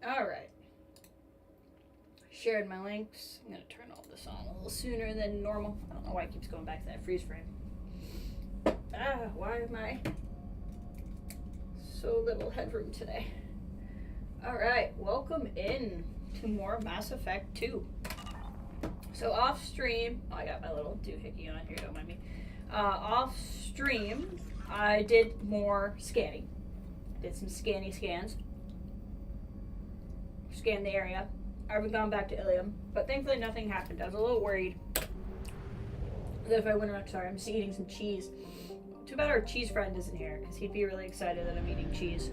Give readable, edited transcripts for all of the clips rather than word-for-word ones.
Alright. Shared my links. I'm going to turn all this on a little sooner than normal. I don't know why it keeps going back to that freeze frame. Why am I so little headroom today? Alright, welcome in to more Mass Effect 2. So off stream, I got my little doohickey on here, don't mind me. Off stream, I did more scanning. Did some scans. Scanned the area. I haven't gone back to Illium, but thankfully nothing happened. I was a little worried that if I went around, sorry, I'm just eating some cheese. Too bad our cheese friend isn't here, because he'd be really excited that I'm eating cheese.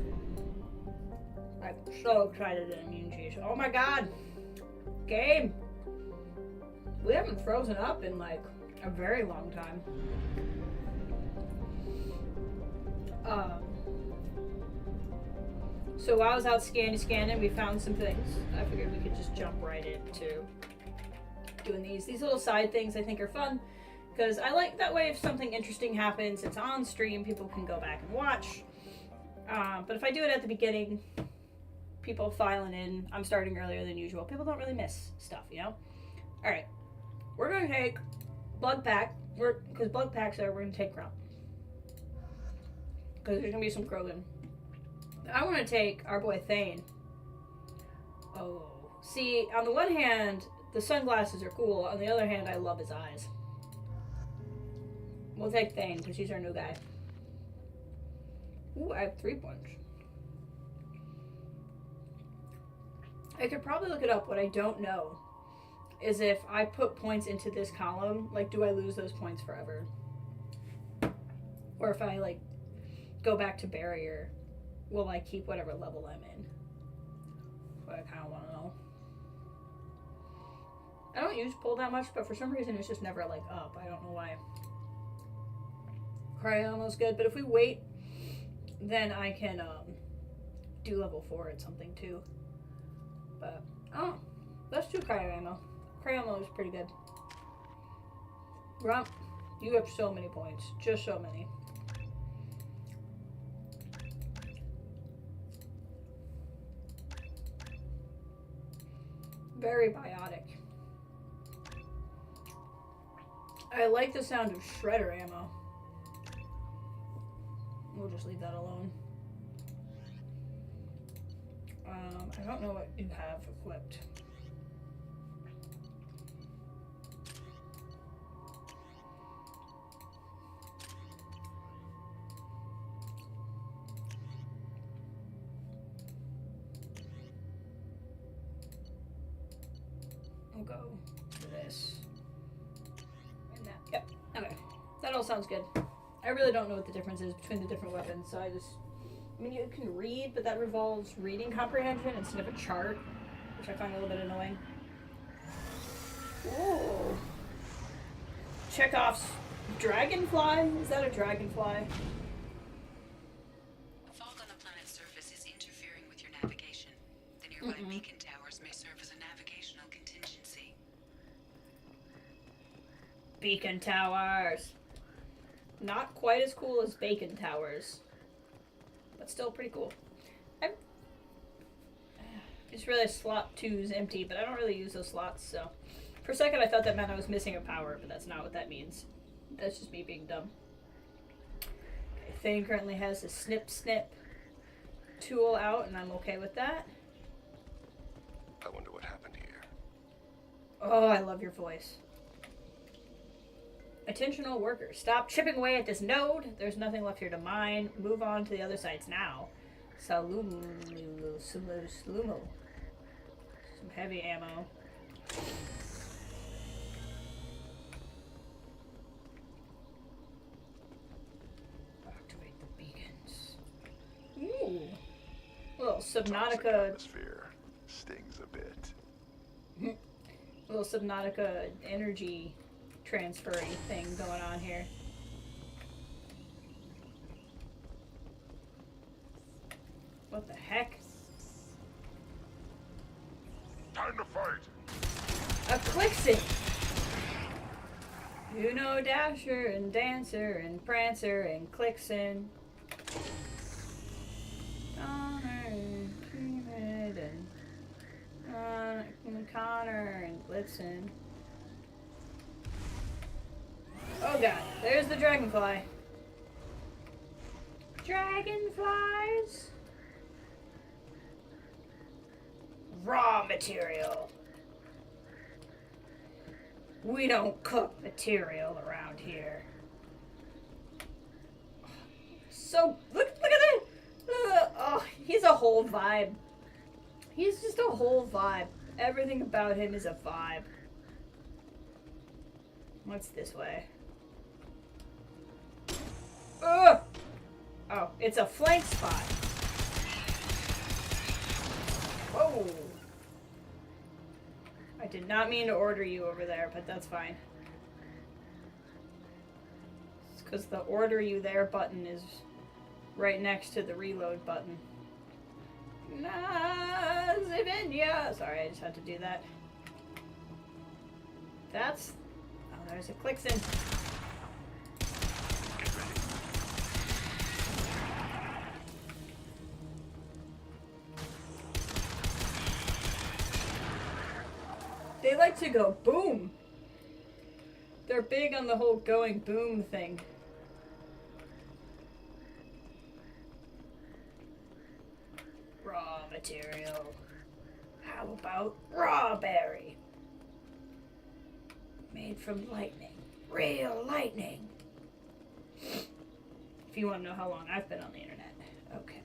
I'm so excited that I'm eating cheese. Oh my god! Game! We haven't frozen up in like a very long time. So while I was out scanning, we found some things. I figured we could just jump right into doing these. These little side things I think are fun, because I like that way if something interesting happens, it's on stream, people can go back and watch. But if I do it at the beginning, people filing in, I'm starting earlier than usual, people don't really miss stuff, you know? Alright, we're going to take Blood Pack, because Blood Pack's there, we're going to take Grunt. Because there's going to be some Krogan. I want to take our boy Thane. Oh. See, on the one hand, the sunglasses are cool. On the other hand, I love his eyes. We'll take Thane, because he's our new guy. Ooh, I have 3 points. I could probably look it up. What I don't know is if I put points into this column, like, do I lose those points forever? Or if I, like, go back to barrier, will I keep whatever level I'm in? That's what I kind of want to know. I don't use pull that much, but for some reason it's just never, like, up. I don't know why. Cryomo's good, but if we wait, then I can do level 4 at something, too. But, oh, let's do cryo ammo. Cryo ammo is pretty good. Rump, you have so many points. Just so many. Very biotic. I like the sound of shredder ammo. We'll just leave that alone. I don't know what you have equipped. We'll go for this. And that. Yep. Okay. That all sounds good. I really don't know what the difference is between the different weapons, so I mean, you can read, but that revolves reading comprehension instead of a chart, which I find a little bit annoying. Ooh. Chekhov's dragonfly? Is that a dragonfly? Fog on the planet's surface is interfering with your navigation. The nearby beacon towers may serve as a navigational contingency. Beacon towers. Not quite as cool as bacon towers, but still pretty cool. It's really slot 2 is empty, but I don't really use those slots, so. For a second I thought that meant I was missing a power, but that's not what that means. That's just me being dumb. Okay, Thane currently has a snip tool out, and I'm okay with that. I wonder what happened here. Oh, I love your voice. Attentional workers, stop chipping away at this node. There's nothing left here to mine. Move on to the other sites now. Salumo. Some heavy ammo. Activate the beacons. Ooh. Little Subnautica. Atmosphere stings a bit. Little Subnautica energy transferring thing going on here. What the heck? Time to fight! A Clixit! You know Dasher and Dancer and Prancer and Clixin. Donner and Keemid and cutscene. Oh god, there's the dragonfly. Dragonflies! Raw material. We don't cook material around here. So, look at that! Oh, he's a whole vibe. He's just a whole vibe. Everything about him is a vibe. What's this way? Ugh! Oh, it's a flank spot. Whoa! I did not mean to order you over there, but that's fine. It's because the order you there button is right next to the reload button. Zivenya! Sorry, I just had to do that. That's... Oh, there's a Clixin. They like to go boom. They're big on the whole going boom thing. Raw material. How about raw berry? Made from lightning. Real lightning. If you want to know how long I've been on the internet. Okay.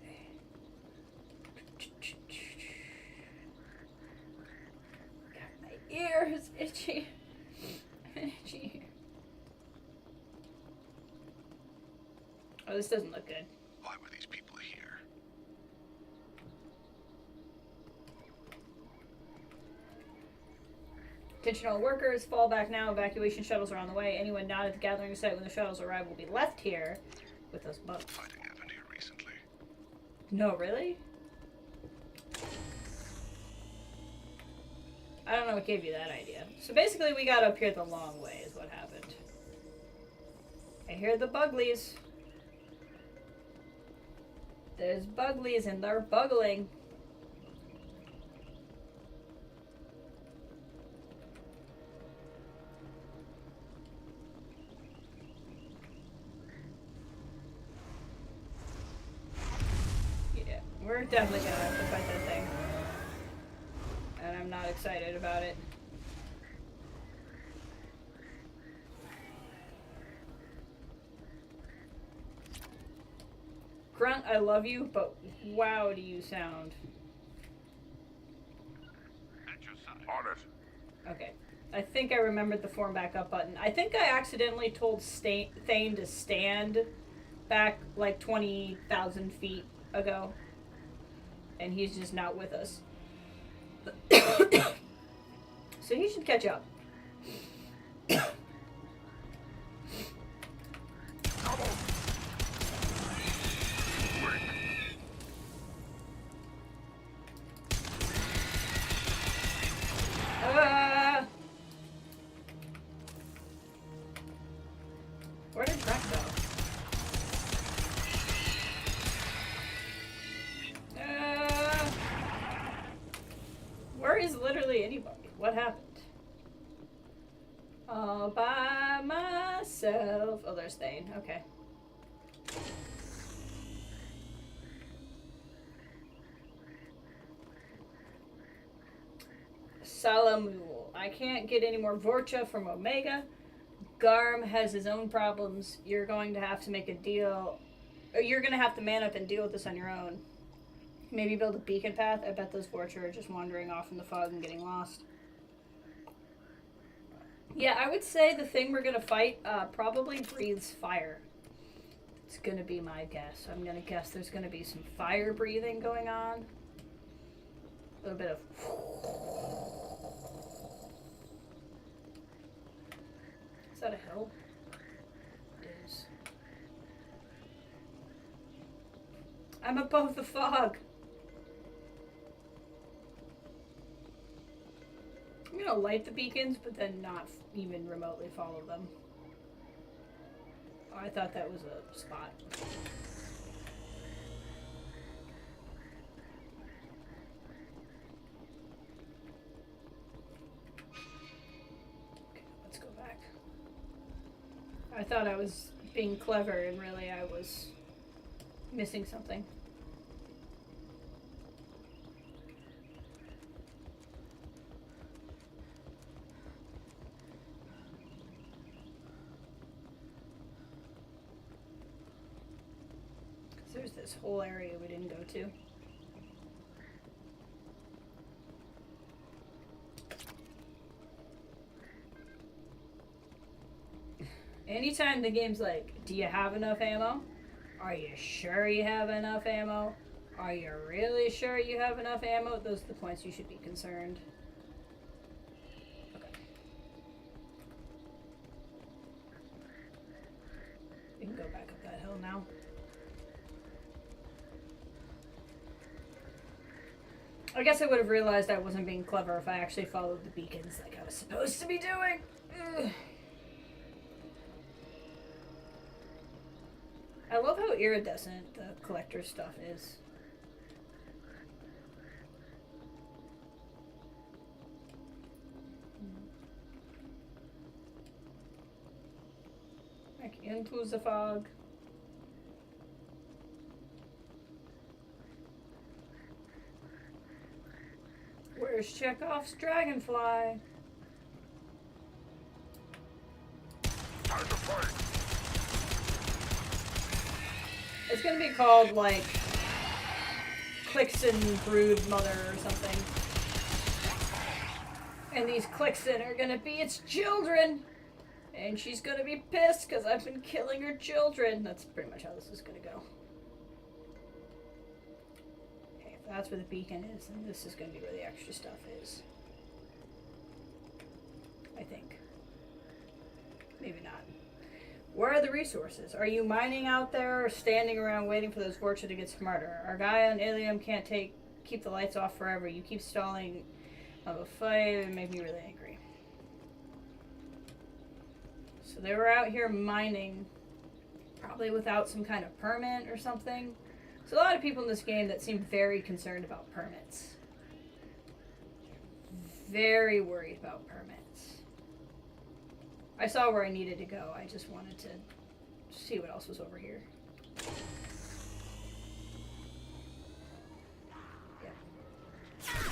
God, my ear is itchy. Itchy. Oh, this doesn't look good. Why were these people here? Attention all workers, fall back now. Evacuation shuttles are on the way. Anyone not at the gathering site when the shuttles arrive will be left here with those bugs. Fighting happened here recently. No, really? I don't know what gave you that idea. So basically we got up here the long way is what happened. I hear the buglies. There's buglies and they're buggling. Yeah, we're definitely gonna have to fight that thing. And I'm not excited about it. Grunt, I love you, but wow do you sound. On it. Okay. I think I remembered the form back up button. I think I accidentally told Thane to stand back like 20,000 feet ago. And he's just not with us. So he should catch up. Where did Trek go? Where is literally anybody? What happened? All by myself. Oh, there's Thane. Okay. Salamul. I can't get any more Vorcha from Omega. Garm has his own problems. You're going to have to make a deal. Or you're going to have to man up and deal with this on your own. Maybe build a beacon path. I bet those Vorcha are just wandering off in the fog and getting lost. Yeah, I would say the thing we're going to fight probably breathes fire. It's going to be my guess. I'm going to guess there's going to be some fire breathing going on. A little bit of... Is that a hill? It is. I'm above the fog. I'm gonna light the beacons, but then not even remotely follow them. Oh, I thought that was a spot. thought I was being clever, and really I was missing something. There's this whole area we didn't go to. Anytime the game's like, do you have enough ammo? Are you sure you have enough ammo? Are you really sure you have enough ammo? Those are the points you should be concerned. Okay. We can go back up that hill now. I guess I would have realized I wasn't being clever if I actually followed the beacons like I was supposed to be doing. Ugh. I love how iridescent the collector stuff is. Back into the fog. Where's Chekhov's dragonfly? Time to fight. It's gonna be called, like, Clixon Brood Mother or something. And these Clixon are gonna be its children! And she's gonna be pissed because I've been killing her children. That's pretty much how this is gonna go. Okay, if that's where the beacon is, then this is gonna be where the extra stuff is. I think. Maybe not. Where are the resources? Are you mining out there or standing around waiting for those Vorcha to get smarter? Our guy on Illium can't keep the lights off forever. You keep stalling of a fight. It made me really angry. So they were out here mining, probably without some kind of permit or something. There's a lot of people in this game that seem very concerned about permits. Very worried about permits. I saw where I needed to go. I just wanted to see what else was over here. Yep.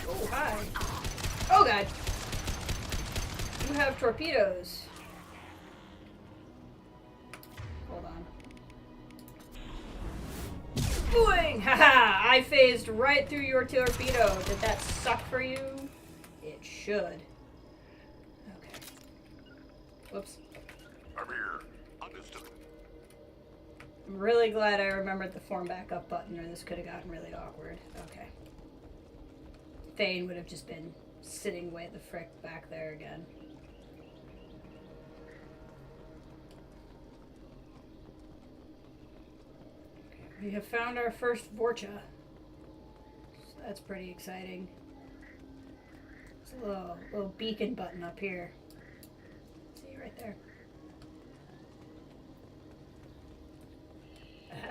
Oh, hi. Oh, God. You have torpedoes. Hold on. Boing! Haha! I phased right through your torpedo. Did that suck for you? It should. Whoops. I'm here. Understood. I'm really glad I remembered the form back up button, or this could have gotten really awkward. Okay. Thane would have just been sitting way the frick back there again. Okay, we have found our first Vorcha. So that's pretty exciting. There's a little beacon button up here. Right there.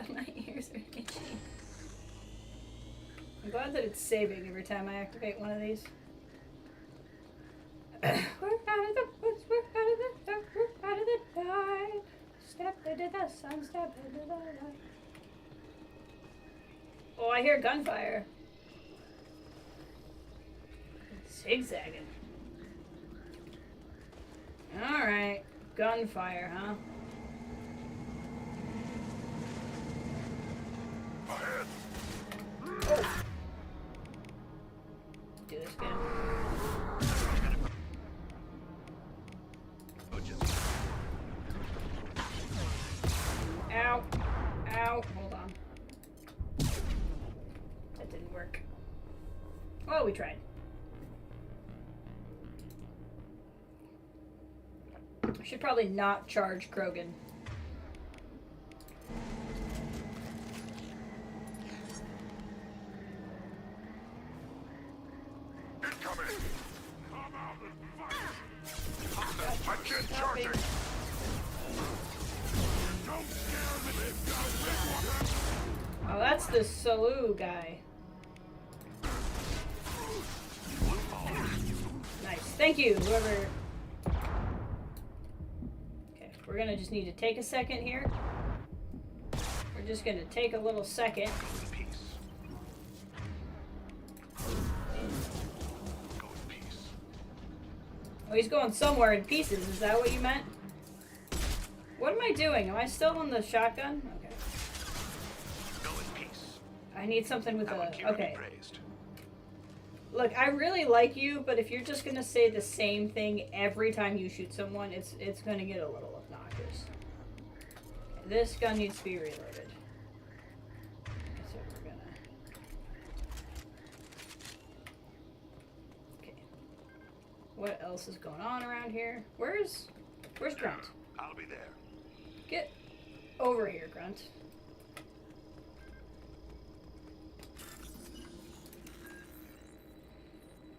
My ears are itchy. I'm glad that it's saving every time I activate one of these. We're out of the woods, we're out of the dark, we're out of the night. Step into the sun, step into the light. Oh, I hear gunfire. Zigzagging. Alright. Gunfire, huh? Ahead. Oh. Do this again. Ow. Ow. Hold on. That didn't work. Well, we tried. I should probably not charge Krogan. Incoming. Come out and fight. I can't charge it. Don't scare me. Oh, that's the Salu guy. Nice. Thank you, whoever. Okay. we're gonna just need to take a second here. We're just gonna take a little second. In peace. Go in peace. Oh, he's going somewhere in pieces. Is that what you meant? What am I doing? Am I still on the shotgun? Okay. Go in peace. I need something with Our a... hero be Okay. praised. Look, I really like you, but if you're just gonna say the same thing every time you shoot someone, it's gonna get a little obnoxious. Okay, this gun needs to be reloaded. So we're gonna... Okay. What else is going on around here? Where's Grunt? I'll be there. Get over here, Grunt.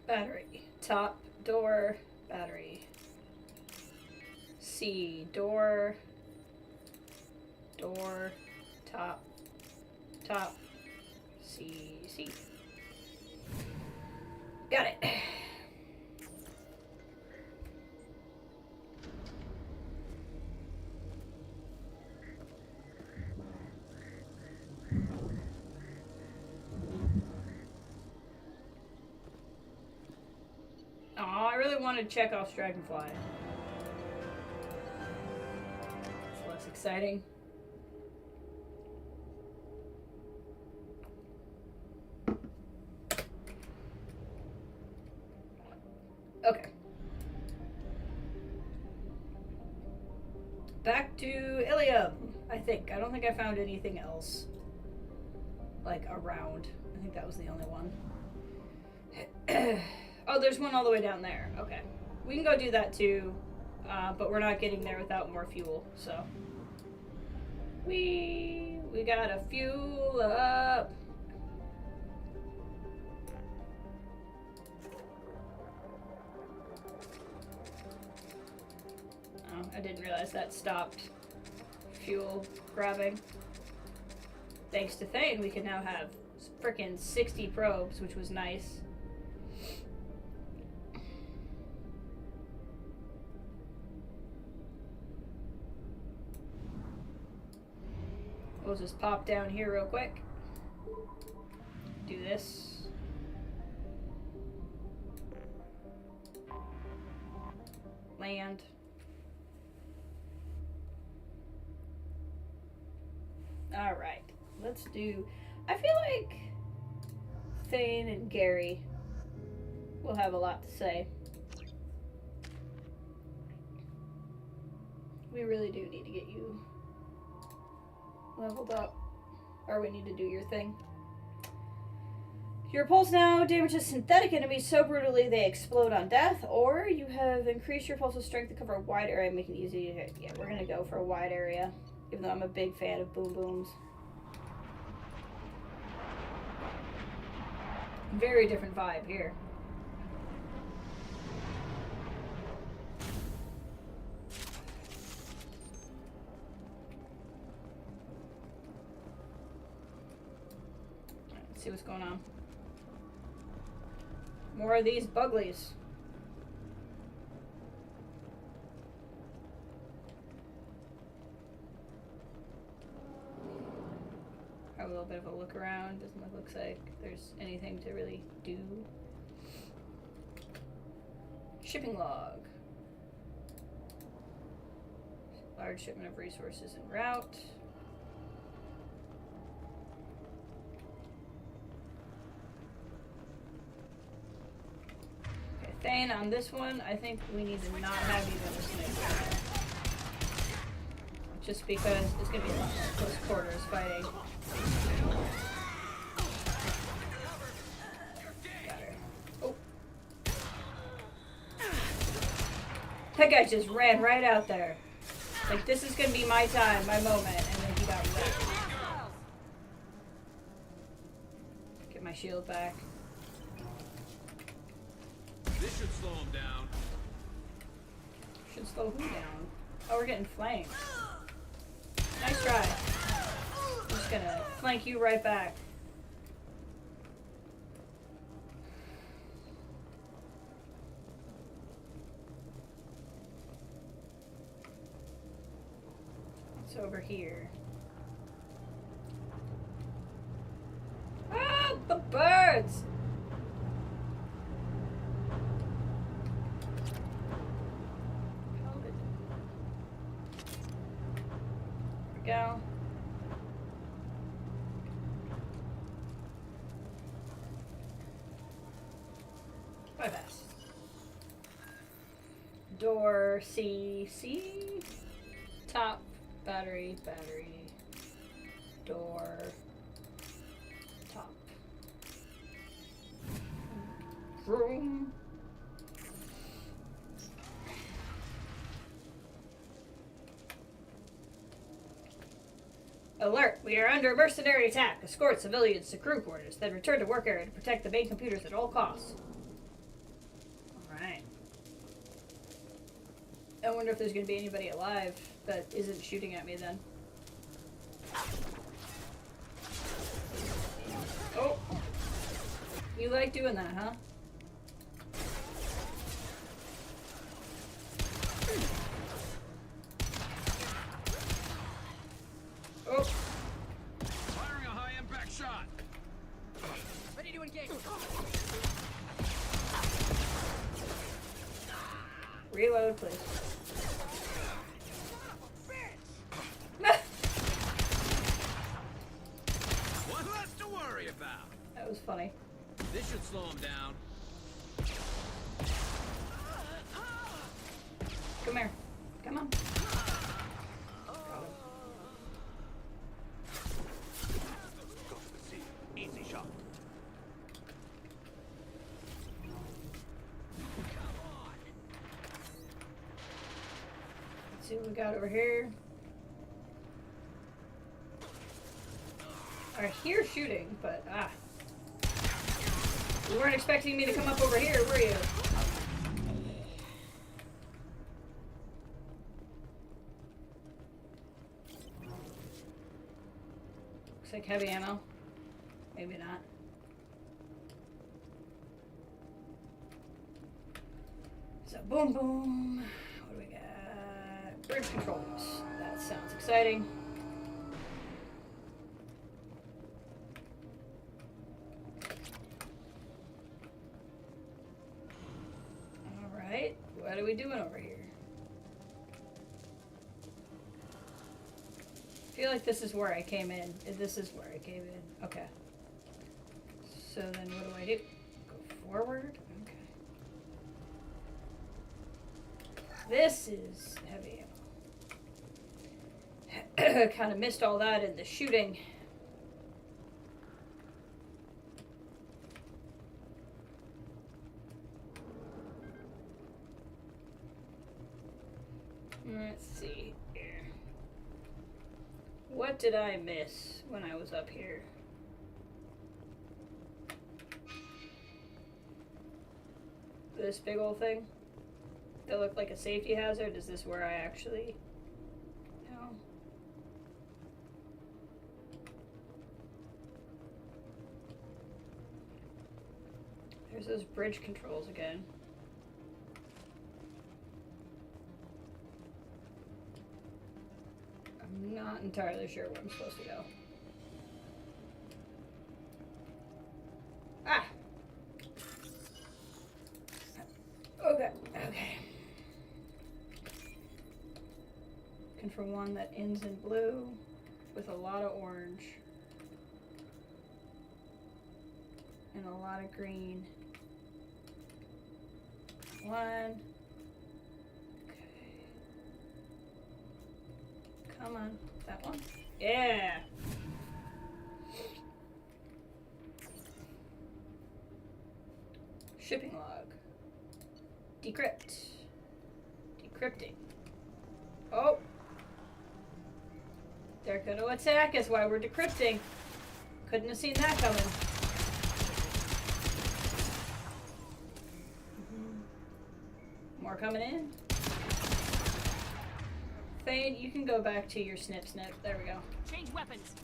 Battery. Top, door, battery. C, door, door, top, top, C, C. Got it. I really wanted to check off Dragonfly. It's less exciting. Okay. Back to Illium, I think. I don't think I found anything else, like, around. I think that was the only one. Oh, there's one all the way down there. Okay. We can go do that too, but we're not getting there without more fuel, so. We gotta fuel up. Oh, I didn't realize that stopped fuel grabbing. Thanks to Thane, we can now have frickin' 60 probes, which was nice. We'll just pop down here real quick. Do this. Land. Alright. Let's do... I feel like Thane and Gary will have a lot to say. We really do need to get you leveled up, or we need to do your thing. Your pulse now damages synthetic enemies so brutally they explode on death, or you have increased your pulse's strength to cover a wide area, making it easy to hit. Yeah, we're gonna go for a wide area, even though I'm a big fan of boom booms. Very different vibe here. See what's going on. More of these buglies. Have a little bit of a look around. Doesn't look like there's anything to really do. Shipping log. Large shipment of resources en route. Thane, on this one, I think we need to not have you in the snake. Just because it's going to be close quarters fighting. Got her. Oh. That guy just ran right out there. Like, this is going to be my time, my moment, and then he got wrecked. Get my shield back. This should slow him down. Should slow who down? Oh, we're getting flanked. Nice try. I'm just gonna flank you right back. over here. Ah, the birds! There we go. Bypass. Door C. Top. Battery. Door. Top. Room. Alert! We are under mercenary attack. Escort civilians to crew quarters, then return to work area to protect the main computers at all costs. Alright. I wonder if there's going to be anybody alive that isn't shooting at me then. Oh! You like doing that, huh? Oh! Firing a high impact shot. Ready to engage. Reload, please. One less to worry about. That was funny. This should slow him down. Come here. Come on. Got him. Go for the sea. Easy shot. Let's see what we got over here. I hear shooting, but you weren't expecting me to come up over here, were you? Looks like heavy ammo. Maybe not. So boom boom. What do we got? Bridge controls. That sounds exciting. Alright. What are we doing over here? I feel like this is where I came in. This is where I came in. Okay. So then what do I do? Go forward? Okay. This is heavy ammo. Kind of missed all that in the shooting. Let's see here. What did I miss when I was up here? This big old thing that looked like a safety hazard? Is this where I actually... No. There's those bridge controls again. I'm not entirely sure where I'm supposed to go. Ah! Okay, okay. Looking for one that ends in blue with a lot of orange and a lot of green. One. Come on, that one? Yeah! Shipping log. Decrypt. Decrypting. Oh! They're gonna attack us while we're decrypting. Couldn't have seen that coming. More coming in. Thane, you can go back to your snip. There we go. Change weapons.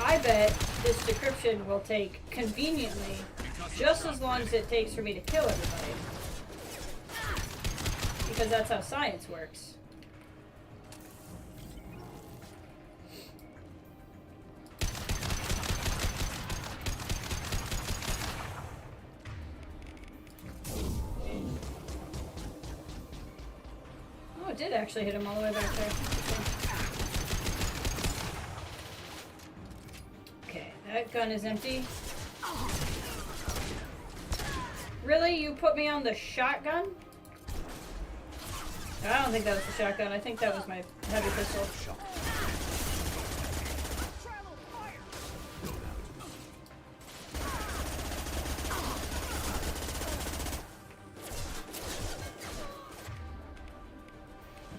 I bet this decryption will take conveniently just as long as it takes for me to kill everybody. Because that's how science works. Oh, it did actually hit him all the way back there. Okay, that gun is empty. Really? You put me on the shotgun? I don't think that was the shotgun. I think that was my heavy pistol.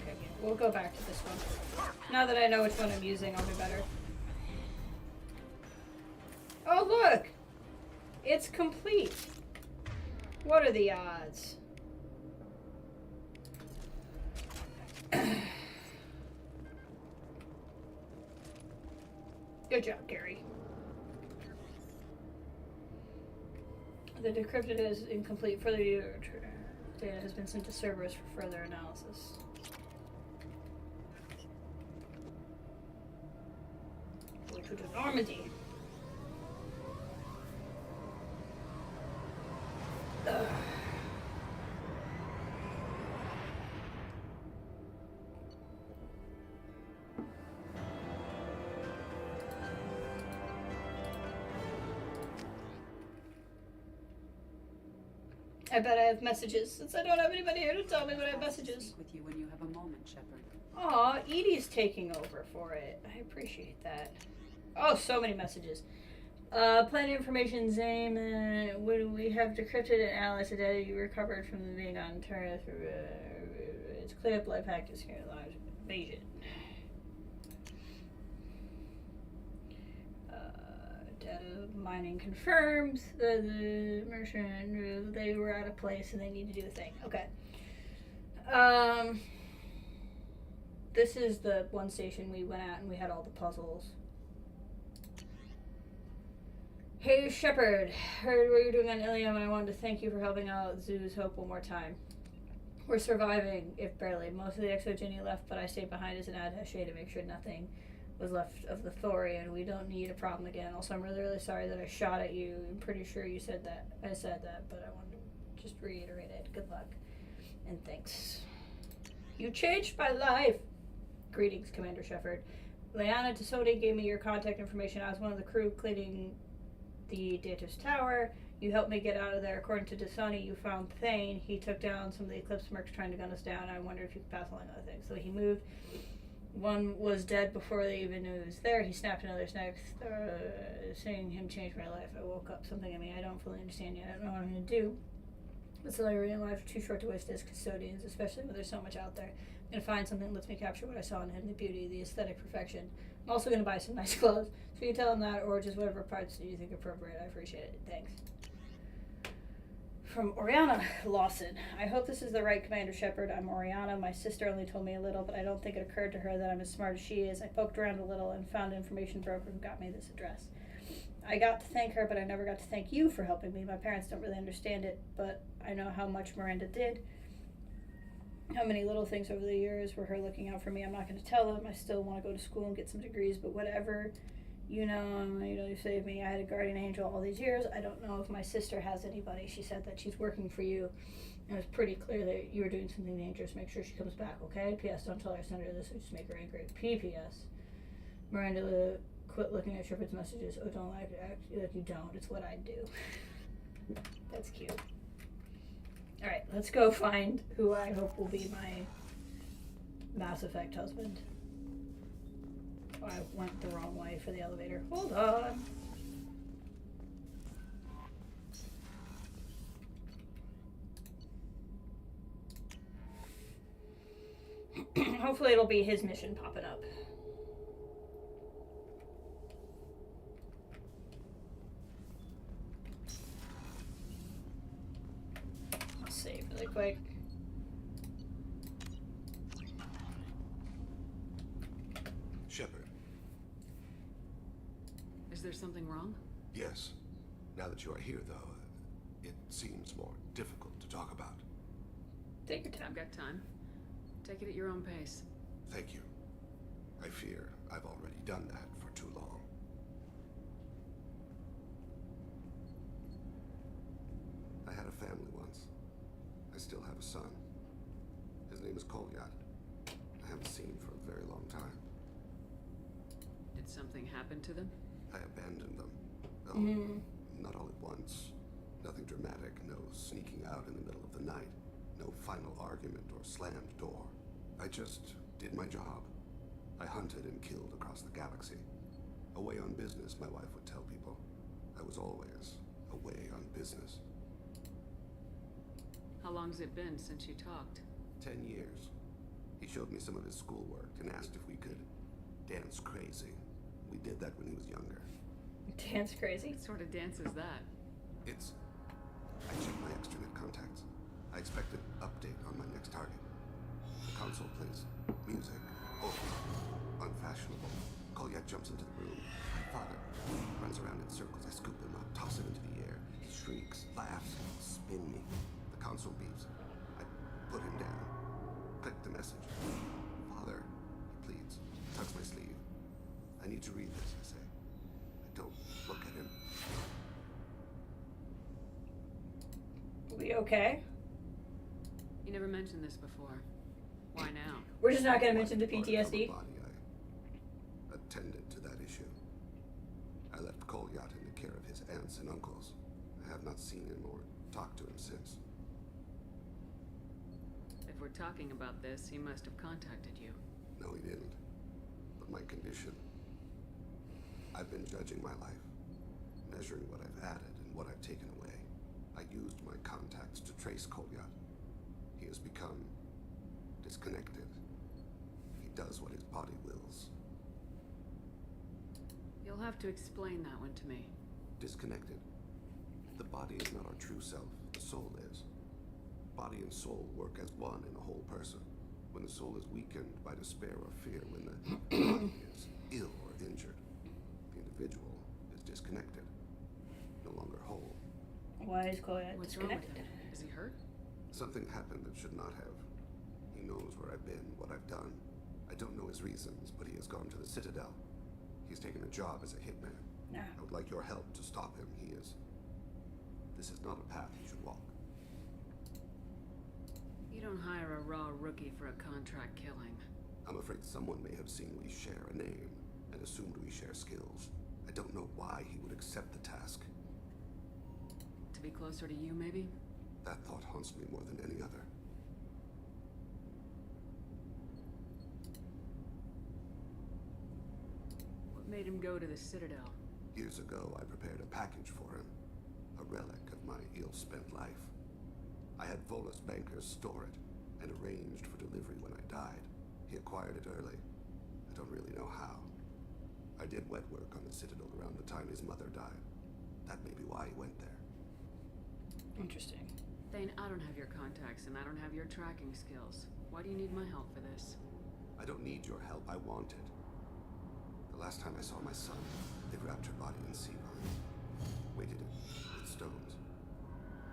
Okay, we'll go back to this one. Now that I know which one I'm using, I'll be better. Oh, look! It's complete. What are the odds? Good job, Gary. The decrypted is incomplete. Further data has been sent to servers for further analysis. Go to Normandy. Ugh. I bet I have messages, since I don't have anybody here to tell me when I have messages. Speak with you when you have a moment, Shepard. Aw, Edie's taking over for it. I appreciate that. Oh, so many messages. Planet information, Zane. When we have decrypted and analyzed the data you recovered from the being on Terra, it's clear up life hack to scare lives invasion. Data mining confirms the merchant they were out of place and they need to do a thing. Okay. This is the one station we went at and we had all the puzzles. Hey Shepard, heard what you're doing on Illium and I wanted to thank you for helping out Zoo's Hope one more time. We're surviving, if barely. Most of the exogeny left, but I stayed behind as an attaché to make sure nothing was left of the thorium. We don't need a problem again. Also, I'm really, really sorry that I shot at you. I'm pretty sure you said that. I said that, but I wanted to just reiterate it. Good luck. And thanks. You changed my life. Greetings, Commander Shepard. Leanna Tassoni gave me your contact information. I was one of the crew cleaning the Datos Tower. You helped me get out of there. According to Tassoni, you found Thane. He took down some of the Eclipse mercs trying to gun us down. I wonder if you could pass along other things. So he moved. One was dead before they even knew it was there. He snapped another's neck. Seeing him change my life, I woke up something in me I don't fully understand yet. I don't know what I'm going to do. But celebrity in life too short to waste as custodians, especially when there's so much out there. I'm going to find something that lets me capture what I saw in him, the beauty, the aesthetic perfection. I'm also going to buy some nice clothes. So you tell him that, or just whatever parts you think appropriate. I appreciate it. Thanks. From Oriana Lawson. I hope this is the right Commander Shepard. I'm Oriana. My sister only told me a little, but I don't think it occurred to her that I'm as smart as she is. I poked around a little and found an information broker who got me this address. I got to thank her, but I never got to thank you for helping me. My parents don't really understand it, but I know how much Miranda did. How many little things over the years were her looking out for me. I'm not going to tell them. I still want to go to school and get some degrees, but whatever. You saved me. I had a guardian angel all these years. I don't know if my sister has anybody. She said that she's working for you. It was pretty clear that you were doing something dangerous. Make ssure she comes back, okay? P.S. Don't tell her I sent her this or just make her angry. P.P.S. Miranda, quit looking at Shepard's messages. Oh, don't act like you don't. It's what I do. That's cute. Alright, let's go find who I hope will be my Mass Effect husband. Oh, I went the wrong way for the elevator. Hold on. Hopefully it'll be his mission popping up. I'll save really quick. Shepard. Is there something wrong? Yes. Now that you are here, though, It seems more difficult to talk about. Take your time. I've got time. Take it at your own pace. Thank you. I fear I've already done that for too long. I had a family once. I still have a son. His name is Kolyat. I haven't seen him for a very long time. Did something happen to them? I abandoned them. Oh, not all at once. Nothing dramatic, no sneaking out in the middle of the night, no final argument or slammed door. I just did my job. I hunted and killed across the galaxy. Away on business, my wife would tell people. I was always away on business. How long's it been since you talked? 10 years. He showed me some of his schoolwork and asked if we could dance crazy. We did that when he was younger. Dance crazy. What sort of dance is that? I checked my extranet contacts. I expect an update on my next target. The console plays music. Oh, unfashionable. Kolyat jumps into the room. My father runs around in circles. I scoop him up, toss him into the air. He shrieks, laughs, spin me. The console beeps. I put him down. Click the message. Father, he pleads. Tugs my sleeve. I need to read this, I say. I don't look at him. We okay? You never mentioned this before. Why now? We're just not going to mention the PTSD. I attended to that issue. I left Kolyat in the care of his aunts and uncles. I have not seen him or talked to him since. If we're talking about this, he must have contacted you. No, he didn't. But my condition. I've been judging my life, measuring what I've added and what I've taken away. I used my contacts to trace Kolyat. He has become disconnected. He does what his body wills. You'll have to explain that one to me. Disconnected. The body is not our true self. The soul is. Body and soul work as one in a whole person. When the soul is weakened by despair or fear, when the body is ill or injured, the individual is disconnected, no longer whole. Why is Kolyat What's wrong with disconnected? him? Is he hurt? Something happened that should not have. He knows where I've been, what I've done. I don't know his reasons, but he has gone to the Citadel. He's taken a job as a hitman. Nah. I would like your help to stop him. This is not a path he should walk. You don't hire a raw rookie for a contract killing. I'm afraid someone may have seen we share a name and assumed we share skills. I don't know why he would accept the task. To be closer to you, maybe? That thought haunts me more than any other. What made him go to the Citadel? Years ago, I prepared a package for him. A relic of my ill-spent life. I had Volus bankers store it and arranged for delivery when I died. He acquired it early. I don't really know how. I did wet work on the Citadel around the time his mother died. That may be why he went there. Interesting. Thane, I don't have your contacts and I don't have your tracking skills. Why do you need my help for this? I don't need your help. I want it. The last time I saw my son, they wrapped her body in sea vines, weighted it with stones.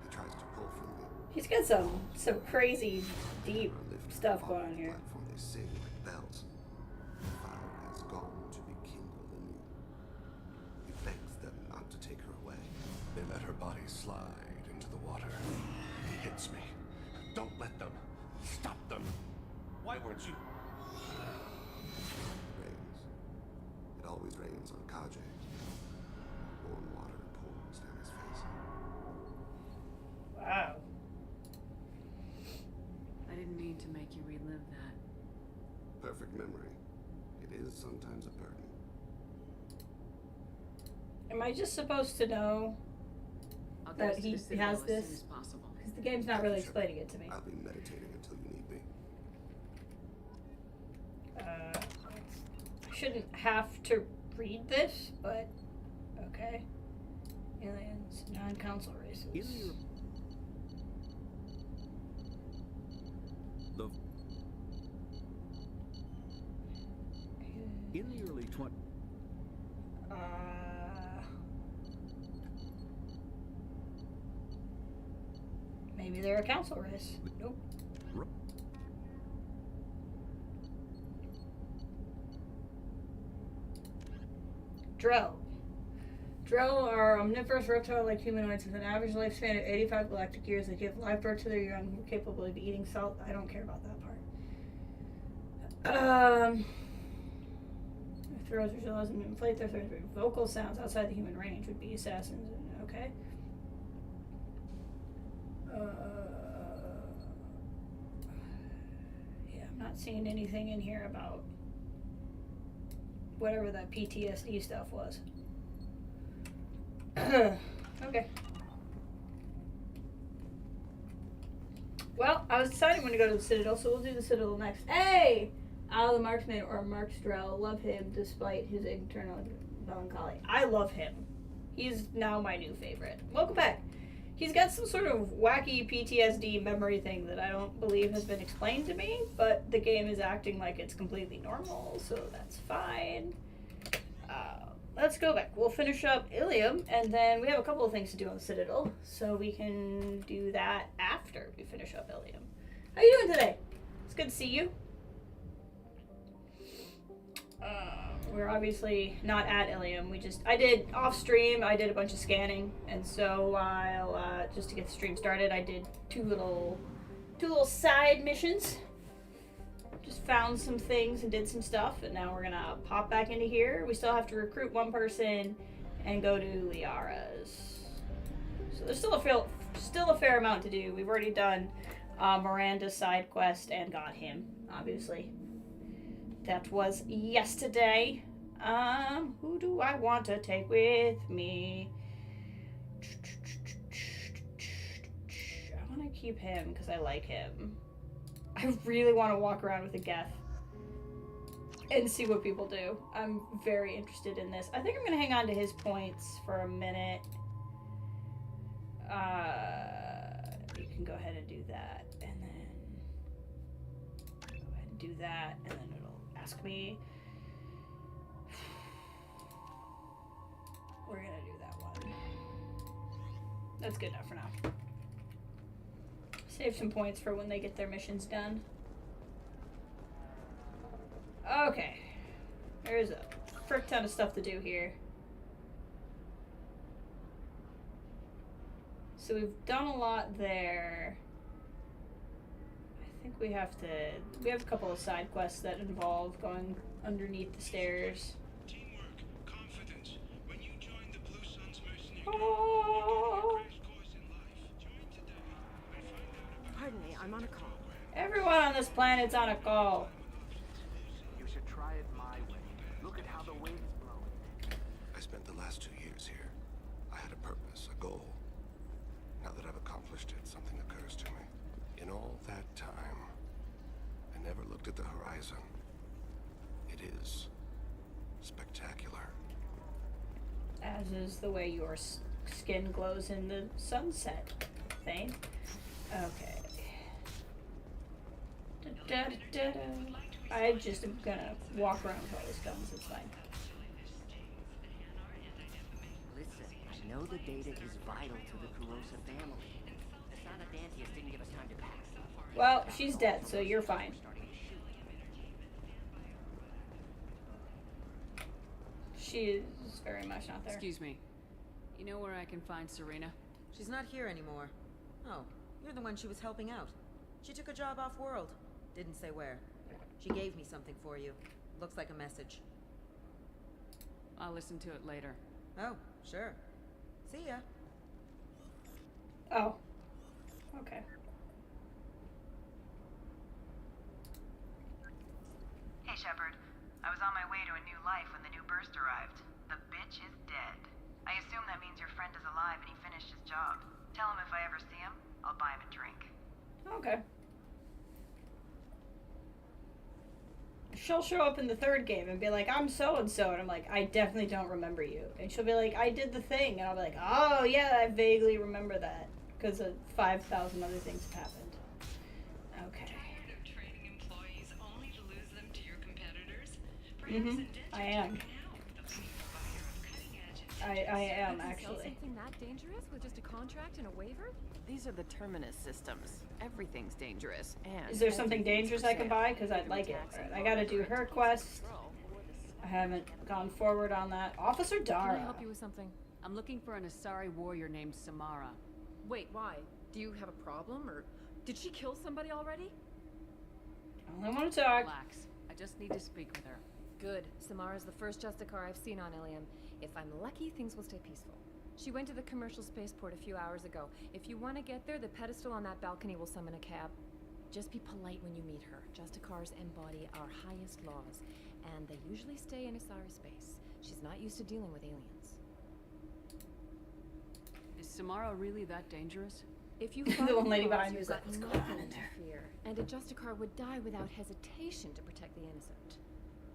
He tries to pull from me. He's got some crazy, deep For a lift stuff off going on the here. platform, they sing like bells. The fire has gone to be kindled anew. He begs them not to take her away. They let her body slide into the water. He hits me. Don't let them. Stop them. Why weren't you? It rains. It always rains on Kaje. Warm water pours down his face. Wow. I didn't mean to make you relive that. Perfect memory. It is sometimes a burden. Am I just supposed to know? I'll That get us to he the Citadel has as this? soon as possible. Because the game's not really explaining it to me. I'll be meditating until you need me. I shouldn't have to read this, but okay. Aliens, non-council races. In the early 20s, Maybe they're a council race. Nope. Drell. Drell are omnivorous reptile-like humanoids with an average lifespan of 85 galactic years. They give live birth to their young, capable of eating salt. I don't care about that part. Their throats are jealous and inflate their throats. Vocal sounds outside the human range would be assassins. Okay. Yeah, I'm not seeing anything in here about whatever that PTSD stuff was. Okay. Well, I was deciding when to go to the Citadel, so we'll do the Citadel next. Hey! Al the Marksman, or Mark Strell. Love him despite his internal melancholy. I love him. He's now my new favorite. Welcome back. He's got some sort of wacky PTSD memory thing that I don't believe has been explained to me, but the game is acting like it's completely normal, so that's fine. Let's go back. We'll finish up Illium, and then we have a couple of things to do on the Citadel, so we can do that after we finish up Illium. How you doing today? It's good to see you. We're obviously not at Illium. I did off stream, I did a bunch of scanning, and so I'll, just to get the stream started, I did two little side missions. Just found some things and did some stuff, and now we're gonna pop back into here. We still have to recruit one person and go to Liara's. So there's still a fair amount to do. We've already done Miranda's side quest and got him, obviously. That was yesterday. Who do I want to take with me? I want to keep him because I like him. I really want to walk around with a Geth and see what people do. I'm very interested in this. I think I'm going to hang on to his points for a minute. You can go ahead and do that, and then go ahead and do that, and then it'll ask me. We're going to do that one. That's good enough for now. Save some points for when they get their missions done. Okay. There's a frick ton of stuff to do here. So we've done a lot there. I think we have a couple of side quests that involve going underneath the stairs. Teamwork, confidence. When you join the Blue Suns mercenary Oh. Pardon me, I'm on a call. Everyone on this planet's on a call. You should try it my way. Look at how the wind's blowing. I spent the last 2 years here. I had a purpose, a goal. Now that I've accomplished it, something occurs to me. In all that time, I never looked at the horizon. It is spectacular. As is the way your skin glows in the sunset thing. Okay. I just am gonna walk around with all these guns, it's fine. Listen, I know the data is vital to the Kurosa family. The son of Dantius didn't give us time to pack. Well, she's dead, so you're fine. She is very much not there. Excuse me. You know where I can find Serena? She's not here anymore. Oh, you're the one she was helping out. She took a job off-world. Didn't say where. She gave me something for you. Looks like a message. I'll listen to it later. Oh, sure. See ya. Oh. Okay. Hey, Shepard. I was on my way to a new life when the new burst arrived. The bitch is dead. I assume that means your friend is alive and he finished his job. Tell him if I ever see him, I'll buy him a drink. Okay. She'll show up in the third game and be like, I'm so-and-so, and I'm like, I definitely don't remember you. And she'll be like, I did the thing, and I'll be like, oh yeah, I vaguely remember that, because 5,000 other things have happened. Okay. Tired of training employees only to lose them to your competitors? Perhaps a I am. I am You can sell actually. something that dangerous with just a contract and a waiver? These are the Terminus systems. Everything's dangerous, and Is there something everything's dangerous for I can sale. buy? Because I'd like it. Alright, I gotta do her quest. I haven't gone forward on that. Officer Can Dara. I help you with something? I'm looking for an Asari warrior named Samara. Wait, why? Do you have a problem, or did she kill somebody already? I want to talk. Relax. I just need to speak with her. Good. Samara's the first Justicar I've seen on Illium. If I'm lucky, things will stay peaceful. She went to the commercial spaceport a few hours ago. If you want to get there, the pedestal on that balcony will summon a cab. Just be polite when you meet her. Justicars embody our highest laws, and they usually stay in Asari space. She's not used to dealing with aliens. Is Samara really that dangerous? If you The follow one lady the laws, behind me you've is like, got "What's going on nothing in to there?" fear, and a Justicar would die without hesitation to protect the innocent.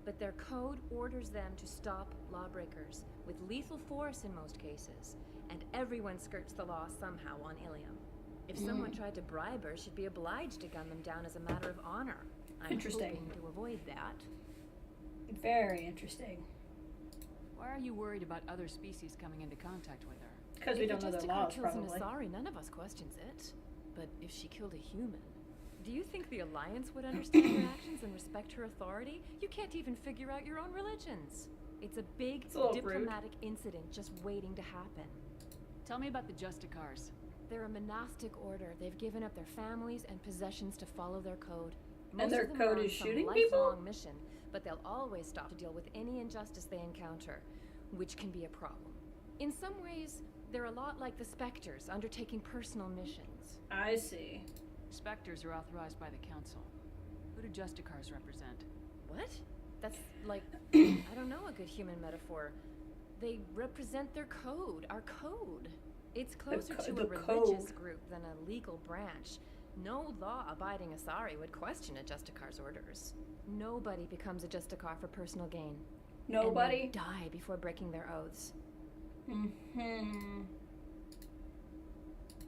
But their code orders them to stop lawbreakers, with lethal force in most cases, and everyone skirts the law somehow on Illium. If someone tried to bribe her, she'd be obliged to gun them down as a matter of honor. I'm Interesting. hoping to avoid that. Very interesting. Why are you worried about other species coming into contact with her? Because we don't know If a their Justicar laws, kills probably. an Asari, none of us questions it. But if she killed a human, do you think the Alliance would understand her actions and respect her authority? You can't even figure out your own religions. It's a big It's a little rude. diplomatic incident just waiting to happen. Tell me about the Justicars. They're a monastic order. They've given up their families and possessions to follow their code. And their of them are code on is some shooting people? lifelong mission, but they'll always stop to deal with any injustice they encounter, which can be a problem. In some ways, they're a lot like the Spectres, undertaking personal missions. I see. Spectres are authorized by the Council. Who do Justicars represent? What? That's like, I don't know a good human metaphor. They represent their code, our code. It's closer to a religious group than a legal branch. No law-abiding Asari would question a Justicar's orders. Nobody becomes a Justicar for personal gain. Nobody? And they die before breaking their oaths. Mm-hmm.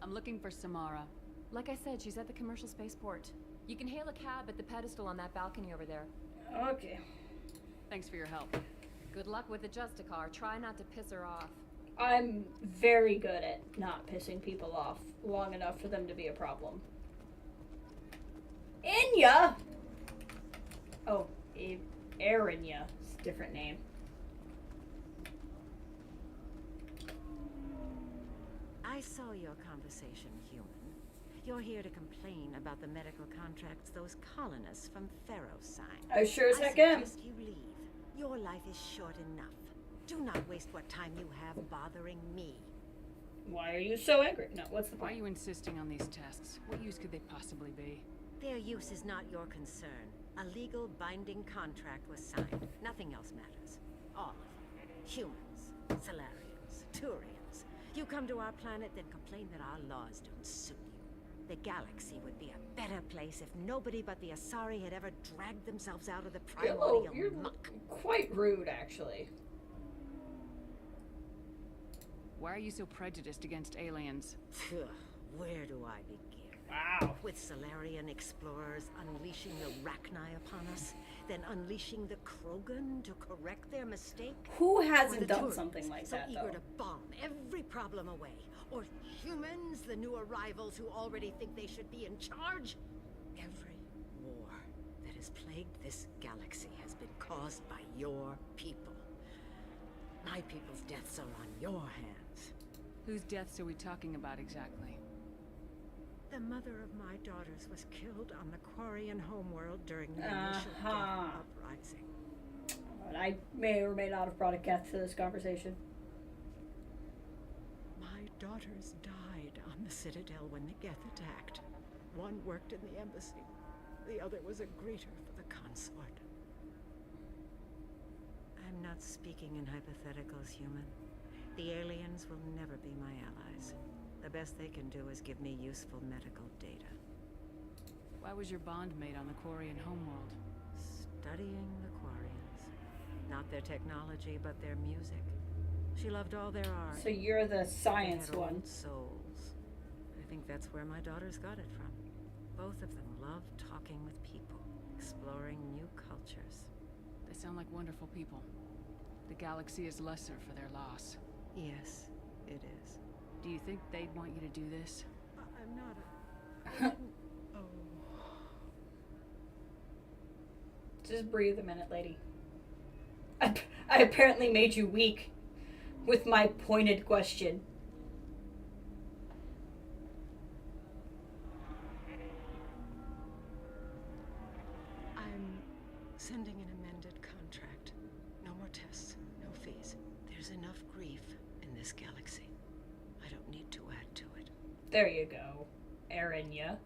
I'm looking for Samara. Like I said, she's at the commercial spaceport. You can hail a cab at the pedestal on that balcony over there. Okay. Thanks for your help. Good luck with the Justicar. Try not to piss her off. I'm very good at not pissing people off long enough for them to be a problem. Inya! Oh, Arinya. It's a different name. I saw your conversation, human. You're here to complain about the medical contracts those colonists from Pharaoh signed. I sure as heck am. suggest you leave. Your life is short enough. Do not waste what time you have bothering me. Why are you so angry? No, what's the Why are point? you insisting on these tests? What use could they possibly be? Their use is not your concern. A legal binding contract was signed. Nothing else matters. All of you. Humans, Solarians, Turians. You come to our planet, then complain that our laws don't suit you. The galaxy would be a better place if nobody but the Asari had ever dragged themselves out of the primordial You're muck. quite rude, actually. Why are you so prejudiced against aliens? Phew, where do I begin? Wow. With Solarian explorers unleashing the Rachni upon us, then unleashing the Krogan to correct their mistake? Who Or hasn't the done Turians, something like so that, eager though? to bomb every problem away? Or humans, the new arrivals who already think they should be in charge? Every war that has plagued this galaxy has been caused by your people. My people's deaths are on your hands. Whose deaths are we talking about exactly? The mother of my daughters was killed on the Quarian homeworld during the initial Geth uprising. I may or may not have brought a cat to this conversation. My daughters died on the Citadel when the Geth attacked. One worked in the embassy. The other was a greeter for the consort. I'm not speaking in hypotheticals, human. The aliens will never be my allies. The best they can do is give me useful medical data. Why was your bond made on the Quarian homeworld? Studying the Quarians. Not their technology, but their music. She loved all their art. So you're the science They had one. old souls. I think that's where my daughters got it from. Both of them love talking with people, exploring new cultures. They sound like wonderful people. The galaxy is lesser for their loss. Yes, it is. Do you think they'd want you to do this? I'm not a... Oh. Just breathe a minute, lady. I apparently made you weak with my pointed question. I'm sending an amended contract. No more tests, no fees. There's enough grief in this galaxy. I don't need to add to it. There you go, Arinya.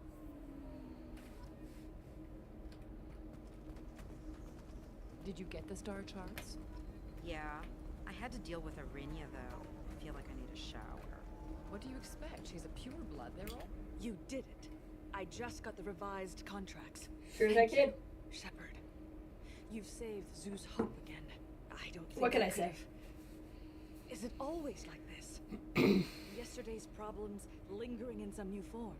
Did you get the star charts? Yeah. I had to deal with Arinya, though. I feel like I need a shower. What do you expect? She's a pureblood. They're all... You did it. I just got the revised contracts. Sure as I did. Shepard. You've saved Zeus' hope again. I don't think What can I could've- say? Is it always like this? Yesterday's problems lingering in some new form.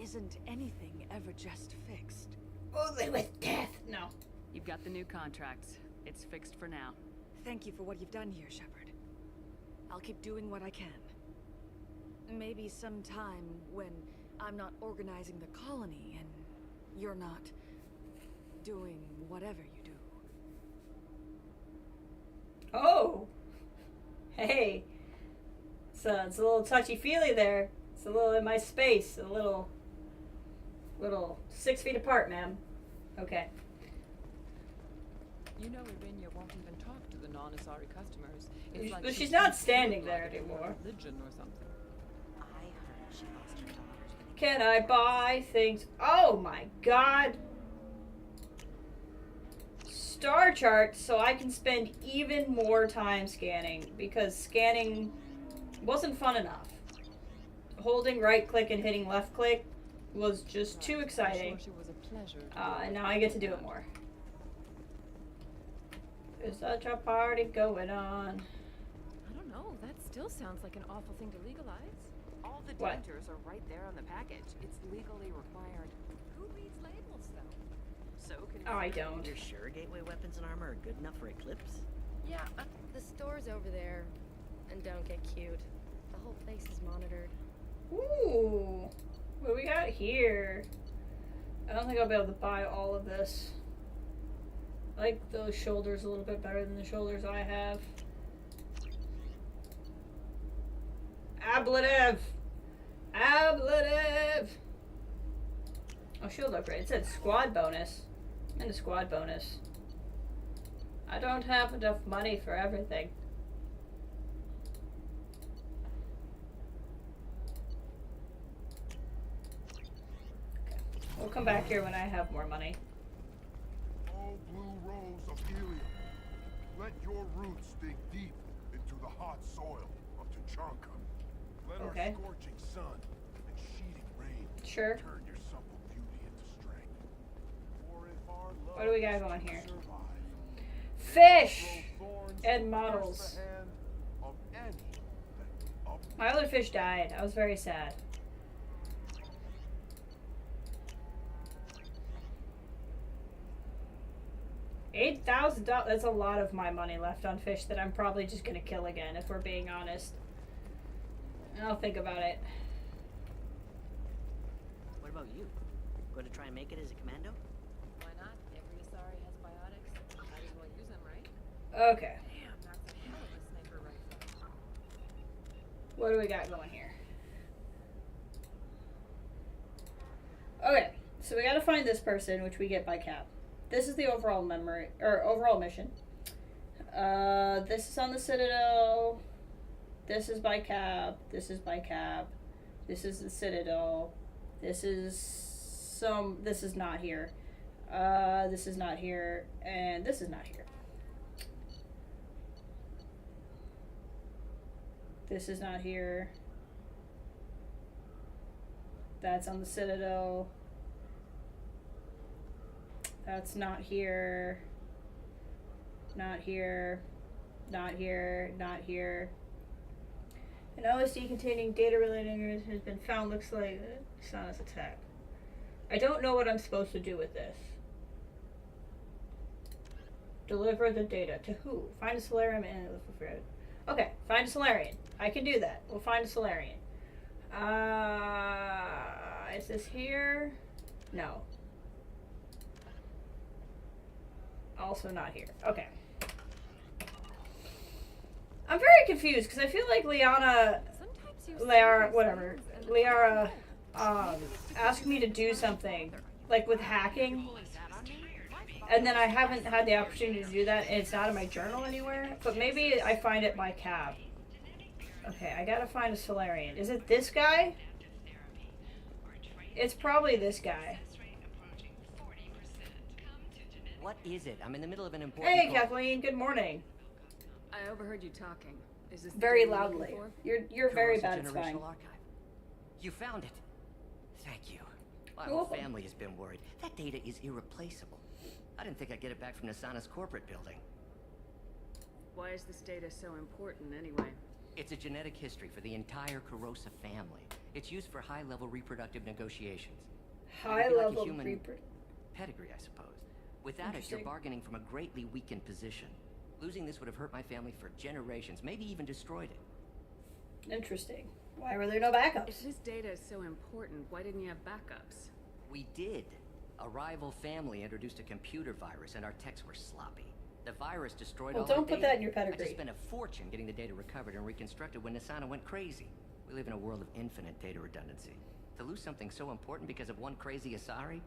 Isn't anything ever just fixed? Only with death. No. You've got the new contracts. It's fixed for now. Thank you for what you've done here, Shepard. I'll keep doing what I can. Maybe sometime when I'm not organizing the colony and you're not doing whatever you do. Oh. Hey. So it's a little touchy-feely there. It's a little in my space. A little 6 feet apart, ma'am. Okay. You know Irinia won't even talk to the non-Asari customers. It's like But she's she not can't standing feel there like it's anymore. her religion or something. I heard she lost her daughters. Can I buy things? Oh my god. Star charts so I can spend even more time scanning because scanning wasn't fun enough. Holding right click and hitting left click was just too exciting. I'm sure she was a pleasure to And now I get to do it more. There's such a party going on. I don't know. That still sounds like an awful thing to legalize. All the What? dangers are right there on the package. It's legally required. Who reads labels, though? So can Oh, I don't. You're sure gateway weapons and armor are good enough for Eclipse? Yeah, the store's over there. And don't get cute. The whole place is monitored. Ooh. What do we got here? I don't think I'll be able to buy all of this. I like those shoulders a little bit better than the shoulders I have. Ablative! Ablative! Oh, shield upgrade. It said squad bonus. And a squad bonus. I don't have enough money for everything. Okay. We'll come back here when I have more money. Oh, blue rose of Illium, let your roots dig deep into the hot soil of Tuchanka. Let Okay. our scorching sun and sheeting rain Sure. turn your supple beauty into strength. For if our love What do we got is going to here? survive, Fish! throw thorns And to models. pierce the hand of any that up My other fish died. I was very sad. $8,000. That's a lot of my money left on fish that I'm probably just gonna kill again, if we're being honest. I'll think about it. What about you? Going to try and make it as a commando? Why not? Every Asari has biotics. Might as well use them, right? Okay. Damn, that's a hell of a sniper rifle. What do we got going here? Okay, so we gotta find this person, which we get by Cap. This is the overall memory, or overall mission. This is on the Citadel. This is by Cap. This is by Cap. This is the Citadel. This is this is not here. This is not here. And this is not here. This is not here. That's on the Citadel. That's not here. Not here. Not here. Not here. An OSD containing data relating has been found. Looks like Xana's attack. I don't know what I'm supposed to do with this. Deliver the data. To who? Find a solarium and Okay, find a Solarian. I can do that. We'll find a Solarian. Is this here? No. Also not here. Okay. I'm very confused because I feel like Liara, asked me to do something, like with hacking, and then I haven't had the opportunity to do that, and it's not in my journal anywhere, but maybe I find it by cab. Okay, I gotta find a Solarian. Is it this guy? It's probably this guy. What is it? I'm in the middle of an important Hey, call. Kathleen, good morning. I overheard you talking. Is this the Very data you're looking loudly. for? You're very Corrosive bad at spying. Generational Archive. You found it. Thank you. My You're whole welcome. family has been worried. That data is irreplaceable. I didn't think I'd get it back from Nasana's corporate building. Why is this data so important anyway? It's a genetic history for the entire corrosive family. It's used for high-level reproductive negotiations. High-level human pedigree, I suppose. Without it, you're Interesting. bargaining from a greatly weakened position. Losing this would have hurt my family for generations, maybe even destroyed it. Interesting. Why were there no backups? If this data is so important, why didn't you have backups? We did. A rival family introduced a computer virus, and our techs were sloppy. The virus destroyed Well, all don't our put data. that in your I pedigree. just spent a fortune getting the data recovered and reconstructed when Nasana went crazy. We live in a world of infinite data redundancy. To lose something so important because of one crazy Asari?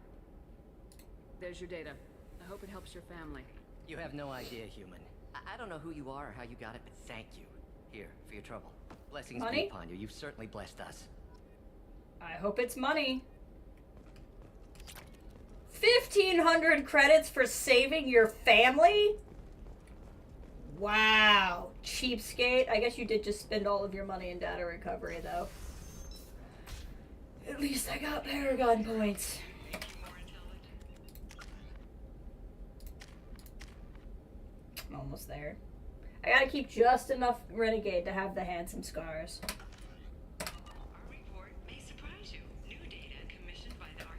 There's your data. I hope it helps your family. You have no idea, human. I don't know who you are or how you got it, but thank you. Here, for your trouble. Blessings Money? be upon you. You've certainly blessed us. I hope it's money. 1,500 credits for saving your family? Wow. Cheapskate. I guess you did just spend all of your money in data recovery, though. At least I got Paragon points. I'm almost there. I gotta keep just enough Renegade to have the handsome scars.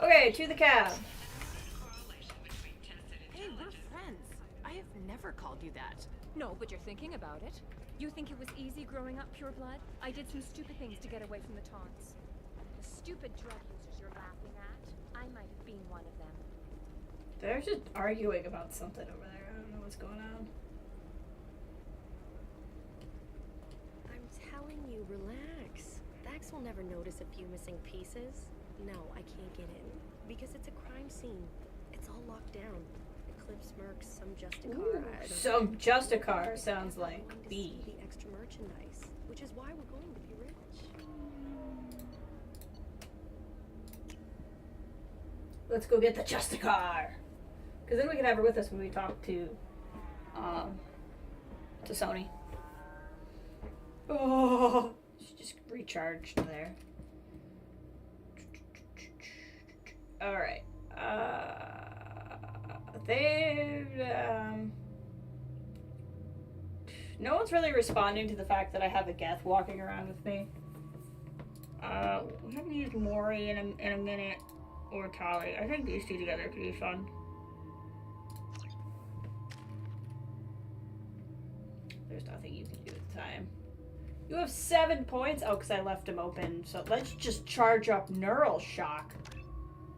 Okay, to the cab. Hey, we're friends. I have never called you that. No, but you're thinking about it. You think it was easy growing up pure blood? I did some stupid things to get away from the taunts. The stupid drug users you're laughing at, I might have been one of them. They're just arguing about something over there. I don't know what's going on. I'm telling you, relax. Vax will never notice a few missing pieces. No, I can't get in. Because it's a crime scene. It's all locked down. Eclipse Mercs, some Justicar. Ooh, I don't some know. Justicar sounds like Going to B. see the extra merchandise, which is why we're going to be rich. Let's go get the Justicar. Because then we can have her with us when we talk to Sony. Oh, she just recharged there. All right. No one's really responding to the fact that I have a Geth walking around with me. We haven't used Mori in a minute, or Tali. I think these two together could be fun. There's nothing you can do at the time. You have 7 points? Oh, because I left them open. So let's just charge up Neural Shock.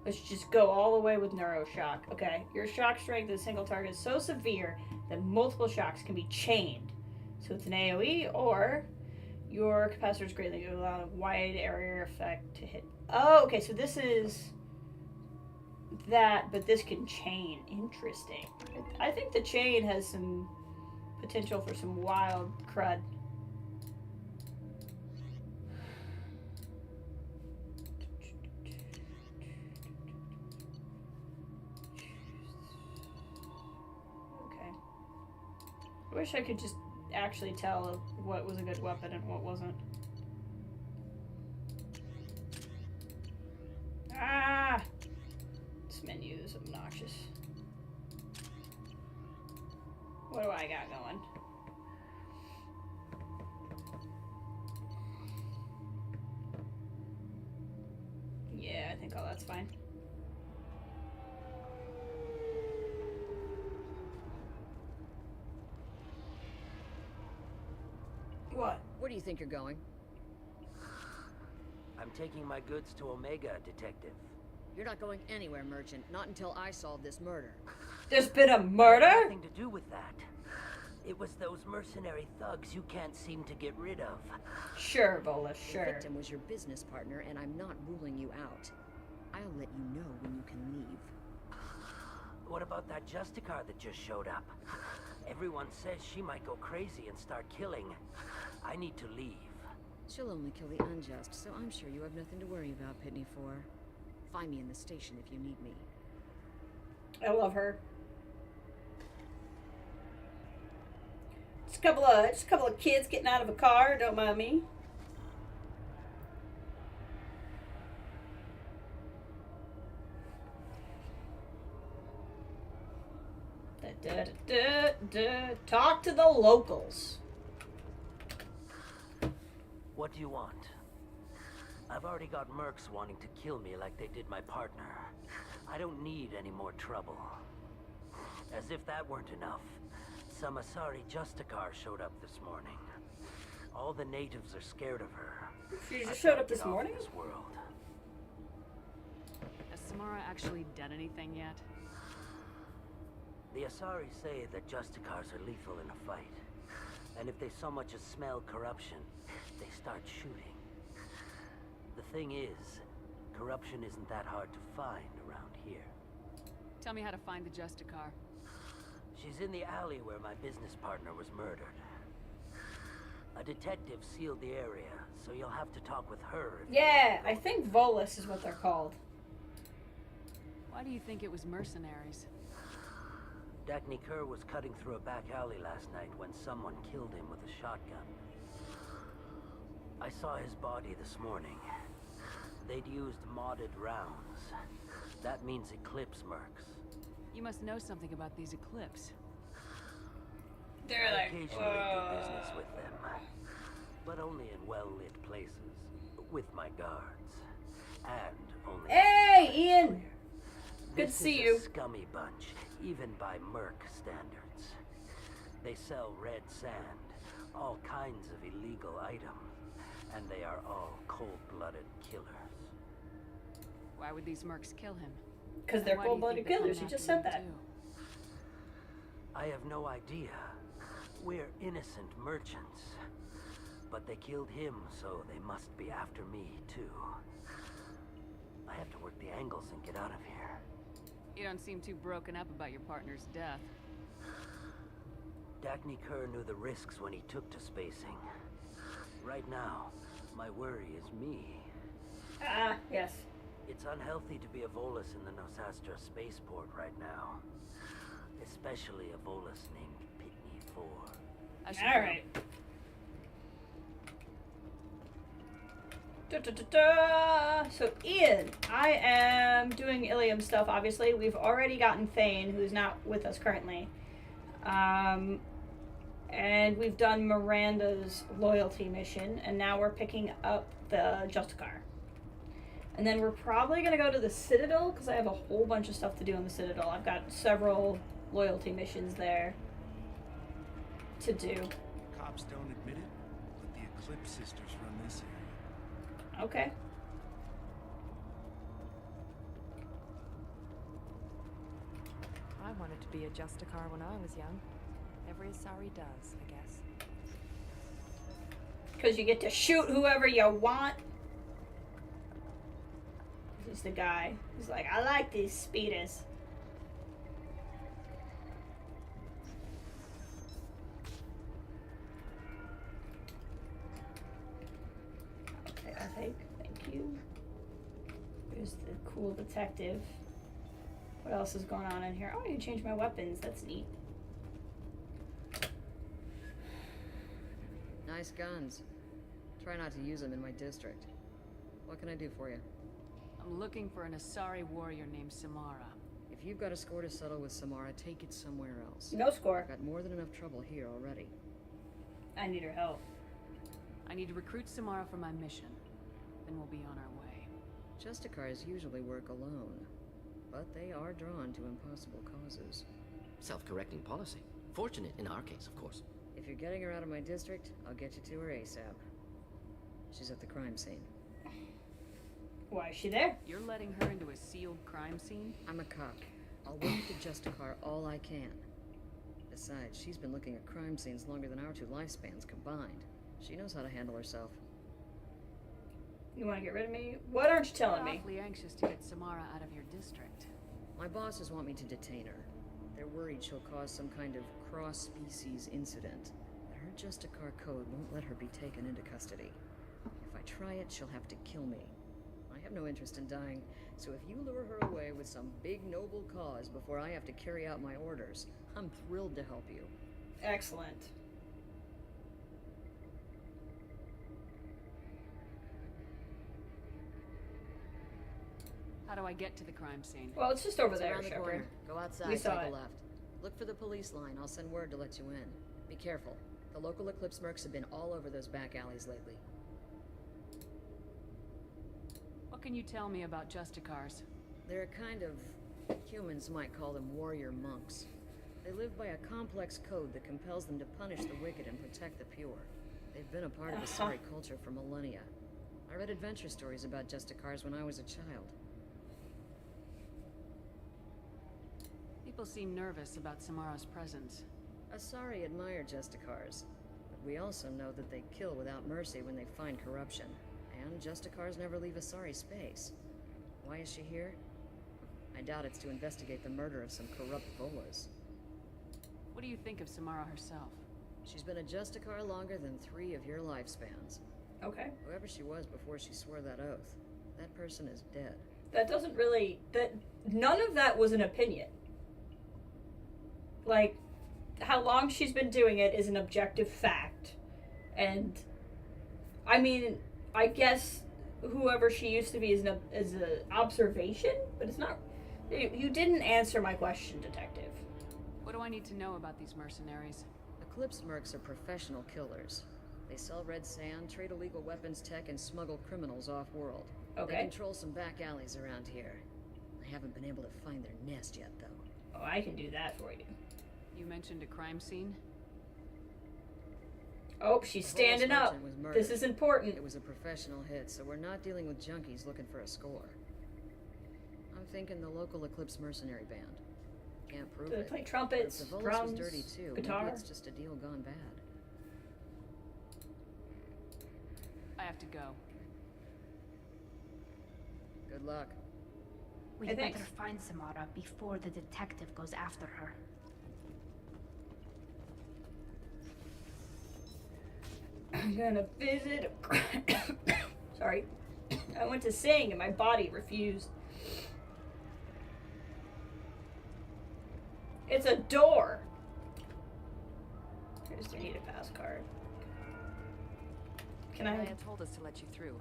Let's just go all the way with Neuro Shock. Okay, your shock strength of a single target is so severe that multiple shocks can be chained. So it's an AoE, or your capacitor is greatly allow a wide area effect to hit. Oh, okay, so this is that, but this can chain. Interesting. I think the chain has some potential for some wild crud. I wish I could just actually tell what was a good weapon and what wasn't. Ah! This menu is obnoxious. What do I got going? Yeah, I think all that's fine. What? Where do you think you're going? I'm taking my goods to Omega, Detective. You're not going anywhere, Merchant. Not until I solve this murder. There's been a murder? Nothing to do with that. It was those mercenary thugs you can't seem to get rid of. Sure, Volus, sure. The victim was your business partner, and I'm not ruling you out. I'll let you know when you can leave. What about that Justicar that just showed up? Everyone says she might go crazy and start killing. I need to leave. She'll only kill the unjust, so I'm sure you have nothing to worry about, Pitney 4. Find me in the station if you need me. I love her. Just a couple of kids getting out of a car. Don't mind me. Talk to the locals. What do you want? I've already got mercs wanting to kill me like they did my partner. I don't need any more trouble. As if that weren't enough, some Asari Justicar showed up this morning. All the natives are scared of her. She just showed up this morning? This world. Has Samara actually done anything yet? The Asari say that Justicars are lethal in a fight. And if they so much as smell corruption, they start shooting. The thing is, corruption isn't that hard to find around here. Tell me how to find the Justicar. She's in the alley where my business partner was murdered. A detective sealed the area, so you'll have to talk with her. Yeah, I think Volus is what they're called. Why do you think it was mercenaries? Dagny Kerr was cutting through a back alley last night when someone killed him with a shotgun. I saw his body this morning. They'd used modded rounds. That means Eclipse mercs. You must know something about these Eclipse. They're like, occasionally do business with them, but only in well-lit places, with my guards, and only. Hey, Ian. Good to This see is you. a scummy bunch, even by merc standards. They sell red sand, all kinds of illegal items, and they are all cold-blooded killers. Why would these mercs kill him? Because they're cold-blooded killers. You just said that. I have no idea. We're innocent merchants. But they killed him, so they must be after me, too. I have to work the angles and get out of here. You don't seem too broken up about your partner's death. Dagny Kerr knew the risks when he took to spacing. Right now, my worry is me. Ah, yes. It's unhealthy to be a Volus in the Nosastra spaceport right now. Especially a Volus named Pitney 4. Alright. So, Ian, I am doing Illium stuff, obviously. We've already gotten Thane, who's not with us currently. And we've done Miranda's loyalty mission, and now we're picking up the Justicar. And then we're probably going to go to the Citadel, because I have a whole bunch of stuff to do in the Citadel. I've got several loyalty missions there to do. Cops don't admit it, but the Eclipse sisters run this area. Okay. I wanted to be a Justicar when I was young. Every Asari does, I guess. Because you get to shoot whoever you want. This is the guy. He's like, I like these speeders. Okay, I think. Thank you. There's the cool detective. What else is going on in here? Oh, I can change my weapons. That's neat. Nice guns. Try not to use them in my district. What can I do for you? I'm looking for an Asari warrior named Samara. If you've got a score to settle with Samara, take it somewhere else. No score. I've got more than enough trouble here already. I need her help. I need to recruit Samara for my mission. Then we'll be on our way. Justicars usually work alone, but they are drawn to impossible causes. Self-correcting policy. Fortunate in our case, of course. If you're getting her out of my district, I'll get you to her ASAP. She's at the crime scene. Why is she there? You're letting her into a sealed crime scene? I'm a cop. I'll work with the Justicar all I can. Besides, she's been looking at crime scenes longer than our 2 lifespans combined. She knows how to handle herself. You want to get rid of me? What aren't you telling You're me? awfully anxious to get Samara out of your district. My bosses want me to detain her. They're worried she'll cause some kind of cross-species incident. But her Justicar code won't let her be taken into custody. If I try it, she'll have to kill me. I have no interest in dying, so if you lure her away with some big noble cause before I have to carry out my orders, I'm thrilled to help you. Excellent. How do I get to the crime scene? Well, it's just over It's there, around the Shepard. corner. Go outside, We take saw a it. left. Look for the police line. I'll send word to let you in. Be careful. The local Eclipse mercs have been all over those back alleys lately. What can you tell me about Justicars? They're a kind of... humans might call them warrior monks. They live by a complex code that compels them to punish the wicked and protect the pure. They've been a part of the Asari culture for millennia. I read adventure stories about Justicars when I was a child. People seem nervous about Samara's presence. Asari admire Justicars, but we also know that they kill without mercy when they find corruption. And Justicars never leave Asari space. Why is she here? I doubt it's to investigate the murder of some corrupt Volas. What do you think of Samara herself? She's been a Justicar longer than 3 of your lifespans. Okay. Whoever she was before she swore that oath, that person is dead. That doesn't really... None of that was an opinion. Like, how long she's been doing it is an objective fact. And, I mean, I guess whoever she used to be is an observation, but it's not... You didn't answer my question, Detective. What do I need to know about these mercenaries? Eclipse mercs are professional killers. They sell red sand, trade illegal weapons tech, and smuggle criminals off-world. Okay. They control some back alleys around here. I haven't been able to find their nest yet, though. Oh, I can do that for you. You mentioned a crime scene? Oh, she's standing up. This is important. It was a professional hit, so we're not dealing with junkies looking for a score. I'm thinking the local Eclipse mercenary band. Can't prove Do they it. play trumpets, If the Volas drums, was dirty too, guitar? maybe it's just a deal gone bad. I have to go. Good luck. We Hey, better thanks. find Samara before the detective goes after her. I'm gonna visit. Sorry. I went to sing and my body refused. It's a door. I just need a pass card. Can I? Naya told us to let you through.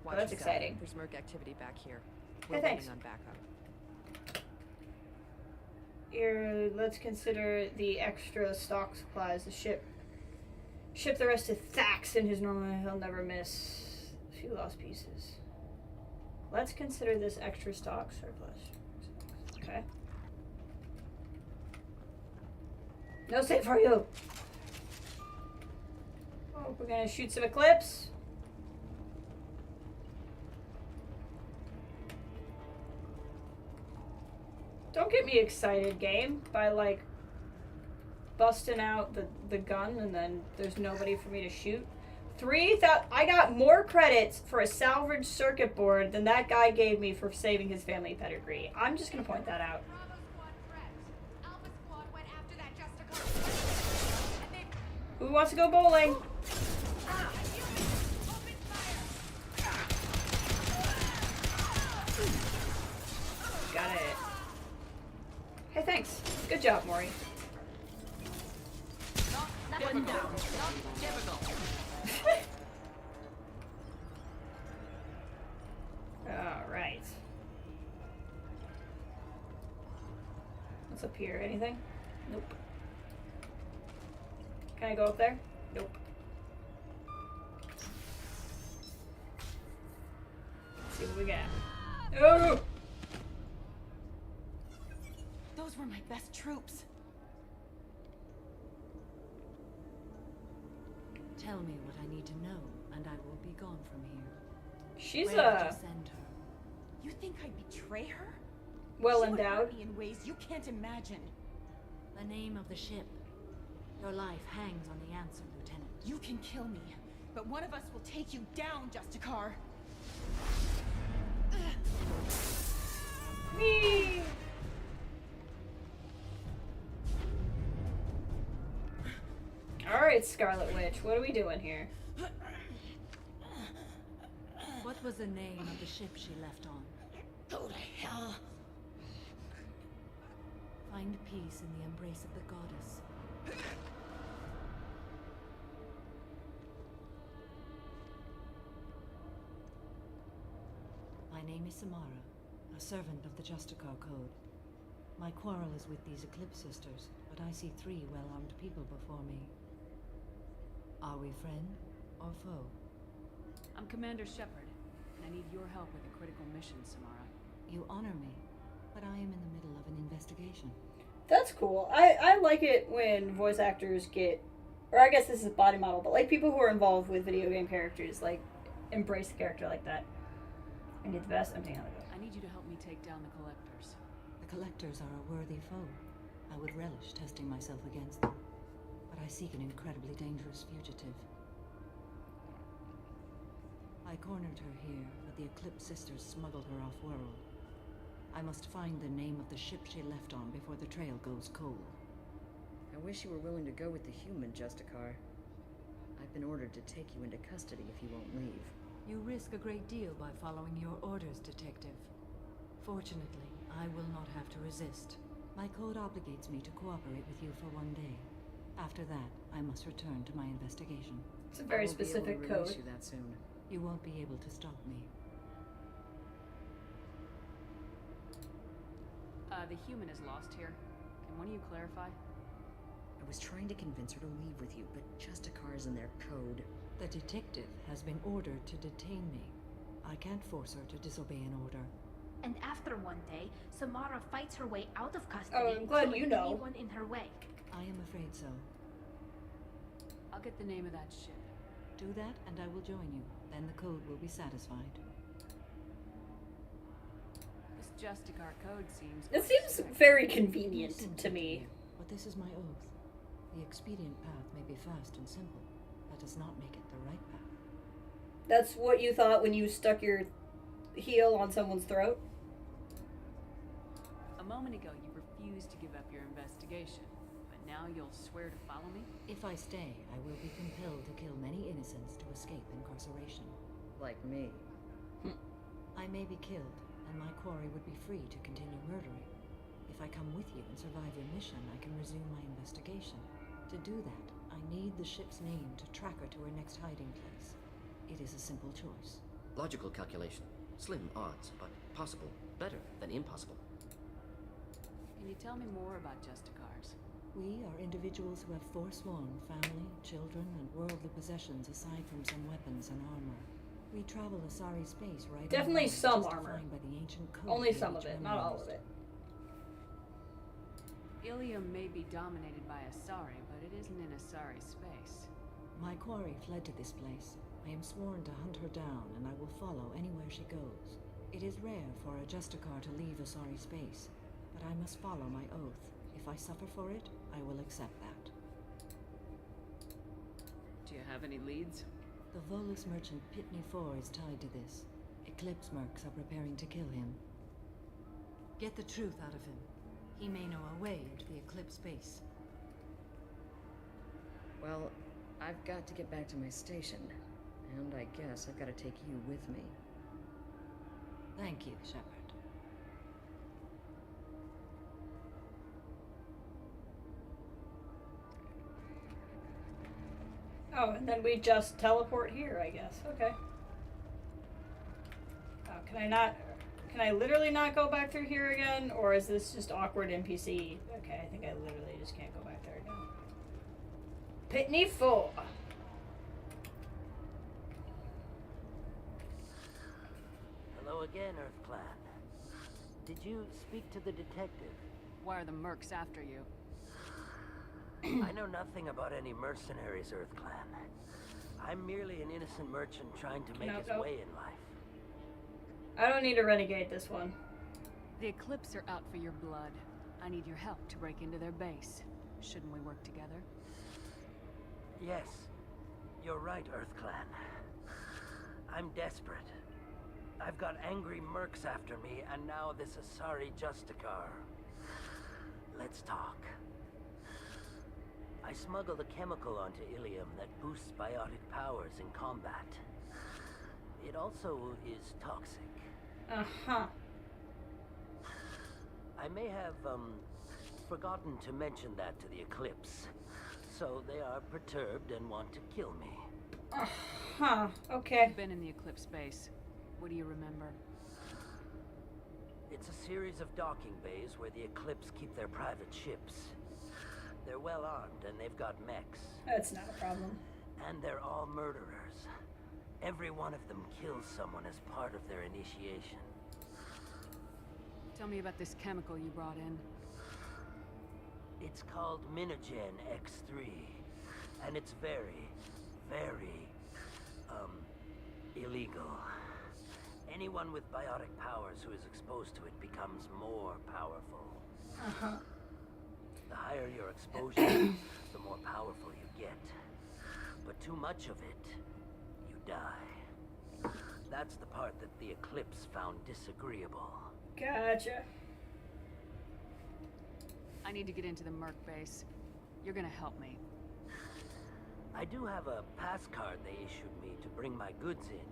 Watch that's your exciting. There's merc activity back here. Hey, We're thanks. waiting on backup. Here, let's consider the extra stock supplies. The ship the rest to Thax in his normal. He'll never miss a few lost pieces. Let's consider this extra stock surplus. Okay. No save for you. Oh, we're gonna shoot some Eclipse. Don't get me excited, game, by like busting out the gun and then there's nobody for me to shoot. I got more credits for a salvaged circuit board than that guy gave me for saving his family pedigree. I'm just gonna point that out. Who wants to go bowling? Got it. Hey, thanks. Good job, Maury. That one down. Not difficult. Alright. What's up here? Anything? Nope. Can I go up there? Nope. Let's see what we got. Oh! Those were my best troops. Tell me what I need to know, and I will be gone from here. She's Where did you send her? You think I'd betray her? well She would hurt endowed. me in ways you can't imagine. The name of the ship. Your life hangs on the answer, Lieutenant. You can kill me, but one of us will take you down, Justicar. Me. All right, Scarlet Witch, what are we doing here? What was the name of the ship she left on? Go to hell. Find peace in the embrace of the goddess. My name is Samara, a servant of the Justicar Code. My quarrel is with these Eclipse Sisters, but I see 3 well-armed people before me. Are we friend or foe? I'm Commander Shepard, and I need your help with a critical mission, Samara. You honor me, but I am in the middle of an investigation. That's cool. I like it when voice actors get, or I guess this is body model, but like people who are involved with video game characters, like embrace the character like that. I need the best. I'm taking it. I need you to help me take down the Collectors. The Collectors are a worthy foe. I would relish testing myself against them, but I seek an incredibly dangerous fugitive. I cornered her here, but the Eclipse Sisters smuggled her off-world. I must find the name of the ship she left on before the trail goes cold. I wish you were willing to go with the human, Justicar. I've been ordered to take you into custody if you won't leave. You risk a great deal by following your orders, Detective. Fortunately, I will not have to resist. My code obligates me to cooperate with you for 1 day. After that, I must return to my investigation. It's a very specific I won't be able to code. release you that soon. You won't be able to stop me. The human is lost here. Can one of you clarify? I was trying to convince her to leave with you, but Justicar's in their code. The detective has been ordered to detain me. I can't force her to disobey an order. And after 1 day, Samara fights her way out of custody, Oh, I'm glad killing you know. anyone in her way. I am afraid so. I'll get the name of that ship. Do that, and I will join you. Then the code will be satisfied. This Justicar code seems... It quite seems strict. very convenient to me. But this is my oath. The expedient path may be fast and simple. That does not make it the right path. That's what you thought when you stuck your heel on someone's throat? A moment ago, you refused to give up your investigation, but now you'll swear to follow me? If I stay, I will be compelled to kill many innocents to escape incarceration. Like me. I may be killed, and my quarry would be free to continue murdering. If I come with you and survive your mission, I can resume my investigation. To do that, I need the ship's name to track her to her next hiding place. It is a simple choice. Logical calculation. Slim odds, but possible. Better than impossible. Can you tell me more about Justicars? We are individuals who have forsworn family, children, and worldly possessions aside from some weapons and armor. We travel Asari space right Definitely now, some just armor. defined by the ancient code Only by some which of it, one not all used. of it. Illium may be dominated by Asari, but it isn't in Asari space. My quarry fled to this place. I am sworn to hunt her down, and I will follow anywhere she goes. It is rare for a Justicar to leave Asari space, but I must follow my oath. If I suffer for it, I will accept that. Do you have any leads? The Volus merchant Pitney 4 is tied to this. Eclipse mercs are preparing to kill him. Get the truth out of him. He may know a way into the Eclipse base. Well, I've got to get back to my station. And I guess I've got to take you with me. Thank you, Shepard. Oh, and then we just teleport here, I guess. Okay. Oh, can I literally not go back through here again? Or is this just awkward NPC? Okay, I think I literally just can't go back there again. Pitney 4. Hello again, Earth Clan. Did you speak to the detective? Why are the mercs after you? I know nothing about any mercenaries, Earth Clan. I'm merely an innocent merchant trying to make his way in life. I don't need a renegade this one. The Eclipse are out for your blood. I need your help to break into their base. Shouldn't we work together? Yes, you're right, Earth Clan. I'm desperate. I've got angry mercs after me, and now this Asari Justicar. Let's talk. I smuggled a chemical onto Illium that boosts biotic powers in combat. It also is toxic. Uh-huh. I may have, forgotten to mention that to the Eclipse. So they are perturbed and want to kill me. Uh-huh. Okay. You've been in the Eclipse base. What do you remember? It's a series of docking bays where the Eclipse keep their private ships. They're well armed and they've got mechs. That's not a problem. And they're all murderers. Every one of them kills someone as part of their initiation. Tell me about this chemical you brought in. It's called Minogen X3. And it's very, very, illegal. Anyone with biotic powers who is exposed to it becomes more powerful. Uh-huh. The higher your exposure, the more powerful you get. But too much of it, you die. That's the part that the Eclipse found disagreeable. Gotcha. I need to get into the Merc base. You're gonna help me. I do have a pass card they issued me to bring my goods in.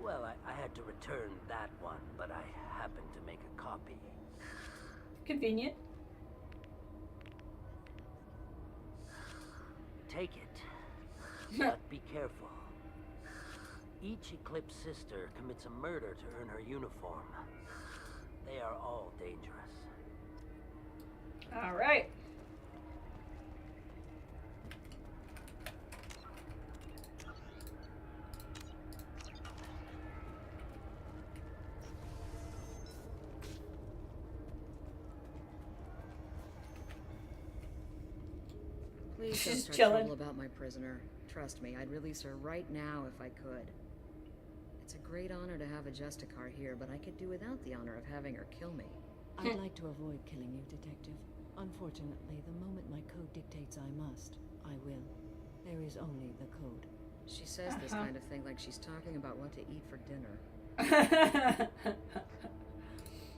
Well, I had to return that one, but I happened to make a copy. Convenient. Take it. But be careful. Each Eclipse sister commits a murder to earn her uniform. They are all dangerous. All right. Please She's don't start chilling. trouble about my prisoner. Trust me, I'd release her right now if I could. It's a great honor to have a Justicar here, but I could do without the honor of having her kill me. I'd like to avoid killing you, Detective. Unfortunately, the moment my code dictates I must, I will. There is only the code. She says this kind of thing like she's talking about what to eat for dinner.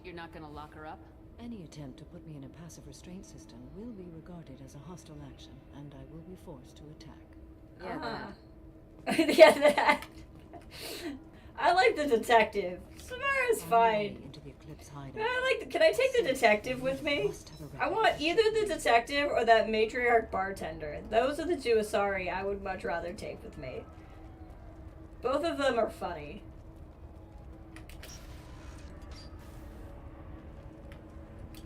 You're not gonna lock her up? Any attempt to put me in a passive restraint system will be regarded as a hostile action, and I will be forced to attack. Yeah, Yeah, that. I like the detective. Samara's fine. Into the Eclipse hideout. I like. Can I take the detective with me? I want either the detective or that matriarch bartender. Those are the two Asari I would much rather take with me. Both of them are funny.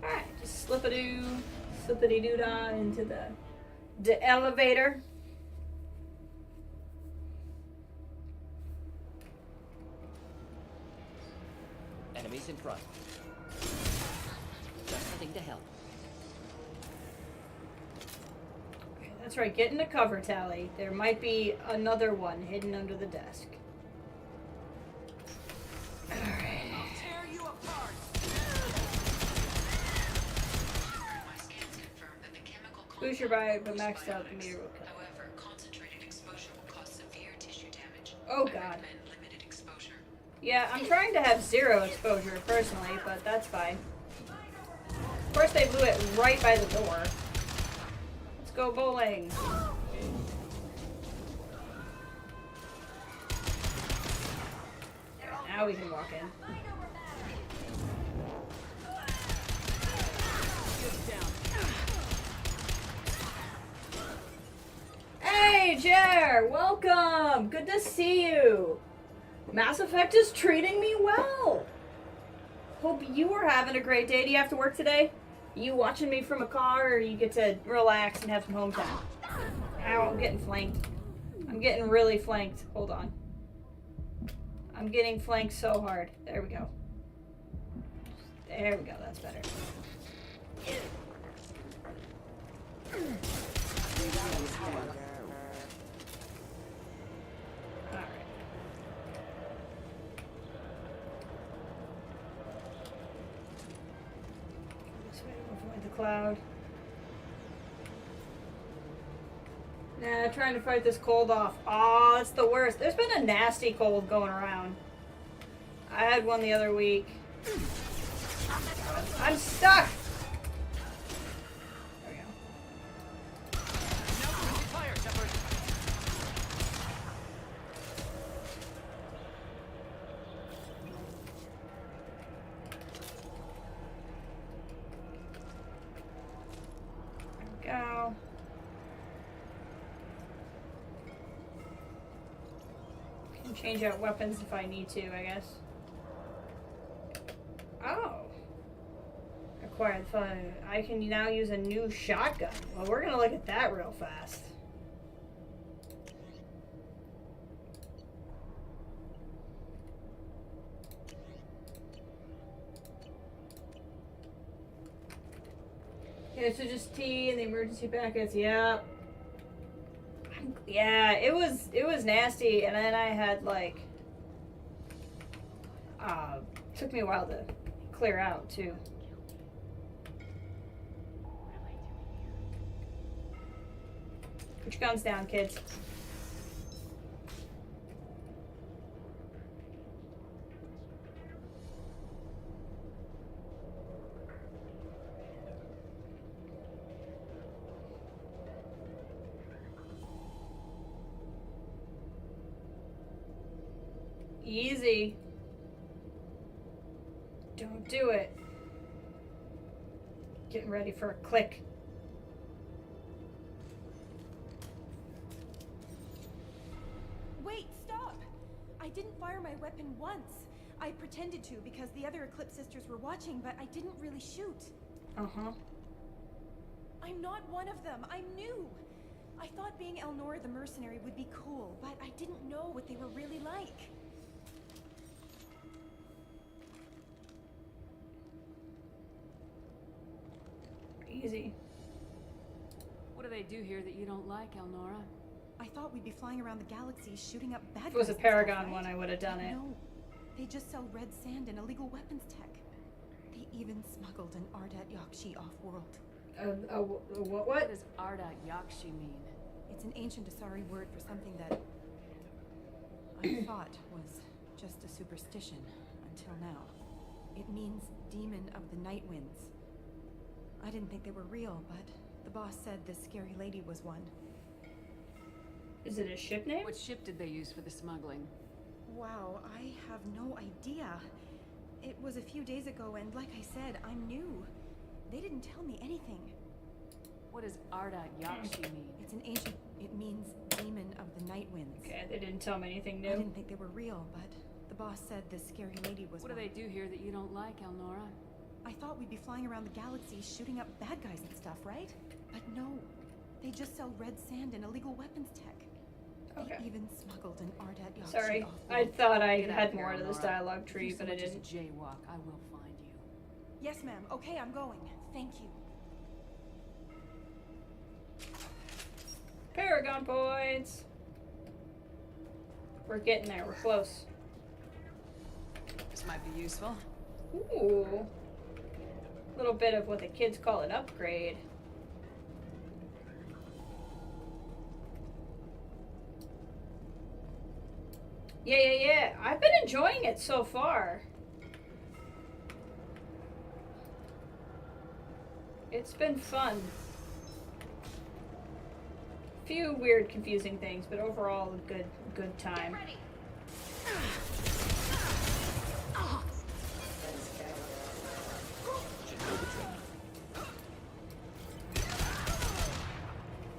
Alright, just slippity-doo-dah into the elevator. Enemies in front. Just heading to help. Okay, that's right, get into cover, Tally. There might be another one hidden under the desk. Alright. Boost your body, but maxed out the meter will cut. However, concentrated exposure will cause severe tissue damage. Oh I god. recommend limited exposure. Yeah, I'm trying to have 0 exposure personally, but that's fine. Of course they blew it right by the door. Let's go bowling. Now we can walk in. Hey, Jer! Welcome! Good to see you! Mass Effect is treating me well! Hope you are having a great day. Do you have to work today? Are you watching me from a car, or you get to relax and have some home time? Ow, I'm getting flanked. I'm getting really flanked. Hold on. I'm getting flanked so hard. There we go. There we go, that's better. cloud. Nah, trying to fight this cold off. Aw, that's the worst. There's been a nasty cold going around. I had one the other week. I'm stuck! There we go. Fire, Shepard. There we go. Can change out weapons if I need to, I guess. Oh. Acquired fire. I can now use a new shotgun. Well, we're gonna look at that real fast. Okay, so just T and the emergency packets. Yep. Yeah, it was nasty, and then I had like took me a while to clear out too. Put your guns down, kids. Easy. Don't do it. Getting ready for a click. Wait, stop! I didn't fire my weapon once. I pretended to because the other Eclipse sisters were watching, but I didn't really shoot. Uh-huh. I'm not one of them. I'm new. I thought being Elnora the mercenary would be cool, but I didn't know what they were really like. Easy. What do they do here that you don't like, Elnora? I thought we'd be flying around the galaxy shooting up bad guys. If it was a and Paragon stuff, right? one, I would have done it. No, they just sell red sand and illegal weapons tech. They even smuggled an Ardat Yakshi off-world. What? What does Ardat Yakshi mean? It's an ancient Asari word for something that I thought was just a superstition until now. It means demon of the night winds. I didn't think they were real, but the boss said this scary lady was one. Is it a ship name? What ship did they use for the smuggling? Wow, I have no idea. It was a few days ago, and like I said, I'm new. They didn't tell me anything. What does Ardat Yakshi mean? It's an ancient... It means demon of the night winds. Okay, they didn't tell me anything new. I didn't think they were real, but the boss said this scary lady was What do they do here that you don't like, Elnora? I thought we'd be flying around the galaxy shooting up bad guys and stuff, right? But no. They just sell red sand and illegal weapons tech. Okay. They even smuggled an Ardat Yakshi Sorry, off-world. I thought I Get out had of here, more to this Elnora. dialogue tree, If you but I so much as didn't. a jaywalk, I will find you. Yes, ma'am. Okay, I'm going. Thank you. Paragon points! We're getting there, we're close. This might be useful. Ooh. A little bit of what the kids call an upgrade. Yeah. I've been enjoying it so far. It's been fun. Few weird, confusing things, but overall a good time.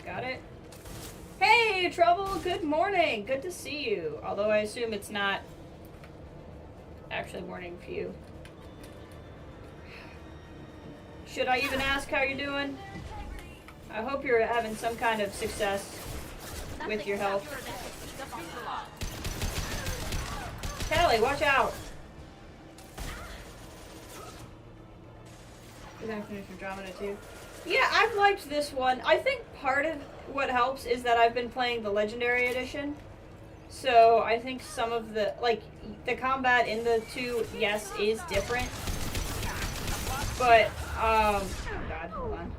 Got it. Hey, Trouble! Good morning! Good to see you. Although I assume it's not actually morning for you. Should I even ask how you're doing? I hope you're having some kind of success with your health. Callie, watch out! Is that finished Andromeda too? Yeah, I've liked this one. I think part of what helps is that I've been playing the Legendary Edition. So I think some of the, like, the combat in the two, yes, is different. But, oh god, hold on.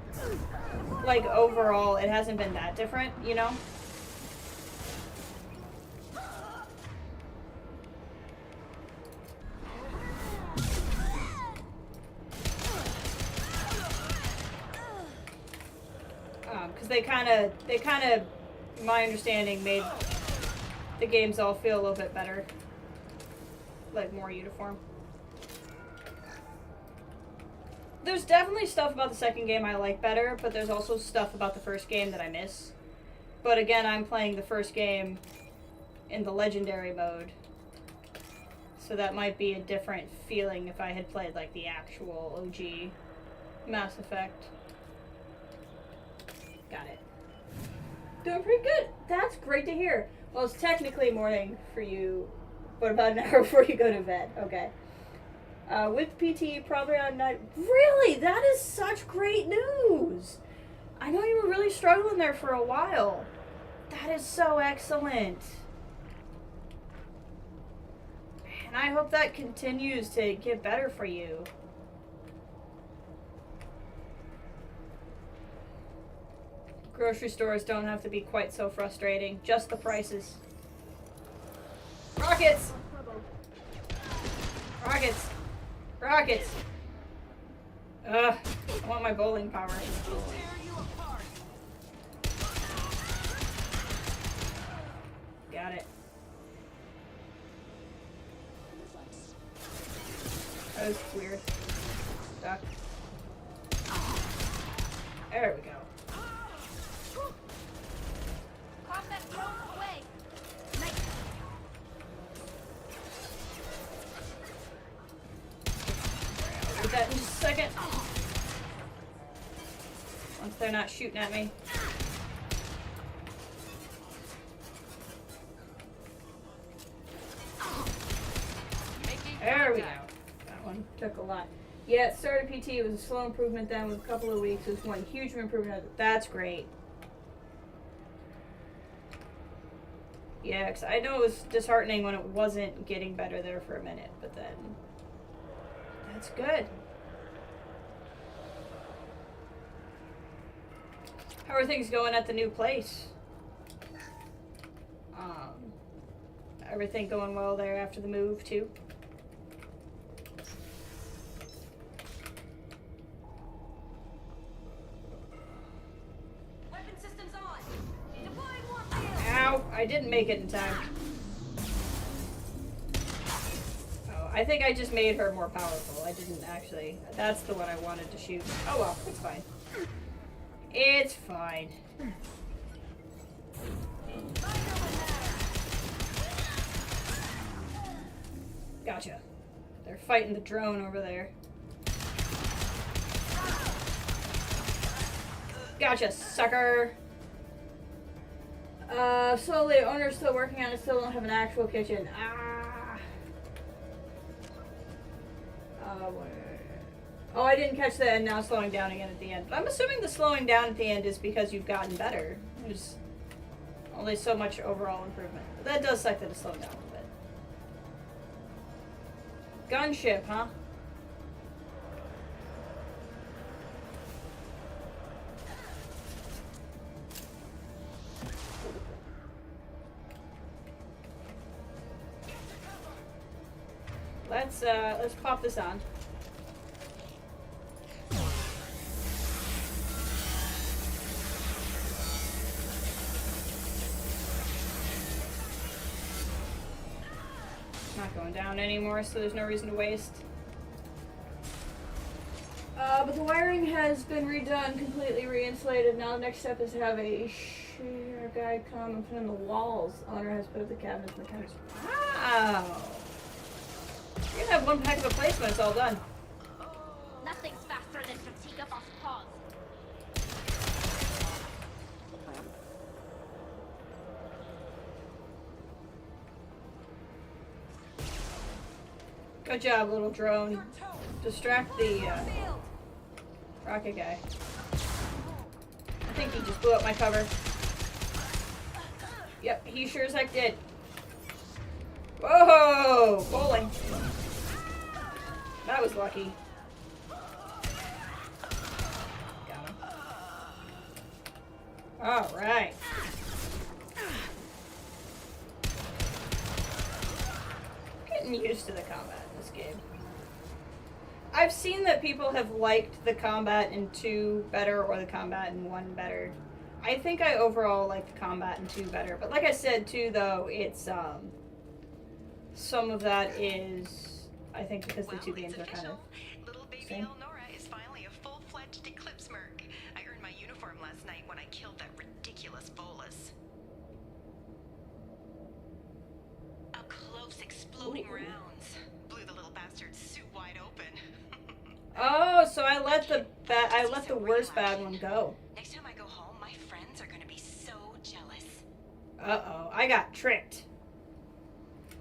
Like, overall, it hasn't been that different, you know? Because they kind of, my understanding, made the games all feel a little bit better. Like, more uniform. There's definitely stuff about the second game I like better, but there's also stuff about the first game that I miss. But again, I'm playing the first game in the legendary mode. So that might be a different feeling if I had played, like, the actual OG Mass Effect. Got it. Doing pretty good. That's great to hear. Well, it's technically morning for you, but about an hour before you go to bed. Okay. With PT, probably on night. Really? That is such great news. I know you were really struggling there for a while. That is so excellent. And I hope that continues to get better for you. Grocery stores don't have to be quite so frustrating. Just the prices. Rockets! Rockets! Rockets! Ugh. I want my bowling power. Got it. That was weird. Duck. There we go. I'll do that in just a second. Once they're not shooting at me. There we go. That one took a lot. Yeah, it started PT. It was a slow improvement then with a couple of weeks. It was one huge improvement. That's great. Yeah, because I know it was disheartening when it wasn't getting better there for a minute, but then that's good. How are things going at the new place? Everything going well there after the move too? Weapon systems on. Deploying warp. Ow! I didn't make it in time. Oh, I think I just made her more powerful. I didn't actually. That's the one I wanted to shoot. Oh well, it's fine. It's fine. Gotcha. They're fighting the drone over there. Gotcha, sucker. Slowly, owner's still working on it, still don't have an actual kitchen. Oh, I didn't catch that, and now slowing down again at the end. But I'm assuming the slowing down at the end is because you've gotten better. There's only so much overall improvement. But that does suck that it's slowed down a little bit. Gunship, huh? Let's pop this on. Not going down anymore, so there's no reason to waste. But the wiring has been redone, completely reinsulated. Now the next step is to have a shear guy come and put in the walls. Owner has put up the cabinets and the cabinets. Wow! You're gonna have one heck of a place when it's all done. Nothing's faster than fatigue of pause. Good job, little drone. Distract the rocket guy. I think he just blew up my cover. Yep, he sure as heck did. Whoa! Bowling. That was lucky. Got Alright. Getting used to the combat in this game. I've seen that people have liked the combat in 2 better or the combat in 1 better. I think I overall like the combat in 2 better. But like I said too, though, it's some of that is, I think, because the 2 games are kind of same. Nora is finally a full-fledged Eclipse merc. I earned my uniform last night when I killed that ridiculous bolus. Up close, exploding rounds blew the little bastard's suit wide open. Oh, so I let the worst bad one go. Next time I go home, my friends are gonna be so jealous. Uh-oh, I got tricked.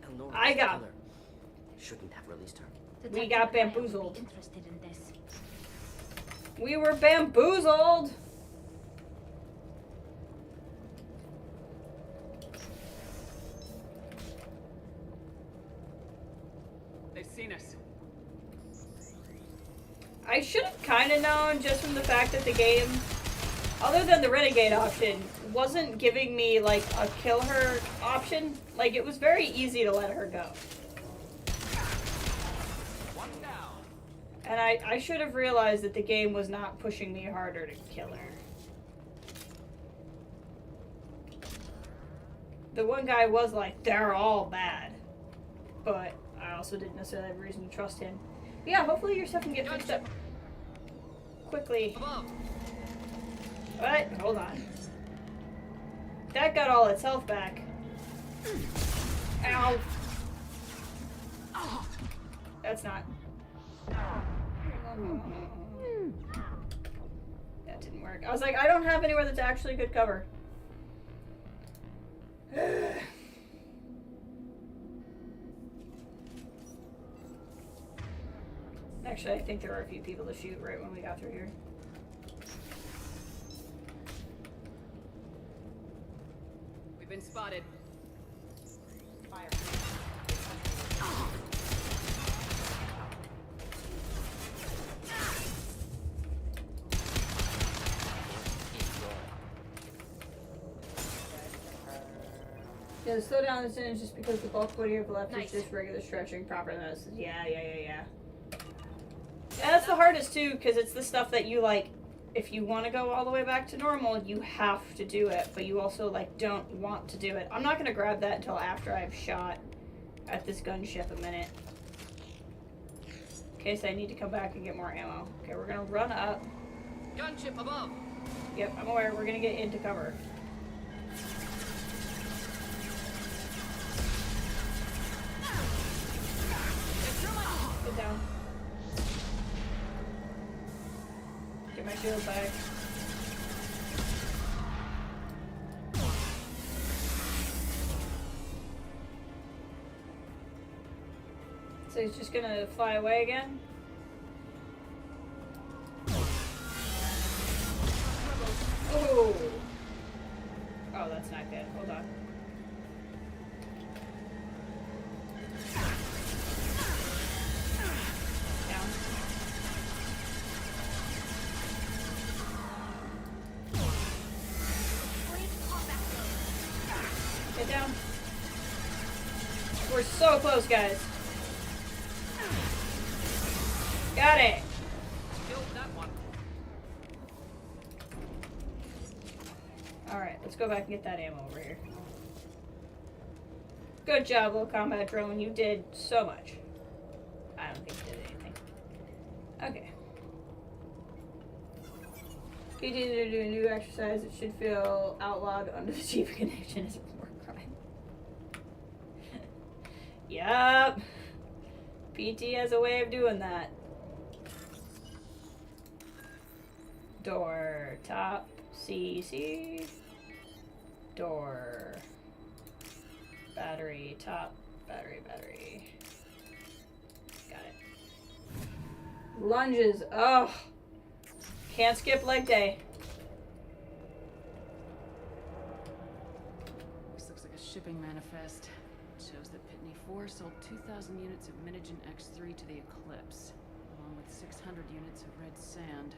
Elnora I was the got... killer. Shouldn't have released her. We got bamboozled. Interested in this. We were bamboozled! They've seen us. I should have kind of known just from the fact that the game, other than the renegade option, wasn't giving me like a kill her option. Like, it was very easy to let her go. One down. And I should have realized that the game was not pushing me harder to kill her. The one guy was like, they're all bad. But I also didn't necessarily have a reason to trust him. But yeah, hopefully your stuff can get fixed up quickly. What? Hold on. That got all its health back. Ow. That's not. That didn't work. I was like, I don't have anywhere that's actually good cover. Actually, I think there were a few people to shoot right when we got through here. We've been spotted. Fire. Yeah, the slowdown is in just because the bulk body of the left Nice. is just regular stretching proper. Yeah. Yeah, that's the hardest too, because it's the stuff that you like. If you want to go all the way back to normal, you have to do it, but you also like don't want to do it. I'm not gonna grab that until after I've shot at this gunship a minute, in case I need to come back and get more ammo. Okay, we're gonna run up. Gunship above. Yep, I'm aware. We're gonna get into cover. Get down. Get my shield back. So he's just gonna fly away again? Oh! Oh, that's not good. Hold on. Down. Get down. We're so close, guys. Got it. Killed that one. Alright, let's go back and get that ammo over here. Good job, little combat drone. You did so much. I don't think you did anything. Okay. If you need to do a new exercise, it should feel outlawed under the chief connection as a war crime. Yup. PT has a way of doing that. Door, top, CC. Door. Battery, top, battery. Got it. Lunges, ugh. Can't skip leg day. This looks like a shipping manifest. It shows that Pitney 4 sold 2,000 units of Minigen X3 to the Eclipse, along with 600 units of red sand.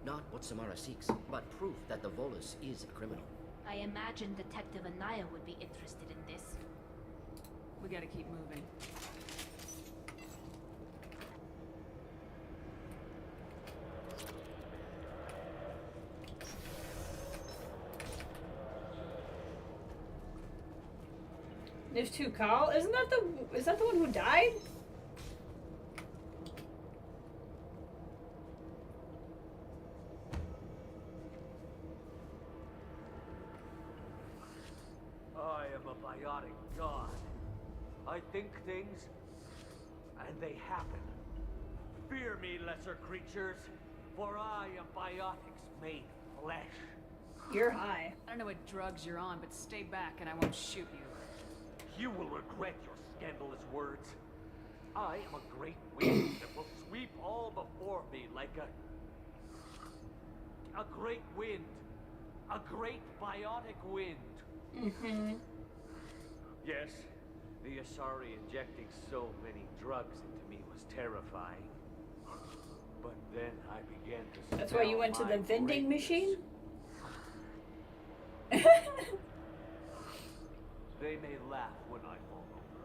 Not what Samara seeks, but proof that the Volus is a criminal. I imagine Detective Anaya would be interested in this. We gotta keep moving. There's two Call. Is that the one who died? I am a biotic god. I think things, and they happen. Fear me, lesser creatures, for I am biotics made flesh. You're high. I don't know what drugs you're on, but stay back and I won't shoot you. You will regret your scandalous words. I am a great wind that will sweep all before me like a great wind. A great biotic wind. Mm-hmm. Yes, the Asari injecting so many drugs into me was terrifying. But then I began to That's why you went to the vending machine? They may laugh when I fall over,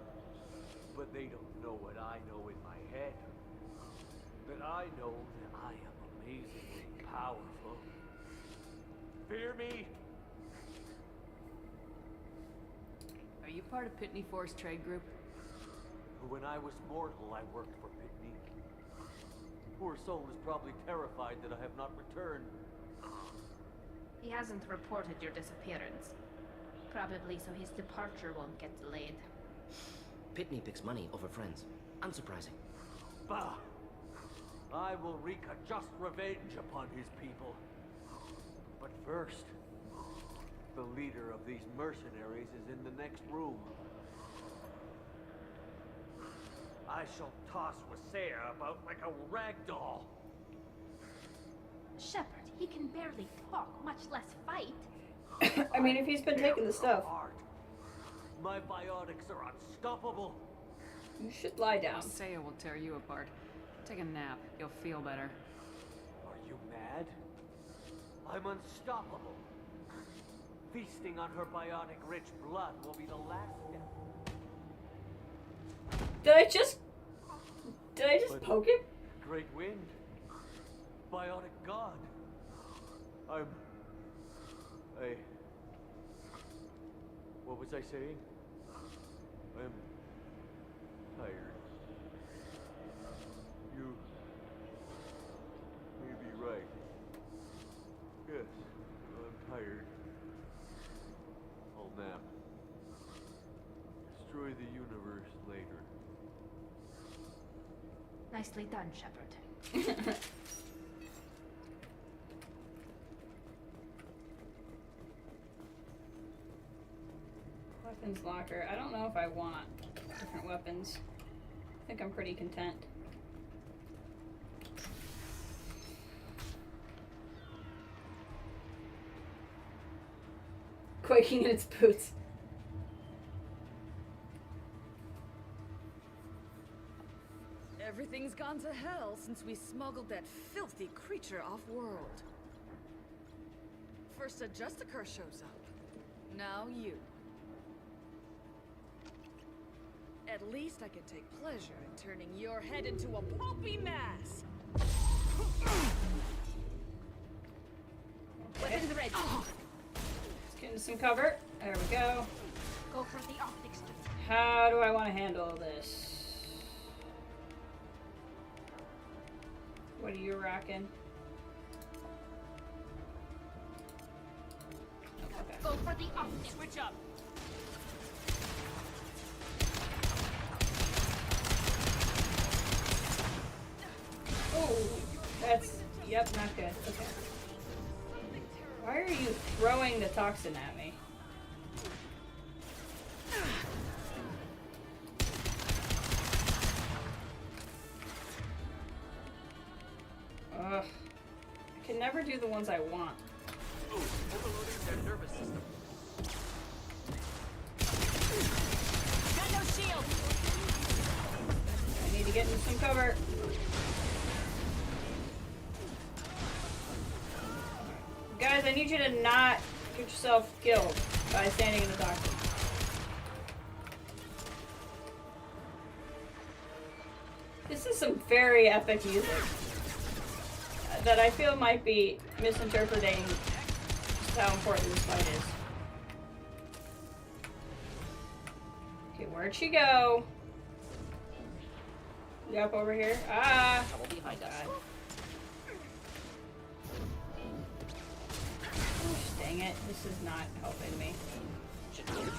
but they don't know what I know in my head. That I know that I am amazingly powerful. Fear me? Are you part of Pitney Force Trade Group? When I was mortal, I worked for Pitney. Poor soul is probably terrified that I have not returned. He hasn't reported your disappearance. Probably so his departure won't get delayed. Pitney picks money over friends. Unsurprising. Bah! I will wreak a just revenge upon his people. But first, the leader of these mercenaries is in the next room. I shall toss Wasea about like a rag doll. Shepard, he can barely talk, much less fight. I mean, if he's been taking the stuff. My biotics are unstoppable. You should lie down. Wasea will tear you apart. Take a nap. You'll feel better. Are you mad? I'm unstoppable. Feasting on her biotic-rich blood will be the last step. Did I just poke him? Great wind. Biotic god. What was I saying? I'm tired. You may be right. Yes, I'm tired. I'll nap. Destroy the universe later. Nicely done, Shepard. Weapons locker. I don't know if I want different weapons. I think I'm pretty content. Quaking in its boots. Everything's gone to hell since we smuggled that filthy creature off-world. First a Justicar shows up. Now you. At least I can take pleasure in turning your head into a pulpy mass. Weapons ready. Let's get into some cover. There we go. Go for the optics. How do I want to handle this? What are you rocking? Okay. Go for the optics. Switch up. Oh, that's, yep, not good. Okay. Why are you throwing the toxin at me? Ugh. I can never do the ones I want. Ooh, overloading their nervous system. Got no shield. I need to get into some cover. you to not get yourself killed by standing in the toxin. This is some very epic music that I feel might be misinterpreting just how important this fight is. Okay, where'd she go? You up over here? Ah! Trouble behind us. Gosh, dang it. This is not helping me. Should be a trick.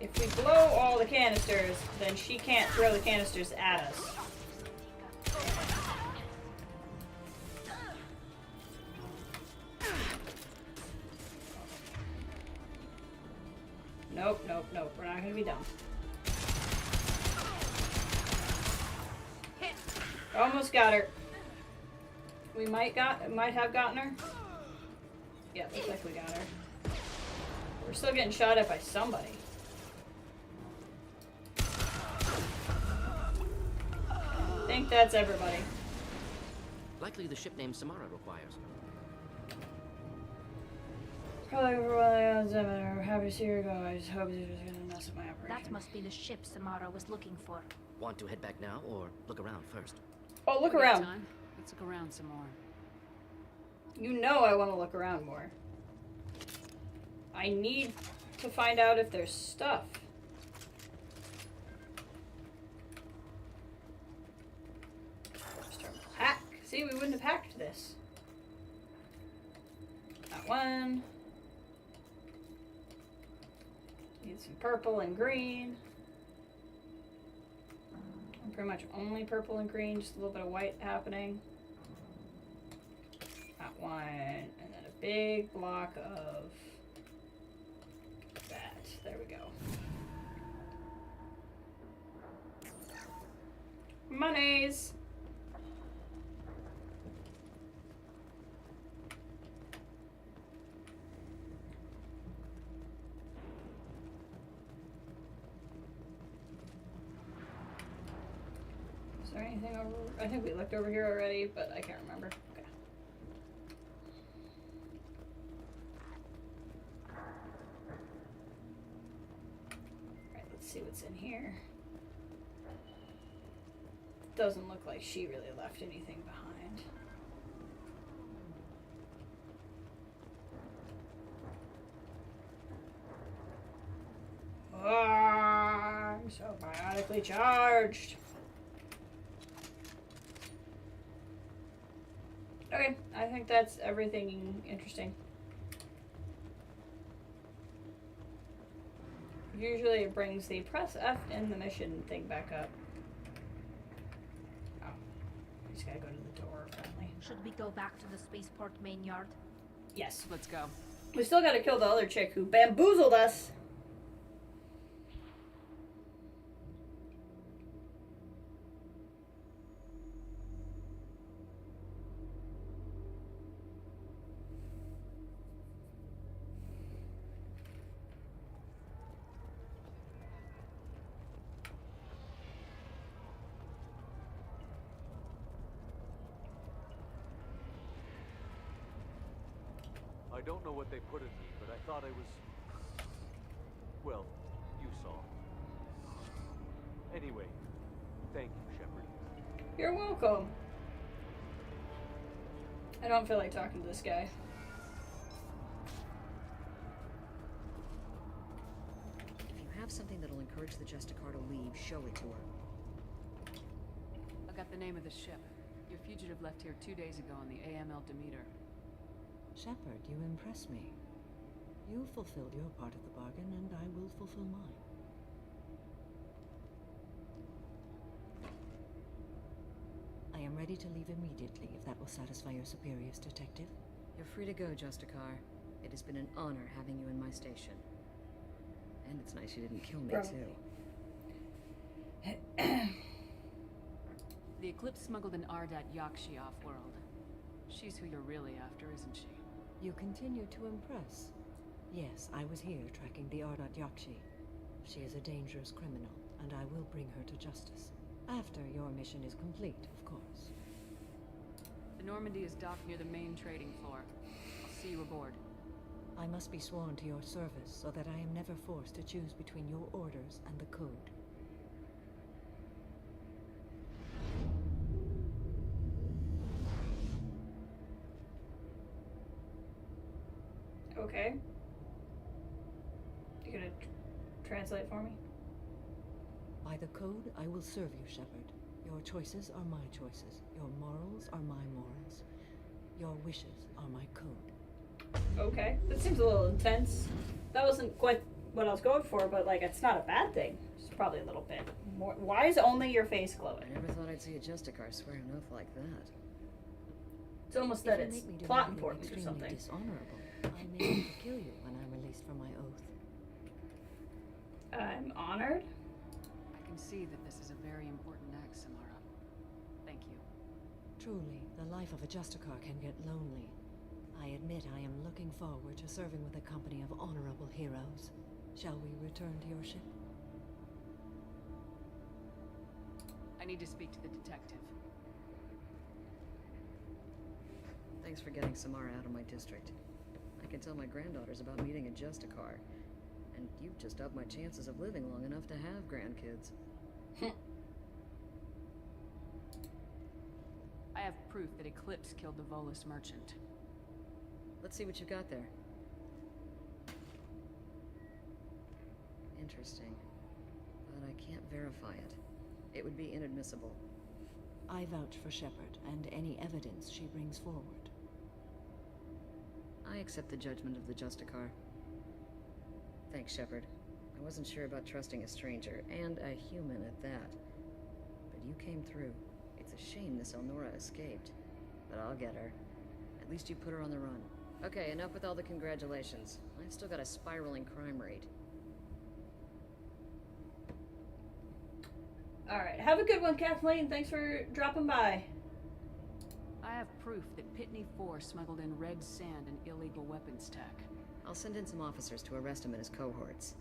If we blow all the canisters, then she can't throw the canisters at us. Nope, nope, nope. We're not gonna be dumb. Almost got her. We might have gotten her. Yeah, looks like we got her. We're still getting shot at by somebody. I think that's everybody. Likely the ship name Samara requires. Probably we're happy to see her go. I just hope this is gonna mess up my operation. That must be the ship Samara was looking for. Want to head back now or look around first? Oh, look We got around. time. Let's look around some more. You know I want to look around more. I need to find out if there's stuff. Start hack. See, we wouldn't have hacked this. That one. Need some purple and green. Pretty much only purple and green, just a little bit of white happening. That one, and then a big block of that. There we go. Monies! Is there anything over? I think we looked over here already, but I can't remember. Okay. Alright, let's see what's in here. Doesn't look like she really left anything behind. Ah, I'm so biotically charged. Okay, I think that's everything interesting. Usually it brings the press F in the mission thing back up. Oh, we just gotta go to the door apparently. Should we go back to the spaceport main yard? Yes. Let's go. We still gotta kill the other chick who bamboozled us. I don't know what they put in me, but I thought I was... Well, you saw. Anyway, thank you, Shepard. You're welcome. I don't feel like talking to this guy. If you have something that'll encourage the Justicar to leave, show it to her. I got the name of the ship. Your fugitive left here 2 days ago on the AML Demeter. Shepard, you impress me. You fulfilled your part of the bargain, and I will fulfill mine. I am ready to leave immediately, if that will satisfy your superiors, Detective. You're free to go, Justicar. It has been an honor having you in my station. And it's nice you didn't kill me, too. The Eclipse smuggled an Ardat Yakshi off-world. She's who you're really after, isn't she? You continue to impress. Yes, I was here tracking the Ardat Yakshi. She is a dangerous criminal, and I will bring her to justice. After your mission is complete, of course. Normandy is docked near the main trading floor. I'll see you aboard. I must be sworn to your service so that I am never forced to choose between your orders and the code. Okay. You gonna translate for me? By the code, I will serve you, Shepard. Your choices are my choices. Your morals are my morals. Your wishes are my code. Okay. That seems a little intense. That wasn't quite what I was going for, but like, it's not a bad thing. It's probably a little bit more. Why is only your face glowing? I never thought I'd see a Justicar swear an oath like that. It's almost that it's plot importance or something. Dishonorable. I may need to kill you when I'm released from my oath. I'm honored. I can see that this is a very important act, Samara. Thank you. Truly, the life of a Justicar can get lonely. I admit I am looking forward to serving with a company of honorable heroes. Shall we return to your ship? I need to speak to the detective. Thanks for getting Samara out of my district. I can tell my granddaughters about meeting a Justicar. And you've just upped my chances of living long enough to have grandkids. I have proof that Eclipse killed the Volus merchant. Let's see what you got there. Interesting. But I can't verify it. It would be inadmissible. I vouch for Shepard and any evidence she brings forward. I accept the judgment of the Justicar. Thanks, Shepard. I wasn't sure about trusting a stranger, and a human at that. But you came through. It's a shame this Elnora escaped. But I'll get her. At least you put her on the run. Okay, enough with all the congratulations. I've still got a spiraling crime rate. Alright, have a good one, Kathleen. Thanks for dropping by. I have proof that Pitney 4 smuggled in red sand and illegal weapons tech. I'll send in some officers to arrest him and his cohorts.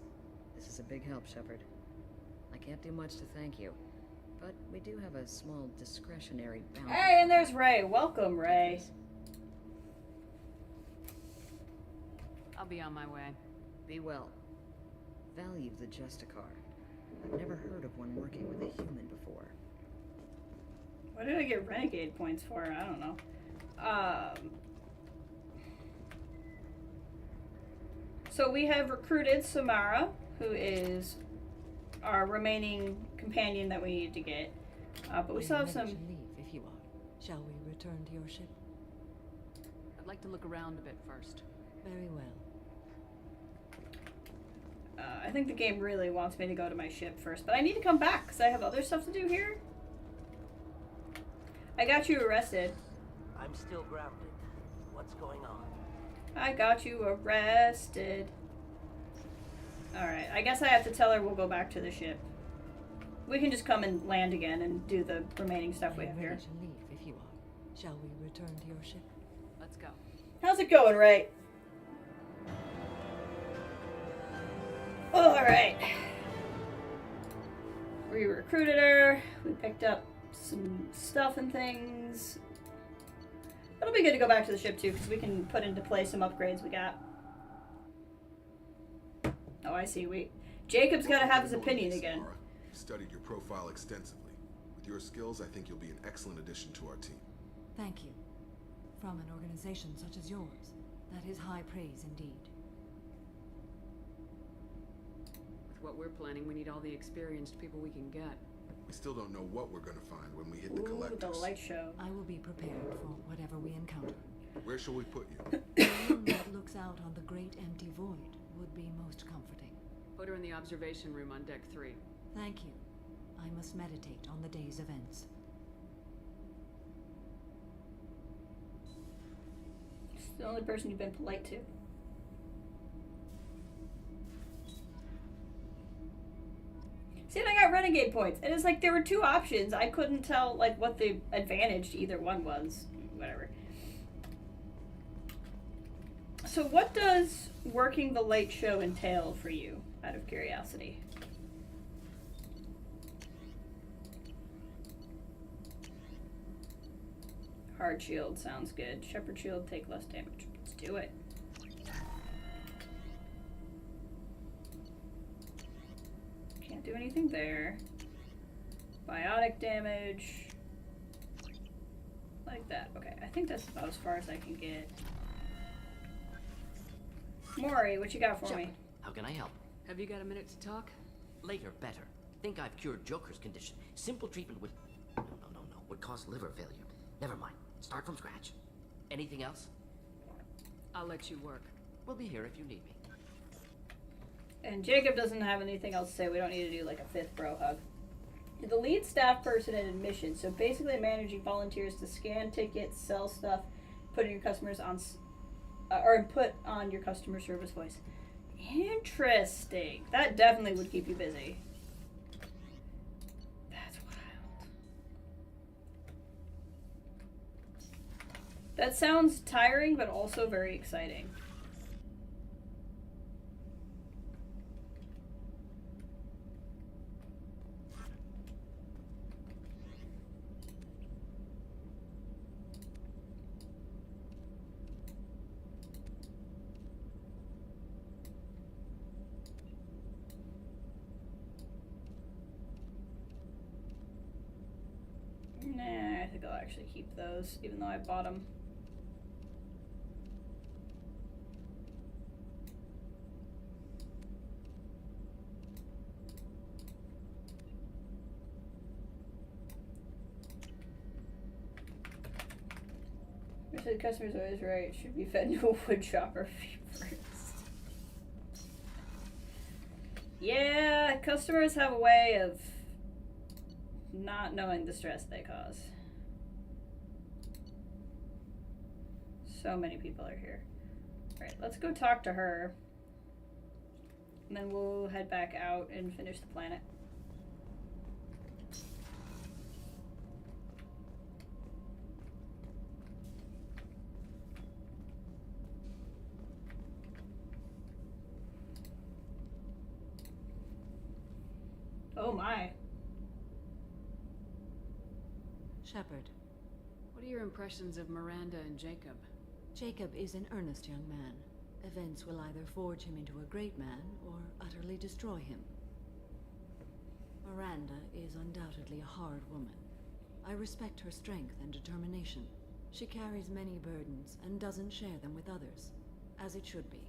This is a big help, Shepard. I can't do much to thank you, but we do have a small discretionary bounty. Hey, and there's Ray. Welcome, Ray. I'll be on my way. Be well. Value the Justicar. I've never heard of one working with a human before. What did I get renegade points for? I don't know. So we have recruited Samara, who is our remaining companion that we need to get. But we still have some... Leave if you are. Shall we return to your ship? I'd like to look around a bit first. Very well. I think the game really wants me to go to my ship first, but I need to come back because I have other stuff to do here. I got you arrested. I'm still grounded. What's going on? I got you arrested. Alright, I guess I have to tell her we'll go back to the ship. We can just come and land again and do the remaining stuff we have here. To leave if you are. Shall we return to your ship? Let's go. How's it going, Ray? Alright. We recruited her. We picked up some stuff and things. It'll be good to go back to the ship too, because we can put into play some upgrades we got. Oh, I see. Jacob's got to have his opinion again. Samara, you've studied your profile extensively. With your skills, I think you'll be an excellent addition to our team. Thank you. From an organization such as yours, that is high praise indeed. With what we're planning, we need all the experienced people we can get. We still don't know what we're going to find when we hit the collectors. The light show. I will be prepared for whatever we encounter. Where shall we put you? The room that looks out on the great empty void would be most comforting. Put her in the observation room on deck 3. Thank you. I must meditate on the day's events. She's the only person you've been polite to. See, and I got renegade points, and it's like there were two options. I couldn't tell like what the advantage to either one was. Whatever. So what does working the late show entail for you, out of curiosity? Hard shield sounds good. Shepherd shield, take less damage. Let's do it. Can't do anything there. Biotic damage. Like that. Okay, I think that's about as far as I can get. Maury, what you got for me? How can I help? Have you got a minute to talk? Later, better. Think I've cured Joker's condition. Simple treatment would... No. Would cause liver failure. Never mind. Start from scratch. Anything else? I'll let you work. We'll be here if you need me. And Jacob doesn't have anything else to say. We don't need to do like a fifth bro hug. You're the lead staff person at admission, so basically managing volunteers to scan tickets, sell stuff, put in your customers on, or put on your customer service voice. Interesting. That definitely would keep you busy. That's wild. That sounds tiring, but also very exciting. Nah, I think I'll actually keep those, even though I bought them. Actually, the customer's always right. Should be fed to a wood chopper first. Yeah, customers have a way of not knowing the stress they cause. So many people are here. Alright, let's go talk to her. And then we'll head back out and finish the planet. Oh my. Shepard. What are your impressions of Miranda and Jacob? Jacob is an earnest young man. Events will either forge him into a great man or utterly destroy him. Miranda is undoubtedly a hard woman. I respect her strength and determination. She carries many burdens and doesn't share them with others, as it should be.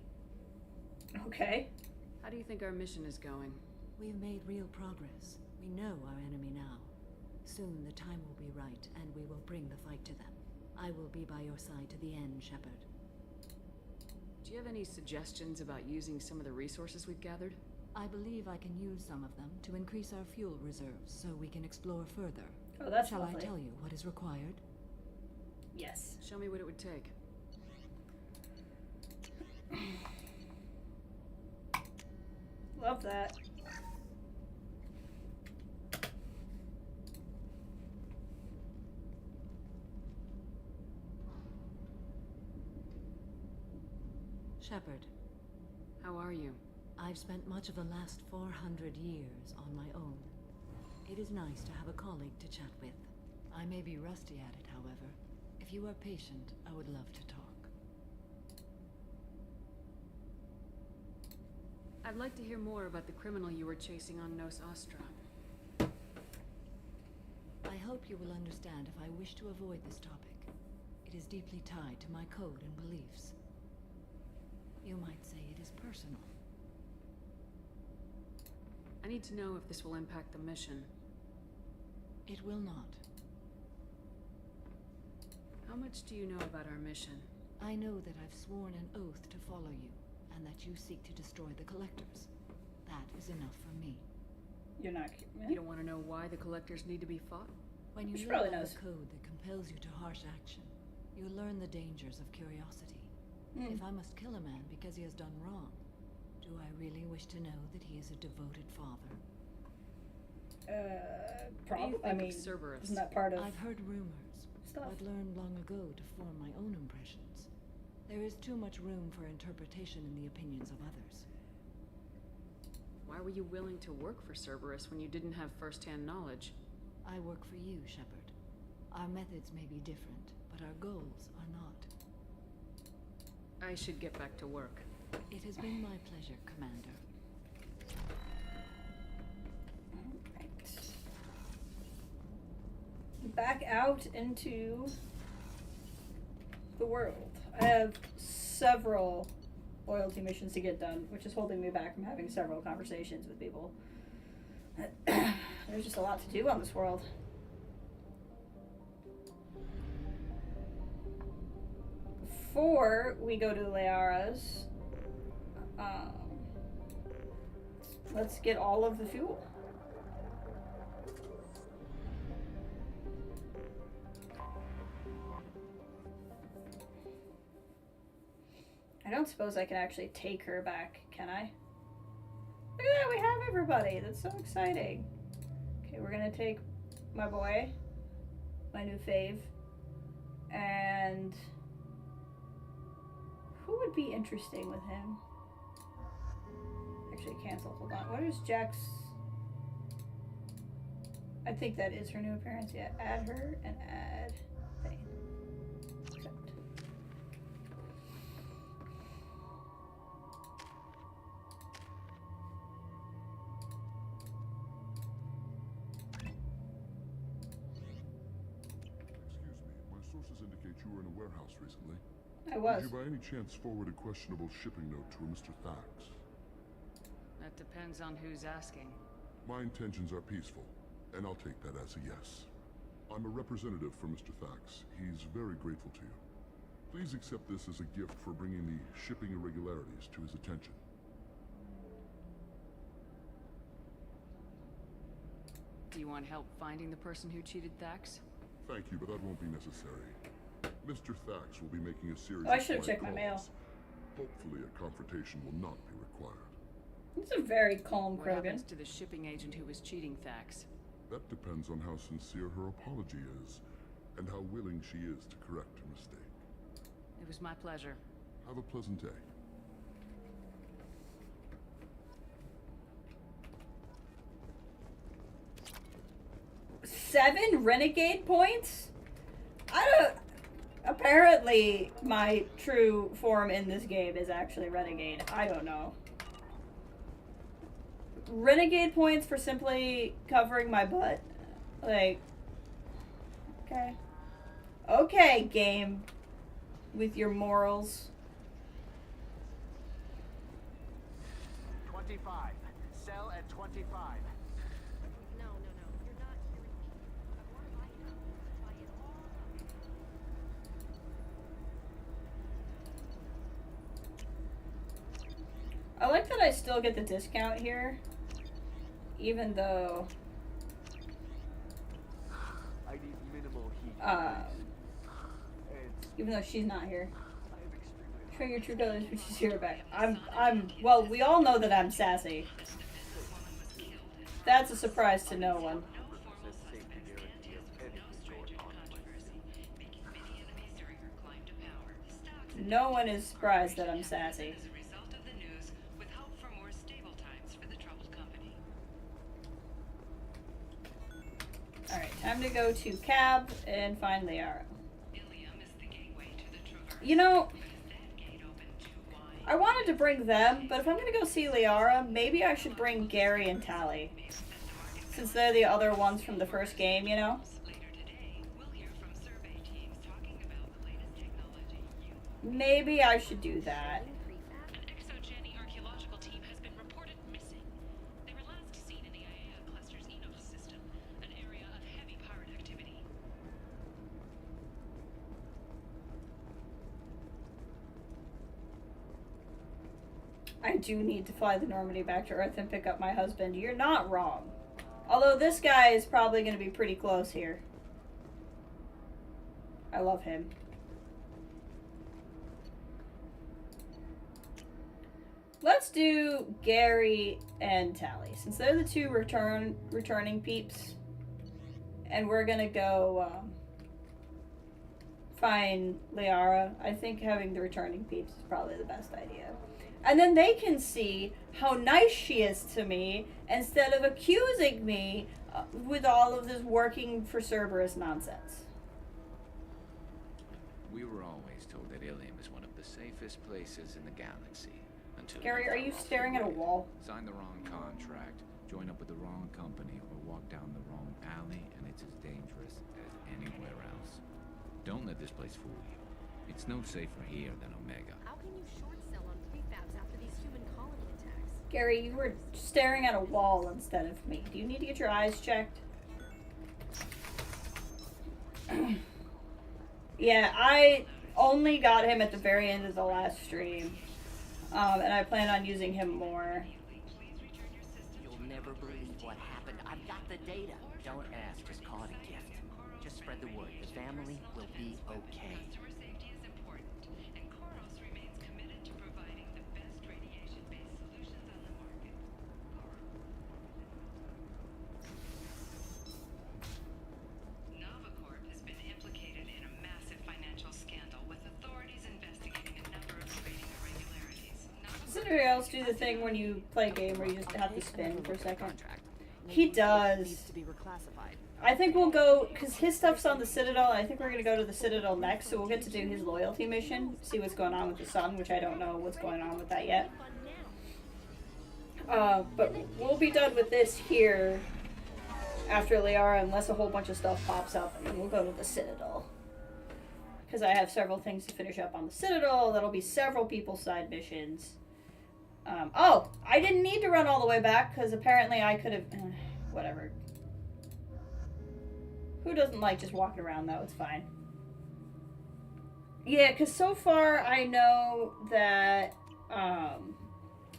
Okay. How do you think our mission is going? We've made real progress. We know our enemy now. Soon the time will be right, and we will bring the fight to them. I will be by your side to the end, Shepard. Do you have any suggestions about using some of the resources we've gathered? I believe I can use some of them to increase our fuel reserves so we can explore further. Oh, that's Shall lovely. I tell you what is required? Yes. Show me what it would take. Love that. Shepard. How are you? I've spent much of the last 400 years on my own. It is nice to have a colleague to chat with. I may be rusty at it, however. If you are patient, I would love to talk. I'd like to hear more about the criminal you were chasing on Nos Astra. I hope you will understand if I wish to avoid this topic. It is deeply tied to my code and beliefs. You might say it is personal. I need to know if this will impact the mission. It will not. How much do you know about our mission? I know that I've sworn an oath to follow you, and that you seek to destroy the Collectors. That is enough for me. You're not... You don't want to know why the Collectors need to be fought? When you She live probably by knows. the code that compels you to harsh action, you learn the dangers of curiosity. If I must kill a man because he has done wrong, do I really wish to know that he is a devoted father? Probably. I mean, Cerberus? isn't that part of... I've heard rumors. Stuff. I've learned long ago to form my own impressions. There is too much room for interpretation in the opinions of others. Why were you willing to work for Cerberus when you didn't have first-hand knowledge? I work for you, Shepard. Our methods may be different, but our goals are not. I should get back to work. It has been my pleasure, Commander. Back out into the world. I have several loyalty missions to get done, which is holding me back from having several conversations with people. There's just a lot to do on this world. Before we go to Liara's, let's get all of the fuel. I don't suppose I can actually take her back, can I? Look at that, we have everybody. That's so exciting. Okay, we're gonna take my boy, my new fave, and who would be interesting with him? Actually, cancel. Hold on. What is Jack's? I think that is her new appearance. Yeah, add her and add thing. Accept. Sources indicate you were in a warehouse recently. I was. Did you by any chance forward a questionable shipping note to a Mr. Thax? That depends on who's asking. My intentions are peaceful, and I'll take that as a yes. I'm a representative for Mr. Thax. He's very grateful to you. Please accept this as a gift for bringing the shipping irregularities to his attention. Do you want help finding the person who cheated Thax? Thank you, but that won't be necessary. Mr. Thax will be making a series I of should have quiet checked my mail. calls. Hopefully a confrontation will not be required. He's a very calm What Krogan. happens to the shipping agent who was cheating Thax? That depends on how sincere her apology is, and how willing she is to correct her mistake. It was my pleasure. Have a pleasant day. Seven renegade points? I don't... Apparently, my true form in this game is actually renegade. I don't know. Renegade points for simply covering my butt? Like... Okay. Okay, game. With your morals. 25. Sell at 25. No, you're not hearing me. I want to buy it. Buy it all. I like that I still get the discount here. Even though... I need minimal heat. Even though she's not here. Show your true colors when she's here back. Well, we all know that I'm sassy. That's a surprise to no one. No one is surprised that I'm sassy. Alright, time to go to Cab and find Liara. You know, I wanted to bring them, but if I'm gonna go see Liara, maybe I should bring Gary and Tally. Since they're the other ones from the first game, you know? Maybe I should do that. I do need to fly the Normandy back to Earth and pick up my husband. You're not wrong. Although this guy is probably going to be pretty close here. I love him. Let's do Gary and Tally, since they're the two returning peeps. And we're going to go find Liara. I think having the returning peeps is probably the best idea. And then they can see how nice she is to me instead of accusing me with all of this working for Cerberus nonsense. always told that Illium is one of the safest places in the galaxy. Until Gary, are you staring at a wall? sign the wrong contract, join up with the wrong company, or walk down the wrong alley, and it's as dangerous as anywhere else. Don't let this place fool you. It's no safer here than Omega. How can you short sell on prefabs after these human colony attacks? Gary, you were staring at a wall instead of me. Do you need to get your eyes checked? Yeah, I only got him at the very end of the last stream. And I plan on using him more. You'll never believe what happened. I've got the data. Don't ask, just call it a gift. Just spread the word. The family will be okay. Customer safety is important, and Koros remains committed to providing the best radiation-based solutions on the market. Novacorp has been implicated in a massive financial scandal, with authorities investigating a number of trading irregularities. Does anybody else do the thing when you play a game where you just have to spin for a second? He does. Needs to be reclassified. I think we'll go, because his stuff's on the Citadel, and I think we're going to go to the Citadel next, so we'll get to do his loyalty mission, see what's going on with the sun, which I don't know what's going on with that yet. But we'll be done with this here after Liara, unless a whole bunch of stuff pops up, and then we'll go to the Citadel. Because I have several things to finish up on the Citadel, that'll be several people's side missions. Oh, I didn't need to run all the way back, because apparently I could have... whatever. Who doesn't like just walking around, though? It's fine. Yeah, because so far I know that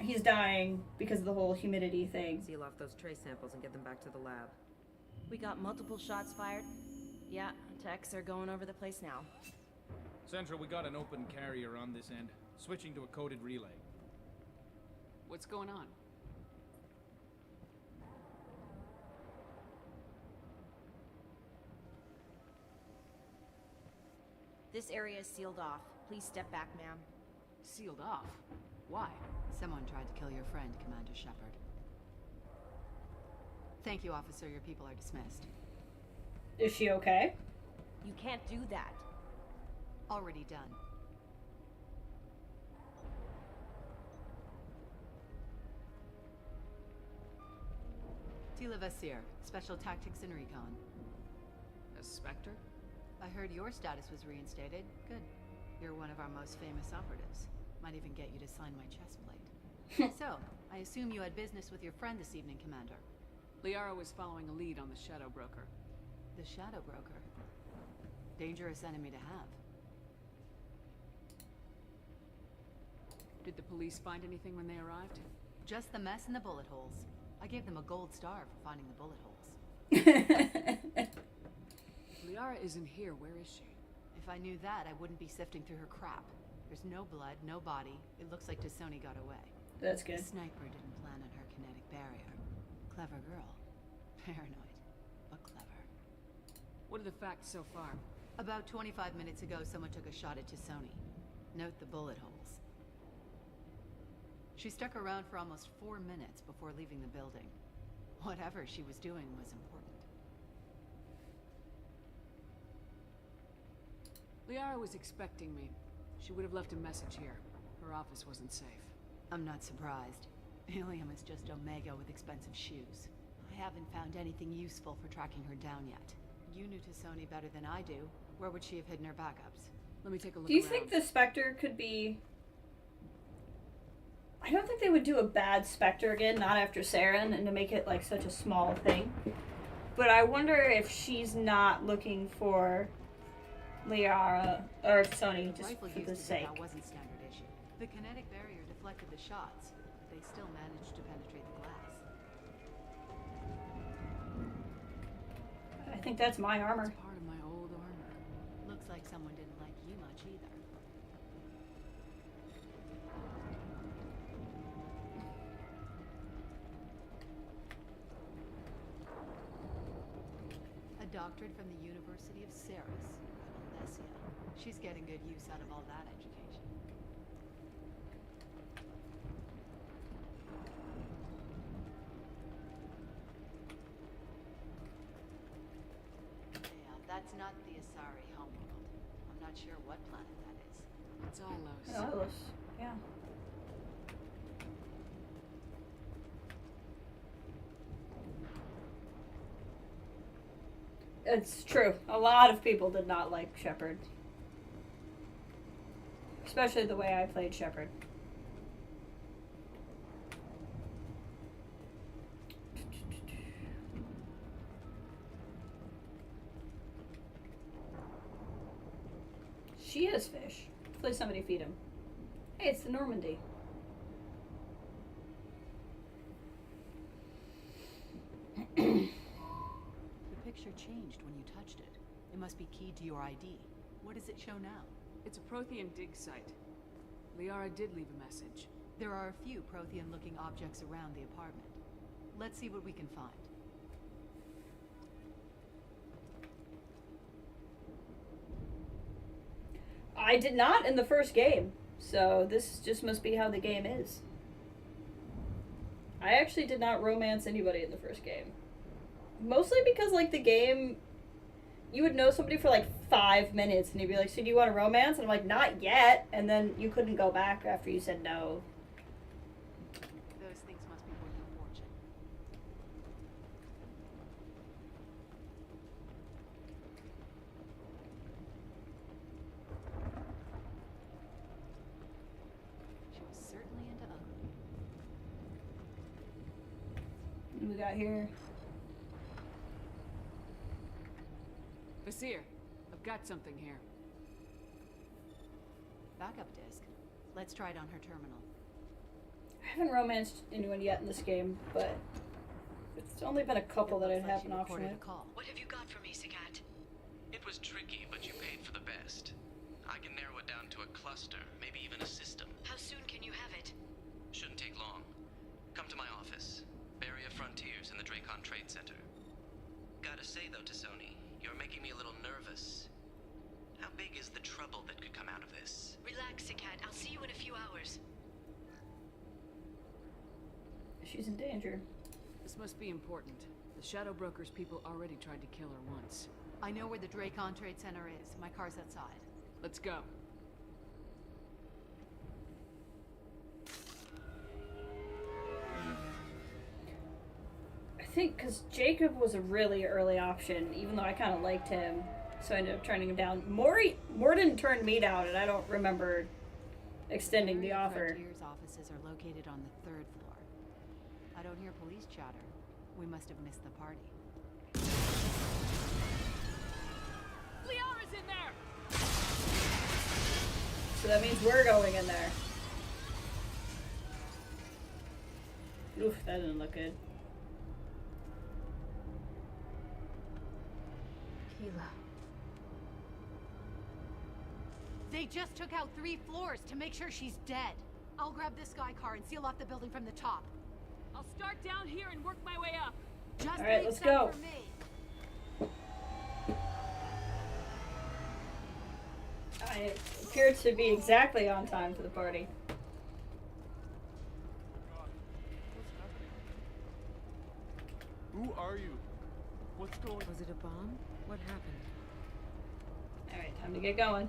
he's dying because of the whole humidity thing. Seal off those trace samples and get them back to the lab. We got multiple shots fired. Yeah, techs are going over the place now. Central, we got an open carrier on this end. Switching to a coded relay. What's going on? This area is sealed off. Please step back, ma'am. Sealed off? Why? Someone tried to kill your friend, Commander Shepard. Thank you, officer. Your people are dismissed. Is she okay? You can't do that. Already done. Tila Vasir, Special Tactics and Recon. A Spectre? I heard your status was reinstated. Good. You're one of our most famous operatives. Might even get you to sign my chest plate. So, I assume you had business with your friend this evening, Commander. Liara was following a lead on the Shadow Broker. The Shadow Broker. Dangerous enemy to have. Did the police find anything when they arrived? Just the mess and the bullet holes. I gave them a gold star for finding the bullet holes. Liara isn't here. Where is she? If I knew that, I wouldn't be sifting through her crap. There's no blood, no body. It looks like Tassoni got away. That's good. The sniper didn't plan on her kinetic barrier. Clever girl. Paranoid, but clever. What are the facts so far? About 25 minutes ago, someone took a shot at Tassoni. Note the bullet holes. She stuck around for almost 4 minutes before leaving the building. Whatever she was doing was important. Liara was expecting me. She would have left a message here. Her office wasn't safe. I'm not surprised. Illium is just Omega with expensive shoes. I haven't found anything useful for tracking her down yet. You knew Tassoni better than I do. Where would she have hidden her backups? Let me take a look Do you around. think the Spectre could be... I don't think they would do a bad Spectre again, not after Saren, and to make it like such a small thing. But I wonder if she's not looking for Liara or Sony just for the sake. That wasn't standard issue. The kinetic barrier deflected the shots, but they still managed to penetrate the glass. I think that's my armor. It's part of my old armor. Looks like someone didn't like you much either. A doctorate from the University of Ceres, Alessia. She's getting good use out of all that education. Yeah, that's not the Asari homeworld. I'm not not sure what planet that is. It's Ilos. Ilos, yeah. It's true. A lot of people did not like Shepard. Especially the way I played Shepard. She has fish. Hopefully somebody feed him. Hey, it's the Normandy. The picture changed when you touched it. It must be keyed to your ID. What does it show now? It's a Prothean dig site. Liara did leave a message. There are a few Prothean-looking objects around the apartment. Let's see what we can find. I did not in the first game, so this just must be how the game is. I actually did not romance anybody in the first game. Mostly because, like, the game, you would know somebody for, like, 5 minutes, and you'd be like, so do you want a romance? And I'm like, not yet. And then you couldn't go back after you said no. Those things must be worth a fortune. She was certainly into ugly. What we got here? Basir, I've got something here. Backup disk. Let's try it on her terminal. I haven't romanced anyone yet in this game, but it's only been a couple that I'd have an option with. What have you got for me, Sagat? It was tricky, but you paid for the best. I can narrow it down to a cluster, maybe even a system. How soon can you have it? Shouldn't take long. Come to my office. Barrier Frontiers in the Dracon Trade Center. Gotta say though, Tassoni, you're making me a little nervous. How big is the trouble that could come out of this? Relax, Sagat. I'll see you in a few hours. She's in danger. This must be important. The Shadow Broker's people already tried to kill her once. I know where the Dracon Trade Center is. My car's outside. Let's go. I think because Jacob was a really early option, even though I kind of liked him, so I ended up turning him down. Morden turned me down, and I don't remember extending the offer. Frontier's offices are located on the 3rd floor. I don't hear police chatter. We must have missed the party. Liara's in there! So that means we're going in there. Oof, that didn't look good. Keela. They just took out 3 floors to make sure she's dead. I'll grab this sky car and seal off the building from the top. I'll start down here and work my way up. Just all right, leave let's some go. for me. I appear to be exactly on time for the party. Who are you? What's going on? Was it a bomb? What happened? Alright, time to get going.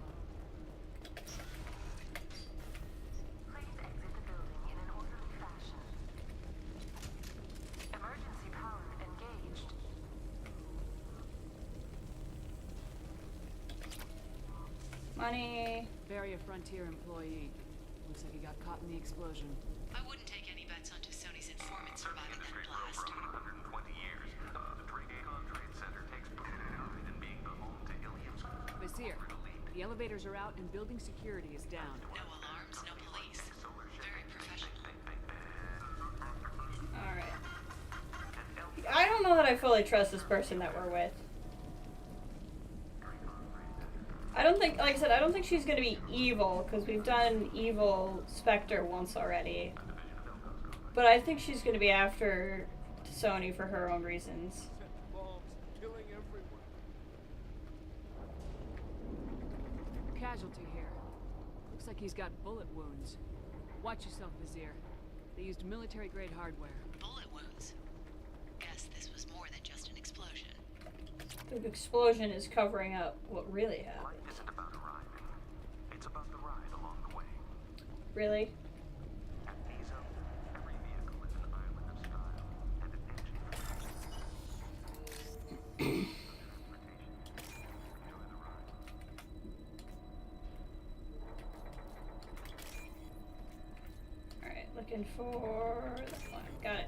Please exit the building in an orderly fashion. Emergency power engaged. Money. Barrier Frontier employee. Looks like he got caught in the explosion. I wouldn't take any bets on Sony's informants surviving that blast. For 120 years, the Dracon Trade Center takes pride in being the home to Illium-inati. Basir, the elevators are out and building security is down. No alarms, no police. Very professional. Alright. I don't know that I fully trust this person that we're with. I don't think, like I said, I don't think she's gonna be evil, because we've done evil Spectre once already. But I think she's gonna be after Sony for her own reasons. Bombs, killing everyone. Casualty here. Looks like he's got bullet wounds. Watch yourself, Vizier. They used military-grade hardware. Bullet wounds. Guess this was more than just an explosion. The explosion is covering up what really happened. Life isn't about arriving. Really? Alright, looking for the flag. Got it.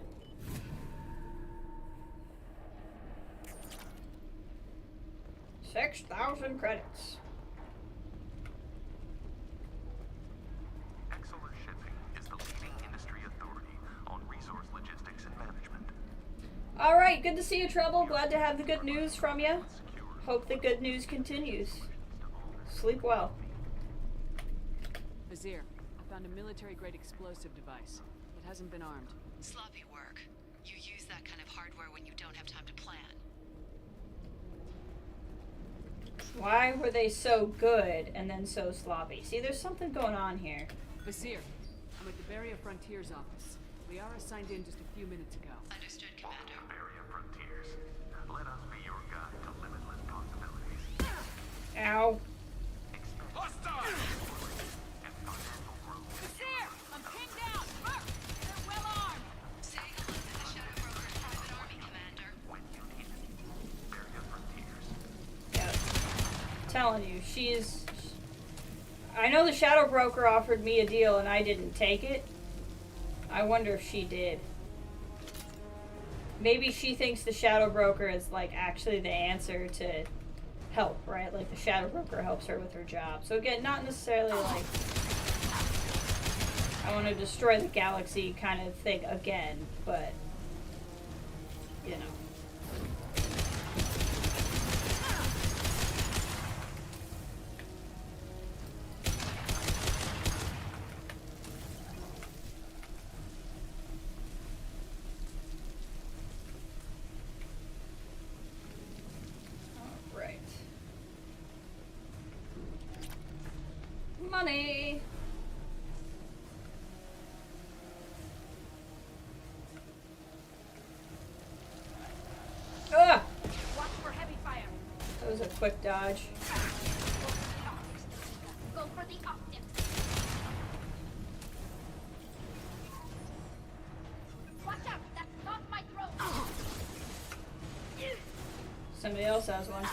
$6,000 credits. Excellent Shipping is the leading industry authority on resource logistics and management. Alright, good to see you, Trouble. Glad to have the good news from you. Hope the good news continues. Sleep well. Vizier, I found a military-grade explosive device. It hasn't been armed. Sloppy work. You use that kind of hardware when you don't have time to plan. Why were they so good and then so sloppy? See, there's something going on here. Vizier, I'm at the Beria Frontiers office. Liara signed in just a few minutes ago. Understood, Commander. Beria Frontiers. Let us be your guide to limitless possibilities. Ow. Hostile! Vizier, I'm pinned down. Merc, they're well armed. Say hello to the Shadow Broker's private army, Commander. When you need it. Beria Frontiers. Yeah. Telling you, she's... I know the Shadow Broker offered me a deal and I didn't take it. I wonder if she did. Maybe she thinks the Shadow Broker is like actually the answer to help, right? Like the Shadow Broker helps her with her job. So again, not necessarily like I want to destroy the galaxy kind of thing again, but you know. Money. Ah! Watch for heavy fire. That was a quick dodge. Go for the optics. Watch out, that's not my throat. Somebody else has one.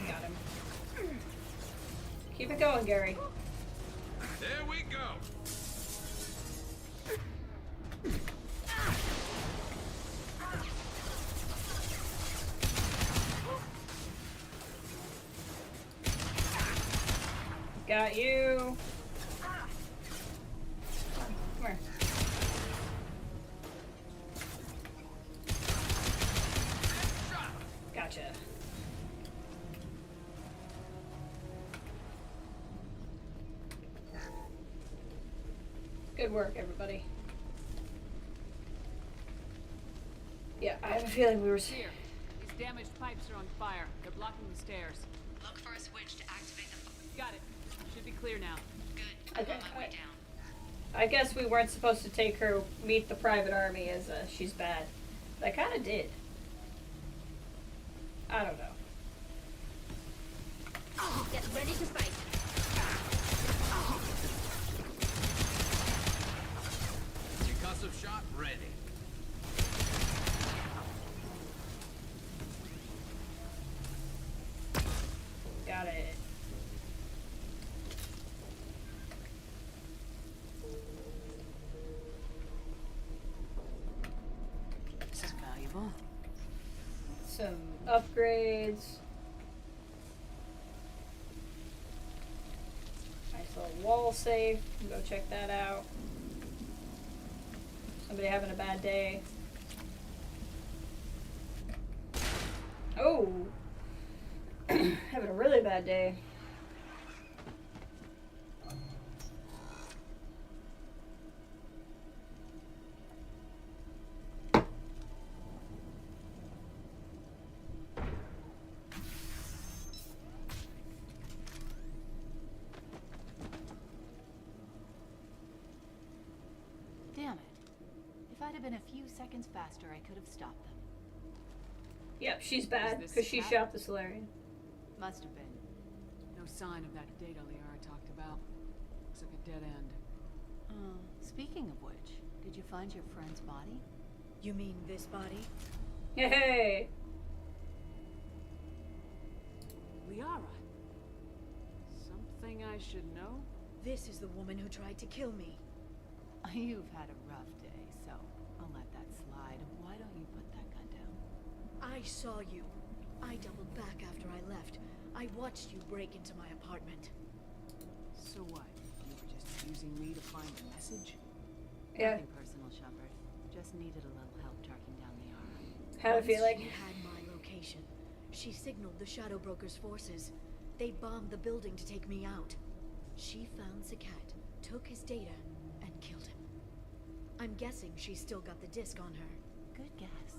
Got him. Keep it going, Gary. There we go. Got you. Come here. Gotcha. Good work, everybody. Yeah, I have a feeling we were... Here, these damaged pipes are on fire. They're blocking the stairs. Look for a switch to activate the... Got it. Should be clear now. Good. Okay. I'm on my way down. I guess we weren't supposed to take her meet the private army as she's bad. But I kind of did. I don't know. Get ready to fight. Concussive shot ready. Got it. This is valuable. Some upgrades. Nice little wall safe. Go check that out. Somebody having a bad day. Oh! Having a really bad day. Damn it. If I'd have been a few seconds faster, I could have stopped them. Yep, she's bad Is this because she Kat? shot the Solarian. Must have been. No sign of that data Liara talked about. Looks like a dead end. Speaking of which, did you find your friend's body? You mean this body? Hey! Liara. Something I should know? This is the woman who tried to kill me. You've had a rough day, so I'll let that slide. Why don't you put that gun down? I saw you. I doubled back after I left. I watched you break into my apartment. So what? You were just using me to find a message? Yeah. Nothing personal, Shepard. Just needed a little help tracking down Liara. Had a feeling. She had my location. She signaled the Shadow Broker's forces. They bombed the building to take me out. She found Zakat, took his data, and killed him. I'm guessing she's still got the disc on her. Good guess.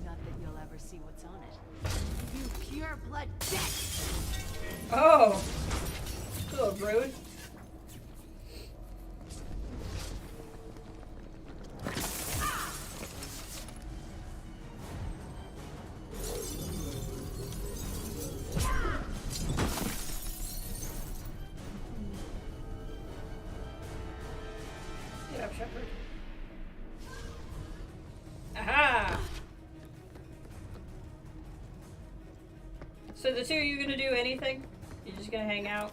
Not that you'll ever see what's on it. You pure blood bitch! Oh! A little rude. Get up, Shepard. Aha! So the two of you gonna do anything? You're just gonna hang out?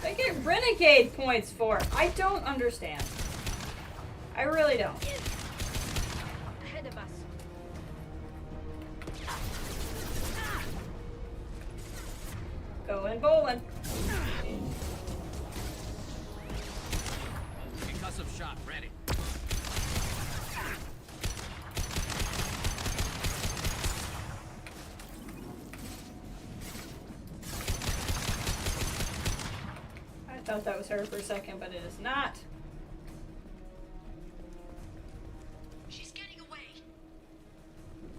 I get renegade points for. I don't understand. I really don't. Ahead of us. Going bowling. Concussive shot ready. I thought that was her for a second, but it is not. She's getting away.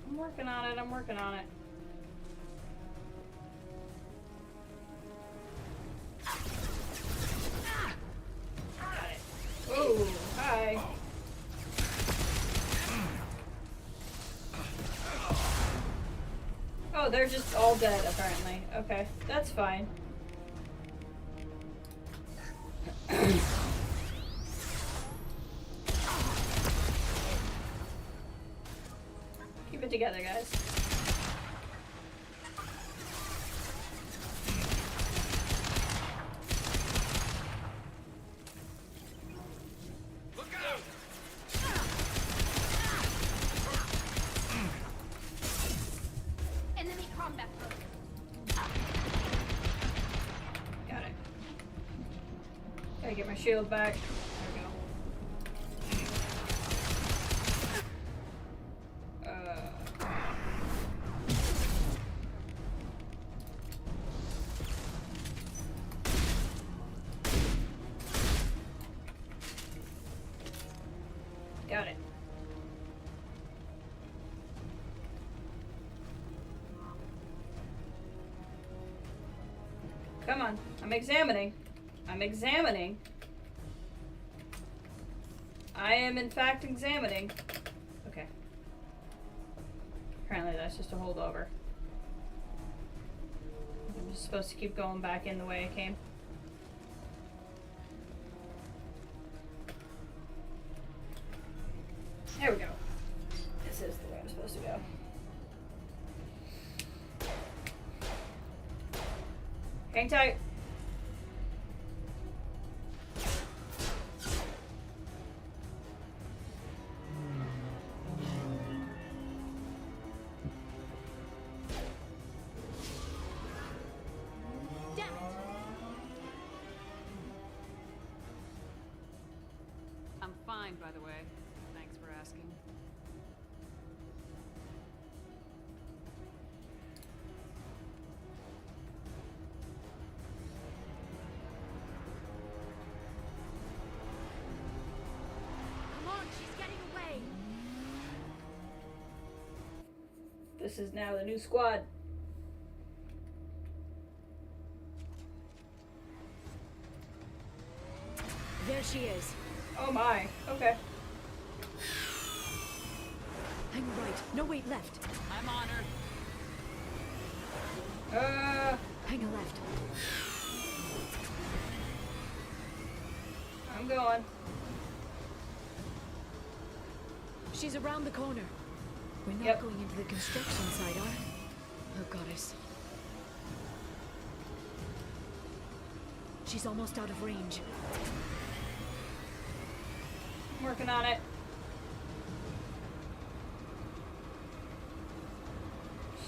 I'm working on it. I'm working on it. Got it. Ooh, hi. Oh, they're just all dead, apparently. Okay, that's fine. Keep it together, guys. Look out! Enemy combat drone. Got it. Gotta get my shield back. There we go. Got it. Come on. I'm examining. I'm examining. I am in fact examining. Okay. Apparently that's just a holdover. I'm just supposed to keep going back in the way I came. There we go. This is the way I'm supposed to go. Hang tight. Damn it. I'm fine, by the way. Thanks for asking. Come on, she's getting away. This is now the new squad. There she is. Oh my. Okay. Hang right. No, wait, left. I'm on her. Hang a left. I'm going. She's around the corner. We're not going into the construction site, are we? Oh, goddess. She's almost out of range. I'm working on it.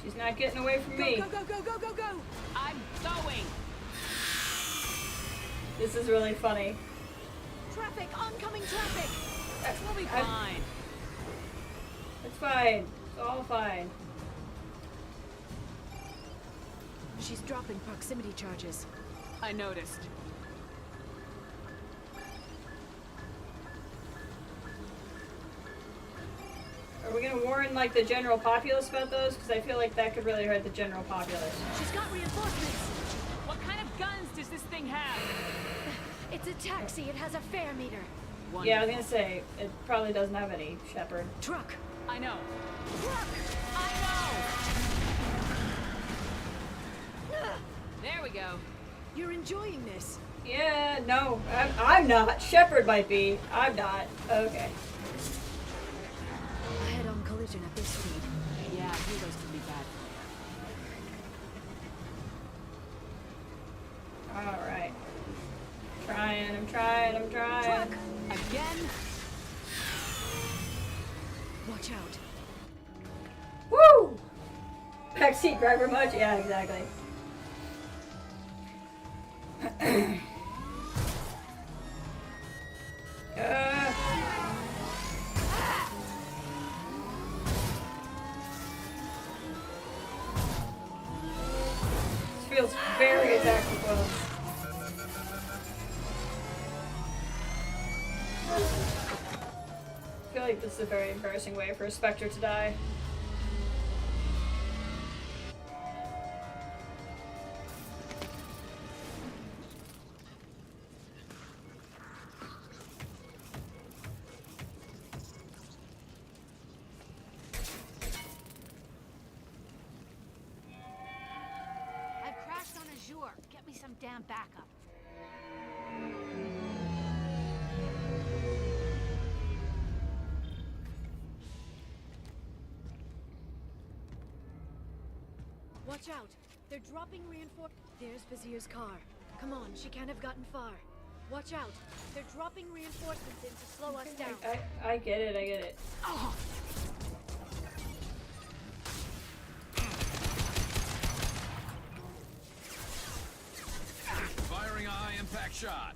She's not getting away from me. Go, go, go, go, go, go! I'm going! This is really funny. Traffic! Oncoming traffic! We'll be fine. It's fine. It's all fine. She's dropping proximity charges. I noticed. Are we gonna warn like the general populace about those? Because I feel like that could really hurt the general populace. She's got reinforcements! What kind of guns does this thing have? It's a taxi. It has a fare meter. Wonderful. Yeah, I was gonna say, it probably doesn't have any, Shepard. Truck! I know. Truck! I know! There we go. You're enjoying this. Yeah, no, I'm not. Shepard might be. I'm not. Okay. A head-on collision at this speed. Yeah, heroes can be bad for you. Alright. I'm trying. Truck! Again? Watch out. Woo! Backseat driver much? Yeah, exactly. This feels very tactical. I feel like this is a very embarrassing way for a Spectre to die. I've crashed on Azure. Get me some damn backup. Watch out. They're dropping reinforcements. There's Vizier's car. Come on, she can't have gotten far. Watch out. They're dropping reinforcements in to slow us down. I get it. Oh. Firing a high-impact shot.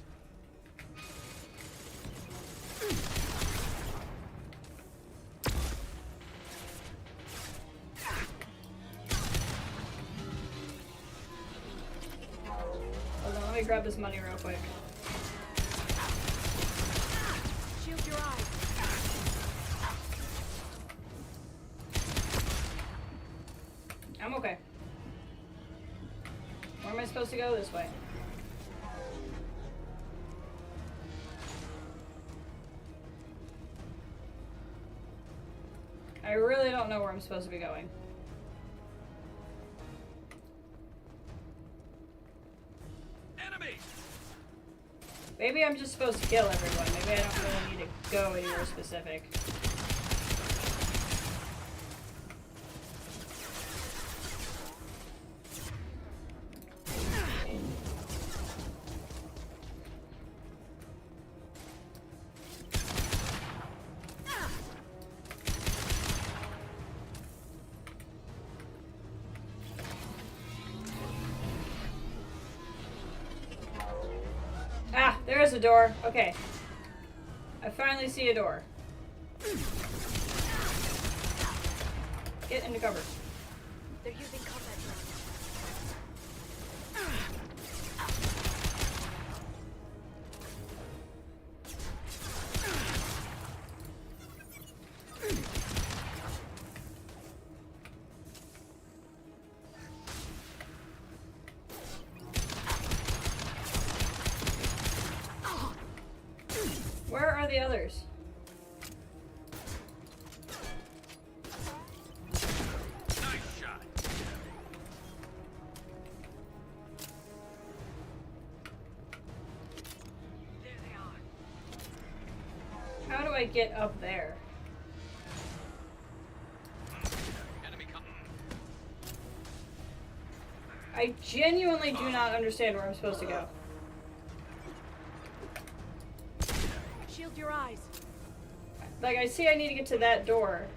Hold on, let me grab this money real quick. Shield your eyes. I'm okay. Where am I supposed to go? This way. I really don't know where I'm supposed to be going. Enemy! Maybe I'm just supposed to kill everyone. Maybe I don't really need to go anywhere specific. Ah, there's a door. Okay. I finally see a door. Get into cover. They're using combat drones. I get up there? I genuinely do not understand where I'm supposed to go. Shield your eyes. Like, I see I need to get to that door.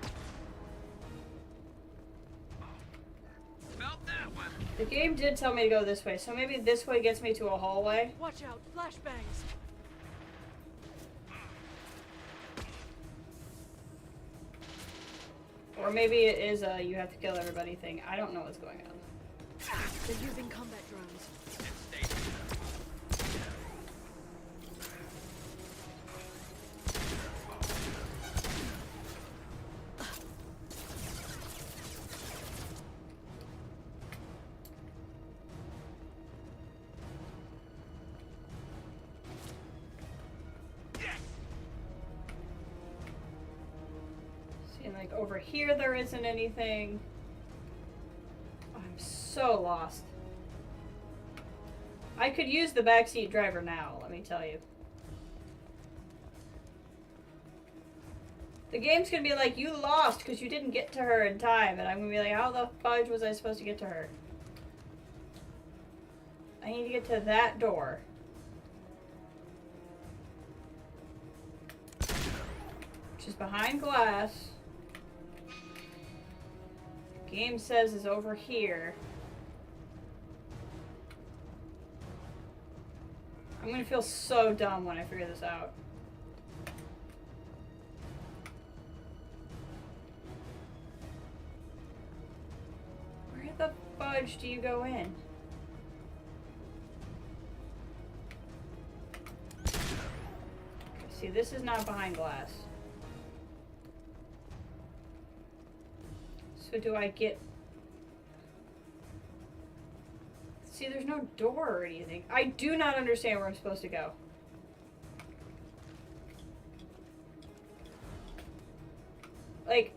The game did tell me to go this way, so maybe this way gets me to a hallway. Watch out, flashbangs. Or maybe it is a you have to kill everybody thing. I don't know what's going on. They're using combat drones. Like over here there isn't anything. I'm so lost. I could use the backseat driver now, let me tell you. The game's gonna be like, you lost because you didn't get to her in time, and I'm gonna be like, how the fudge was I supposed to get to her? I need to get to that door. Which is behind glass. Game says is over here. I'm gonna feel so dumb when I figure this out. Where the fudge do you go in? See, this is not behind glass. So do I get... See, there's no door or anything. I do not understand where I'm supposed to go. Like,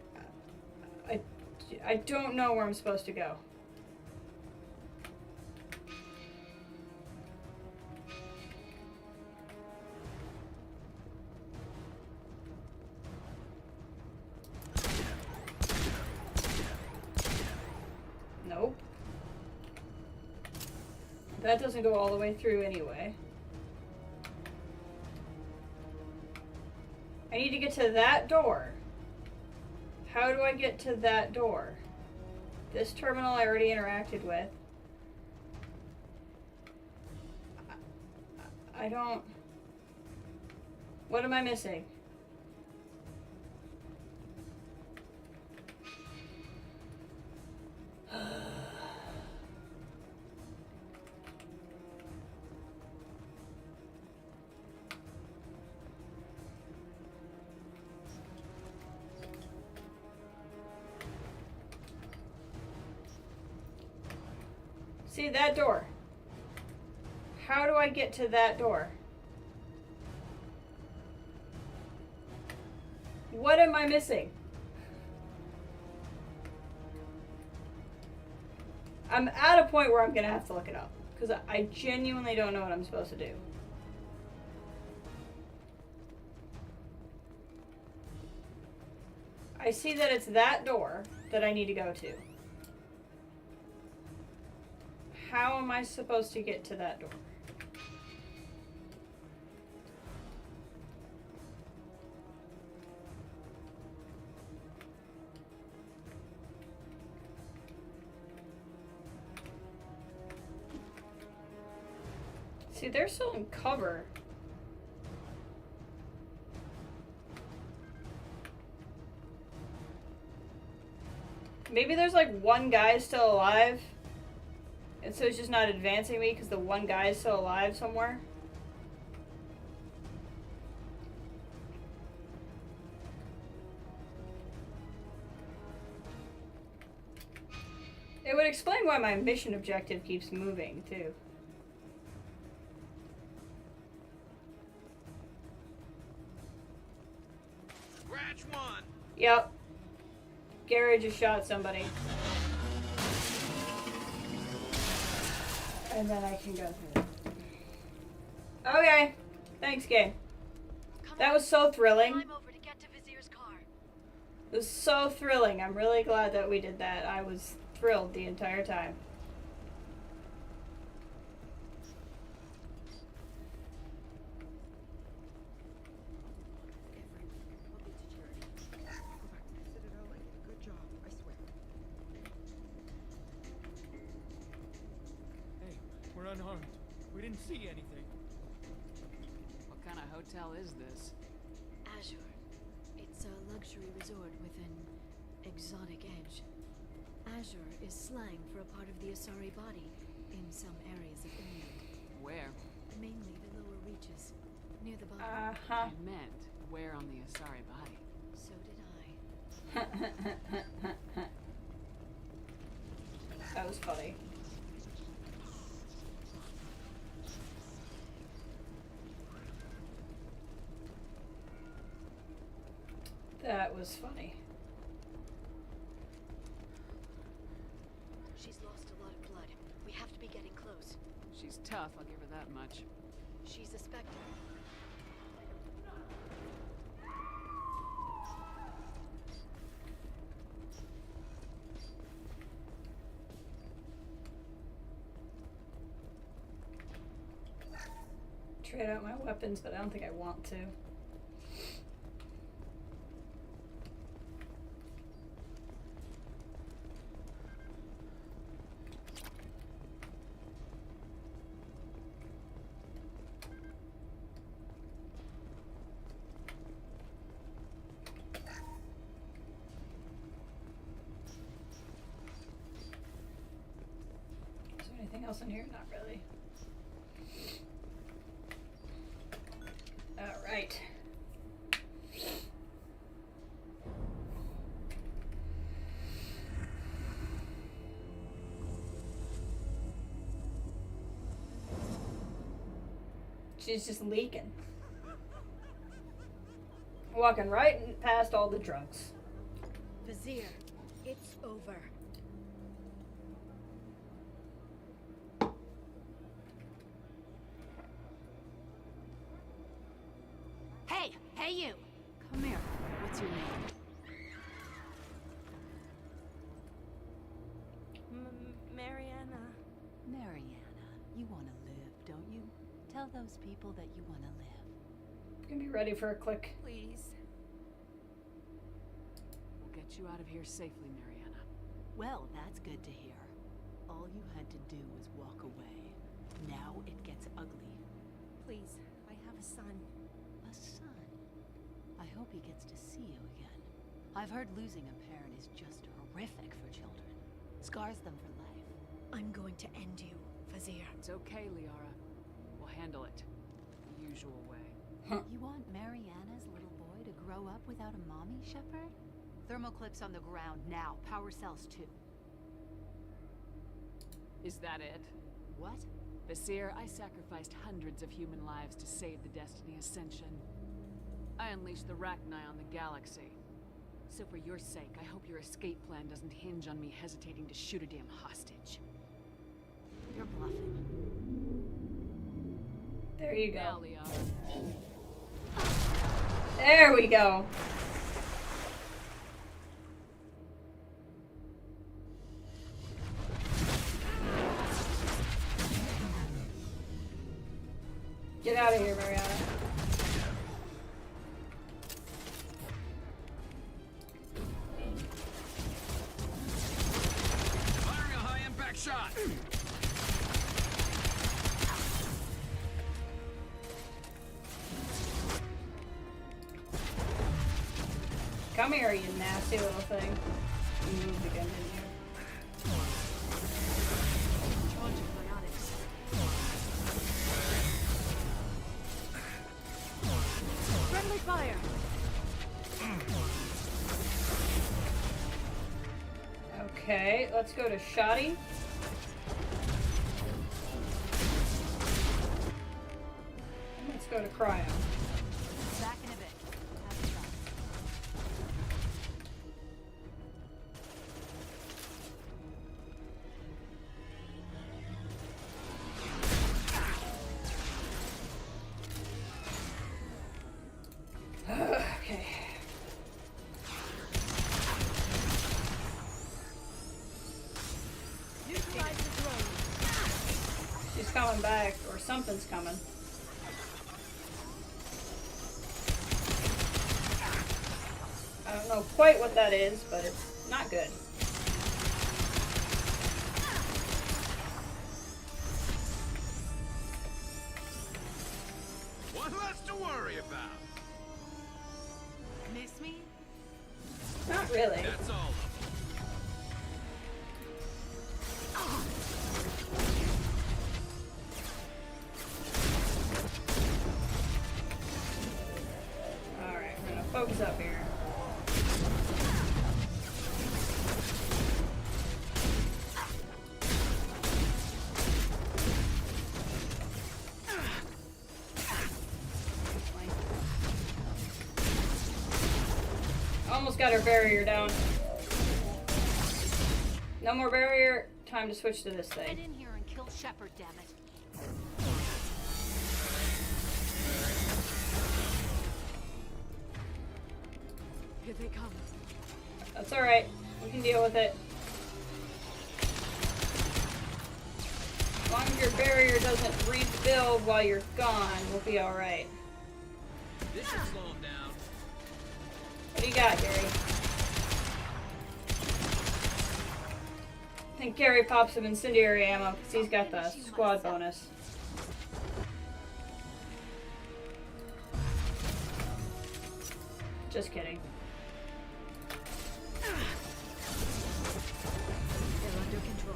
I don't know where I'm supposed to go. Nope. That doesn't go all the way through anyway. I need to get to that door. How do I get to that door? This terminal I already interacted with. I don't... What am I missing? See, that door. How do I get to that door? What am I missing? I'm at a point where I'm gonna have to look it up, because I genuinely don't know what I'm supposed to do. I see that it's that door that I need to go to. How am I supposed to get to that door? See, they're still in cover. Maybe there's like one guy still alive. And so it's just not advancing me because the one guy is still alive somewhere. It would explain why my mission objective keeps moving, too. Scratch one. Yep. Gary just shot somebody. And then I can go through it. Okay. Thanks, game. That was so thrilling. It was so thrilling. I'm really glad that we did that. I was thrilled the entire time. Good job, I swear. Hey, we're unharmed. We didn't see anything. What kind of hotel is this? Azure. It's a luxury resort with an exotic edge. Azure is slang for a part of the Asari body in some areas of Inland. Where? Mainly the lower reaches, near the bottom. I meant, where on the Asari body? So did I. That was funny. That was funny. She's lost a lot of blood. We have to be getting close. She's tough, I'll give her that much. She's a Spectre. Trade out my weapons, but I don't think I want to. Is there anything else in here? Not really. All right. She's just leaking. Walking right past all the drunks. Vizier, it's over. Hey you! Come here. What's your name? Mariana. Mariana. You want to live, don't you? Tell those people that you want to live. Gonna be ready for a click. Please. We'll get you out of here safely, Mariana. Well, that's good to hear. All you had to do was walk away. Now it gets ugly. Please, I have a son. A son? I hope he gets to see you again. I've heard losing a parent is just horrific for children. Scars them for life. I'm going to end you, Vizier. It's okay, Liara. We'll handle it. The usual way. You want Mariana's little boy to grow up without a mommy, Shepard? Thermal clips on the ground now. Power cells too. Is that it? What? Vizier, I sacrificed hundreds of human lives to save the Destiny Ascension. I unleashed the Rachni on the galaxy. So for your sake, I hope your escape plan doesn't hinge on me hesitating to shoot a damn hostage. You're bluffing. There you go. Now, Liara. There we go. Get out of here, Mariana. Firing a high-impact shot! Come here, you nasty little thing. You moved again, didn't you? Charging biotics. Friendly fire. Okay, let's go to Shoddy. Let's go to Cryo. Back in a bit. Okay. coming back, or something's coming. I don't know quite what that is, but it's not good. One less to worry about. Miss me? Not really. That's all of them. Alright, we're gonna focus up here. Almost got our barrier down. No more barrier. Time to switch to this Get thing. in here and kill Shepard, damn it. Here they come. That's alright. We can deal with it. As long as your barrier doesn't rebuild while you're gone, we'll be alright. This should slow him down. What do you got, Gary? I think Gary pops some incendiary ammo because he's got the squad bonus. Just kidding. They're under control.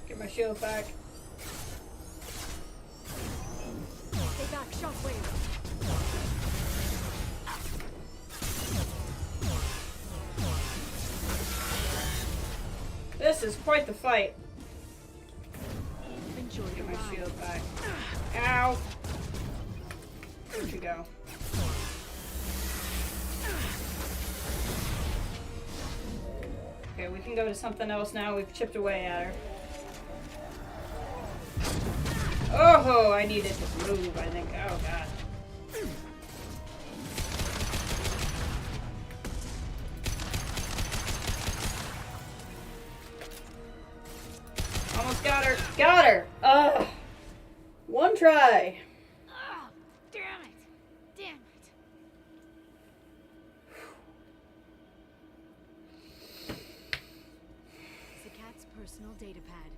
Get my shield back. Stay back, shockwave. This is quite the fight. Enjoy Get your my ride. shield back. Ow! Where'd you go? Okay, we can go to something else now. We've chipped away at her. Oh, I needed to move, I think. Oh, God. Almost got her. Got her! Ugh. One try. Oh, damn it! Damn it! Zakat's personal data pad.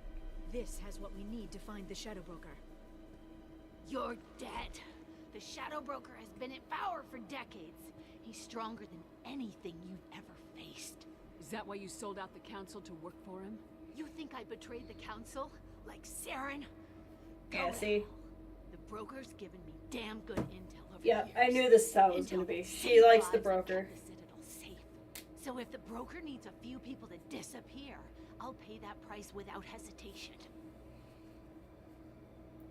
This has what we need to find the Shadow Broker. You're dead. The Shadow Broker has been in power for decades. He's stronger than anything you've ever faced. Is that why you sold out the council to work for him? You think I betrayed the council? Like Saren? Yeah, Go see? to hell. The broker's given me damn good intel over Yeah, the I years. knew this is how it was gonna be. She likes the broker. The Citadel safe. So if the broker needs a few people to disappear, I'll pay that price without hesitation.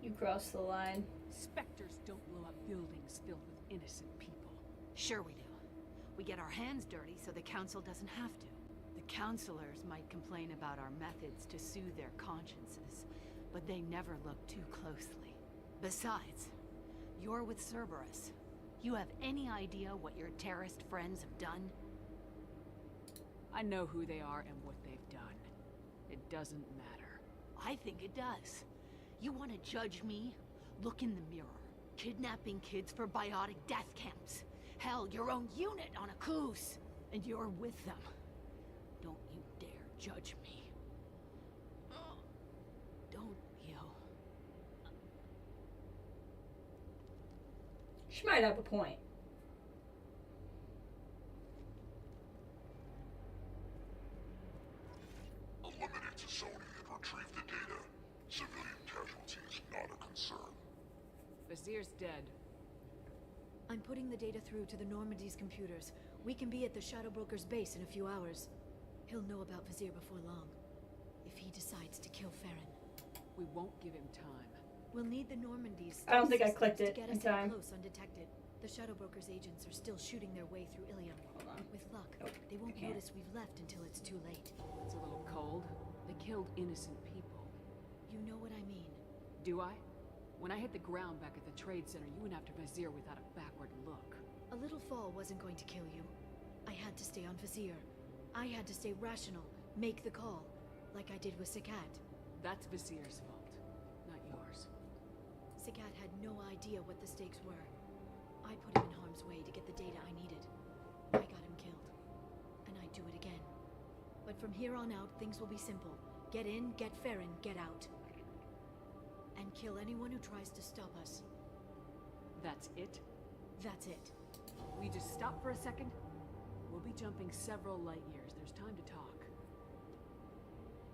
You crossed the line. Spectres don't blow up buildings filled with innocent people. Sure we do. We get our hands dirty so the council doesn't have to. The counselors might complain about our methods to soothe their consciences, but they never look too closely. Besides, you're with Cerberus. You have any idea what your terrorist friends have done? I know who they are and what they've done. It doesn't matter. I think it does. You want to judge me? Look in the mirror. Kidnapping kids for biotic death camps. Hell, your own unit on a cruise. And you're with them. Don't you dare judge me. Don't you? She might have a point. Eliminate Sony and retrieve the data. Civilian casualties not a concern. Vizier's dead. I'm putting the data through to the Normandy's computers. We can be at the Shadow Broker's base in a few hours. He'll know about Vizier before long. If he decides to kill Farron. We won't give him time. We'll need the Normandy's I don't think I systems clicked to it get in us time. close undetected. The Shadow Broker's agents are still shooting their way through Illium. Hold on. With luck, Nope, they won't you can't. notice we've left until it's too late. It's a little cold. They killed innocent people. You know what I mean. Do I? When I hit the ground back at the trade center, you went after Vizier without a backward look. A little fall wasn't going to kill you. I had to stay on Vizier. I had to stay rational, make the call, like I did with Sakat. That's Vizier's fault, not yours. Sakat had no idea what the stakes were. I put him in harm's way to get the data I needed. I got him killed. And I'd do it again. But from here on out, things will be simple. Get in, get Farron, get out. And kill anyone who tries to stop us. That's it? That's it. Will you just stop for a second? We'll be jumping several light years. There's time to talk.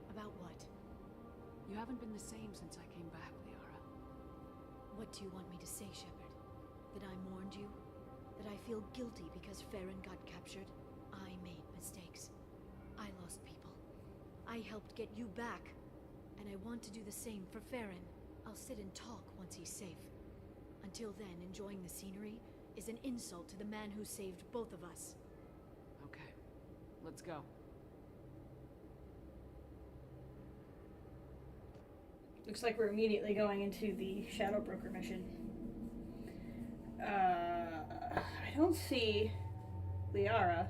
About what? You haven't been the same since I came back, Liara. What do you want me to say, Shepard? That I mourned you? That I feel guilty because Farron got captured? I made mistakes. I lost people. I helped get you back. And I want to do the same for Farron. I'll sit and talk once he's safe. Until then, enjoying the scenery is an insult to the man who saved both of us. Okay, let's go. Looks like we're immediately going into the Shadow Broker mission. I don't see Liara.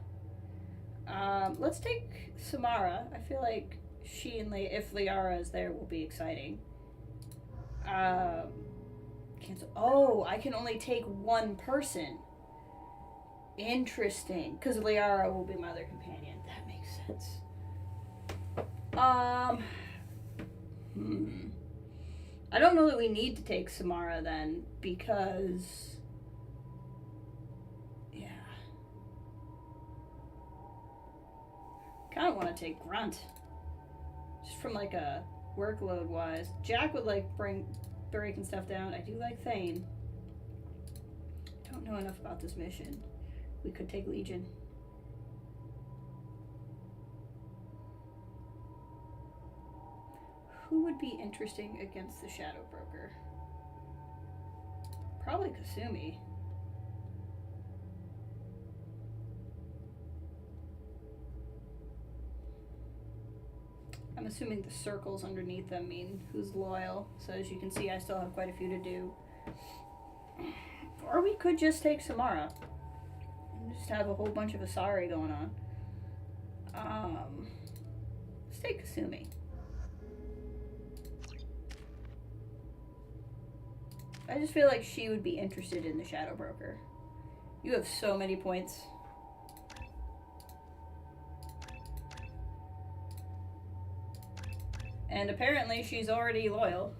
Let's take Samara. I feel like she and if Liara is there, will be exciting. Cancel. Oh, I can only take one person. Interesting, because Liara will be my other companion. That makes sense. I don't know that we need to take Samara then, because... yeah. Kind of want to take Grunt. Just from like a workload wise. Jack would like breaking stuff down. I do like Thane. I don't know enough about this mission. We could take Legion. Who would be interesting against the Shadow Broker? Probably Kasumi. I'm assuming the circles underneath them mean who's loyal. So as you can see, I still have quite a few to do. Or we could just take Samara. And just have a whole bunch of Asari going on. Let's take Kasumi. I just feel like she would be interested in the Shadow Broker. You have so many points. And apparently she's already loyal.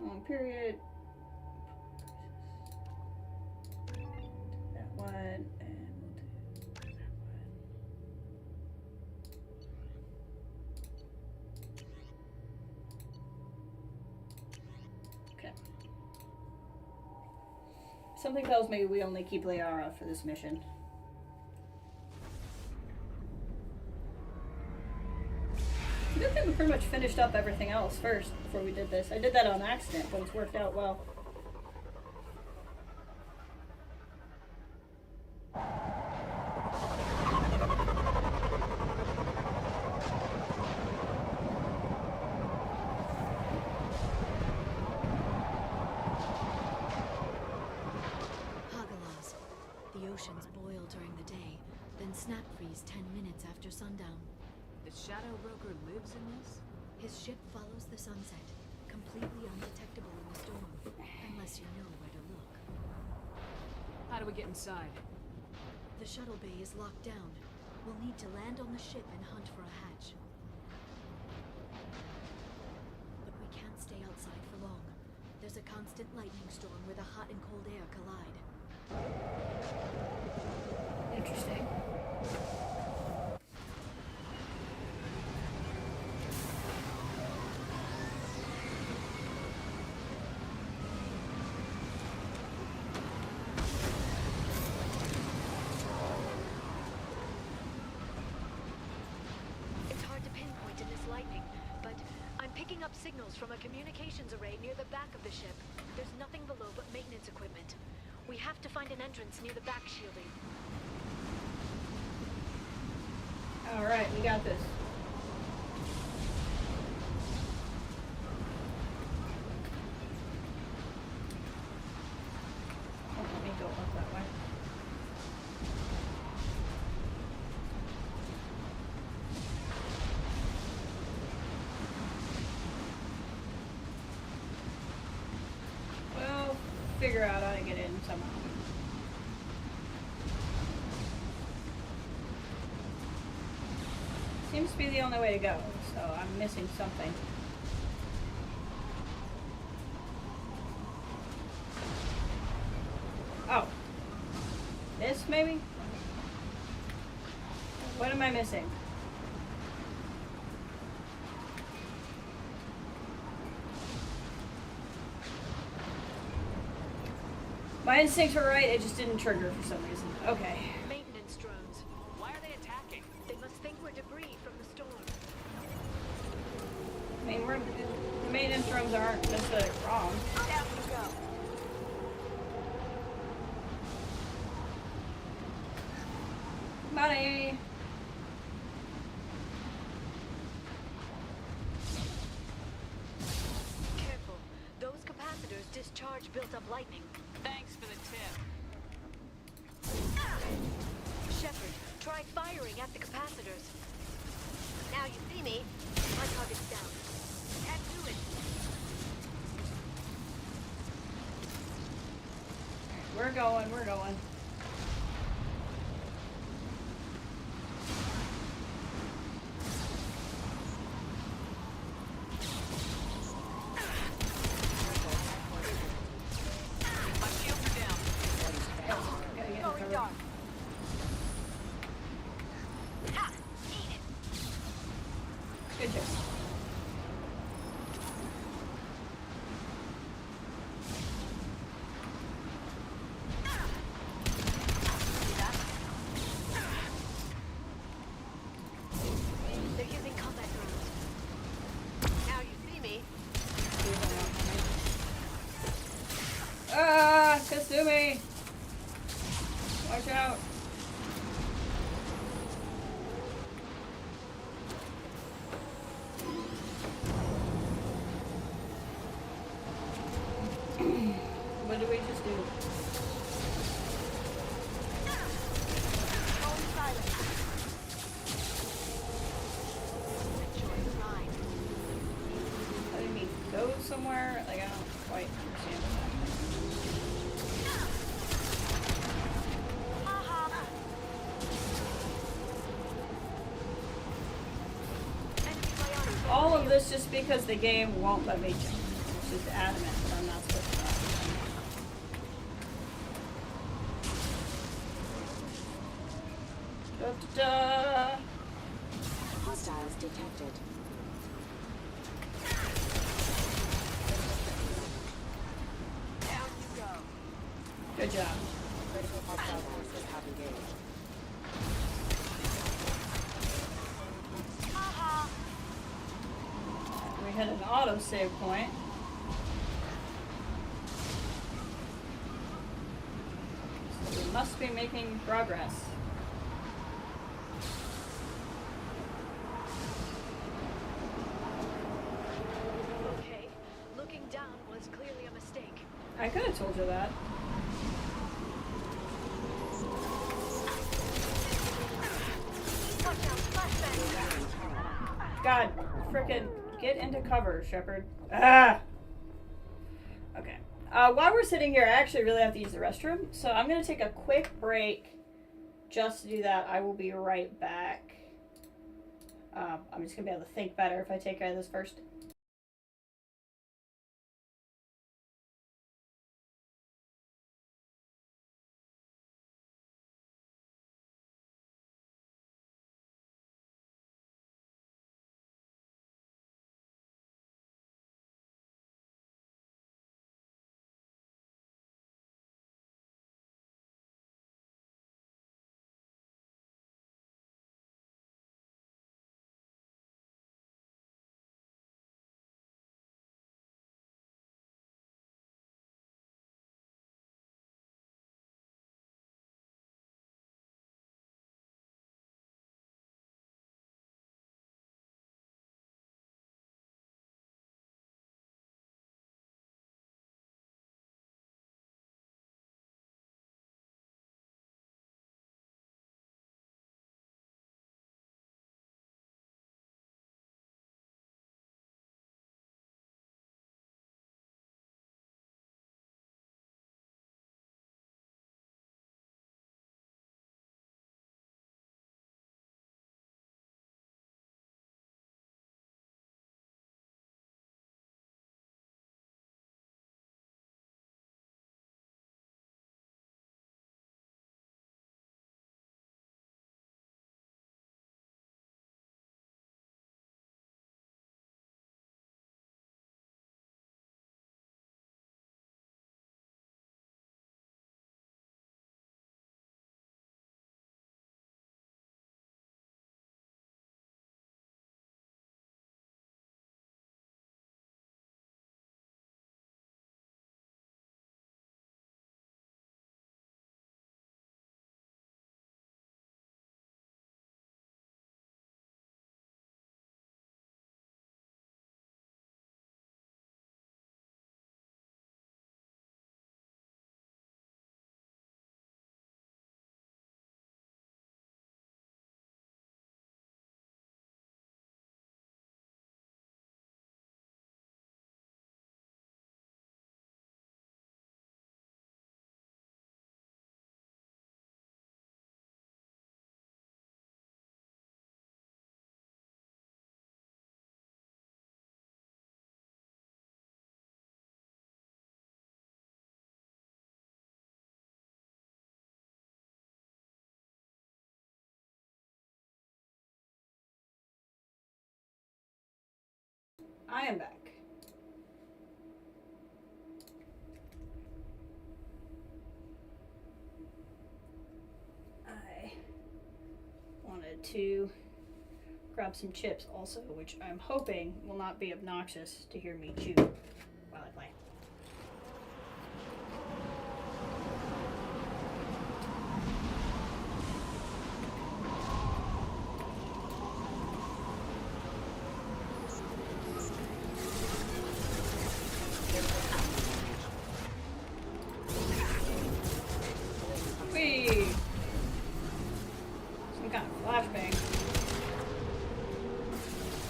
Long period. That one, and we'll do that one. Okay. Something tells me we only keep Liara for this mission. I good thing we pretty much finished up everything else first before we did this. I did that on accident, but it's worked out well. Hagalas. The oceans boil during the day, then snap freeze 10 minutes after sundown. The Shadow Broker lives in this? His ship follows the sunset, completely undetectable in the storm, unless you know where to look. How do we get inside? The shuttle bay is locked down. We'll need to land on the ship and hunt for a hatch. But we can't stay outside for long. There's a constant lightning storm where the hot and cold air collide. Interesting. Signals from a communications array near the back of the ship. There's nothing below but maintenance equipment. We have to find an entrance near the back shielding. Alright, we got this. Oh, let me go up that way. Well, figure out how to get in somehow. Seems to be the only way to go, so I'm missing something. Oh. This, maybe? What am I missing? My instincts were right, it just didn't trigger for some reason. Okay. Maintenance drones. Why are they attacking? They must think we're debris from the storm. I mean, the maintenance drones aren't necessarily wrong. Down you go. Money! Careful. Those capacitors discharge built-up lightning. Thanks for the tip. Shepard, try firing at the capacitors. Now you see me. My target's down. Can't do it. We're going, we're going. My shields are down. Going dark. Ha! Eat it. Good job. They're using combat drones. Now you see me. Ah! Kasumi! Watch out! What did we just do? Letting me go somewhere? Like, I don't quite understand what's happening. All of this just because the game won't let me jump. It's just adamant that I'm not supposed to. Da-da-da. Hostiles detected. Down you go. Good job. Critical hostile forces have engaged. We hit an auto-save point. So we must be making progress. Okay. Looking down was clearly a mistake. I could have told you that. Watch out, flashbang. God, frickin' get into cover, Shepard. Ah! Okay. While we're sitting here, I actually really have to use the restroom, so I'm gonna take a quick break just to do that. I will be right back. I'm just gonna be able to think better if I take care of this first. I am back. I wanted to grab some chips also, which I'm hoping will not be obnoxious to hear me chew while I play. Whee! Some kind of flashbang.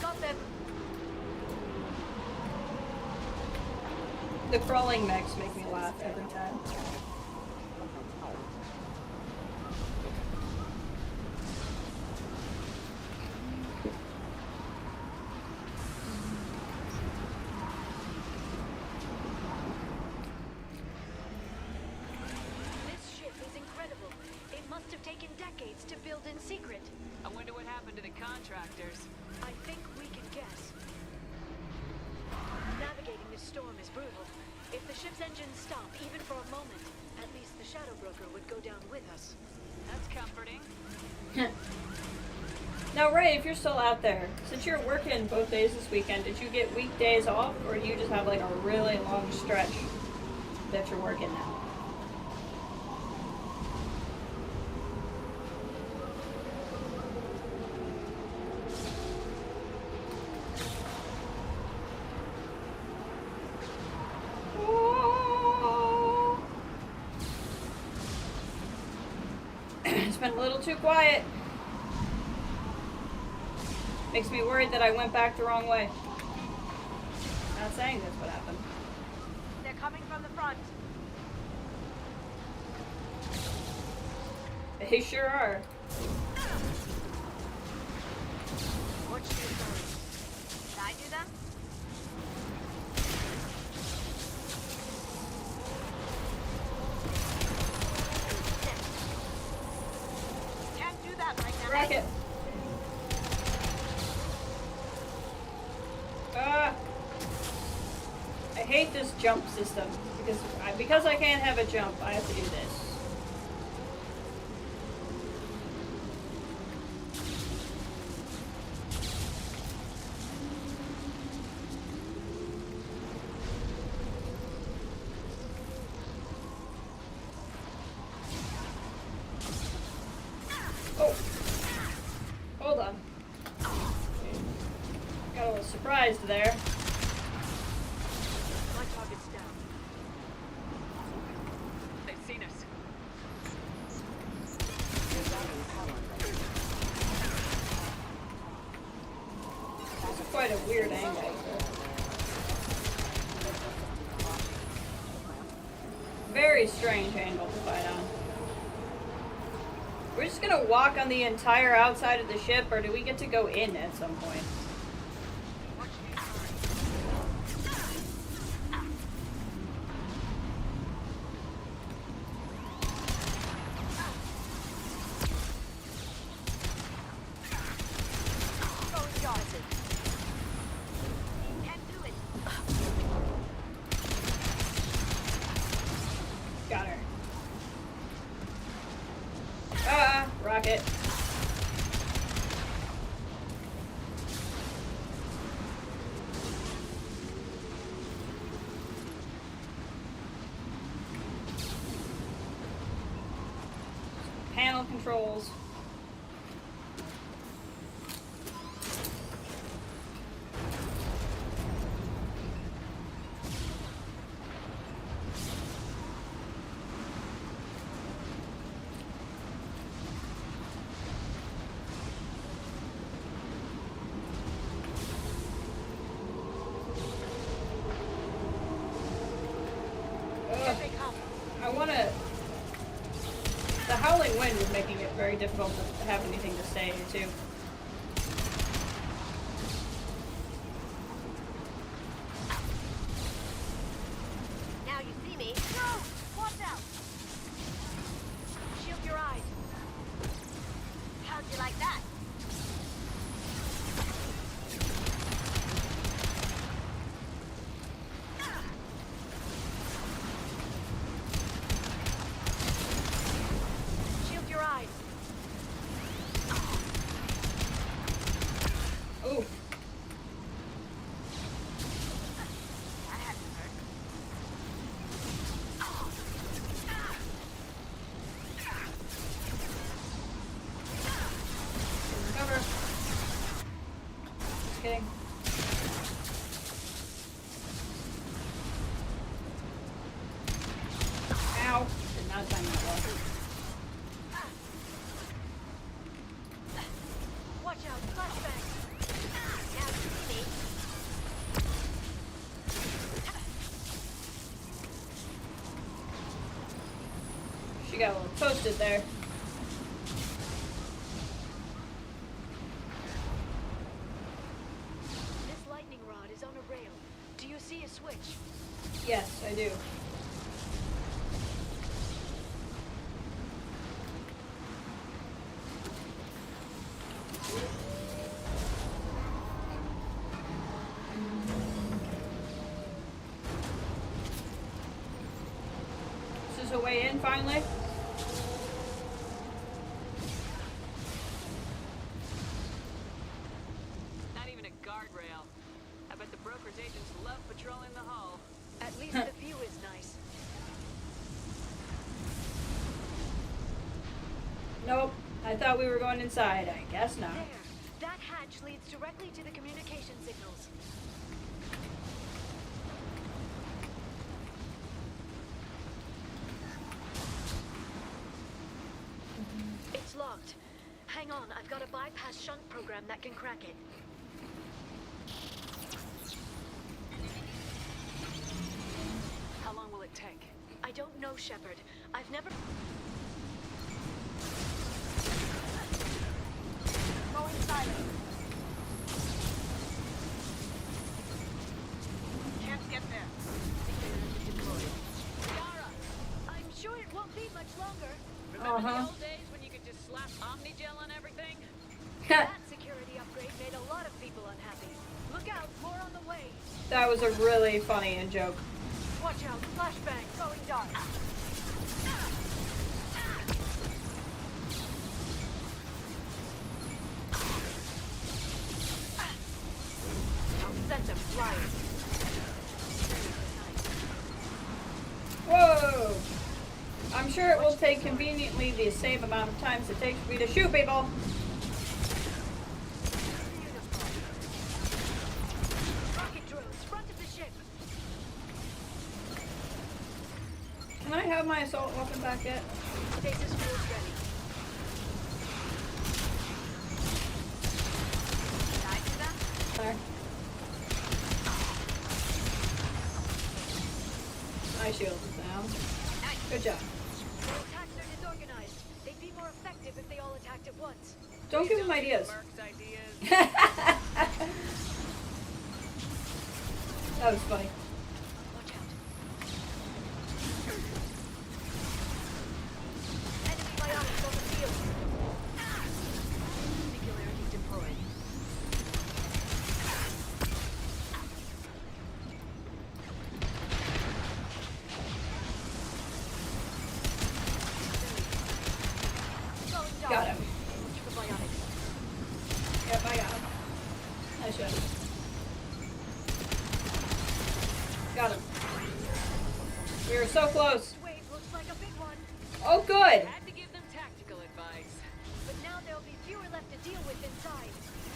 Got them. The crawling mechs make me laugh every time. This ship is incredible. It must have taken decades to build in secret. I wonder what happened to the contractors. I think we can guess. Navigating this storm is brutal. If the ship's engines stop, even for a moment, at least the Shadow Broker would go down with us. That's comforting. Now, Ray, if you're still out there, since you're working both days this weekend, did you get weekdays off, or do you just have like a really long stretch that you're working now? It's been a little too quiet. Makes me worried that I went back the wrong way. Not saying that's what happened. They're coming from the front. They sure are. Watch your story. Did I do them? Can't do that right now. Rocket. I hate this jump system because I can't have a jump. I have to do this. Oh, hold on. Got a little surprised there. My target's down. They've seen us. This is quite a weird angle. Very strange angle to fight on. We're just gonna walk on the entire outside of the ship, or do we get to go in at some point? Got her. Ah, rocket. Panel controls. I want to... The howling wind is making it very difficult to have anything to say too. Now you see me. No! Watch out! Shield your eyes. How'd you like that? She got a little toasted there. This lightning rod is on a rail. Do you see a switch? Yes, I do. This is a way in, finally. Not even a guardrail. I bet the broker's agents love patrolling the hull. At least the view is nice. Nope. I thought we were going inside. I guess not. There. That hatch leads directly to the communication signals. It's locked. Hang on, I've got a bypass shunt program that can crack it. How long will it take? I don't know, Shepard. I've never... Going silent. Can't get there. Yara, I'm sure it won't be much longer. Remember the old days when you could just slap Omnigel on everything? That security upgrade made a lot of people unhappy. Look out, more on the way. That was a really funny in joke. Watch out, flashbang, going dark. I'll send them flying. Whoa! I'm sure it will take conveniently the same amount of time as it takes for me to shoot people. Rocket drones, front of the ship. Can I have my assault weapon back yet? Stasis fuel's ready. Did I do that? There. My shield is down. Good job. Their attacks are disorganized. They'd be more effective if they all attacked at once. Don't give him ideas. That was funny. Watch out. Enemy bionics on the field. Singularity deployed. Got him. The bionics. Yep, I got him. I should. Got him. We were so close. Wave looks like a big one. Oh, good. Had to give them tactical advice. But now there'll be fewer left to deal with inside.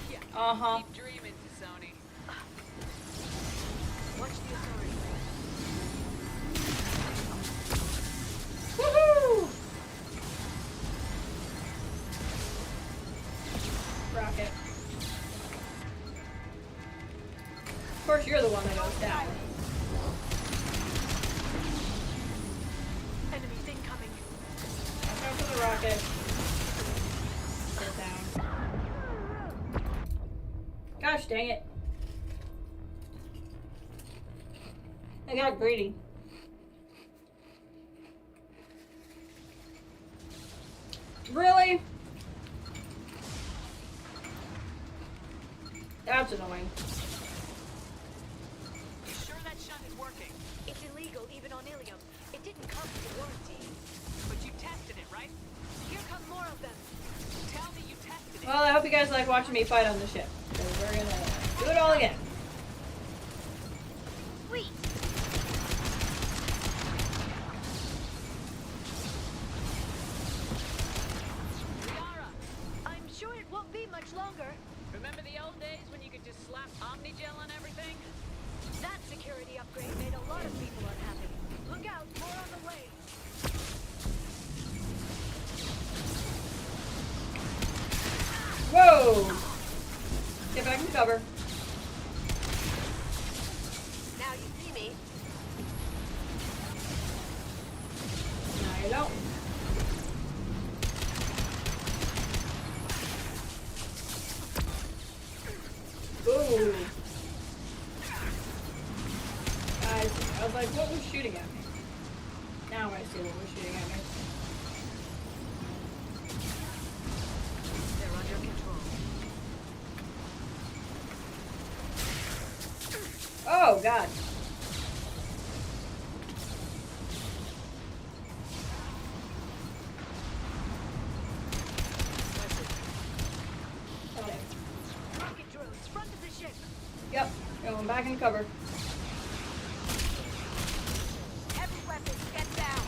Yeah. Uh-huh. Keep dreaming, Sony. Watch the authority. Woohoo! Rocket. Of course, you're the one that goes down. Enemies incoming. Watch out for the rocket. Sit down. Gosh dang it. I got greedy. Really? That's annoying. You sure that shunt is working? It's illegal even on Illium. It didn't come with a warranty. But you tested it, right? Here come more of them. Tell me you tested it. Well, I hope you guys like watching me fight on the ship. So we're gonna do it all again. Sweet. Liara, I'm sure it won't be much longer. remember the old days when you could just slap Omnigel on everything? That security upgrade made a lot of people unhappy. Look out, more on the way. Whoa! Get back in cover. Now you see me. No, you don't. I was like, what was shooting at me? Now I see what was shooting at me. They're under control. Oh, God. Okay. Rocket drones, front of the ship. Yep, going back in cover. Heavy weapons, get down.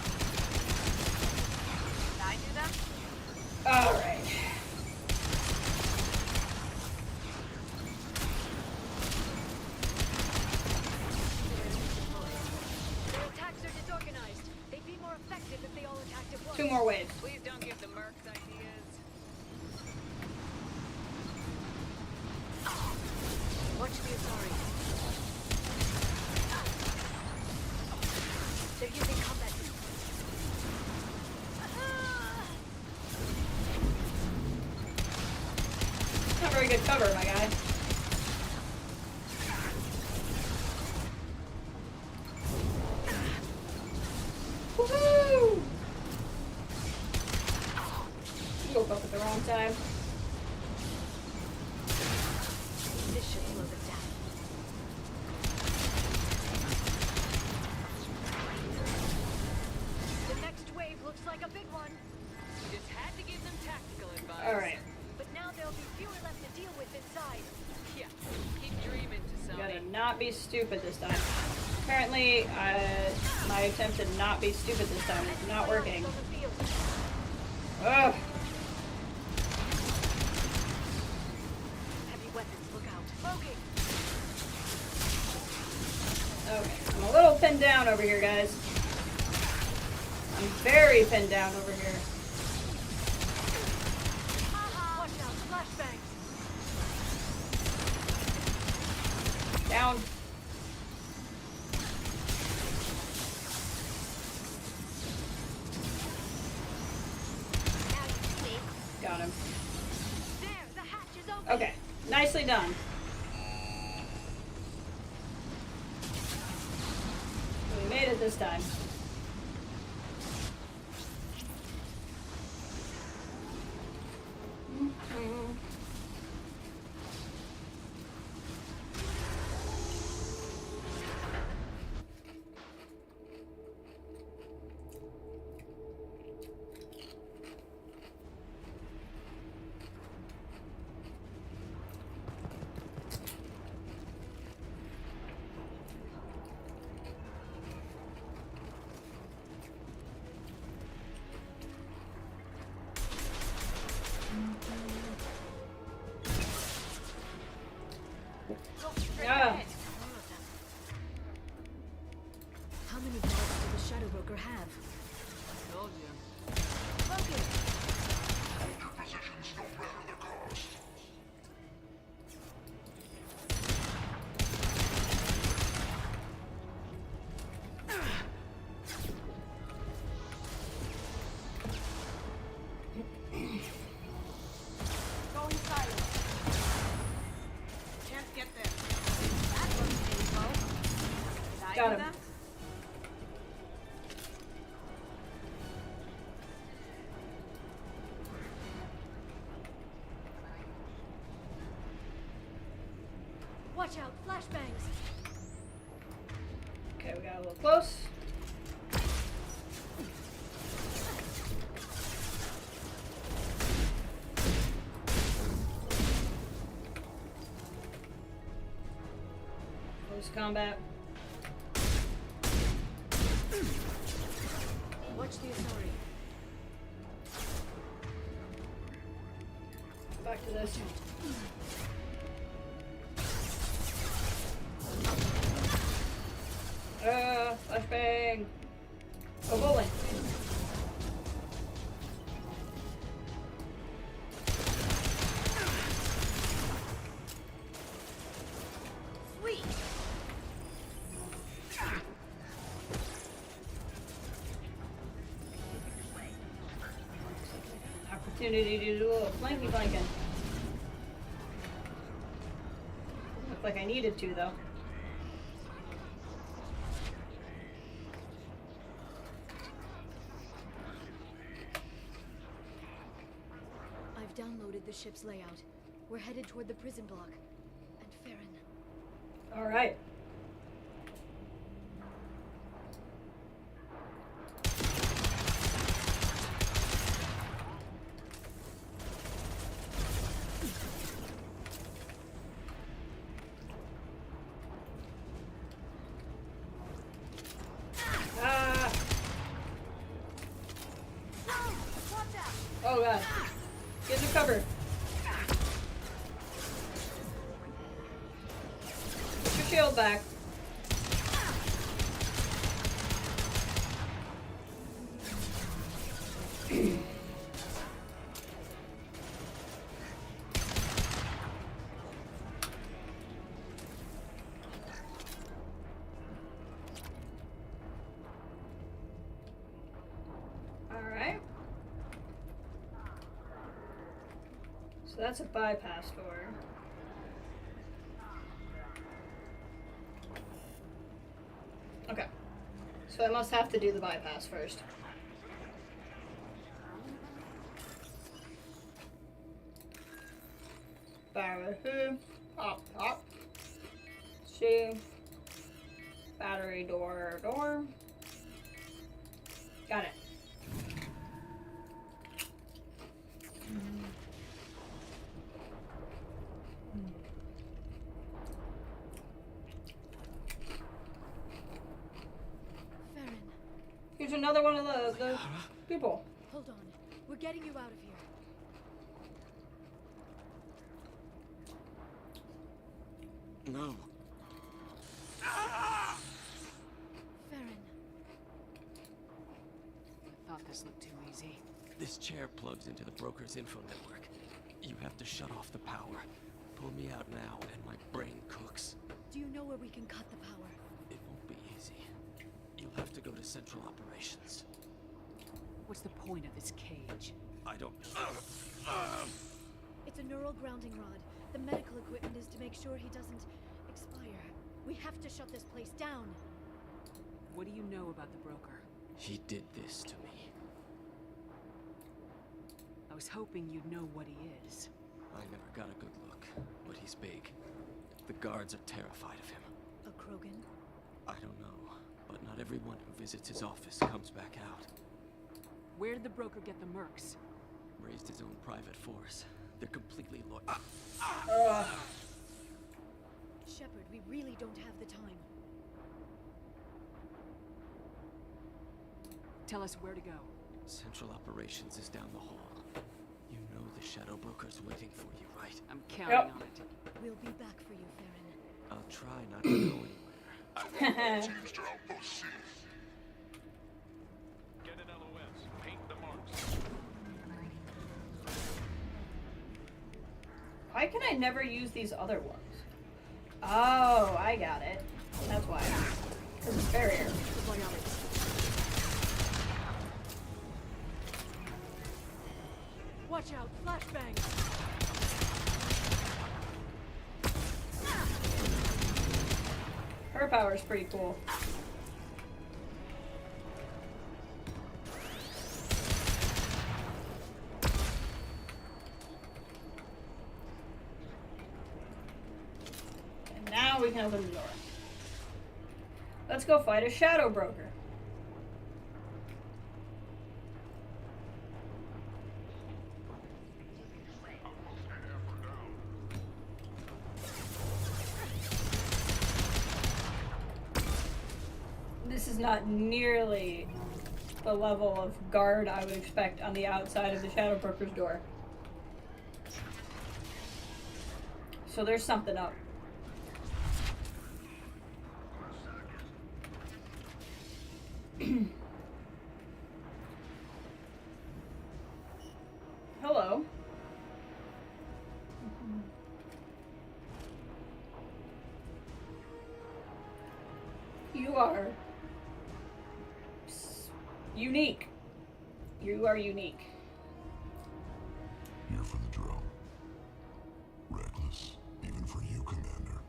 Can I do them? All right. Their attacks are disorganized. They'd be more effective if they all attacked at once. 2 more waves. Please don't give the mercs ideas. Watch the Atari. They're using combat. Not very good cover, my guy. Woohoo! You woke up at the wrong time. This should slow them down. The next wave looks like a big one. Just had to give them tactical advice. All right. But now there'll be fewer left to deal with inside. Yeah, keep dreaming to Gotta not be stupid this time. Apparently, my attempt to not be stupid this time is not working. Ugh. Heavy weapons, look out. Smoking. Okay, I'm a little pinned down over here, guys. I'm very pinned down over here. Watch out, flashbangs. Down. Got him. There, the hatch is open. Okay, nicely done. We made it this time. Yeah. How many balls does the Shadow Broker have? Told you. Smoking. Going silent. Can't get there. That looks painful. Did I Got do him. that? Watch out, flashbangs. Okay, we got a little close. Close combat. Watch the Atari. Back to this. Flashbang. Go bowling. Sweet. Opportunity to do a little flanky flanking. Looked like I needed to, though. the ship's layout. We're headed toward the prison block. And Farron. All right. Oh god. Get in the cover. Put your shield back. Alright. So that's a bypass door. Okay. So I must have to do the bypass first. Battery. Pop, pop. See. Battery door. Got it. Farron, Here's another one of the people. hold on. We're getting you out of here. No. Farron. I thought this looked too easy. This chair plugs into the broker's info network. You have to shut off the power. Pull me out now, and my brain cooks. Do you know where we can cut the power? It won't be easy. You'll have to go to Central Operations. What's the point of this cage? I don't... It's a neural grounding rod. The medical equipment is to make sure he doesn't expire. We have to shut this place down. What do you know about the broker? He did this to me. I was hoping you'd know what he is. I never got a good look, but he's big. The guards are terrified of him. A Krogan? I don't know, but not everyone who visits his office comes back out. Where did the broker get the mercs? Raised his own private force. They're completely loyal. Shepard, we really don't have the time. Tell us where to go. Central Operations is down the hall. You know the Shadow Broker's waiting for you, right? I'm counting on it. We'll be back for you, Farron. I'll try not to go anywhere. Teams to Outpost C. Get an LOS. Paint the marks. Why can I never use these other ones? Oh, I got it. That's why. Because it's barrier. Watch out, flashbang! Her power's pretty cool. And now we can open the door. Let's go fight a Shadow Broker. This is not nearly the level of guard I would expect on the outside of the Shadow Broker's door. So there's something up. Hello. You are unique. You are unique. Here for the drill. Reckless, even for you, Commander.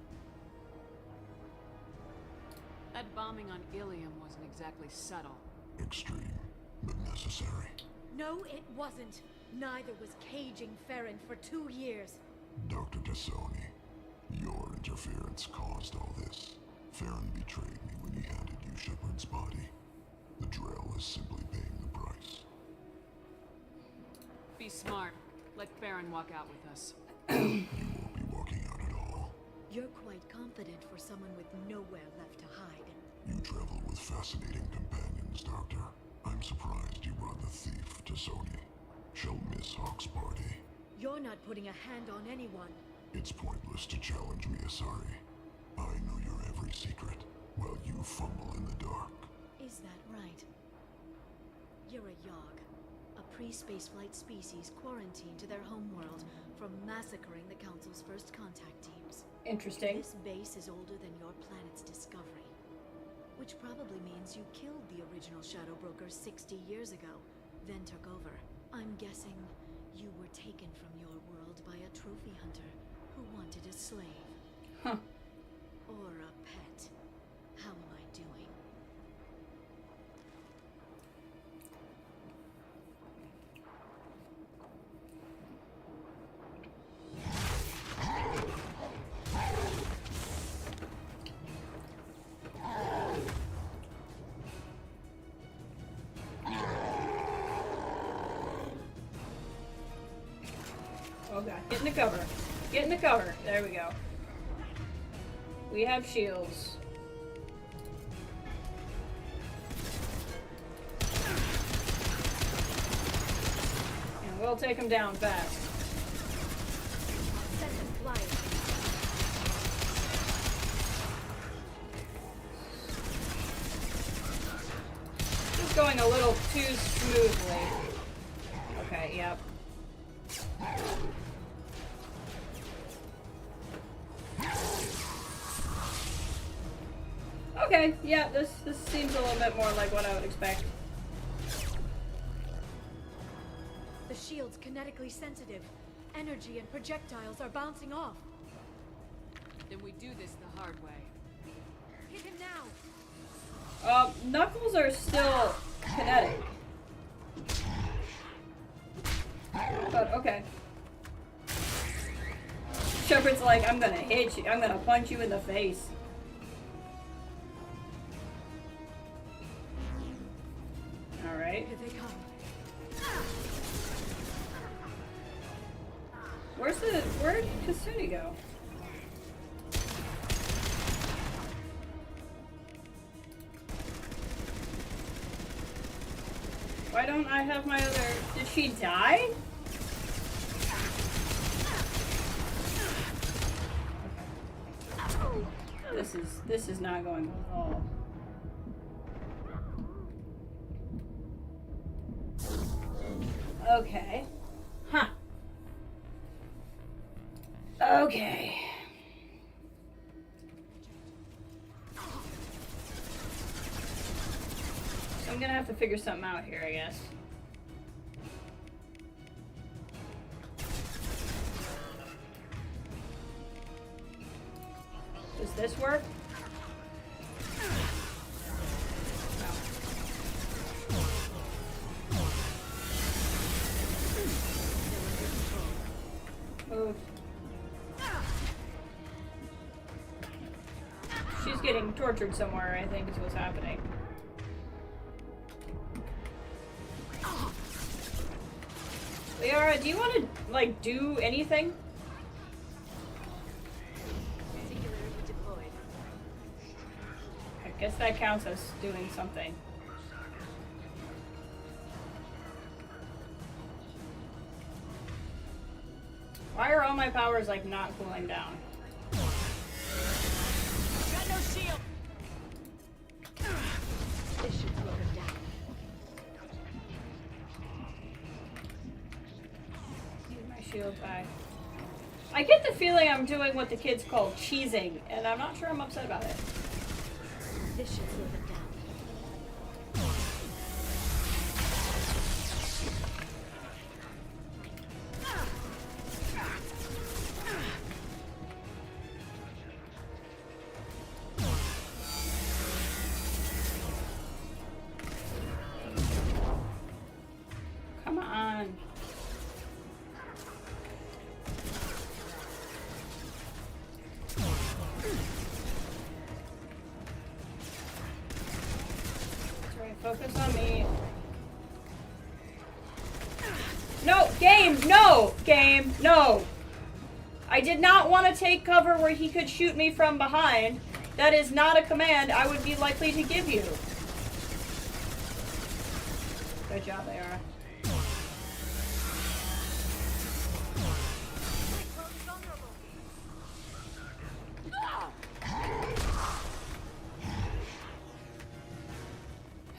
That bombing on Illium wasn't exactly subtle. Extreme, but necessary. No, it wasn't. Neither was caging Farron for 2 years. Dr. Tassoni, your interference caused all this. Farron betrayed me when he handed you Shepard's body. The Drell is simply paying the price. Be smart. Let Farron walk out with us. You won't be walking out at all. You're quite confident for someone with nowhere left to hide. You travel with fascinating companions, Doctor. I'm surprised you brought the thief, Tassoni. She'll miss Hawk's party. You're not putting a hand on anyone. It's pointless to challenge me, Asari. I know your every secret, while you fumble in the dark. Is that right? You're a Yogg, a pre-spaceflight species quarantined to their homeworld from massacring the Council's first contact teams. Interesting. This base is older than your planet's discovery, which probably means you killed the original Shadow Broker 60 years ago, then took over. I'm guessing you were taken from your world by a trophy hunter who wanted a slave. Huh. Or a pet. How am I doing? Oh god, get in the cover. Get in the cover. There we go. We have shields. And we'll take them down fast. Set them flying. Just going a little too smoothly. Okay, yep. Okay, yeah, this seems a little bit more like what I would expect. The shield's kinetically sensitive. Energy and projectiles are bouncing off. Then we do this the hard way. Hit him now! Knuckles are still kinetic. But, okay. Shepard's like, I'm gonna hit you. I'm gonna punch you in the face. Alright. Here they come. Where'd Kasuni go? Why don't I have my other... Did she die? This is not going well at all. Okay. Huh. Okay. So I'm gonna have to figure something out here, I guess. Does this work? Move. She's getting tortured somewhere, I think is what's happening. Liara, do you want to, like, do anything? Singularity deployed. I guess that counts as doing something. Why are all my powers, like, not cooling down? Got no shield! This should slow him down. Use my shield back. I get the feeling I'm doing what the kids call cheesing, and I'm not sure I'm upset about it. This should slow him down. Come on. Focus on me. No! Game! No! Game! No! I did not want to take cover where he could shoot me from behind. That is not a command I would be likely to give you. Good job, AR.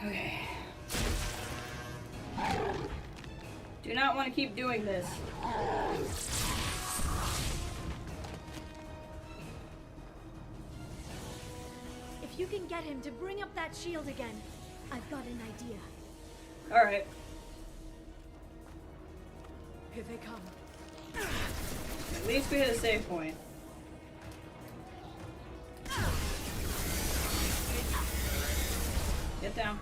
Okay. Do not want to keep doing this. If you can get him to bring up that shield again, I've got an idea. Alright. Here they come. At least we hit a save point. Get down.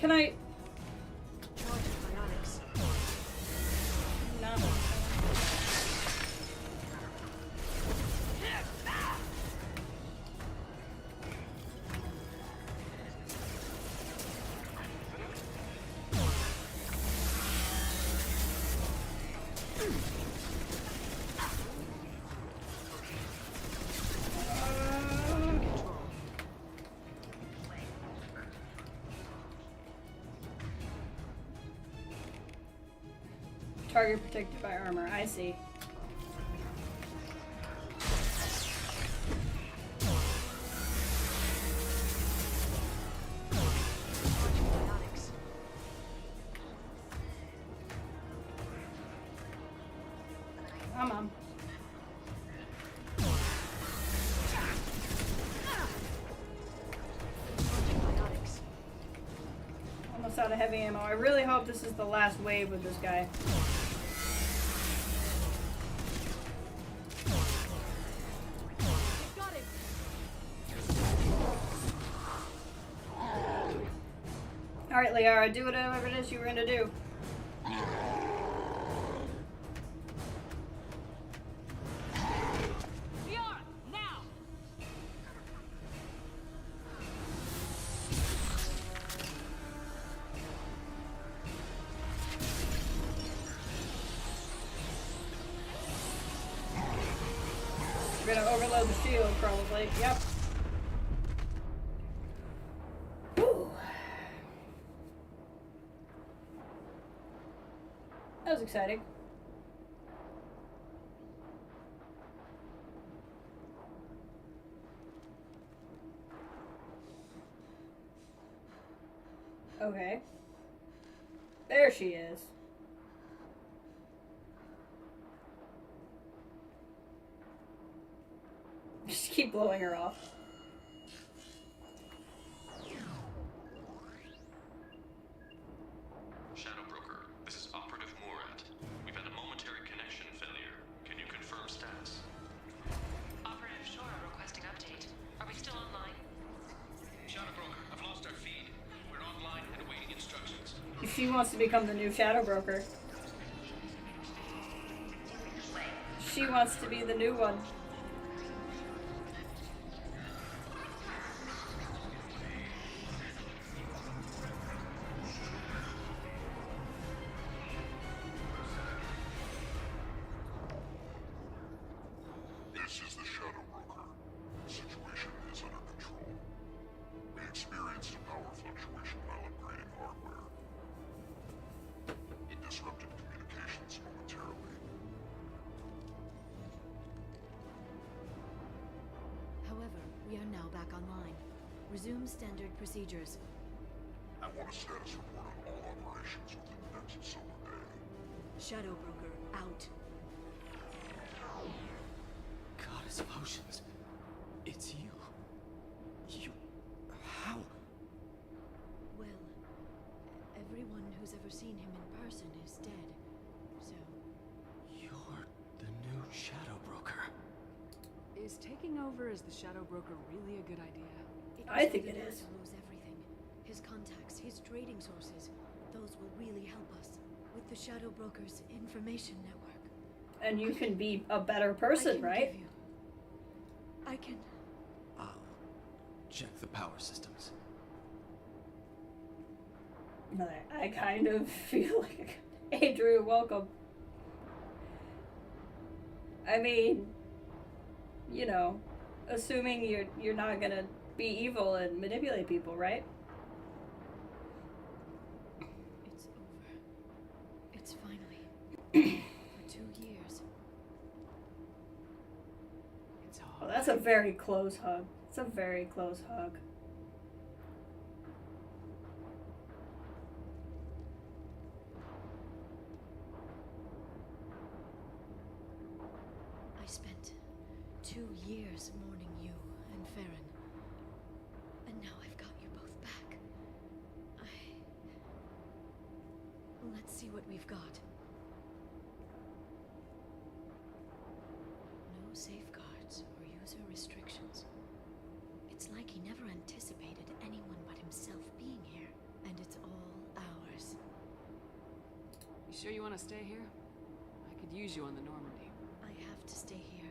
Can I? No. Target protected by armor. I see. Come on. Almost out of heavy ammo. I really hope this is the last wave with this guy. Alright, Liara, do whatever it is you were gonna do. Liara, now! We're gonna overload the shield, probably. Yep. That was exciting. Okay. There she is. Just keep blowing her off. Shadow Broker, this is Operative Murat. We've had a momentary connection failure. Can you confirm status? Operative Shora requesting update. Are we still online? Shadow Broker, I've lost our feed. We're online and awaiting instructions. She wants to become the new Shadow Broker. She wants to be the new one. This is the Shadow Broker. The situation is under control. We experienced a power fluctuation while upgrading hardware. It disrupted communications momentarily. However, we are now back online. Resume standard procedures. I want a status report on all operations within the next solar day. Shadow Broker out. Goddess of Oceans. It's you. You... How? Well, everyone who's ever seen him in person is dead. So... You're the new Shadow Broker. Is taking over as the Shadow Broker really a good idea? I think it is. To lose everything. His contacts, his trading sources. Those will really help us. With the Shadow Broker's information network. And you can be a better person, right? Give you I can... I'll check the power systems. I kind of feel like... Andrew, welcome. I mean, you know, assuming you're not gonna be evil and manipulate people, right? It's over. It's finally. For 2 years. It's Oh, hard. that's a very close hug. It's a very close hug. I spent 2 years mourning you and Farron. And now I've got you both back. Let's see what we've got. No safeguards or user restrictions. It's like he never anticipated anyone but himself being here. And it's all ours. You sure you want to stay here? I could use you on the Normandy. I have to stay here.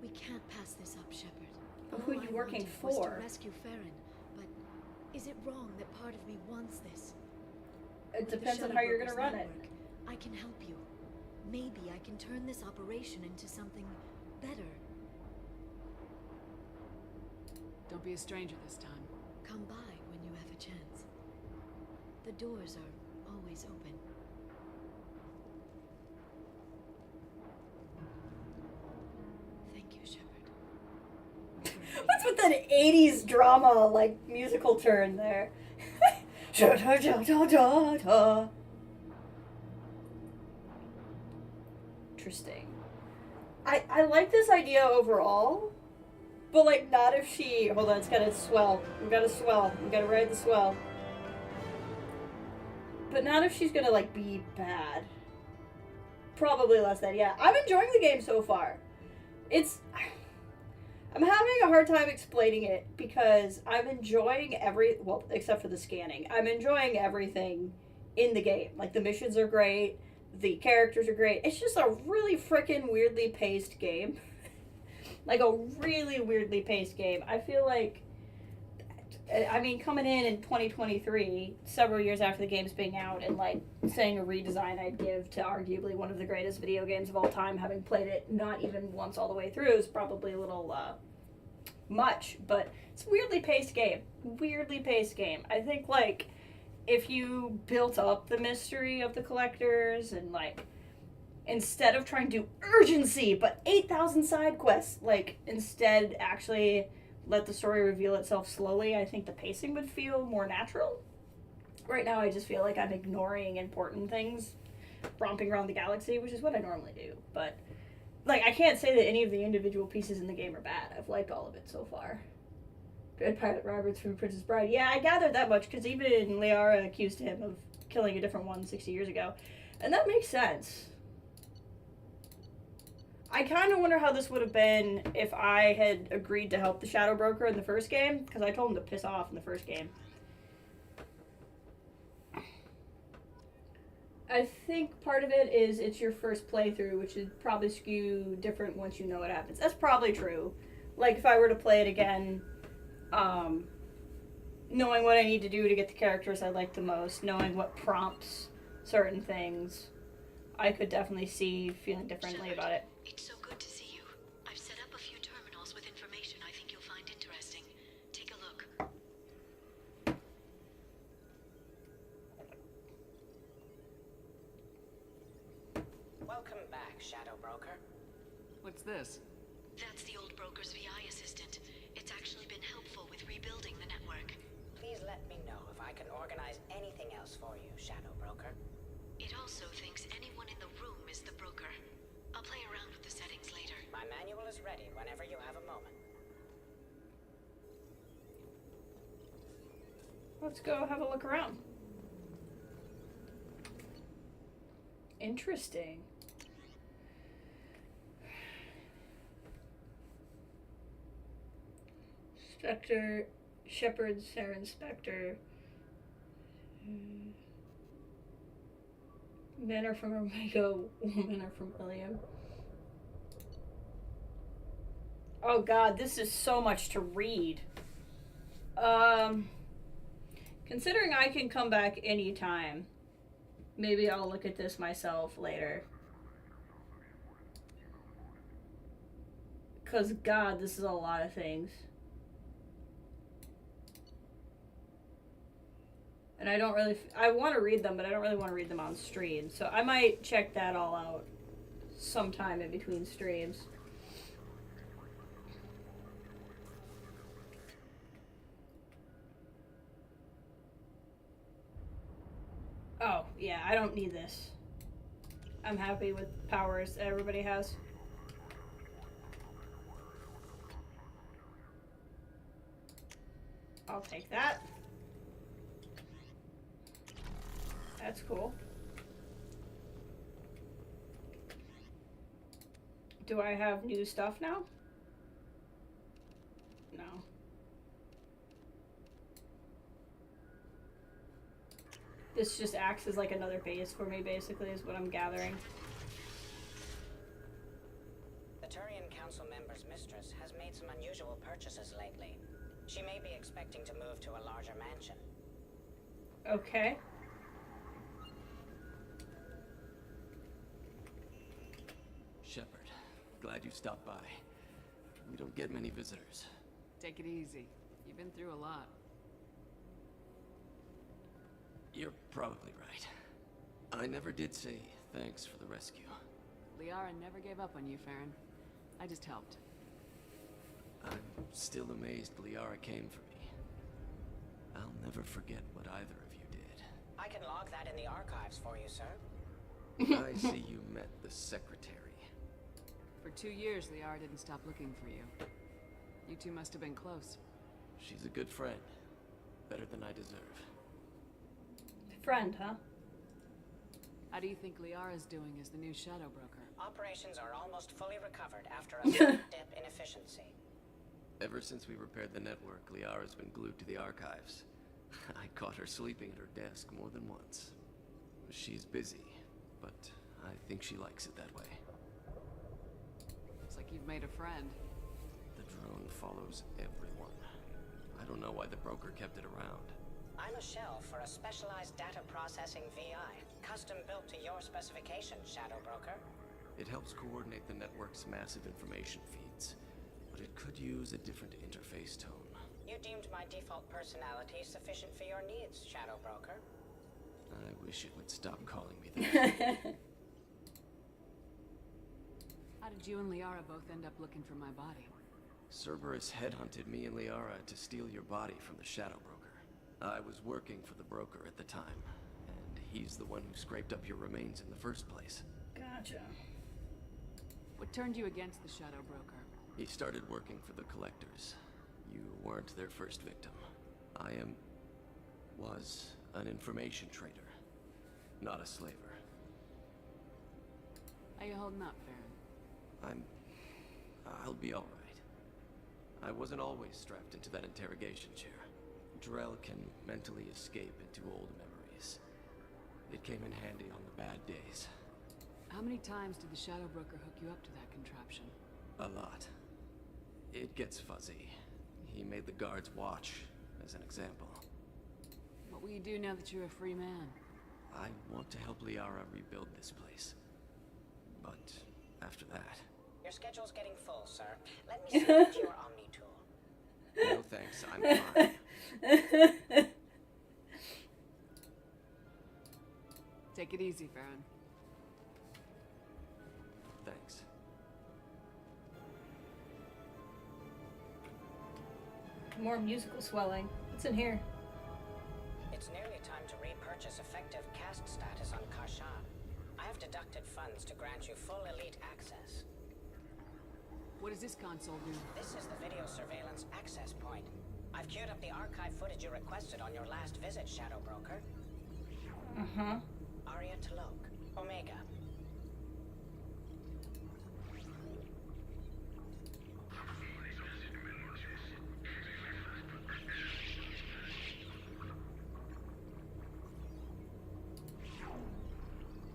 We can't pass this up, Shepard. But who are All you I working wanted was for? to rescue Farron, but is it wrong that part of me wants this? It With the depends on Shadow how you're gonna Brokers run it. network, I can help you. Maybe I can turn this operation into something better. Don't be a stranger this time. Come by when you have a chance. The doors are always open. Thank you, Shepard. What's with that 80s drama, like, musical turn there? Da, da, da, da, da, da. Interesting. I like this idea overall, but, like, not if she... Hold on, it's gotta swell. We gotta swell. We gotta ride the swell. But not if she's gonna, like, be bad. Probably less than, yeah. I'm enjoying the game so far. It's... I'm having a hard time explaining it because I'm enjoying well, except for the scanning. I'm enjoying everything in the game. Like, the missions are great, the characters are great. It's just a really freaking weirdly paced game. Like, a really weirdly paced game. I feel like, I mean, coming in 2023, several years after the game's being out, and, like, saying a redesign I'd give to arguably one of the greatest video games of all time, having played it not even once all the way through, is probably a little, much. But it's a weirdly paced game. Weirdly paced game. I think, like, if you built up the mystery of the collectors and, like, instead of trying to do urgency, but 8,000 side quests, like, instead actually let the story reveal itself slowly, I think the pacing would feel more natural. Right now, I just feel like I'm ignoring important things, romping around the galaxy, which is what I normally do. But, like, I can't say that any of the individual pieces in the game are bad. I've liked all of it so far. Dread Pilot Roberts from Princess Bride. Yeah, I gathered that much, because even Liara accused him of killing a different one 60 years ago. And that makes sense. I kind of wonder how this would have been if I had agreed to help the Shadow Broker in the first game, because I told him to piss off in the first game. I think part of it is it's your first playthrough, which would probably skew different once you know what happens. That's probably true. Like, if I were to play it again, knowing what I need to do to get the characters I like the most, knowing what prompts certain things, I could definitely see feeling differently about it. It's so good to see you. I've set up a few terminals with information I think you'll find interesting. Take a look. Welcome back, Shadow Broker. What's this? That's the old broker's VI assistant. It's actually been helpful with rebuilding the network. Please let me know if I can organize anything else for you, Shadow Broker. It also thinks anyone in the room is the broker. I'll play around with the settings later. My manual is ready whenever you have a moment. Let's go have a look around. Interesting. Spectre, Shepard, Saren, Spectre. Men are from Omega, women are from Illium. Oh god, this is so much to read. Considering I can come back anytime, maybe I'll look at this myself later. Cause god, this is a lot of things. And I don't really, I want to read them, but I don't really want to read them on stream. So I might check that all out sometime in between streams. Oh, yeah, I don't need this. I'm happy with powers that everybody has. I'll take that. That's cool. Do I have new stuff now? No. This just acts as like another base for me, basically, is what I'm gathering. The Turian Council member's mistress has made some unusual purchases lately. She may be expecting to move to a larger mansion. Okay. Shepard, glad you stopped by. We don't get many visitors. Take it easy. You've been through a lot. You're probably right. I never did say thanks for the rescue. Liara never gave up on you, Farron. I just helped. I'm still amazed Liara came for me. I'll never forget what either of you did. I can log that in the archives for you, sir. I see you met the secretary. For 2 years, Liara didn't stop looking for you. You two must have been close. She's a good friend. Better than I deserve. Friend, huh? How do you think Liara's doing as the new Shadow Broker? Operations are almost fully recovered after a sudden dip in efficiency. Ever since we repaired the network, Liara's been glued to the archives. I caught her sleeping at her desk more than once. She's busy, but I think she likes it that way. Looks like you've made a friend. The drone follows everyone. I don't know why the broker kept it around. I'm a shell for a specialized data processing VI, custom built to your specifications, Shadow Broker. It helps coordinate the network's massive information feeds, but it could use a different interface tone. You deemed my default personality sufficient for your needs, Shadow Broker. I wish it would stop calling me that. How did you and Liara both end up looking for my body? Cerberus headhunted me and Liara to steal your body from the Shadow Broker. I was working for the broker at the time, and he's the one who scraped up your remains in the first place. Gotcha. What turned you against the Shadow Broker? He started working for the Collectors. You weren't their first victim. Was an information trader, not a slaver. How you holding up, Farron? I'll be all right. I wasn't always strapped into that interrogation chair. Drell can mentally escape into old memories. It came in handy on the bad days. How many times did the Shadow Broker hook you up to that contraption? A lot. It gets fuzzy. He made the guards watch, as an example. What will you do now that you're a free man? I want to help Liara rebuild this place. But after that... Your schedule's getting full, sir. Let me switch your Omni tool. No thanks, I'm fine. Take it easy, Farron. Thanks. More musical swelling. What's in here? It's nearly time to repurchase effective caste status on Kashan. I have deducted funds to grant you full elite access. What does this console do? This is the video surveillance access point. I've queued up the archive footage you requested on your last visit, Shadow Broker. Uh-huh. Arya Talok, Omega.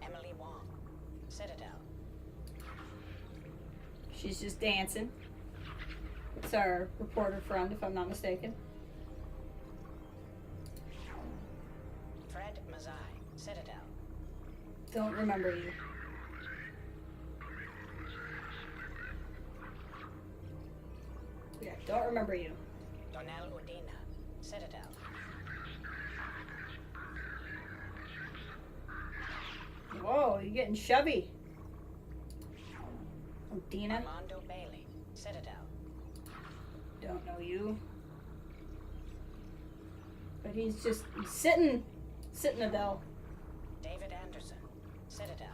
Emily Wong, Citadel. She's just dancing. It's our reporter friend, if I'm not mistaken. Fred Mazai, Citadel. Don't remember you. Yeah, don't remember you. Donnell Udina, Citadel. Whoa, you're getting chubby. Udina. Armando Bailey, Citadel. Don't know you. But he's sitting Adele. David Anderson, Citadel.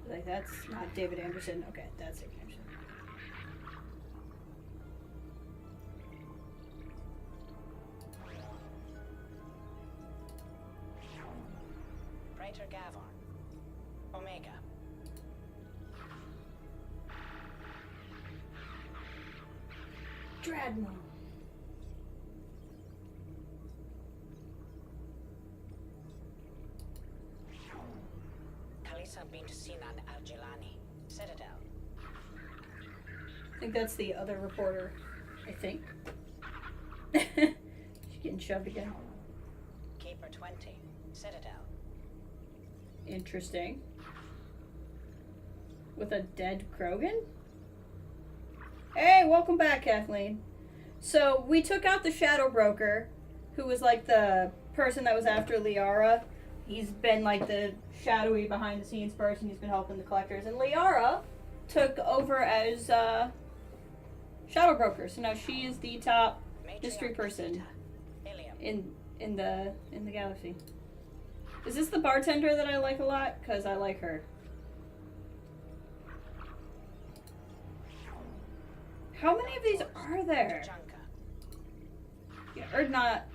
Like, that's not David Anderson. Okay, that's David Anderson. Praetor Gavon, Omega. Dreadnought. Kalisa bint Sinan Al-Jilani, Citadel. I think that's the other reporter. I think. She's getting shoved again. Keeper 20, Citadel. Interesting. With a dead Krogan? Hey, welcome back, Kathleen. So, we took out the Shadow Broker, who was like the person that was after Liara. He's been like the shadowy behind the scenes person. He's been helping the collectors. And Liara took over as Shadow Broker. So now she is the top mystery person in the galaxy. Is this the bartender that I like a lot? Because I like her. How many of these are there? Yeah, or not.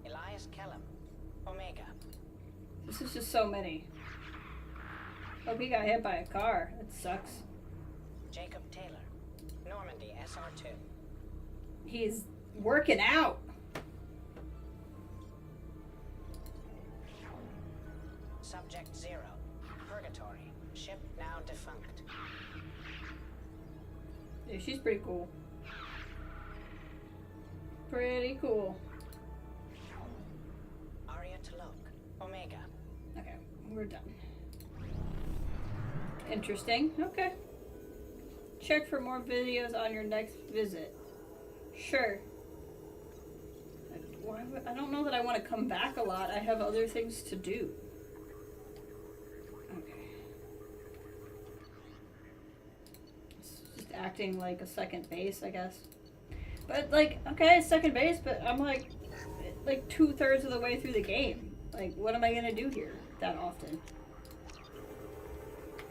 Elias Kellum, Omega. This is just so many. Oh, he got hit by a car. That sucks. Jacob Taylor, Normandy SR2. He's working out. Subject 0, Purgatory, ship now defunct. Yeah, she's pretty cool. Pretty cool. Arya Talok, Omega. Okay, we're done. Interesting. Okay. Check for more videos on your next visit. Sure. I don't know that I want to come back a lot. I have other things to do. Okay. It's just acting like a second base, I guess. But, like, okay, second base, but I'm like 2/3 of the way through the game. Like, what am I gonna do here that often?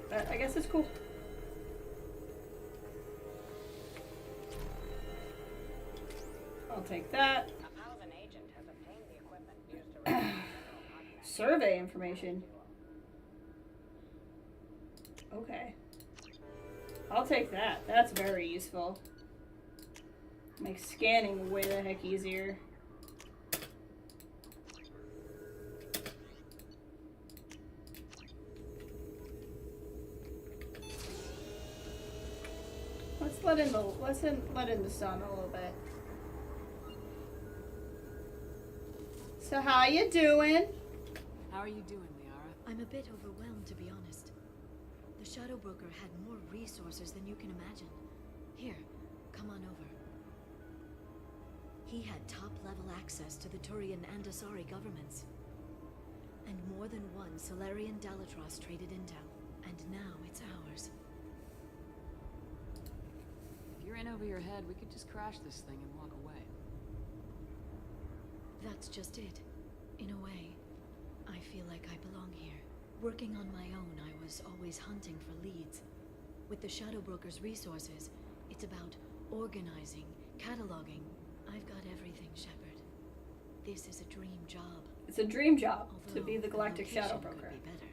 But I guess it's cool. I'll take that. A Palvan agent has obtained the equipment used to Survey information. Okay. I'll take that. That's very useful. Makes scanning way the heck easier. Let's let in the sun a little bit. So how you doing? How are you doing, Liara? I'm a bit overwhelmed, to be honest. The Shadow Broker had more resources than you can imagine. Here, come on over. He had top-level access to the Turian and Asari governments. And more than one Solarian Dalatros traded intel. And now it's ours. If you're in over your head, we could just crash this thing and walk away. That's just it. In a way, I feel like I belong here. Working on my own, I was always hunting for leads. With the Shadow Broker's resources, it's about organizing, cataloging. I've got everything, Shepard. This is a dream job. It's a dream job to Although be the Galactic location Shadow could Broker. be better.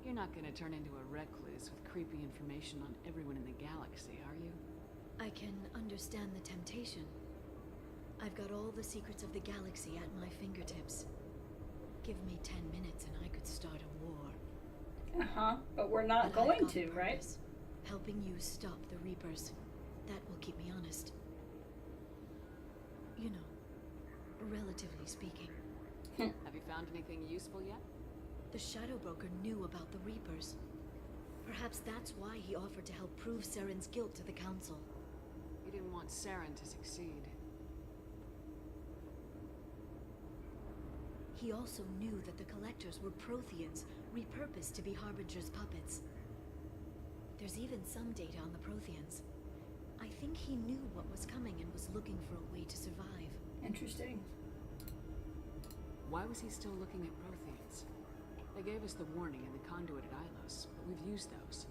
You're not gonna turn into a recluse with creepy information on everyone in the galaxy, are you? I can understand the temptation. I've got all the secrets of the galaxy at my fingertips. Give me 10 minutes and I could start a war. Uh-huh, but we're not But I've going got a to, right? purpose. Helping you stop the Reapers. That will keep me honest. You know, relatively speaking. Have you found anything useful yet? The Shadow Broker knew about the Reapers. Perhaps that's why he offered to help prove Saren's guilt to the Council. He didn't want Saren to succeed. He also knew that the Collectors were Protheans, repurposed to be Harbinger's puppets. There's even some data on the Protheans. I think he knew what was coming and was looking for a way to survive. Interesting. Why was he still looking at Protheans? They gave us the warning in the conduit at Ilos, but we've used those.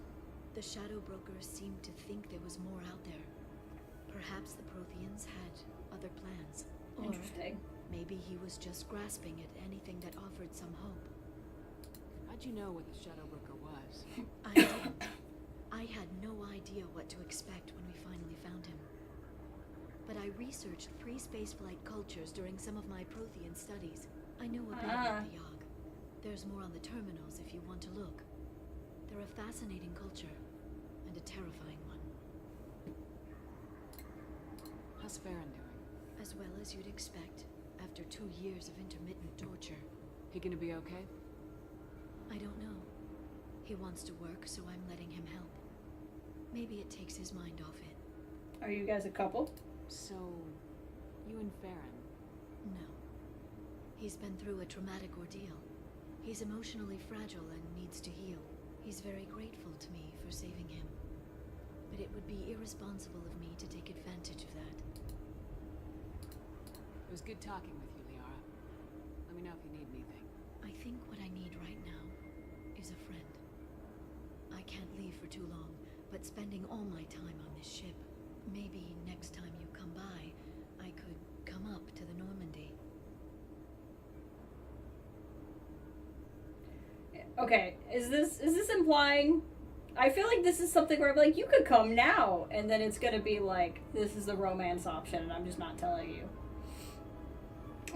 The Shadow Brokers seemed to think there was more out there. Perhaps the Protheans had other plans. Or Interesting. maybe he was just grasping at anything that offered some hope. How'd you know what the Shadow Broker was? I didn't. I had no idea what to expect when we finally found him. But I researched pre-spaceflight cultures during some of my Prothean studies. I know a bit about the Yog. There's more on the terminals if you want to look. They're a fascinating culture, and a terrifying one. How's Farron doing? As well as you'd expect, after 2 years of intermittent torture. He gonna be okay? I don't know. He wants to work, so I'm letting him help. Maybe it takes his mind off it. Are you guys a couple? So, you and Farron? No. He's been through a traumatic ordeal. He's emotionally fragile and needs to heal. He's very grateful to me for saving him. But it would be irresponsible of me to take advantage of that. It was good talking with you, Liara. Let me know if you need anything. I think what I need right now is a friend. I can't leave for too long, but spending all my time on this ship. Maybe next time you come by, I could come up to the Normandy. Okay, is this implying? I feel like this is something where I'm like, you could come now, and then it's gonna be like, this is the romance option, and I'm just not telling you.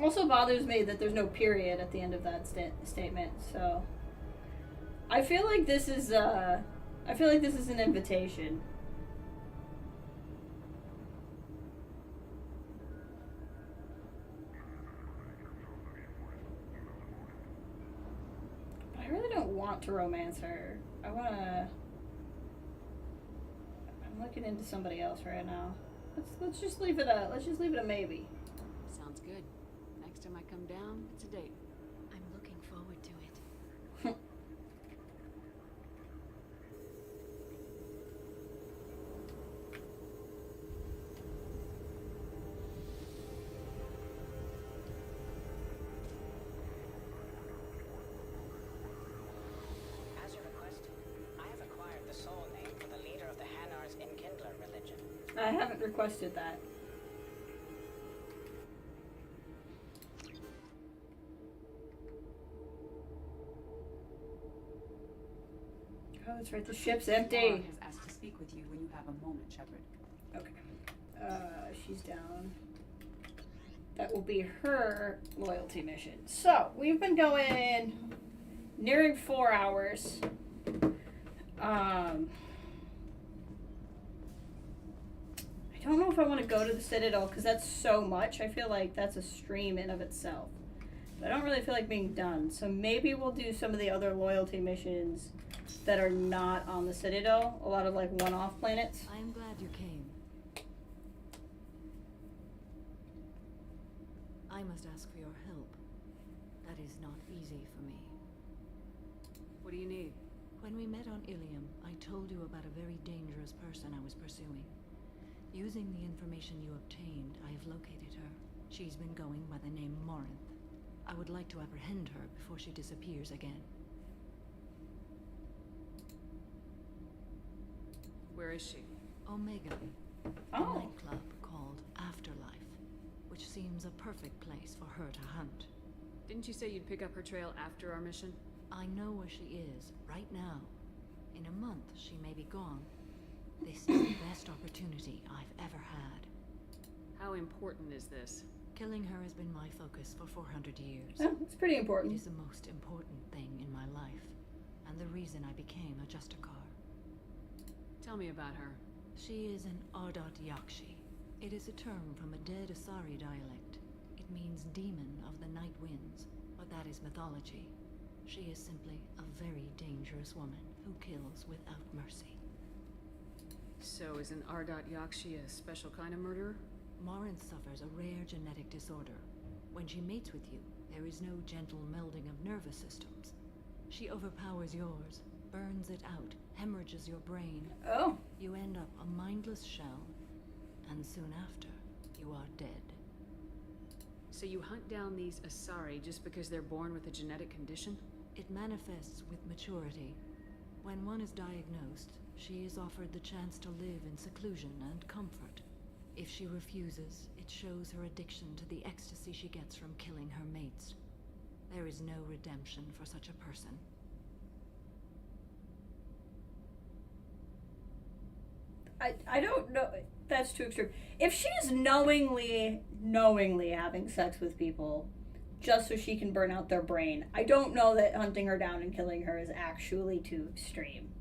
Also bothers me that there's no period at the end of that statement, so I feel like this is an invitation. I really don't want to romance her. I'm looking into somebody else right now. Let's just leave it a maybe. Sounds good. Next time I come down, it's a date. I'm looking forward to it. As you requested, I have acquired the soul name for the leader of the Hanar's Enkindler religion. I haven't requested that. Oh, that's right. The ship's empty. Laura has asked to speak with you when you have a moment, Shepard. Okay. She's down. That will be her loyalty mission. So, we've been going nearing 4 hours. I don't know if I want to go to the Citadel because that's so much. I feel like that's a stream in of itself. But I don't really feel like being done. So maybe we'll do some of the other loyalty missions that are not on the Citadel. A lot of like one-off planets. I am glad you came. I must ask for your help. That is not easy for me. What do you need? When we met on Illium, I told you about a very dangerous person I was pursuing. Using the information you obtained, I have located her. She's been going by the name Morinth. I would like to apprehend her before she disappears again. Where is she? Omega. A nightclub called Afterlife, which seems a perfect place for her to hunt. Didn't you say you'd pick up her trail after our mission? I know where she is, right now. In a month, she may be gone. This is the best opportunity I've ever had. How important is this? Killing her has been my focus for 400 years. Oh, it's pretty important. It is the most important thing in my life, and the reason I became a Justicar. Tell me about her. She is an Ardat Yakshi. It is a term from a dead Asari dialect. It means demon of the night winds, but that is mythology. She is simply a very dangerous woman who kills without mercy. So is an Ardat Yakshi a special kind of murderer? Morinth suffers a rare genetic disorder. When she mates with you, there is no gentle melding of nervous systems. She overpowers yours, burns it out, hemorrhages your brain. Oh. You end up a mindless shell, and soon after, you are dead. So you hunt down these Asari just because they're born with a genetic condition? It manifests with maturity. When one is diagnosed, she is offered the chance to live in seclusion and comfort. If she refuses, it shows her addiction to the ecstasy she gets from killing her mates. There is no redemption for such a person. I don't know. That's too extreme. If she's knowingly having sex with people just so she can burn out their brain, I don't know that hunting her down and killing her is actually too extreme.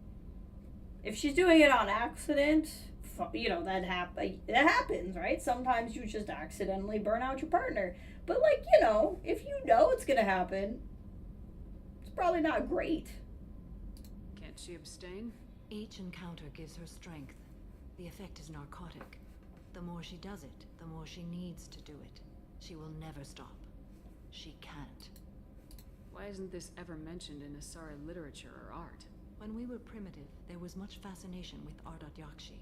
If she's doing it on accident, you know, that happens, right? Sometimes you just accidentally burn out your partner. But, like, you know, if you know it's gonna happen, it's probably not great. Can't she abstain? Each encounter gives her strength. The effect is narcotic. The more she does it, the more she needs to do it. She will never stop. She can't. Why isn't this ever mentioned in Asari literature or art? When we were primitive, there was much fascination with Ardat Yakshi.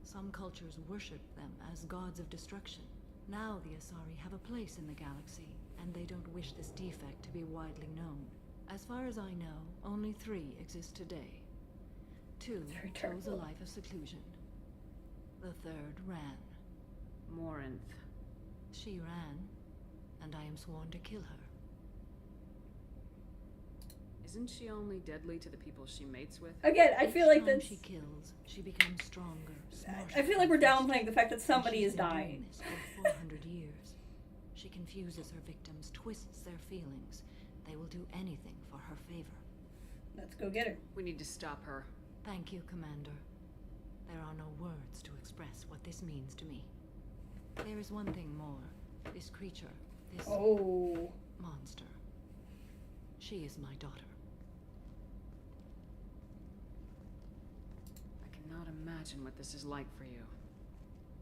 Some cultures worshipped them as gods of destruction. Now the Asari have a place in the galaxy, and they don't wish this defect to be widely known. As far as I know, only 3 exist today. 2 chose a life of seclusion. The 3rd ran. Morinth. She ran, and I am sworn to kill her. Isn't she only deadly to the people she mates with? Again, I feel like that's... she kills, she becomes stronger, smarter. I feel like we're downplaying the fact that somebody is dying. This for 400 years. She confuses her victims, twists their feelings. They will do anything for her favor. Let's go get her. We need to stop her. Thank you, Commander. There are no words to express what this means to me. There is one thing more. This creature, this monster. She is my daughter. I cannot imagine what this is like for you.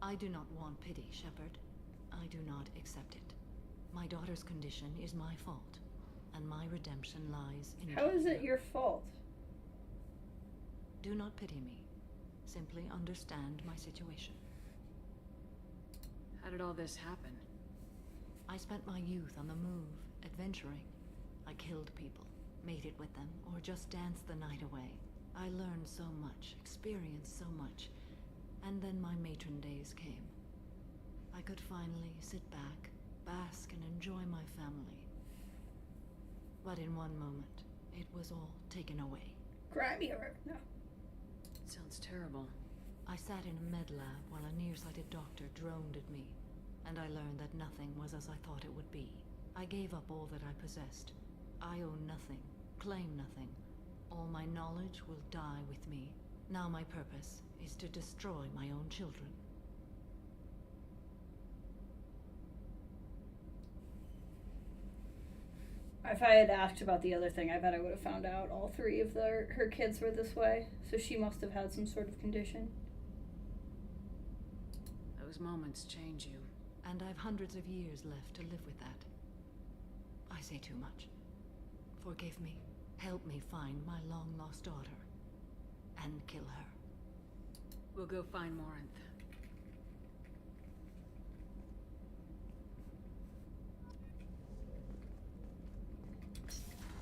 I do not want pity, Shepard. I do not accept it. My daughter's condition is my fault, and my redemption lies in... How is it your fault? Do not pity me. Simply understand my situation. How did all this happen? I spent my youth on the move, adventuring. I killed people, mated with them, or just danced the night away. I learned so much, experienced so much, and then my matron days came. I could finally sit back, bask and enjoy my family. But in one moment, it was all taken away. Cry me over. No. Sounds terrible. I sat in a med lab while a nearsighted doctor droned at me, and I learned that nothing was as I thought it would be. I gave up all that I possessed. I own nothing, claim nothing. All my knowledge will die with me. Now my purpose is to destroy my own children. If I had asked about the other thing, I bet I would have found out all 3 of her kids were this way. So she must have had some sort of condition. Those moments change you. And I've hundreds of years left to live with that. I say too much. Forgive me. Help me find my long-lost daughter. And kill her. We'll go find Morinth.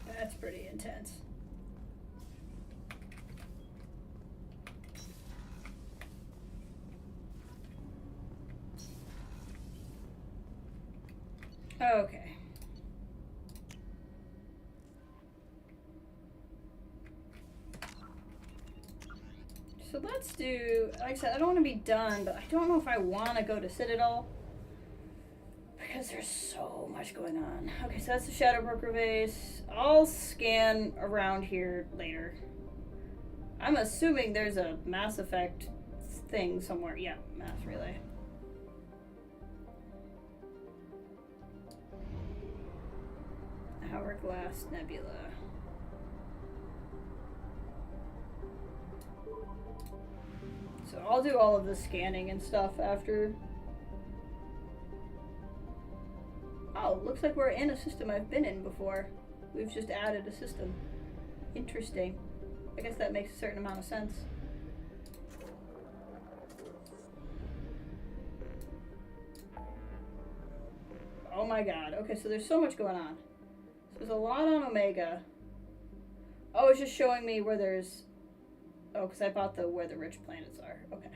That's pretty intense. Okay. So let's do, like I said, I don't want to be done, but I don't know if I want to go to Citadel. Because because there's so much going on. Okay, so that's the Shadow Broker base. I'll scan around here later. I'm assuming there's a Mass Effect thing somewhere. Yeah, mass relay. Hourglass Nebula. So I'll do all of the scanning and stuff after. Oh, looks like we're in a system I've been in before. We've just added a system. Interesting. I guess that makes a certain amount of sense. Oh my god. Okay, so there's so much going on. So there's a lot on Omega. Oh, it's just showing me where there's... Oh, because I bought where the rich planets are. Okay.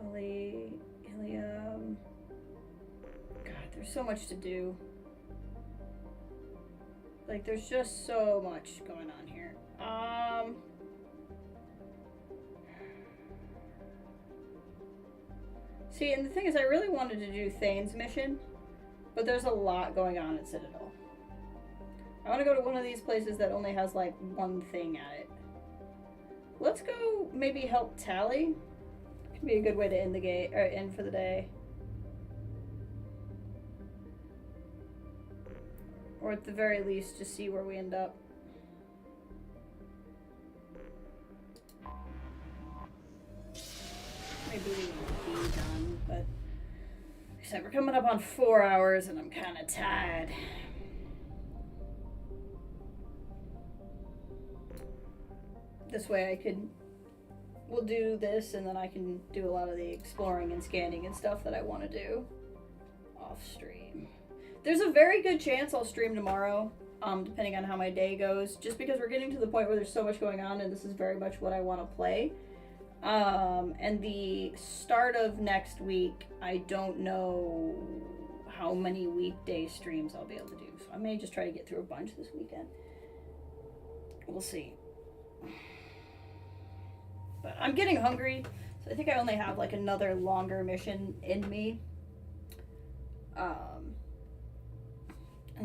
Tali, Illium. God, there's so much to do. Like, there's just so much going on here. See, and the thing is, I really wanted to do Thane's mission, but there's a lot going on at Citadel. I want to go to one of these places that only has, like, one thing at it. Let's go maybe help Tali. Could be a good way to end the game, or end for the day. Or at the very least, just see where we end up. Maybe we won't be done, but like I said, we're coming up on 4 hours and I'm kind of tired. This way we'll do this and then I can do a lot of the exploring and scanning and stuff that I want to do off stream. There's a very good chance I'll stream tomorrow, depending on how my day goes, just because we're getting to the point where there's so much going on and this is very much what I want to play. And the start of next week, I don't know how many weekday streams I'll be able to do. So I may just try to get through a bunch this weekend. We'll see. But I'm getting hungry, so I think I only have like another longer mission in me. And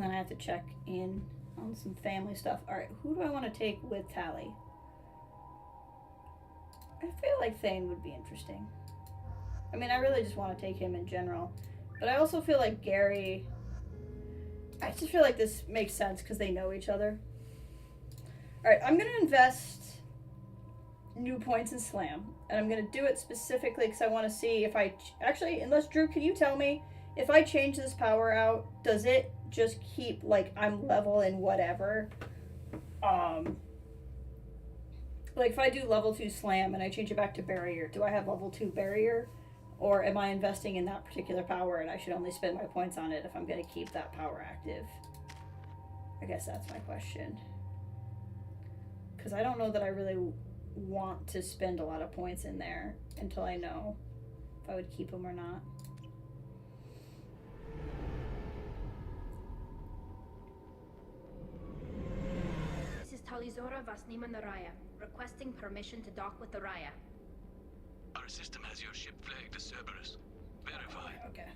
then I have to check in on some family stuff. Alright, who do I want to take with Tali? I feel like Thane would be interesting. I mean, I really just want to take him in general. But I also feel like Gary... I just feel like this makes sense because they know each other. Alright, I'm going to invest new points in Slam. And I'm going to do it specifically because I want to see if I... Actually, unless Drew, can you tell me, if I change this power out, does it just keep, like, I'm level in whatever? Like, if I do level 2 Slam and I change it back to Barrier, do I have level 2 Barrier? Or am I investing in that particular power and I should only spend my points on it if I'm going to keep that power active? I guess that's my question. Because I don't know that I really want to spend a lot of points in there until I know if I would keep them or not. This is Talizora Vasnima Naraya, requesting permission to dock with the Raya. Our system has your ship flagged as Cerberus. Verify. Okay.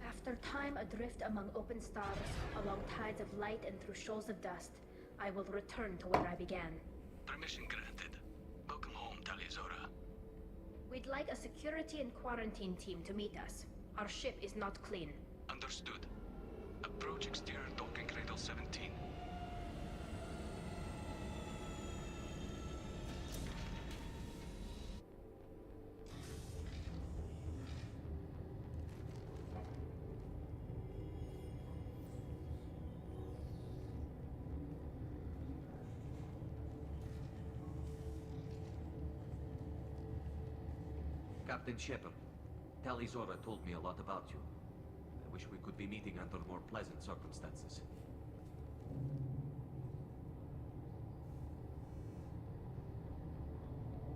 After time adrift among open stars, along tides of light and through shoals of dust, I will return to where I began. Permission granted. Welcome home, Talizora. We'd like a security and quarantine team to meet us. Our ship is not clean. Understood. Approach exterior docking cradle 17. Captain Shepard, Talizora told me a lot about you. I wish we could be meeting under more pleasant circumstances.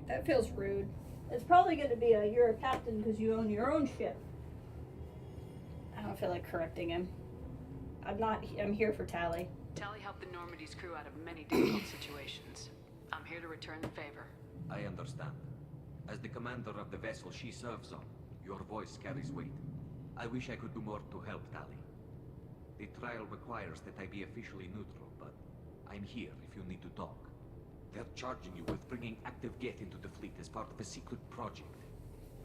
That feels rude. It's probably going to be you're a captain because you own your own ship. I don't feel like correcting him. I'm here for Tali. Tali helped the Normandy's crew out of many difficult situations. I'm here to return the favor. I understand. As the commander of the vessel she serves on, your voice carries weight. I wish I could do more to help, Tali. The trial requires that I be officially neutral, but I'm here if you need to talk. They're charging you with bringing active Geth into the fleet as part of a secret project.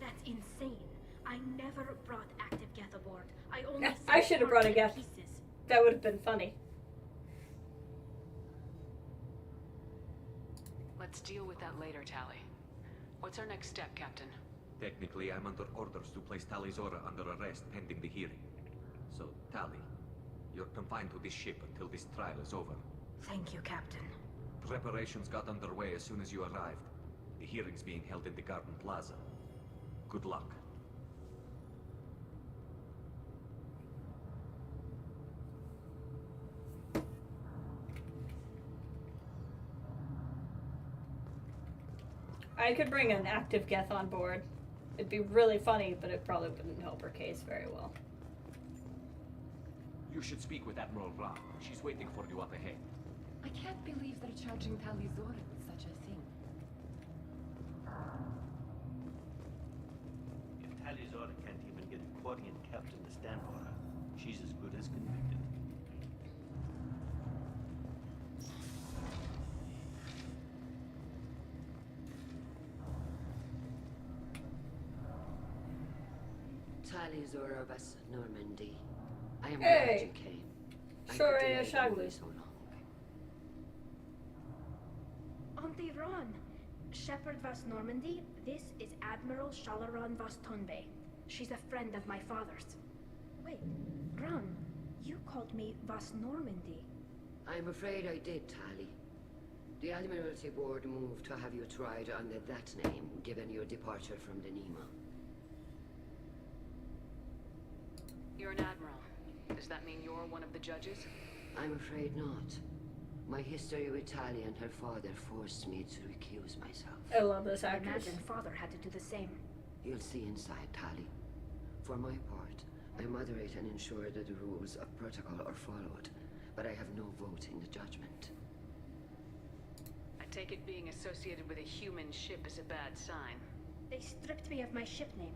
That's insane. I never brought active Geth aboard. I only I should have brought a Geth. pieces. That would have been funny. Let's deal with that later, Tali. What's our next step, Captain? Technically, I'm under orders to place Tali Zora under arrest pending the hearing. So, Tali, you're confined to this ship until this trial is over. Thank you, Captain. Preparations got underway as soon as you arrived. The hearing's being held in the Garden Plaza. Good luck. I could bring an active Geth on board. It'd be really funny, but it probably wouldn't help her case very well. You should speak with Admiral Ra. She's waiting for you up ahead. I can't believe they're charging Tali Zora with such a thing. If Tali Zora can't even get a Quarian captain to stand for her, she's as good as convicted. Tali Zora of us, Normandy. I am Hey. glad you came. I Sure, could delay the Shaglu. movie so long. Auntie Ron, Shepherd Vas Normandy, this is Admiral Shalaron Vas Tonbe. She's a friend of my father's. Wait, Ron, you called me Vas Normandy. I'm afraid I did, Tali. The Admiralty Board moved to have you tried under that name, given your departure from the Nima. You're an admiral. Does that mean you're one of the judges? I'm afraid not. My history with Tali and her father forced me to recuse myself. I love this I actress. imagine father had to do the same. You'll see inside, Tali. For my part, I moderate and ensure that the rules of protocol are followed, but I have no vote in the judgment. I take it being associated with a human ship is a bad sign. They stripped me of my ship name.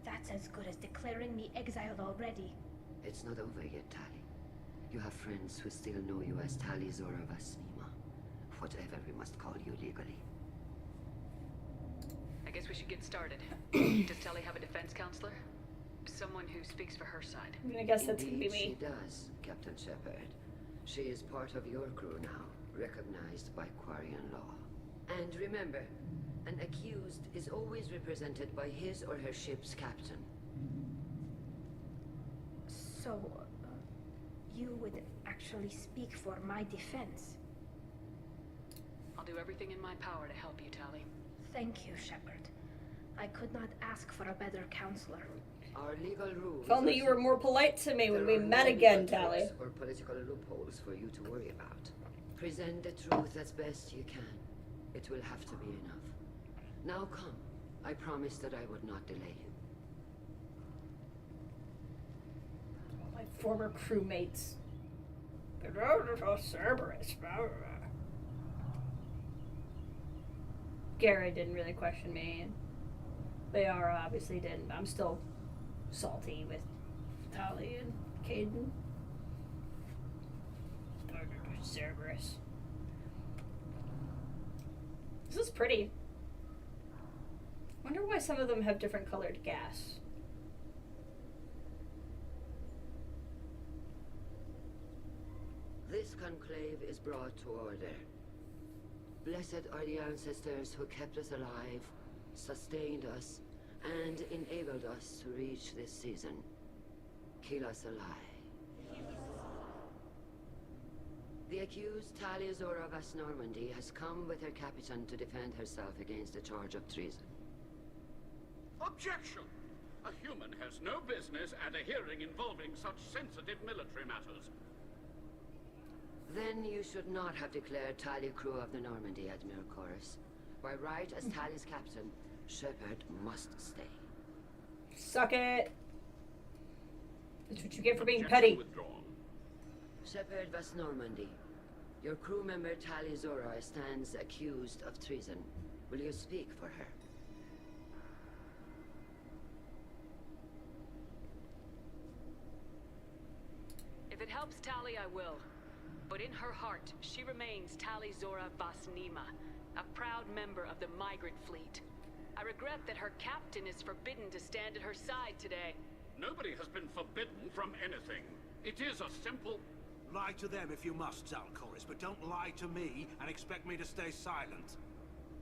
That's as good as declaring me exiled already. It's not over yet, Tali. You have friends who still know you as Tali Zora Vas Nima. Whatever we must call you legally. I guess we should get started. Does Tali have a defense counselor? Someone who speaks for her side. I guess that's gonna be Indeed, me. she does, Captain Shepard. She is part of your crew now, recognized by Quarian law. And remember, an accused is always represented by his or her ship's captain. So, you would actually speak for my defense? I'll do everything in my power to help you, Tali. Thank you, Shepard. I could not ask for a better counselor. Our legal rules. If only you were more polite to me when we There are met no again, legal Tali. tricks or political loopholes for you to worry about. Present the truth as best you can. It will have to be enough. Now come. I promised that I would not delay you. My former crewmates. Cerberus. Gary didn't really question me, and they are obviously didn't. I'm still salty with Tali and Caden. Cerberus. This is pretty. Wonder why some of them have different colored gas. This conclave is brought to order. Blessed are the ancestors who kept us alive, sustained us, and enabled us to reach this season. Keep us alive. The accused Tali Zora Vas Normandy has come with her captain to defend herself against the charge of treason. Objection! A human has no business at a hearing involving such sensitive military matters. Then you should not have declared Tali crew of the Normandy, Admiral Chorus. By right, as Tali's captain, Shepard must stay. Suck it. That's what you get for being Objection petty. withdrawn. Shepard Vas Normandy, your crew member Tali Zora stands accused of treason. Will you speak for her? helps Tali, I will. But in her heart, she remains Tali Zora Vasnima, a proud member of the migrant fleet. I regret that her captain is forbidden to stand at her side today. Nobody has been forbidden from anything. It is a simple... Lie to them if you must, Zalcoris, but don't lie to me and expect me to stay silent.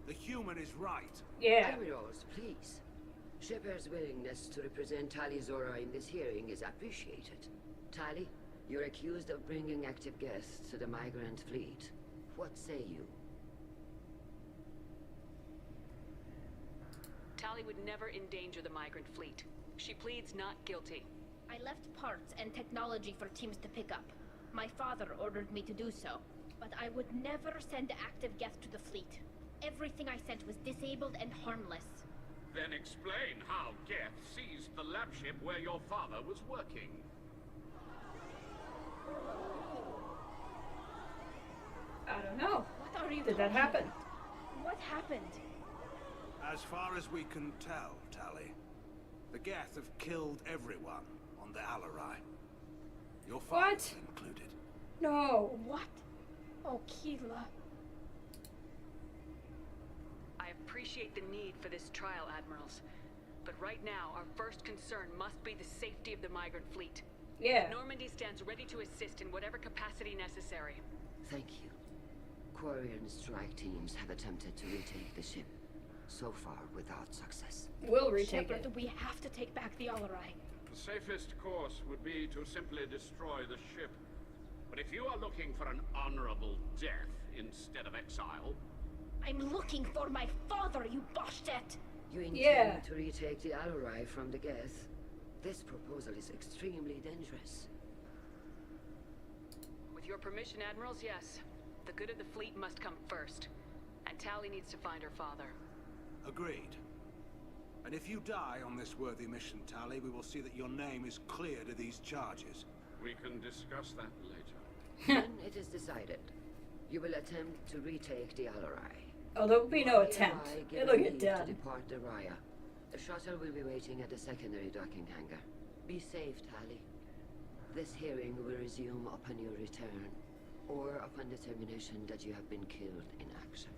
The human is right. Yeah. Admirals, please. Shepard's willingness to represent Tali Zora in this hearing is appreciated. Tali, you're accused of bringing active guests to the migrant fleet. What say you? Tali would never endanger the migrant fleet. She pleads not guilty. I left parts and technology for teams to pick up. My father ordered me to do so, but I would never send active guests to the fleet. Everything I sent was disabled and harmless. Then explain how Geth seized the lab ship where your father was working. I don't know. What are you Did that happen? What happened? As far as we can tell, Tali, the Geth have killed everyone on the Alarai. Your father included. No. What? Oh, Keela. I appreciate the need for this trial, Admirals. But right now, our first concern must be the safety of the migrant fleet. Yeah. Normandy stands ready to assist in whatever capacity necessary. Thank you. Quarry and strike teams have attempted to retake the ship, so far without success. We'll retake Shepard, it. we have to take back the Alarai. The safest course would be to simply destroy the ship. But if you are looking for an honorable death instead of exile... I'm looking for my father, you Boshtet! You intend to retake the Alarai from the Geth? This proposal is extremely dangerous. With your permission, Admirals, yes. The good of the fleet must come first. And Tali needs to find her father. Agreed. And if you die on this worthy mission, Tali, we will see that your name is cleared of these charges. We can discuss that later. Then it is decided. You will attempt to retake the Alarai. Oh, there will be no attempt. It'll get To done. depart the Raya. The shuttle will be waiting at the secondary docking hangar. Be safe, Tali. This hearing will resume upon your return, or upon determination that you have been killed in action.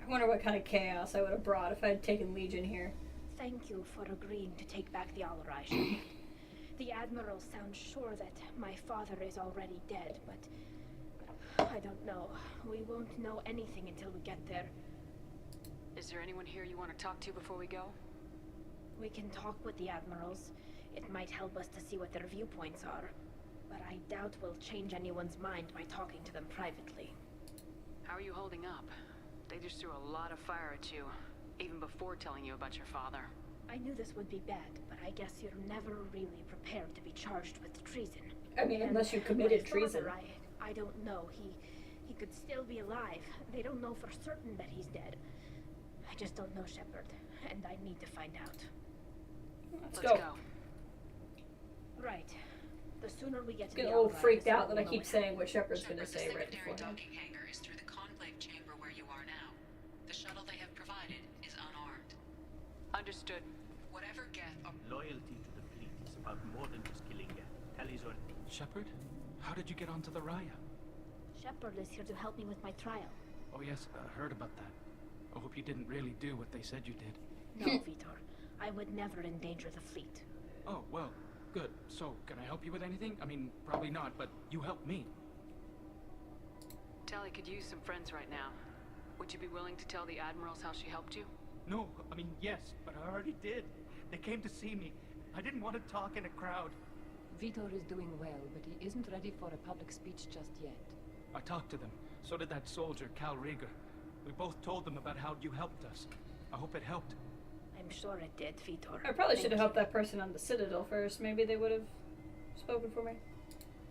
I wonder what kind of chaos I would have brought if I had taken Legion here. Thank you for agreeing to take back the Alarai, Shepard. The Admiral sounds sure that my father is already dead, but I don't know. We won't know anything until we get there. Is there anyone here you want to talk to before we go? We can talk with the Admirals. It might help us to see what their viewpoints are. But I doubt we'll change anyone's mind by talking to them privately. How are you holding up? They just threw a lot of fire at you, even before telling you about your father. I knew this would be bad, but I guess you're never really prepared to be charged with treason. I mean, unless you committed treason. I don't know. He could still be alive. They don't know for certain that he's dead. I just don't know, Shepard, and I need to find out. Let's go. Right. The sooner we get to Getting the a little Alarai, freaked the out sooner that I we'll keep know saying what Shepard's going to Shepard, say the right secondary before. docking hangar is through the conclave chamber where you are now. The shuttle they have provided is unarmed. Understood. Whatever Geth or... Loyalty to the fleet is about more than just killing Geth. Tali's on... Shepard? How did you get onto the Raya? Shepard is here to help me with my trial. Oh yes, I heard about that. I hope you didn't really do what they said you did. No, Vitor. I would never endanger the fleet. Oh, well, good. So, can I help you with anything? I mean, probably not, but you helped me. Tali could use some friends right now. Would you be willing to tell the Admirals how she helped you? No, I mean, yes, but I already did. They came to see me. I didn't want to talk in a crowd. Vitor is doing well, but he isn't ready for a public speech just yet. I talked to them. So did that soldier, Cal Rieger. We both told them about how you helped us. I hope it helped. I'm sure it did, Vitor. I probably should have helped that person on the Citadel first. Maybe they would have spoken for me.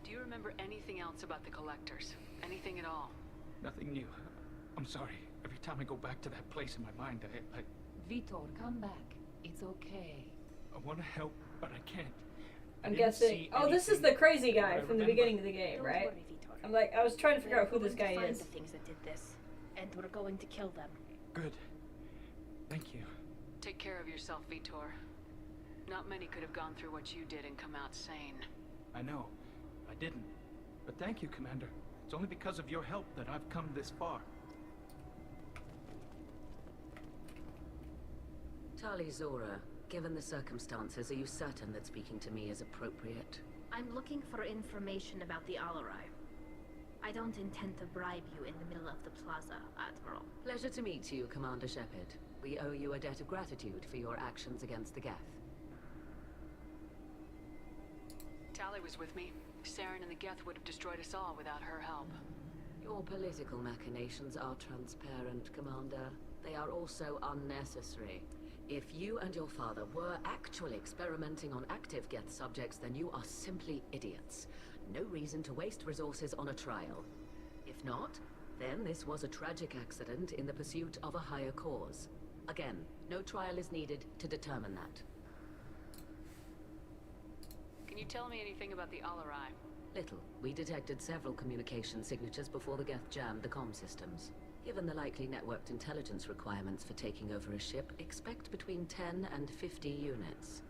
Do you remember anything else about the Collectors? Anything at all? Nothing new. I'm sorry. Every time I go back to that place in my mind, I Vitor, come back. It's okay. want to help, but I can't. I'm guessing. Oh, this is the crazy guy from the beginning of the game, right? I'm like, I was trying to figure out who this guy is. The things that did this, and we're going to kill them. Good. Thank you. Take care of yourself, Vitor. Not many could have gone through what you did and come out sane. I know. I didn't. But thank you, Commander. It's only because of your help that I've come this far. Tali Zora, given the circumstances, are you certain that speaking to me is appropriate? I'm looking for information about the Alarai. I don't intend to bribe you in the middle of the plaza, Admiral. Pleasure to meet you, Commander Shepard. We owe you a debt of gratitude for your actions against the Geth. Tali was with me. Saren and the Geth would have destroyed us all without her help. Your political machinations are transparent, Commander. They are also unnecessary. If you and your father were actually experimenting on active Geth subjects, then you are simply idiots. No reason to waste resources on a trial. If not, then this was a tragic accident in the pursuit of a higher cause. Again, no trial is needed to determine that. Can you tell me anything about the Alarai? Little. We detected several communication signatures before the Geth jammed the comm systems. Given the likely networked intelligence requirements for taking over a ship, expect between 10 and 50 units.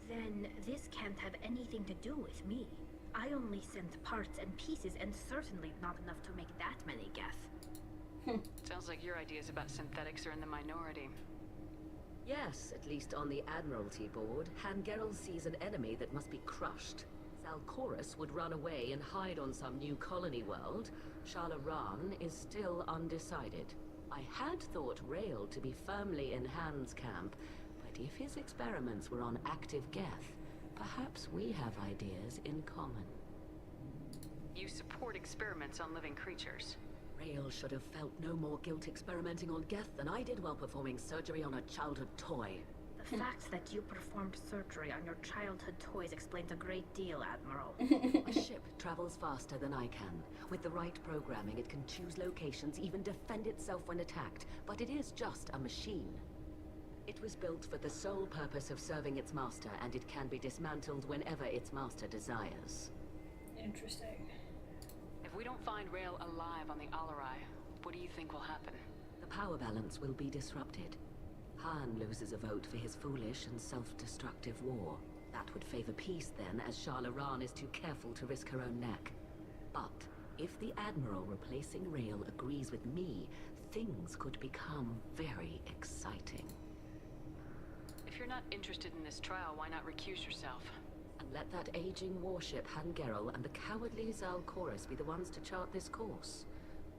Then this can't have anything to do with me. I only sent parts and pieces, and certainly not enough to make that many Geth. Sounds like your ideas about synthetics are in the minority. Yes, at least on the Admiralty board, Hangerel sees an enemy that must be crushed. Zalcorus would run away and hide on some new colony world. Shalaran is still undecided. I had thought Rael to be firmly in Han's camp, but if his experiments were on active Geth, perhaps we have ideas in common. You support experiments on living creatures. Rael should have felt no more guilt experimenting on Geth than I did while performing surgery on a childhood toy. The fact that you performed surgery on your childhood toys explains a great deal, Admiral. A ship travels faster than I can. With the right programming, it can choose locations, even defend itself when attacked. But it is just a machine. It was built for the sole purpose of serving its master, and it can be dismantled whenever its master desires. Interesting. If we don't find Rael alive on the Alarai, what do you think will happen? The power balance will be disrupted. Han loses a vote for his foolish and self-destructive war. That would favor peace then, as Shalaran is too careful to risk her own neck. But if the Admiral replacing Rael agrees with me, things could become very exciting. If you're not interested in this trial, why not recuse yourself? And let that aging warship Hangerel and the cowardly Zalcorus be the ones to chart this course?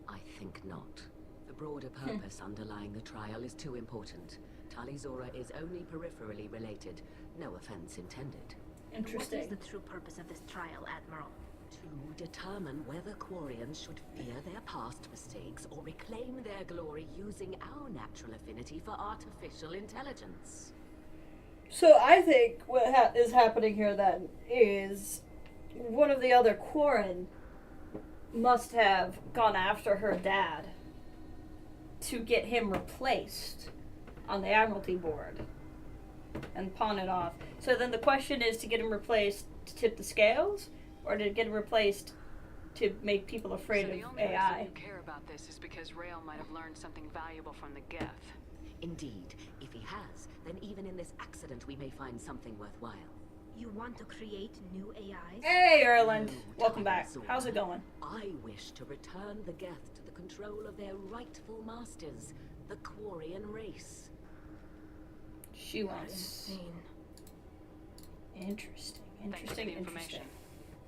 I think not. The broader purpose underlying the trial is too important. Tali Zora is only peripherally related. No offense intended. Interesting. What is the true purpose of this trial, Admiral? To determine whether Quarians should fear their past mistakes or reclaim their glory using our natural affinity for artificial intelligence. So I think what is happening here then is one of the other Quarren must have gone after her dad to get him replaced on the Admiralty board and pawn it off. So then the question is to get him replaced to tip the scales, or to get him replaced to make people afraid of AI? So the only reason you care about this is because Rael might have learned something valuable from the Geth. Indeed. If he has, then even in this accident we may find something worthwhile. You want to create new AIs? Hey, Erland. Welcome back. How's it going? I wish to return the Geth to the control of their rightful masters, the Quarian race. She wants... Interesting. Interesting. Information.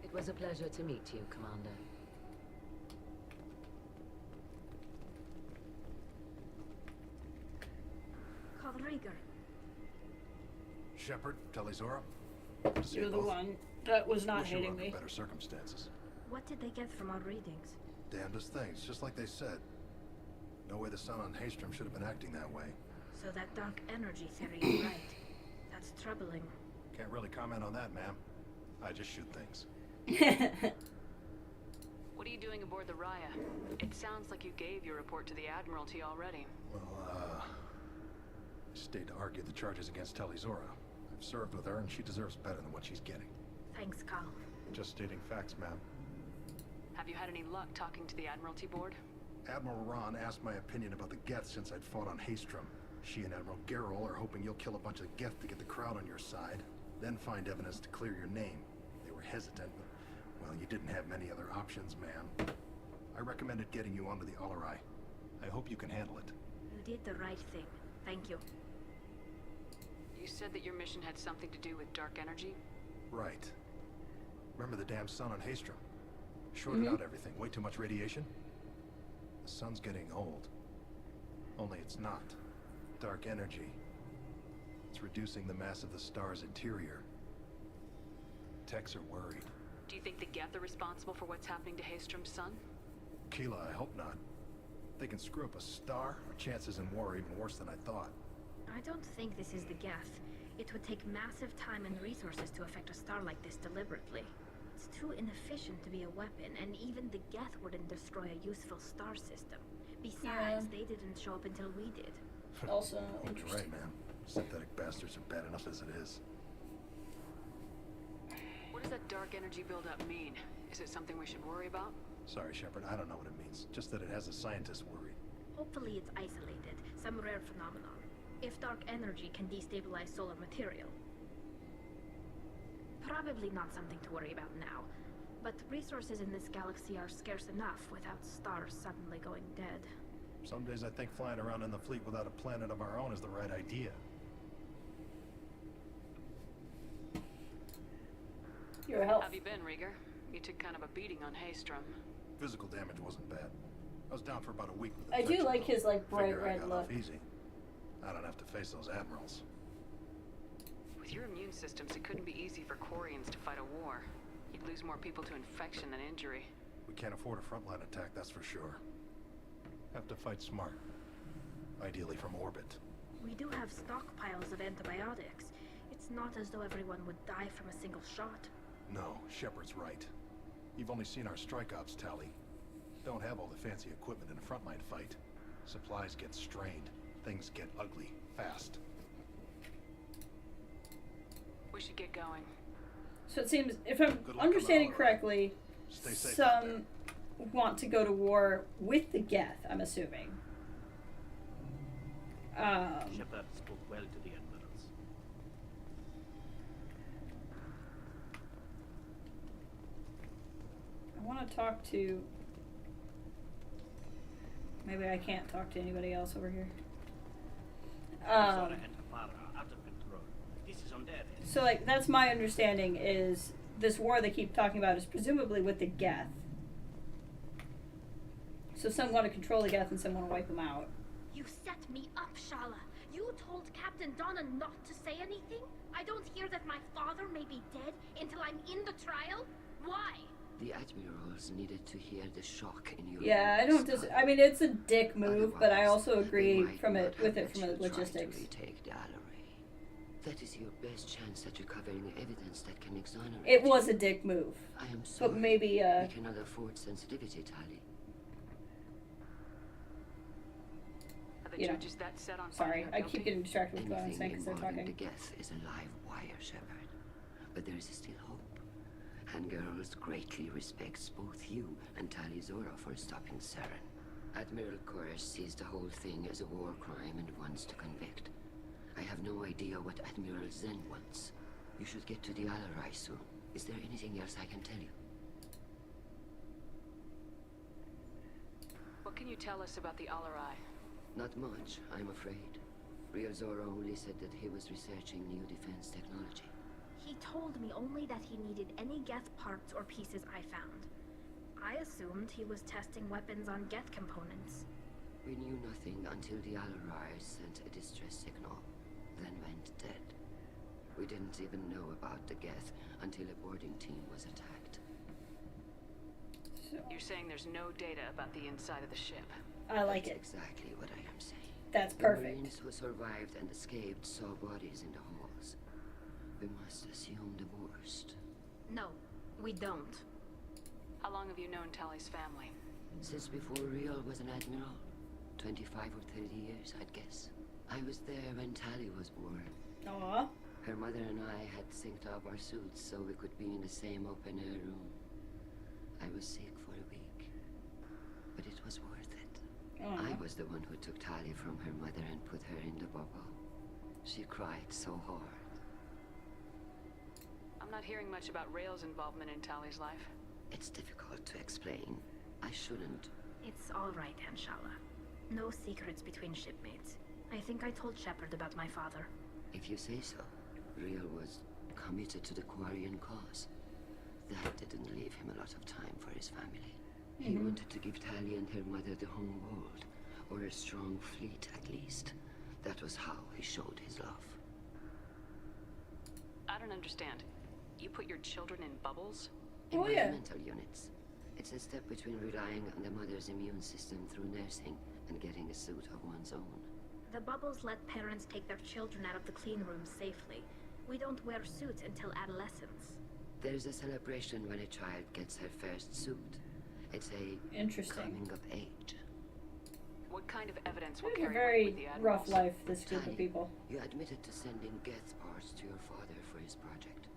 It was a pleasure to meet you, Commander. Rieger. Shepard, Tali Zora. You're the one that was not hating me. Better circumstances. What did they get from our readings? Damnedest things, just like they said. No way the sun on Haystrom should have been acting that way. So that dark energy theory is right. That's troubling. Can't really comment on that, ma'am. I just shoot things. What are you doing aboard the Raya? It sounds like you gave your report to the Admiralty already. Well, I stayed to argue the charges against Tali Zora. I've served with her, and she deserves better than what she's getting. Thanks, Carl. Just stating facts, ma'am. Have you had any luck talking to the Admiralty Board? Admiral Ron asked my opinion about the Geth since I'd fought on Haestrom. She and Admiral Gerrel are hoping you'll kill a bunch of Geth to get the crowd on your side, then find evidence to clear your name. They were hesitant, but, well, you didn't have many other options, ma'am. I recommended getting you onto the Alarai. I hope you can handle it. You did the right thing. Thank you. You said that your mission had something to do with dark energy? Right. Remember the damn sun on Haestrom? Shorted out everything. Way too much radiation? The sun's getting old. Only it's not. Dark energy. It's reducing the mass of the star's interior. Techs are worried. Do you think the Geth are responsible for what's happening to Haestrom's sun? Keela, I hope not. If they can screw up a star, our chances in war are even worse than I thought. I don't think this is the Geth. It would take massive time and resources to affect a star like this deliberately. It's too inefficient to be a weapon, and even the Geth wouldn't destroy a useful star system. Besides, they didn't show up until we did. Also, You're right, man. Synthetic bastards are bad enough as it is. What does that dark energy buildup mean? Is it something we should worry about? Sorry, Shepard, I don't know what it means. Just that it has a scientist worried. Hopefully it's isolated, some rare phenomenon. If dark energy can destabilize solar material. Probably not something to worry about now. But resources in this galaxy are scarce enough without stars suddenly going dead. Some days I think flying around in the fleet without a planet of our own is the right idea. Your health. How have you been, Rieger? You took kind of a beating on Haestrom. Physical damage wasn't bad. I was down for about a week with I do like his like bright Figure I red got look. off easy. I don't have to face those admirals. With your immune systems, it couldn't be easy for Quarians to fight a war. You'd lose more people to infection than injury. We can't afford a frontline attack, that's for sure. Have to fight smart. Ideally from orbit. We do have stockpiles of antibiotics. It's not as though everyone would die from a single shot. No, Shepard's right. You've only seen our strike ops tally. Don't have all the fancy equipment in a frontline fight. Supplies get strained. Things get ugly, fast. We should get going. So it seems, if I'm understanding correctly, Stay safe some want to go to war with the Geth, I'm assuming. Shepard spoke well to the admirals. I want to talk to... Maybe I can't talk to anybody else over here. Zara and her father are out of control. This is on their head. So, like, that's my understanding is this war they keep talking about is presumably with the Geth. So some want to control the Geth and some want to wipe them out. You set me up, Shala. You told Captain Donna not to say anything? I don't hear that my father may be dead until I'm in the trial? Why? The admirals needed to hear the shock in your Yeah, I don't I mean, it's a dick move, but I also agree from it with the logistics. Retake the Alarai. That is your best chance at recovering evidence that can exonerate. It was a dick move. I am sorry. But maybe we cannot afford sensitivity, Tali. Are the you know, judges that set on sorry, finding I her keep guilty? getting distracted with what I'm saying because they're Involving talking. the Geth is a live wire, Shepard. But there is still hope. And girls greatly respects both you and Tali Zora for stopping Saren. Admiral Koresh sees the whole thing as a war crime and wants to convict. I have no idea what Admiral Zen wants. You should get to the Alarai soon. Is there anything else I can tell you? What can you tell us about the Alarai? Not much, I'm afraid. Real Zora only said that he was researching new defense technology. He told me only that he needed any Geth parts or pieces I found. I assumed he was testing weapons on Geth components. We knew nothing until the Alarai sent a distress signal, then went dead. We didn't even know about the Geth until a boarding team was attacked. You're saying there's no data about the inside of the ship. I like it. That's exactly what I am saying. That's The perfect. Marines who survived and escaped saw bodies in the halls. We must assume the worst. No, we don't. How long have you known Tali's family? Since before Real was an admiral. 25 or 30 years, I'd guess. I was there when Tali was born. Aww. Her mother and I had synced up our suits so we could be in the same open-air room. I was sick for a week, but it was worth it. I was the one who took Tali from her mother and put her in the bubble. She cried so hard. I'm not hearing much about Rael's involvement in Tali's life. It's difficult to explain. I shouldn't. It's all right, Anshala. No secrets between shipmates. I think I told Shepard about my father. If you say so. Rael was committed to the Quarian cause. That didn't leave him a lot of time for his family. He wanted to give Tali and her mother the home world, or a strong fleet at least. That was how he showed his love. I don't understand. You put your children in bubbles? Environmental units. It's a step between relying on the mother's immune system through nursing and getting a suit of one's own. The bubbles let parents take their children out of the clean rooms safely. We don't wear suits until adolescence. There's a celebration when a child gets her first suit. It's a coming of age. What kind of evidence will It's a carry very with the admirals? rough life, this group of people. You admitted to sending Geth parts to your father for his project.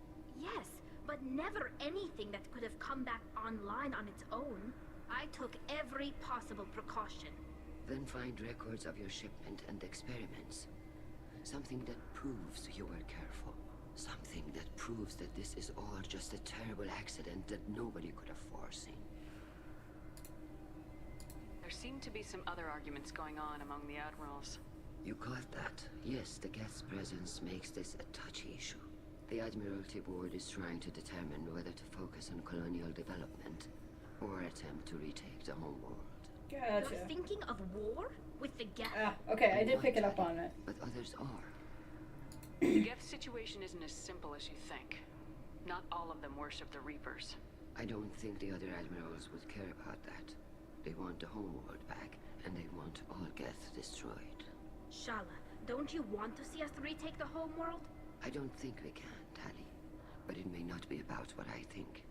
Yes, but never anything that could have come back online on its own. I took every possible precaution. Then find records of your shipment and experiments. Something that proves you were careful. Something that proves that this is all just a terrible accident that nobody could have foreseen. There seem to be some other arguments going on among the admirals. You caught that? Yes, the Geth's presence makes this a touchy issue. The Admiralty Board is trying to determine whether to focus on colonial development or attempt to retake the home world. Gotcha. You're thinking of war? With the Geth? Okay, I did pick it up on it. But others are. The Geth situation isn't as simple as you think. Not all of them worship the Reapers. I don't think the other admirals would care about that. They want the homeworld back, and they want all Geth destroyed. Shala, don't you want to see us retake the home world? I don't think we can, Tali. But it may not be about what I think.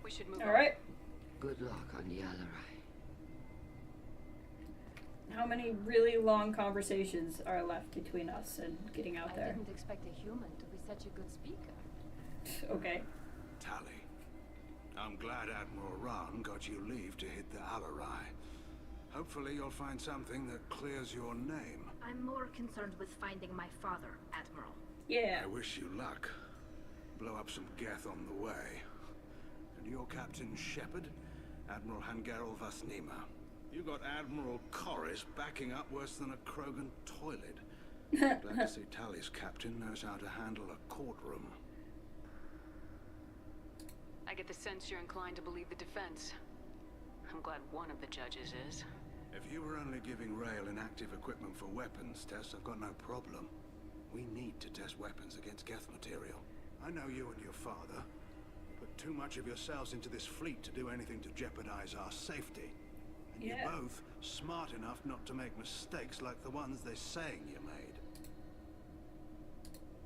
We should move on. Alright. Good luck on the Alarai. How many really long conversations are left between us and getting out there? I didn't expect a human to be such a good speaker. Okay. Tali, I'm glad Admiral Ran got you leave to hit the Alarai. Hopefully you'll find something that clears your name. I'm more concerned with finding my father, Admiral. Yeah. I wish you luck. Blow up some Geth on the way. And your Captain Shepard, Admiral Hangarel Vasnima. You got Admiral Corris backing up worse than a Krogan toilet. Glad to see Tali's captain knows how to handle a courtroom. I get the sense you're inclined to believe the defense. I'm glad one of the judges is. If you were only giving Rael inactive equipment for weapons tests, I've got no problem. We need to test weapons against Geth material. I know you and your father put too much of yourselves into this fleet to do anything to jeopardize our safety. And you're both smart enough not to make mistakes like the ones they're saying you made.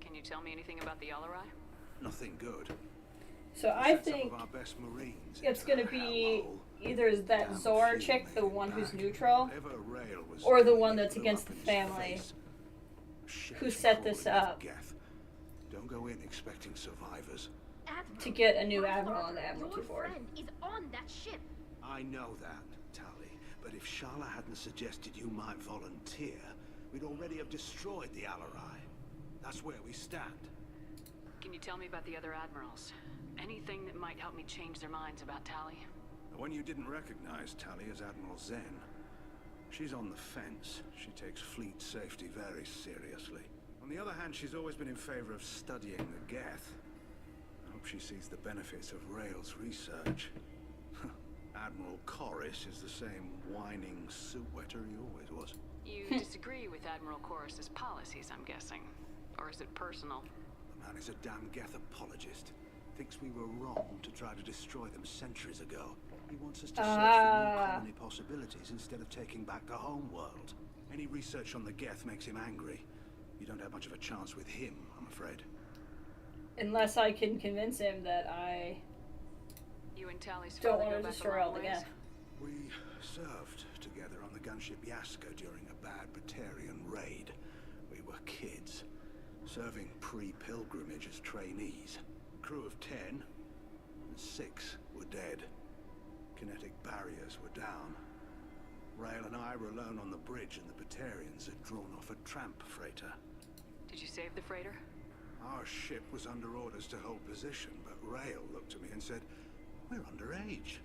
Can you tell me anything about the Alarai? Nothing good. So I think some of our best Marines it's gonna be either that Zora chick, the one who's neutral, or the one that's against the family, who set this up Don't go in expecting survivors. to get a new admiral on the Admiralty Board. Your friend is on that ship. I know that, Tali, but if Shala hadn't suggested you might volunteer, we'd already have destroyed the Alarai. That's where we stand. Can you tell me about the other admirals? Anything that might help me change their minds about Tali? The one you didn't recognize, Tali, is Admiral Zen. She's on the fence. She takes fleet safety very seriously. On the other hand, she's always been in favor of studying the Geth. I hope she sees the benefits of Rael's research. Admiral Corris is the same whining suit-wetter he always was. You disagree with Admiral Corris's policies, I'm guessing. Or is it personal? The man is a damn Geth apologist. Thinks we were wrong to try to destroy them centuries ago. He wants us to search for new colony possibilities instead of taking back the home world. Any research on the Geth makes him angry. You don't have much of a chance with him, I'm afraid. Unless I can convince him that I You and Tali's don't father want go to back destroy a long all the ways? Geth. We served together on the gunship Yaska during a bad Batarian raid. were kids, serving pre-pilgrimage as trainees. Crew of 10, and 6 were dead. Kinetic barriers were down. Rail and I were alone on the bridge, and the Batarians had drawn off a tramp freighter. Did you save the freighter? Our ship was under orders to hold position, but Rail looked at me and said, "We're underage.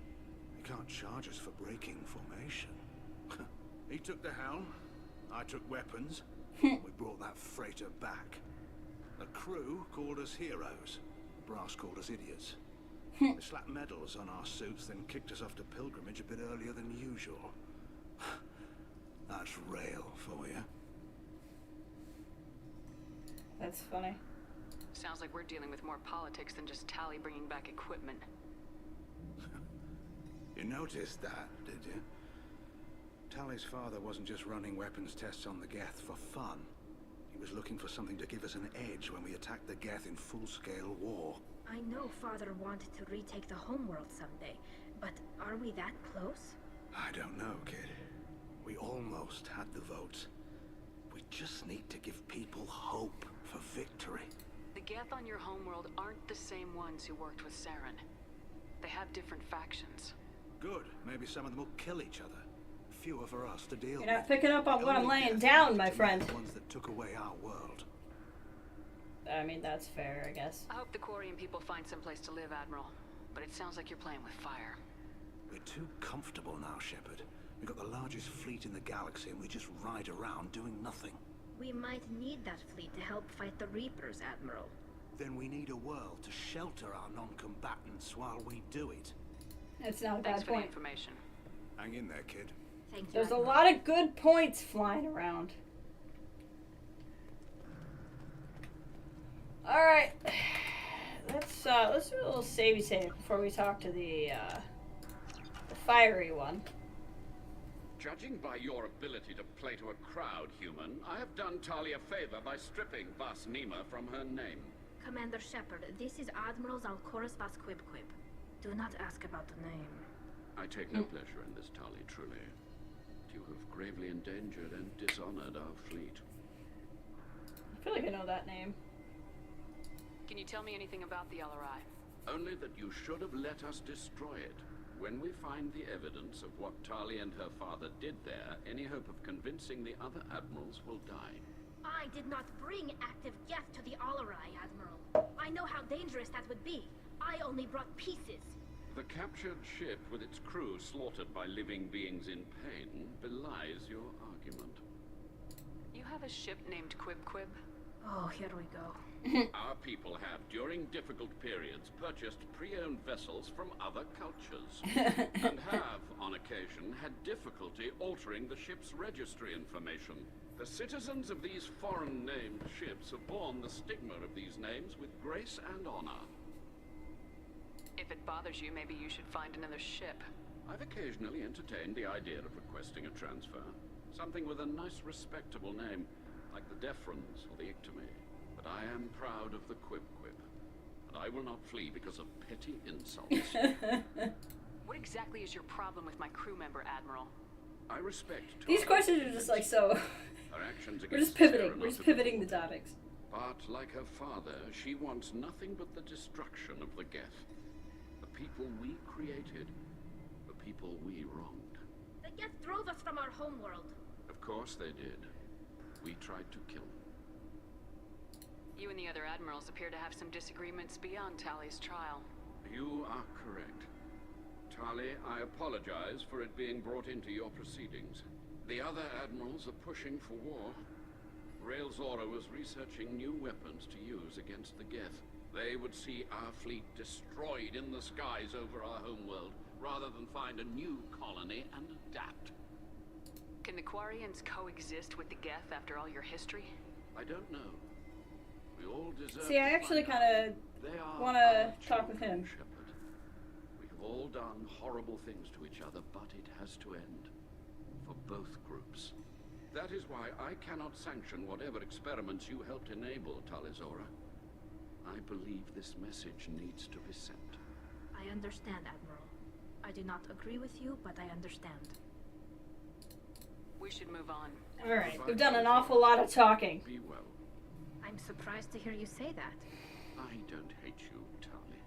They can't charge us for breaking formation." He took the helm, I took weapons, we brought that freighter back. The crew called us heroes. Brass called us idiots. They slapped medals on our suits, then kicked us off to pilgrimage a bit earlier than usual. That's Rail for you. That's funny. Sounds like we're dealing with more politics than just Tali bringing back equipment. You noticed that, did you? Tali's father wasn't just running weapons tests on the Geth for fun. He was looking for something to give us an edge when we attacked the Geth in full-scale war. I know Father wanted to retake the homeworld someday, but are we that close? I don't know, kid. We almost had the votes. We just need to give people hope for victory. The Geth on your homeworld aren't the same ones who worked with Saren. They have different factions. Good. Maybe some of them will kill each other. Fewer for us to deal with. You're not picking up on what I'm laying down, my friend. The ones that took away our world. I mean, that's fair, I guess. I hope the Quarian people find some place to live, Admiral. But it sounds like you're playing with fire. We're too comfortable now, Shepard. We've got the largest fleet in the galaxy and we just ride around doing nothing. We might need that fleet to help fight the Reapers, Admiral. Then we need a world to shelter our non-combatants while we do it. That's not a Thanks bad for the point. information. Hang in there, kid. Thank you, There's a Admiral. lot of good points flying around. Alright. Let's do a little savey save before we talk to the fiery one. Judging by your ability to play to a crowd, human, I have done Tali a favor by stripping Vas Nima from her name. Commander Shepard, this is Admiral Zalkoris Vas Quib. Do not ask about the name. I take no pleasure in this, Tali, truly. You have gravely endangered and dishonored our fleet. I feel like I know that name. Can you tell me anything about the LRI? Only that you should have let us destroy it. When we find the evidence of what Tali and her father did there, any hope of convincing the other admirals will die. I did not bring active Geth to the Alarai, Admiral. I know how dangerous that would be. I only brought pieces. The captured ship with its crew slaughtered by living beings in pain belies your argument. You have a ship named Quib? Oh, here we go. Our people have, during difficult periods, purchased pre-owned vessels from other cultures, and have, on occasion, had difficulty altering the ship's registry information. The citizens of these foreign-named ships have borne the stigma of these names with grace and honor. If it bothers you, maybe you should find another ship. I've occasionally entertained the idea of requesting a transfer. Something with a nice, respectable name, like the Defrons or the Ictomy. But I am proud of the Quib, and I will not flee because of petty insults. What exactly is your problem with my crew member, Admiral? I respect These questions are just like so. her actions We're just against pivoting. Saren We're are just to pivoting the deplore. topics. But like her father, she wants nothing but the destruction of the Geth. The people we created, the people we wronged. The Geth drove us from our homeworld. Of course they did. We tried to kill them. You and the other admirals appear to have some disagreements beyond Tali's trial. You are correct. Tali, I apologize for it being brought into your proceedings. The other admirals are pushing for war. Rail Zora was researching new weapons to use against the Geth. They would see our fleet destroyed in the skies over our homeworld, rather than find a new colony and adapt. Can the Quarians coexist with the Geth after all your history? I don't know. We all deserve See, I to actually find out. kind of They are want our to talk with children, him. Shepard. We have all done horrible things to each other, but it has to end. For both groups. That is why I cannot sanction whatever experiments you helped enable, Talizora. I believe this message needs to be sent. I understand, Admiral. I do not agree with you, but I understand. We should move on. Alright, we've done an awful lot of talking. Be well. I'm surprised to hear you say that. I don't hate you, Tali.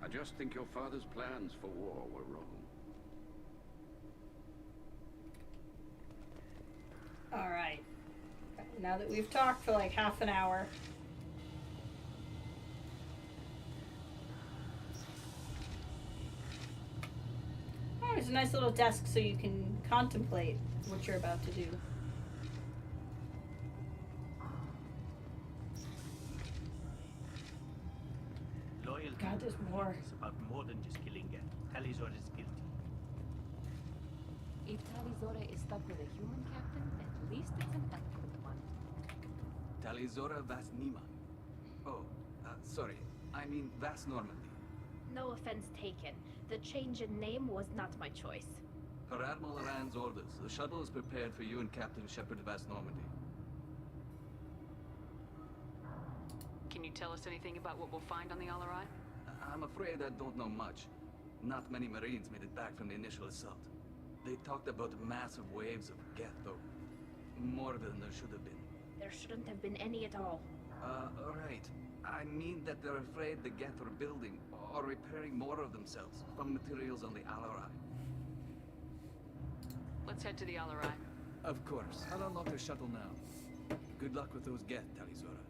I just think your father's plans for war were wrong. Alright. Now that we've talked for like half an hour. Oh, there's a nice little desk so you can contemplate what you're about to do. Loyalty God, there's more. is about more than just killing Geth. Talizor is guilty. If Talizora is stuck with a human captain, at least it's an eloquent one. Talizora Vas Nima. Oh, sorry. I mean Vas Normandy. No offense taken. The change in name was not my choice. Per Admiral Rand's orders, the shuttle is prepared for you and Captain Shepard Vas Normandy. Can you tell us anything about what we'll find on the Alarai? I'm afraid I don't know much. Not many Marines made it back from the initial assault. They talked about massive waves of Geth, though. More than there should have been. There shouldn't have been any at all. Right. I mean that they're afraid the Geth are building or repairing more of themselves from materials on the Alarai. Let's head to the Alarai. Of course. I'll unlock the shuttle now. Good luck with those Geth, Talizora.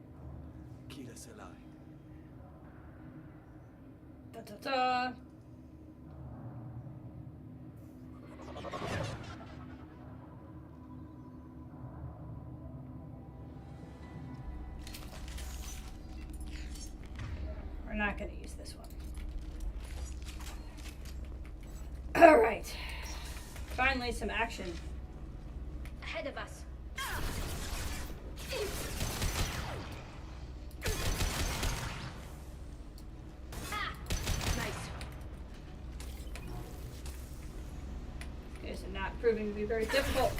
Kira Selai. Da-da-da. We're not going to use this one. Alright. Finally, some action. Ahead of us. Nice. Okay, so not proving to be very difficult.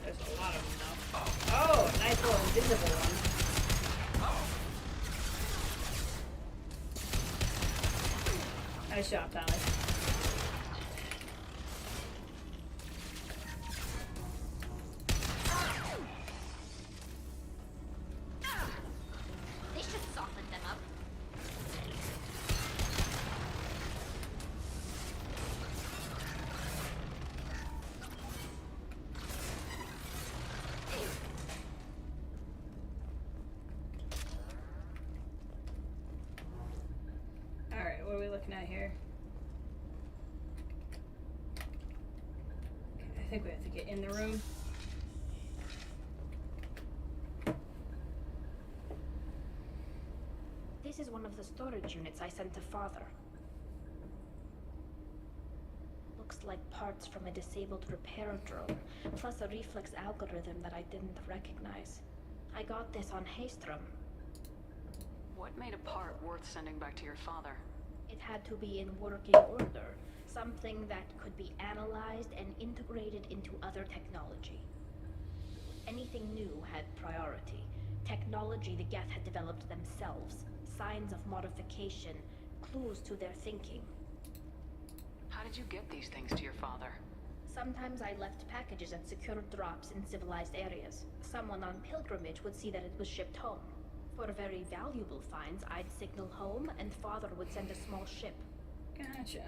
There's a lot of them though. Oh, a nice little invisible one. Nice shot, Tally. They should soften them up. Alright, what are we looking at here? Okay, I think we have to get in the room. This is one of the storage units I sent to Father. Looks like parts from a disabled repair drone, plus a reflex algorithm that I didn't recognize. I got this on Haystrom. What made a part worth sending back to your father? It had to be in working order, something that could be analyzed and integrated into other technology. Anything new had priority. Technology the Geth had developed themselves, signs of modification, clues to their thinking. How did you get these things to your father? Sometimes I left packages at secure drops in civilized areas. Someone on pilgrimage would see that it was shipped home. For very valuable finds, I'd signal home, and Father would send a small ship. Gotcha.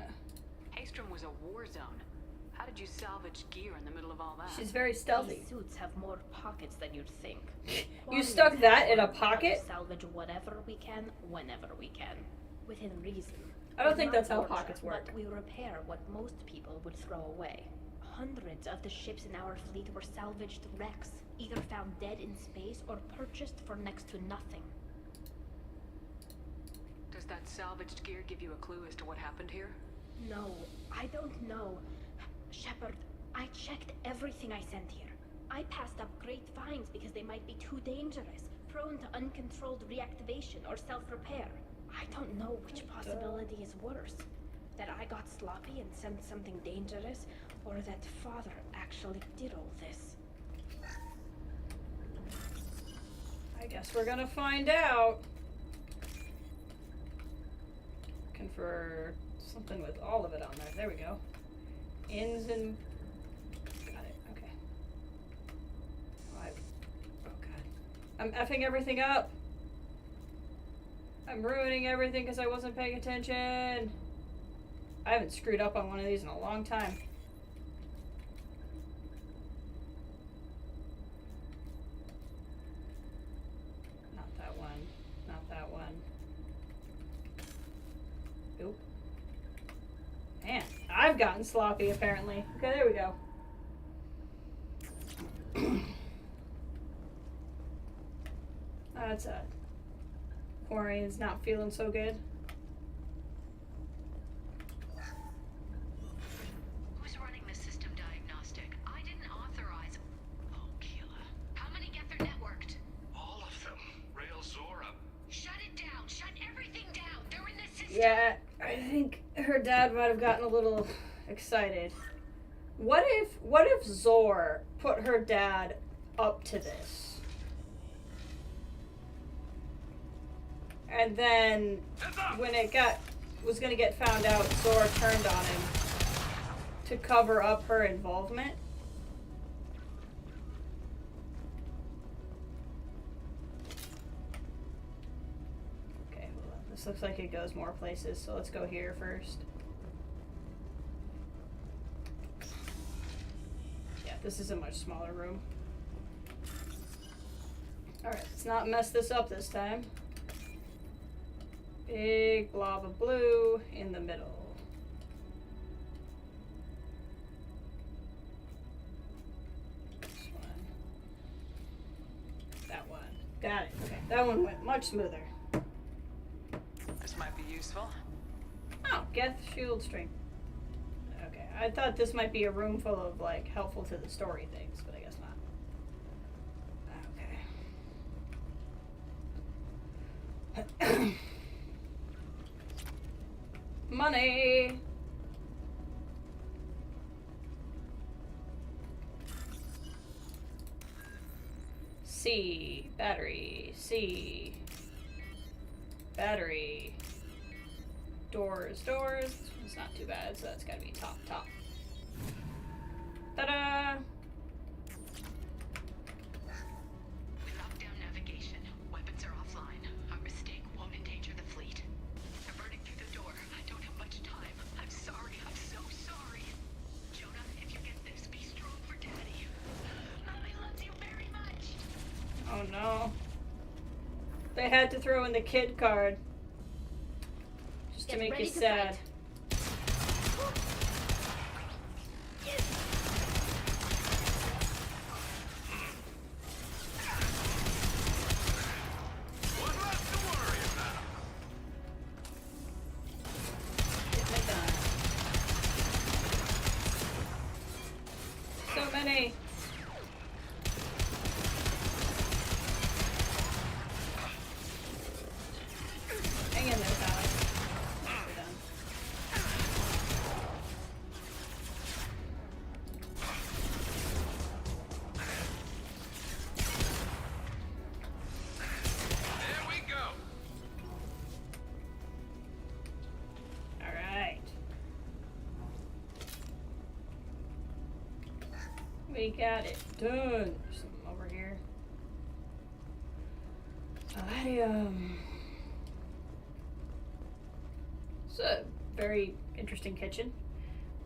Haystrom was a war zone. How did you salvage gear in the middle of all that? She's very stealthy. These suits have more pockets than you'd think. You stuck that in a pocket? Salvage whatever we can, whenever we can. Within reason. I don't We're think not that's how torture, pockets work. But we repair what most people would throw away. Hundreds of the ships in our fleet were salvaged wrecks, either found dead in space or purchased for next to nothing. Does that salvaged gear give you a clue as to what happened here? No, I don't know. Shepard, I checked everything I sent here. I passed up great finds because they might be too dangerous, prone to uncontrolled reactivation or self-repair. I don't know which possibility is worse. That I got sloppy and sent something dangerous, or that Father actually did all this. I guess we're gonna find out. Looking for something with all of it on there. There we go. Ins and I'm effing everything up. I'm ruining everything because I wasn't paying attention. I haven't screwed up on one of these in a long time. Not that one. Not that one. Nope. Man, I've gotten sloppy apparently. Okay, there we go. That's a... Quarry is not feeling so good. Who's running the system diagnostic? I didn't authorize. Oh, killer. How many get their networked? All of them. Rail Zora. Shut it down. Shut everything down. They're in the system. Yeah, I think her dad might have gotten a little excited. What if Zor put her dad up to this? And then when it was gonna get found out, Zor turned on him to cover up her involvement. Okay, hold on. This looks like it goes more places, so let's go here first. Yeah, this is a much smaller room. Alright, let's not mess this up this time. Big blob of blue in the middle. This one. That one. Got it. Okay, that one went much smoother. This might be useful. Oh, Geth shield strength. Okay, I thought this might be a room full of, like, helpful to the story things, but I guess not. Okay. Money! C. Battery. C. Battery. Doors. Doors. This one's not too bad, so that's gotta be top. Ta-da! We locked down navigation. Weapons are offline. Our mistake won't endanger the fleet. They're burning through the door. I don't have much time. I'm sorry. I'm so sorry. Jonah, if you get this, be strong for Daddy. Mommy loves you very much. Oh no. They had to throw in the kid card. Just to make you sad. So many. Hang in there, Tyler. We're done. There we go. All right. We got it done. There's something over here. It's a very interesting kitchen.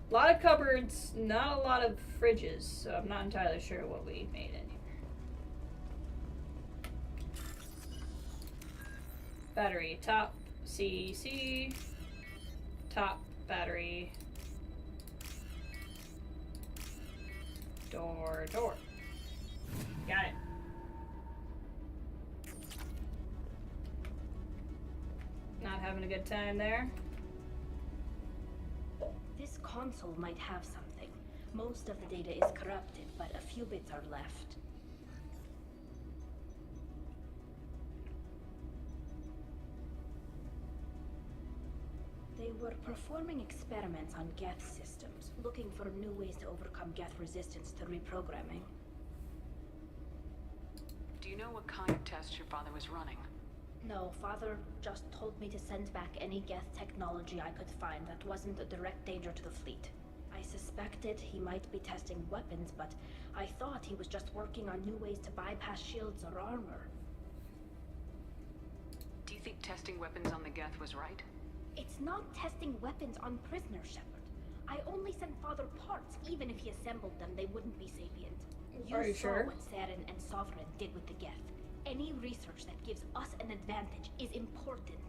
A lot of cupboards, not a lot of fridges, so I'm not entirely sure what we made in here. Battery, top, C, top, battery, door. Got it. Not having a good time there. This console might have something. Most of the data is corrupted, but a few bits are left. They were performing experiments on Geth systems, looking for new ways to overcome Geth resistance to reprogramming. Do you know what kind of tests your father was running? No, Father just told me to send back any Geth technology I could find that wasn't a direct danger to the fleet. I suspected he might be testing weapons, but I thought he was just working on new ways to bypass shields or armor. Testing weapons on the Geth was right? It's not testing weapons on prisoners, Shepard. I only sent Father parts. Even if he assembled them, they wouldn't be sapient. Are you saw sure? what Saren and Sovereign did with the Geth. Any research that gives us an advantage is important.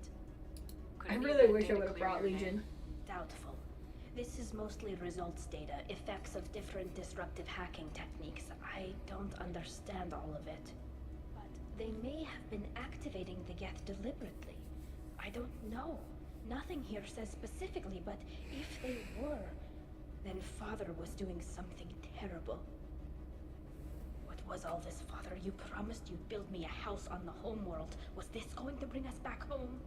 I really wish I would have brought Legion. Doubtful. This is mostly results data, effects of different disruptive hacking techniques. I don't understand all of it. But they may have been activating the Geth deliberately. I don't know. Nothing here says specifically, but if they were, then Father was doing something terrible. What was all this, Father? You promised you'd build me a house on the homeworld. Was this going to bring us back home?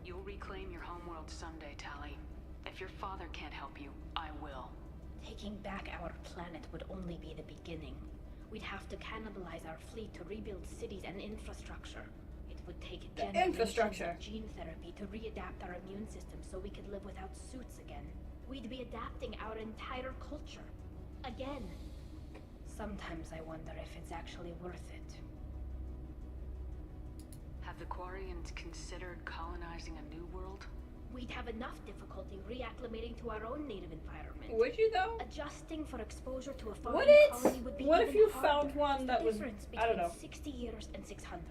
You'll reclaim your homeworld someday, Tali. If your father can't help you, I will. Taking back our planet would only be the beginning. We'd have to cannibalize our fleet to rebuild cities and infrastructure. It would take generations of gene therapy to readapt our immune system so we could live without suits again. We'd be adapting our entire culture. Again. Sometimes I wonder if it's actually worth it. Have the Quarians considered colonizing a new world? We'd have enough difficulty reacclimating to our own native environment. Would you though? Adjusting for exposure to a foreign Would it? colony would be What even if you harder. found one that was, Difference I don't between know. 60 years and 600.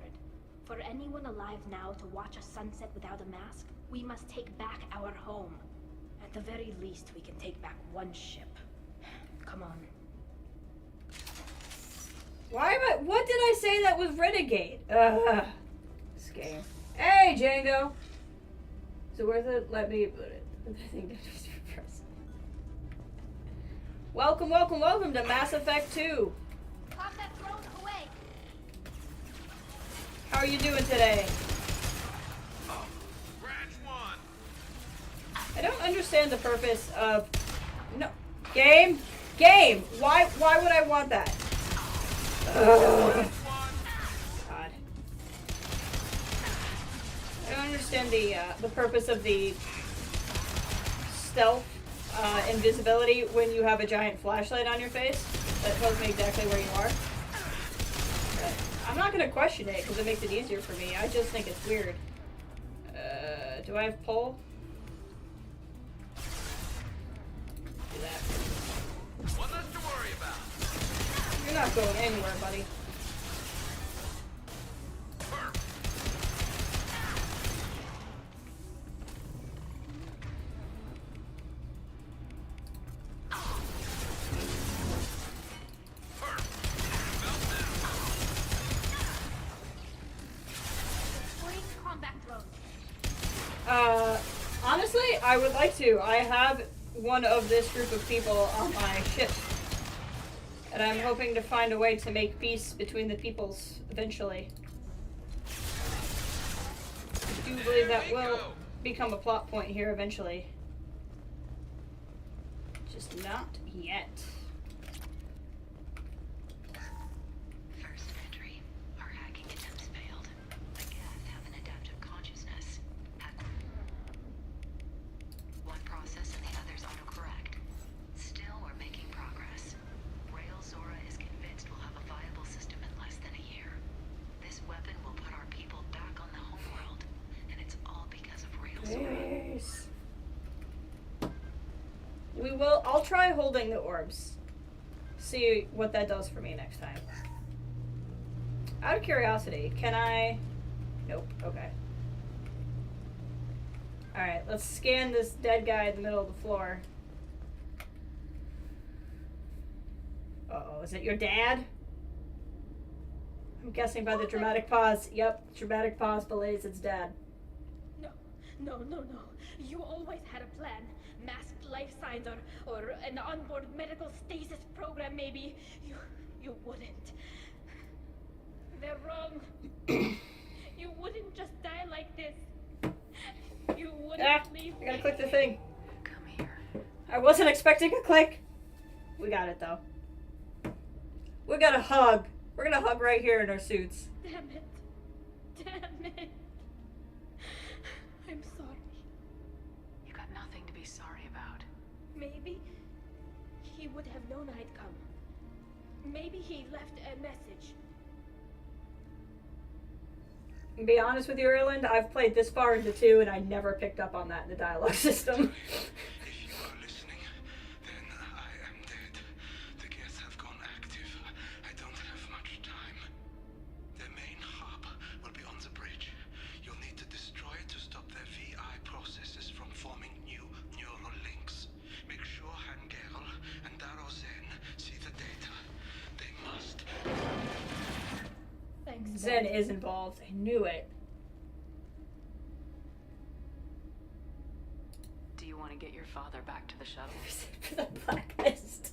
For anyone alive now to watch a sunset without a mask, we must take back our home. At the very least, we can take back one ship. Come on. Why am I? What did I say that was Renegade? This game. Hey, Django. Is it worth it? Let me put it. I think that just repressed. Welcome, welcome, welcome to Mass Effect 2. Combat drone away. How are you doing today? I don't understand the purpose of no game. Why would I want that? Ugh. God. I don't understand the purpose of the stealth invisibility when you have a giant flashlight on your face that tells me exactly where you are. But I'm not gonna question it because it makes it easier for me. I just think it's weird. Do I have pull? Do that. One less to worry about. You're not going anywhere, buddy. Honestly, I would like to. I have one of this group of people on my ship. And I'm hoping to find a way to make peace between the peoples eventually. I do believe that will become a plot point here eventually. Just not yet. First entry. Our hacking attempts failed. The Geth have an adaptive consciousness. One process and the others autocorrect. Still, we're making progress. Zora is convinced we'll have a viable system in less than a year. This weapon will put our people back on the homeworld, and it's all because of Zora. Yes. I'll try holding the orbs. See what that does for me next time. Out of curiosity, can I... Nope, okay. Alright, let's scan this dead guy in the middle of the floor. Uh-oh, is it your dad? I'm guessing by the dramatic pause. Yep, dramatic pause belays its dad. No. You always had a plan. Masked life signs or an onboard medical stasis program maybe. You wouldn't. They're wrong. You wouldn't just die like this. You wouldn't leave I gotta me. click the thing. Come here. I wasn't expecting a click. We got it though. We got a hug. We're gonna hug right here in our suits. Damn it. I'm sorry. You got nothing to be sorry about. Maybe he would have known I'd come. Maybe he left a message. be honest with you, Erland, I've played this far into 2 and I never picked up on that in the dialogue system. If you are listening, then I am dead. The Geth have gone active. I don't have much time. The main hub will be on the bridge. You'll need to destroy it to stop their VI processes from forming new neural links. Make sure Hangerl and Daro Zen see the data. They must. Thanks, Zen Dad. is involved. I knew it. Do you want to get your father back to the shuttle? The blacklist.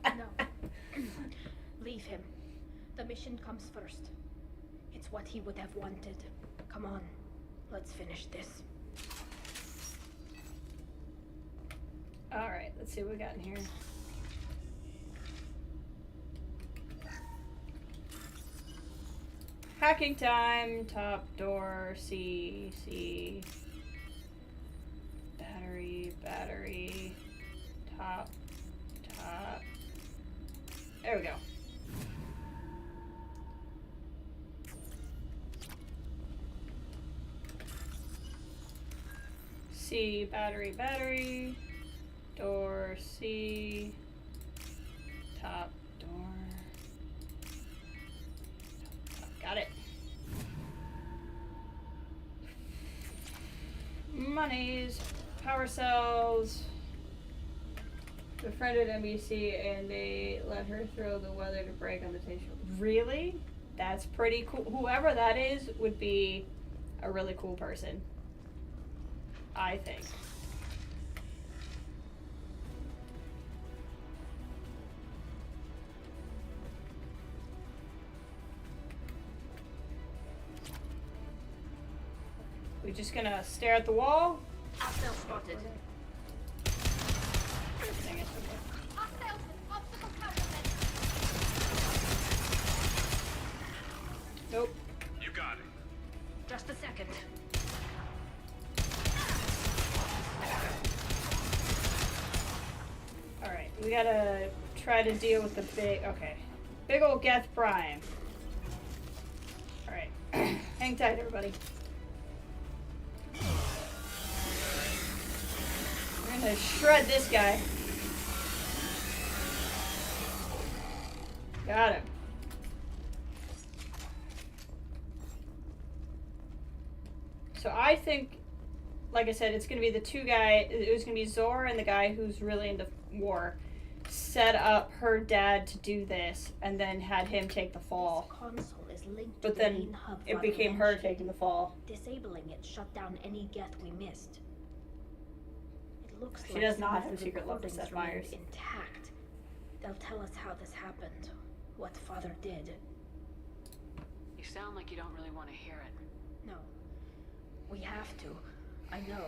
No. Leave him. The mission comes first. It's what he would have wanted. Come on. Let's finish this. Alright, let's see what we got in here. Hacking time, top door, C. Battery, top. There we go. C, battery, door, C, top door. Got it. Monies, power cells. Befriended NBC and they let her throw the weather to break on the station. Really? That's pretty cool. Whoever that is would be a really cool person, I think. We're just gonna stare at the wall. Hostile spotted. Dang it. Hostiles! Obstacle countermeasure! Nope. You got it. Just a second. Alright, we gotta try to deal with the big old Geth Prime. Alright. Hang tight, everybody. We're gonna shred this guy. Got him. So I think, like I said, it's gonna be the two guy. It was gonna be Zor and the guy who's really into war. Set up her dad to do this, and then had him take the fall. This console is linked But to the then main hub. it Father became her mentioned. taking the fall. Disabling it shut down any Geth we missed. It looks She like does some not of have the secret love for recordings Seth Meyers. remained intact. They'll tell us how this happened, what Father did. You sound like you don't really want to hear it. No, we have to. I know.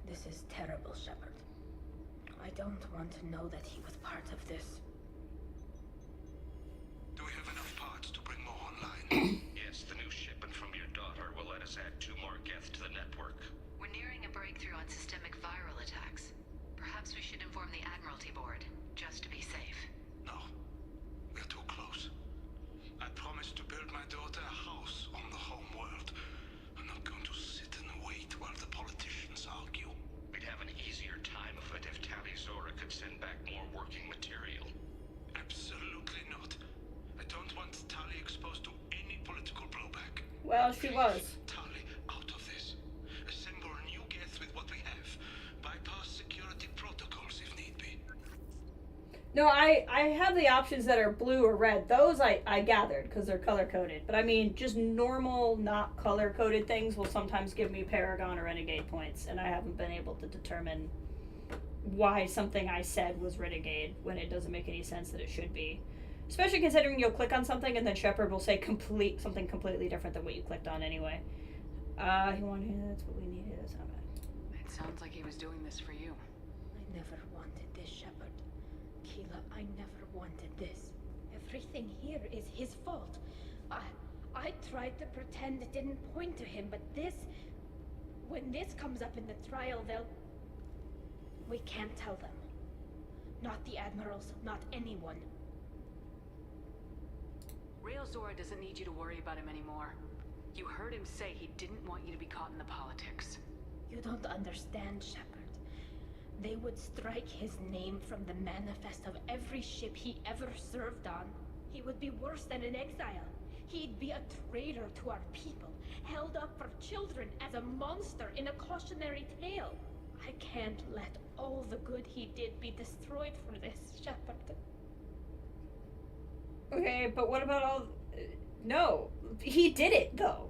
This is terrible, Shepard. I don't want to know that he was part of this. Do we have enough parts to bring more online? Yes, the new shipment from your daughter will let us add 2 more Geth to the network. We're nearing a breakthrough on systemic viral attacks. Perhaps we should inform the Admiralty Board, just to be safe. No. We're too close. I promised to build my daughter a house on the home world. I'm not going to sit and wait while the politicians argue. We'd have an easier time of it if Tali Zora could send back more working material. Absolutely not. I don't want Tali exposed to any political blowback. Well, she was. Tali out of this. Assemble a new Geth with what we have. Bypass security protocols if need be. No, I have the options that are blue or red. Those I gathered because they're color-coded. But I mean, just normal, not color-coded things will sometimes give me Paragon or Renegade points. And I haven't been able to determine why something I said was Renegade when it doesn't make any sense that it should be. Especially considering you'll click on something and then Shepard will say something completely different than what you clicked on anyway. He wanted, that's what we needed. That's not bad. It sounds like he was doing this for you. I never wanted this, Shepard. Keela, I never wanted this. Everything here is his fault. I tried to pretend it didn't point to him, but this... When this comes up in the trial, they'll... We can't tell them. Not the Admirals, not anyone. Real Zora doesn't need you to worry about him anymore. You heard him say he didn't want you to be caught in the politics. You don't understand, Shepard. They would strike his name from the manifest of every ship he ever served on. He would be worse than an exile. He'd be a traitor to our people, held up for children as a monster in a cautionary tale. I can't let all the good he did be destroyed for this, Shepard. Okay, but what about all... No, he did it, though.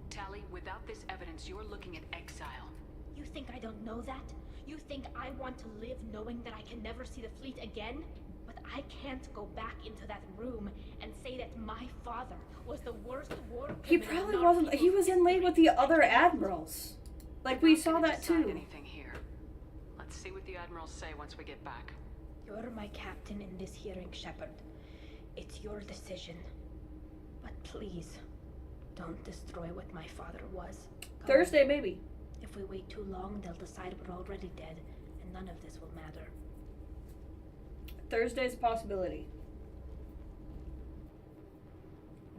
Tally, without this evidence, you're looking at exile. You think I don't know that? You think I want to live knowing that I can never see the fleet again? But I can't go back into that room and say that my father was the worst war criminal. He probably wasn't. He was in league with the other admirals. Like, we saw that too. Anything here. Let's see what the admirals say once we get back. You're my captain in this hearing, Shepard. It's your decision. But please, don't destroy what my father was. Go. Thursday, maybe. If we wait too long, they'll decide we're already dead, and none of this will matter. Thursday's a possibility.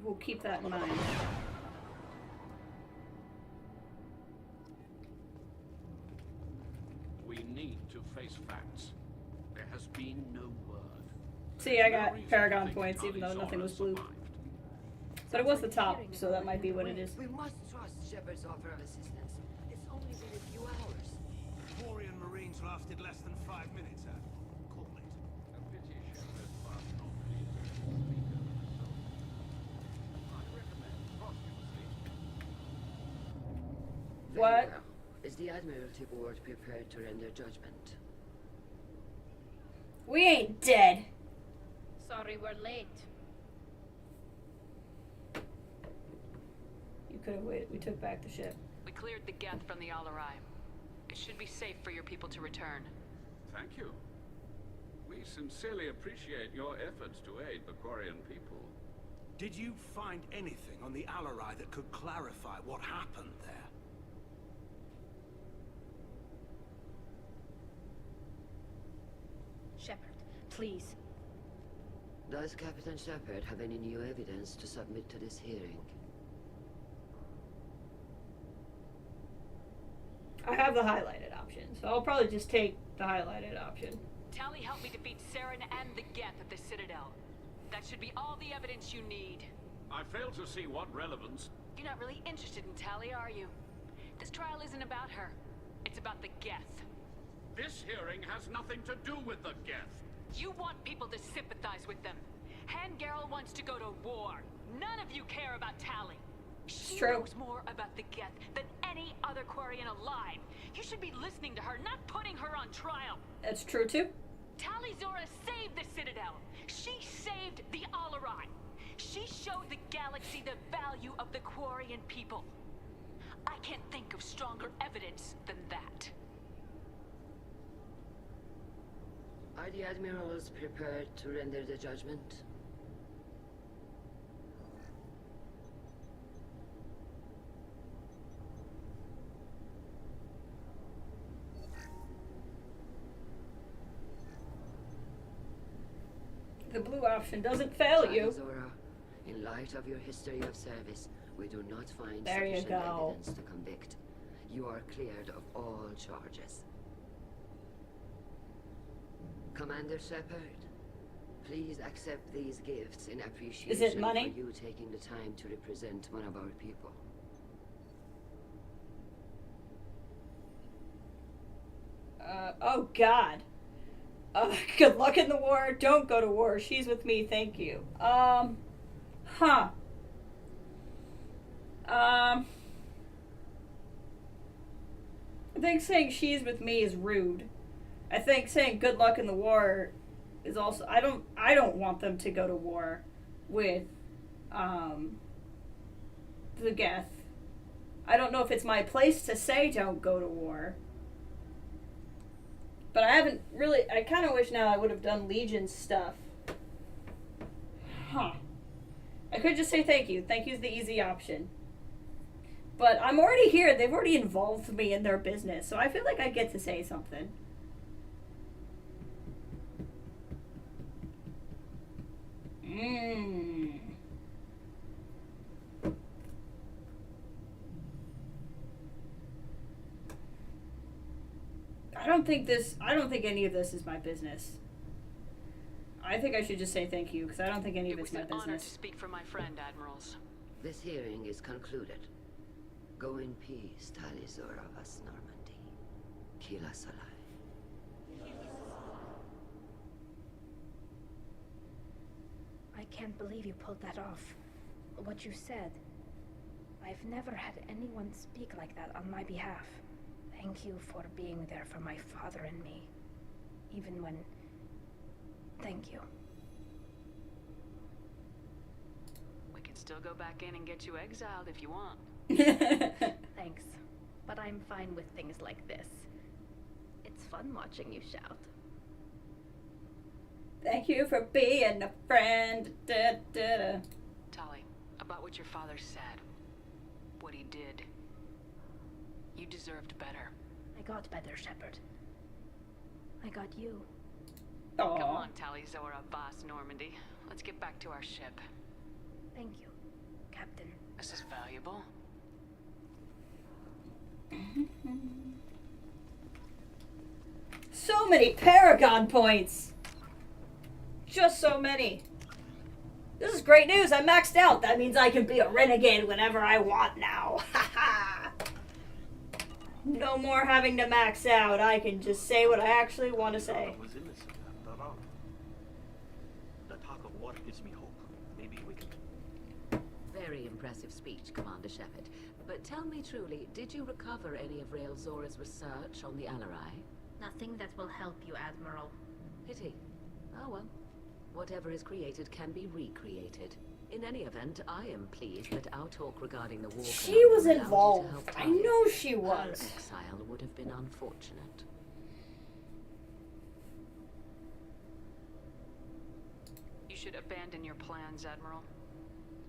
We'll keep that in mind. We need to face facts. There has been no word. See, I got Paragon points even though nothing was blue. But it was the top, so that might be what it is. We must trust Shepard's offer of assistance. It's only been a few hours. Quarian Marines lasted less than 5 minutes, call it. A pity Shepard was not pleased. I recommend posthumously. What? Is the Admiralty Board prepared to render judgment? We ain't dead. Sorry we're late. You could have waited. We took back the ship. We cleared the Geth from the Alarai. It should be safe for your people to return. Thank you. We sincerely appreciate your efforts to aid the Quarian people. Did you find anything on the Alarai that could clarify what happened there? Shepard, please. Does Captain Shepard have any new evidence to submit to this hearing? I have the highlighted option, so I'll probably just take the highlighted option. Tally helped me defeat Saren and the Geth at the Citadel. That should be all the evidence you need. I fail to see what relevance. You're not really interested in Tally, are you? This trial isn't about her. It's about the Geth. This hearing has nothing to do with the Geth. You want people to sympathize with them. Hangarel wants to go to war. None of you care about Tally. She knows more about the Geth than any other Quarian alive. You should be listening to her, not putting her on trial. That's true too. Tally Zora saved the Citadel. She saved the Alarai. She showed the galaxy the value of the Quarian people. I can't think of stronger evidence than that. Are the admirals prepared to render the judgment? The blue option doesn't fail you. Zora, in light of your history of service, we do not find There you sufficient go. evidence to convict. You are cleared of all charges. Commander Shepard, please accept these gifts in appreciation money? for you taking the time to represent one of our people. Oh God. Good luck in the war. Don't go to war. She's with me. Thank you. I think saying she's with me is rude. I think saying good luck in the war is also... I don't want them to go to war with, the Geth. I don't know if it's my place to say don't go to war. But I haven't really... I kind of wish now I would have done Legion stuff. I could just say thank you. Thank you's the easy option. But I'm already here. They've already involved me in their business. So I feel like I get to say something. don't think any of this is my business. I think I should just say thank you, because I don't think any of it's my It was an honor to business. speak for my friend, Admirals. This hearing is concluded. Go in peace, Talizor of us Normandy. Kila Salai. I can't believe you pulled that off. What you said. I've never had anyone speak like that on my behalf. Thank you for being there for my father and me. Even when... Thank you. We can still go back in and get you exiled if you want. Thanks. But I'm fine with things like this. It's fun watching you shout. Thank you for being a friend. Da, da, da. Tali, about what your father said, what he did, you deserved better. I got better, Shepard. I got you. Aww. Come on, Tali Zora, Boss Normandy. Let's get back to our ship. Thank you, Captain. This is valuable. So many Paragon points! Just so many. This is great news. I'm maxed out. That means I can be a renegade whenever I want now. Haha. No more having to max out. I can just say what I actually want to say. Was innocent after all. The talk of war gives me hope. Maybe we can... Very impressive speech, Commander Shepard. But tell me truly, did you recover any of Rael Zora's research on the Alarai? Nothing that will help you, Admiral. Pity. Oh well. Whatever is created can be recreated. In any event, I am pleased that our talk regarding the war... She was involved. I know she Her was. exile would have been unfortunate. You should abandon your plans, Admiral.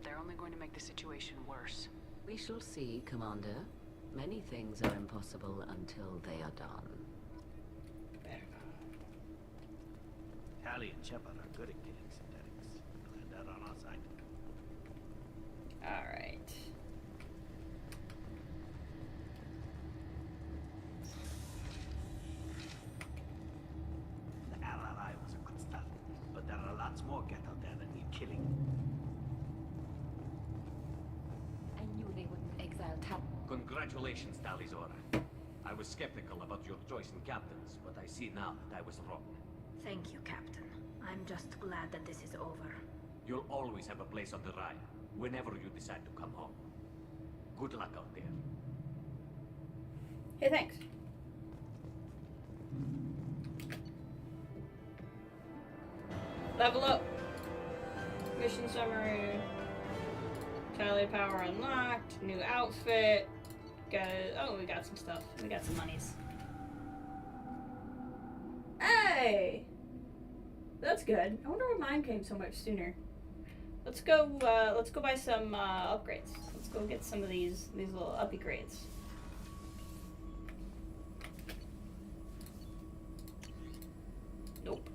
They're only going to make the situation worse. We shall see, Commander. Many things are impossible until they are done. Tali and Shepard are good at getting synthetics. Glad that on our side. Alright. The Alarai was a good start, but there are lots more get out there that need killing. I knew they wouldn't exile Tal. Congratulations, Talizora. I was skeptical about your choice in captains, but I see now that I was wrong. Thank you, Captain. I'm just glad that this is over. You'll always have a place on the Rhine, whenever you decide to come home. Good luck out there. Hey, thanks. Level up. Mission summary. Tally power unlocked. New outfit. We got some stuff. We got some monies. Hey! That's good. I wonder why mine came so much sooner. Let's go buy some upgrades. Let's go get some of these little upgrades. Nope.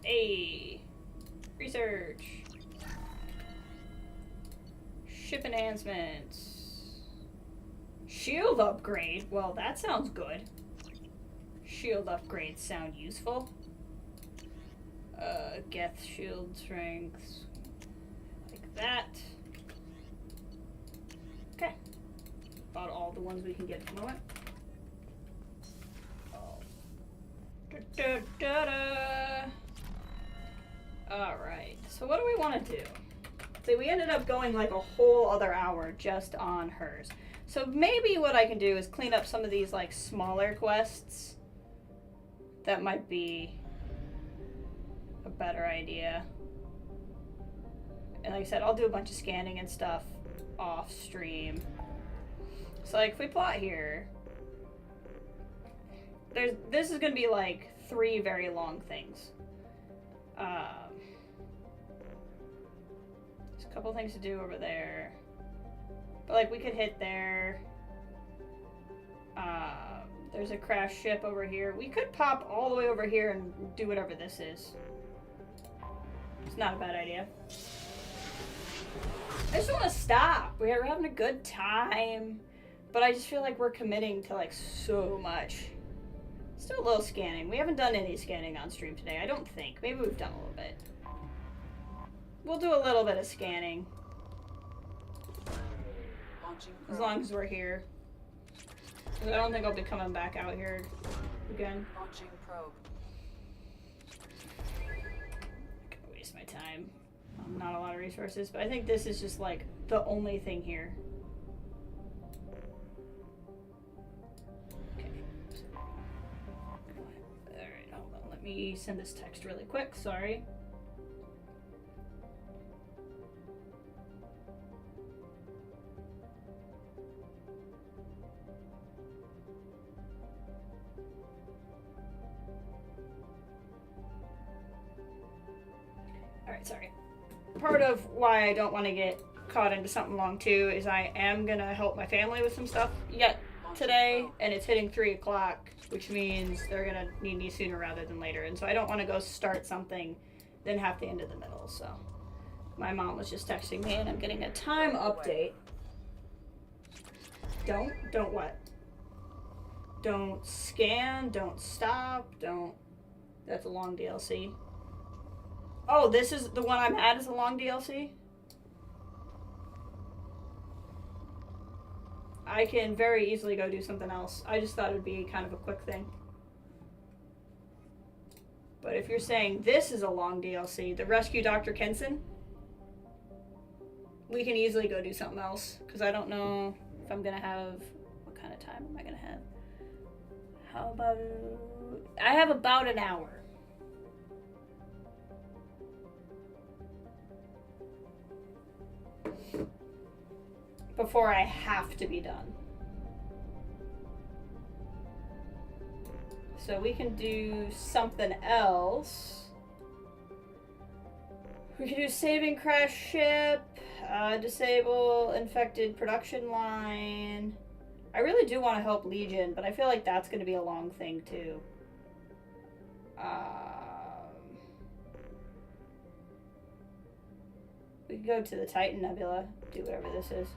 Hey! Research. Ship enhancements. Shield upgrade. Well, that sounds good. Shield upgrades sound useful. Geth shield strength. Like that. Okay. About all the ones we can get at the moment. Oh. Alright. So what do we want to do? See, we ended up going like a whole other hour just on hers. So maybe what I can do is clean up some of these like smaller quests. That might be a better idea. And like I said, I'll do a bunch of scanning and stuff off stream. So like if we plot here, this is gonna be like 3 very long things. There's a couple things to do over there. But like we could hit there. There's a crashed ship over here. We could pop all the way over here and do whatever this is. It's not a bad idea. I just want to stop. We're having a good time. But I just feel like we're committing to like so much. Still a little scanning. We haven't done any scanning on stream today, I don't think. Maybe we've done a little bit. We'll do a little bit of scanning. As long as we're here. 'Cause I don't think I'll be coming back out here again. Launching probe. I could waste my time. Not a lot of resources, but I think this is just like the only thing here. Okay. Alright, hold on. Let me send this text really quick. Sorry. Alright, sorry. Part of why I don't want to get caught into something long too is I am gonna help my family with some stuff yet today, and it's hitting 3 o'clock, which means they're gonna need me sooner rather than later, and so I don't want to go start something then have to end in the middle. So my mom was just texting me and I'm getting a time update. Don't what? Don't scan, don't stop, don't... That's a long DLC. Oh, this is the one I'm at is a long DLC? I can very easily go do something else. I just thought it would be kind of a quick thing. But if you're saying this is a long DLC, the Rescue Dr. Kenson, we can easily go do something else. Because I don't know if I'm going to have... What kind of time am I going to have? How about... I have about an hour. Before I have to be done. So we can do something else. We can do saving crash ship, disable infected production line. I really do want to help Legion, but I feel like that's going to be a long thing too. We can go to the Titan Nebula, do whatever this is.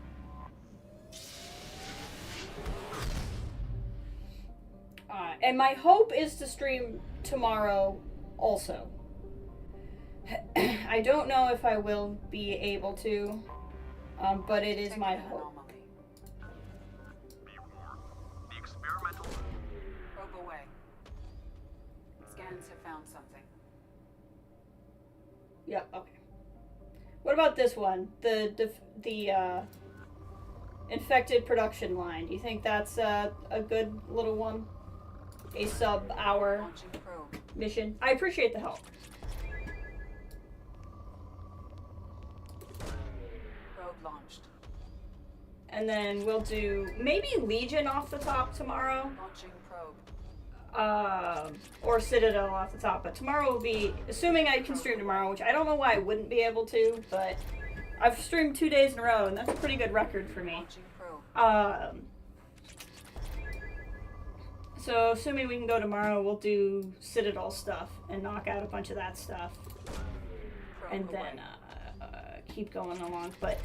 And my hope is to stream tomorrow also. I don't know if I will be able to, but it is my hope. The experimental probe away. Scans have found something. Yep, okay. What about this one? The infected production line. Do you think that's a good little one? A sub-hour mission. I appreciate the help. Probe launched. And then we'll do maybe Legion off the top tomorrow. Launching probe. Or Citadel off the top. But tomorrow will be, assuming I can stream tomorrow, which I don't know why I wouldn't be able to, but I've streamed 2 days in a row, and that's a pretty good record for me. So assuming we can go tomorrow, we'll do Citadel stuff and knock out a bunch of that stuff. And then keep going along. But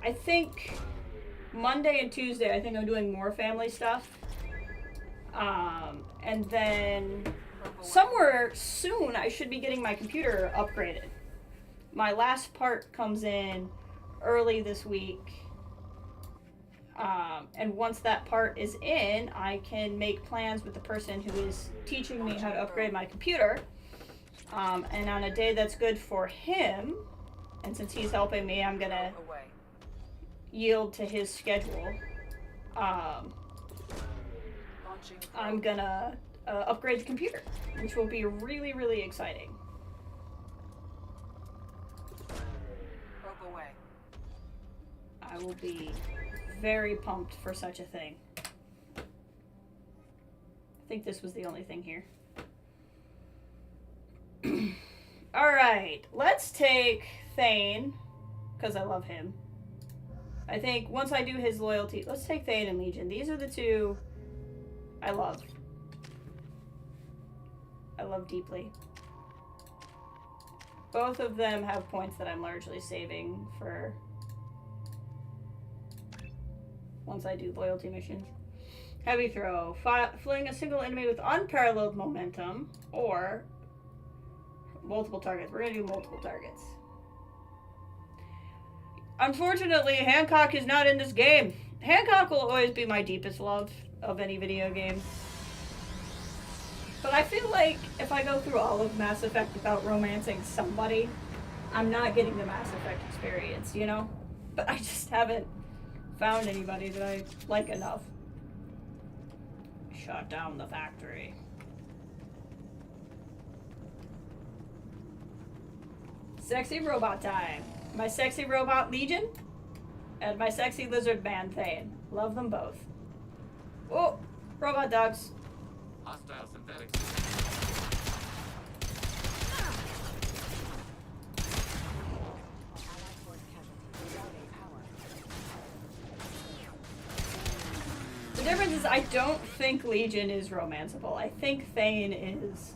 I think Monday and Tuesday, I think I'm doing more family stuff. And then somewhere soon, I should be getting my computer upgraded. My last part comes in early this week. And once that part is in, I can make plans with the person who is teaching me how to upgrade my computer. And on a day that's good for him, and since he's helping me, I'm gonna yield to his schedule. I'm gonna upgrade the computer, which will be really, really exciting. Probe away. I will be very pumped for such a thing. I think this was the only thing here. Alright, let's take Thane, because I love him. I think once I do his loyalty, let's take Thane and Legion. These are the two I love. I love deeply. Both of them have points that I'm largely saving for once I do loyalty missions. Heavy throw. Fling a single enemy with unparalleled momentum, or multiple targets. We're gonna do multiple targets. Unfortunately, Hancock is not in this game. Hancock will always be my deepest love of any video game. But I feel like if I go through all of Mass Effect without romancing somebody, I'm not getting the Mass Effect experience, you know? But I just haven't found anybody that I like enough. Shut down the factory. Sexy robot time. My sexy robot Legion and my sexy lizard man Thane. Love them both. Oh, robot dogs. Hostile synthetics. The difference is I don't think Legion is romanceable. I think Thane is.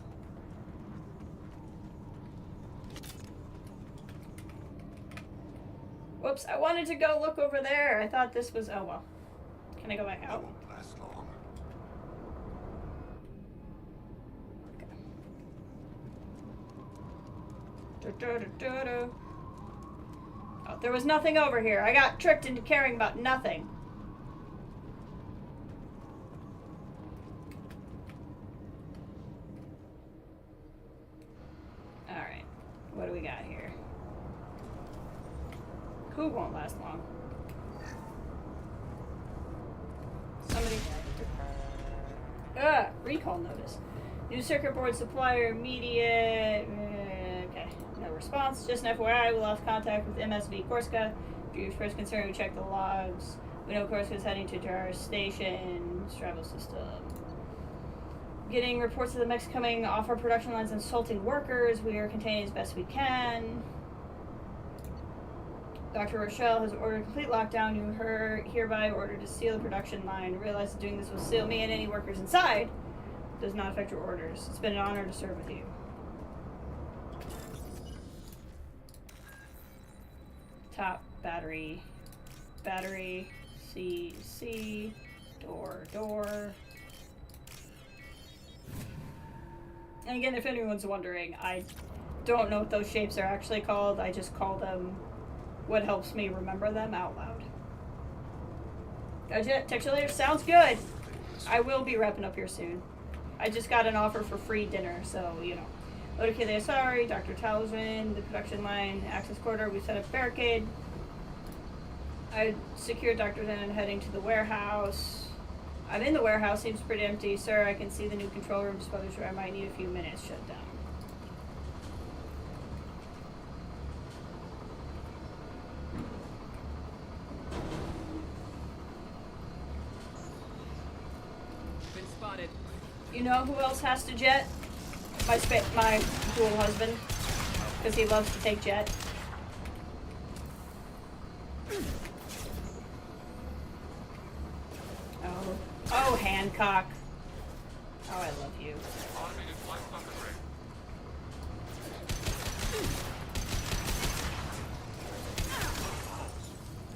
Whoops, I wanted to go look over there. I thought this was, oh well. Can I go back out? Won't last long. Okay. Oh, there was nothing over here. I got tricked into caring about nothing. Alright. What do we got here? Who won't last long? Somebody. Recall notice. New circuit board supplier, immediate. Okay, no response. Just an FYI, we lost contact with MSV Korska. If you're first concerned, we checked the logs. We know Korska is heading to Jar Station. Travel system. Getting reports of the mechs coming off our production lines and assaulting workers. We are containing as best we can. Dr. Rochelle has ordered complete lockdown. You are hereby ordered to seal the production line. Realize that doing this will seal me and any workers inside. Does not affect your orders. It's been an honor to serve with you. Top, battery, C, door. And again, if anyone's wondering, I don't know what those shapes are actually called. I just call them what helps me remember them out loud. Gotcha. Text you later. Sounds good. I will be wrapping up here soon. I just got an offer for free dinner, so, you know. Okay, there. Sorry. Dr. Talzin, the production line, access corridor. We set up barricade. I secured Dr. Zen and heading to the warehouse. I'm in the warehouse. Seems pretty empty. Sir, I can see the new control room. Just whether sure I might need a few minutes. Shut down. You know who else has to jet? My dual husband. Because he loves to take jet. Oh, Hancock. Oh, I love you.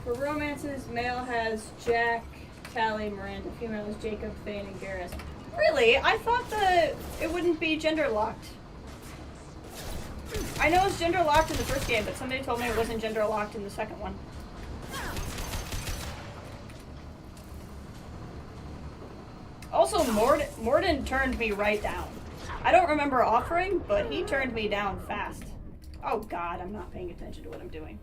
For romances, male has Jack, Tally, Miranda. Female is Jacob, Thane, and Garrus. Really? I thought it wouldn't be gender locked. I know it's gender locked in the first game, but somebody told me it wasn't gender locked in the second one. Also, Morden turned me right down. I don't remember offering, but he turned me down fast. Oh god, I'm not paying attention to what I'm doing.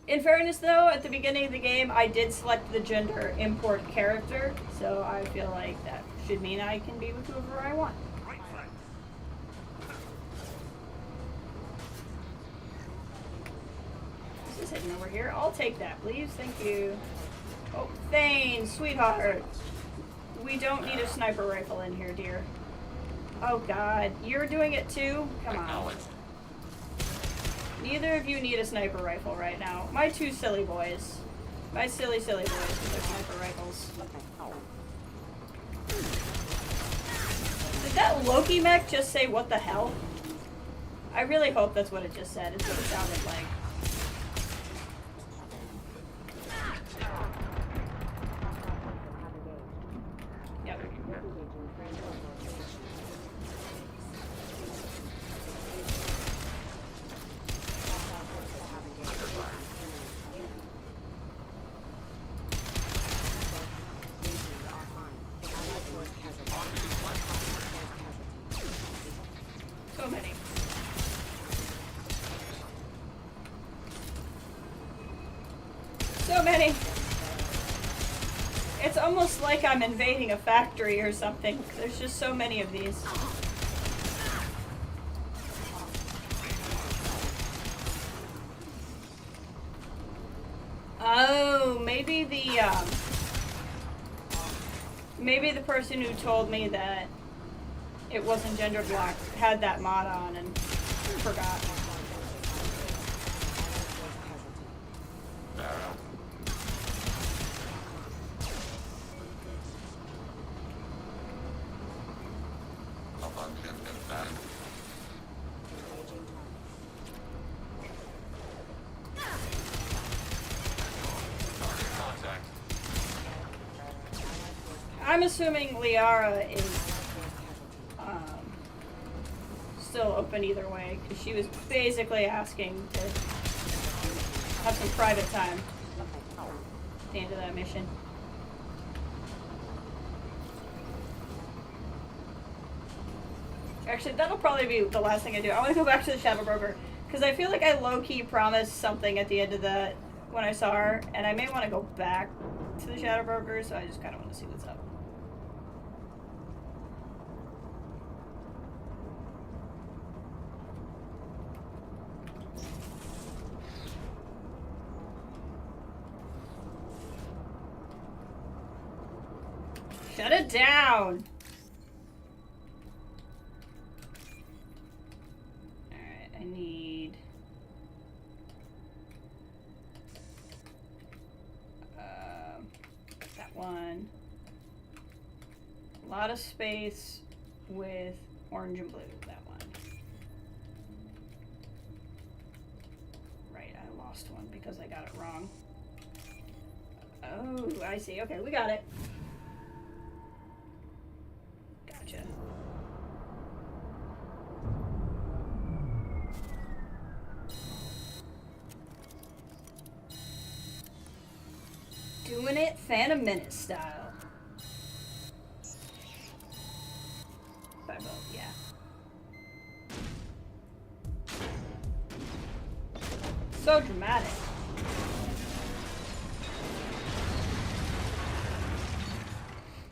In fairness though, at the beginning of the game, I did select the gender import character, so I feel like that should mean I can be with whoever I want. This is hidden over here. I'll take that, please. Thank you. Oh, Thane, sweetheart. We don't need a sniper rifle in here, dear. Oh god, you're doing it too? Come on. Neither of you need a sniper rifle right now. My two silly boys. My silly boys with their sniper rifles. Did that Loki mech just say what the hell? I really hope that's what it just said. It's what it sounded like. many. So many. It's almost like I'm invading a factory or something. There's just so many of these. Oh, maybe the person who told me that it wasn't gender blocked had that mod on and forgot. I'm assuming Liara is still open either way, because she was basically asking to have some private time at the end of that mission. Actually, that'll probably be the last thing I do. I want to go back to the Shadow Broker, because I feel like I low-key promised something at the end of that when I saw her, and I may want to go back to the Shadow Broker, so I just kind of want to see what's up. Shut it down! Alright, I need... that one. A lot of space with orange and blue, that one. Right, I lost one because I got it wrong. Oh, I see. Okay, we got it. Gotcha. Doing it Phantom Menace style. By both, yeah. So dramatic.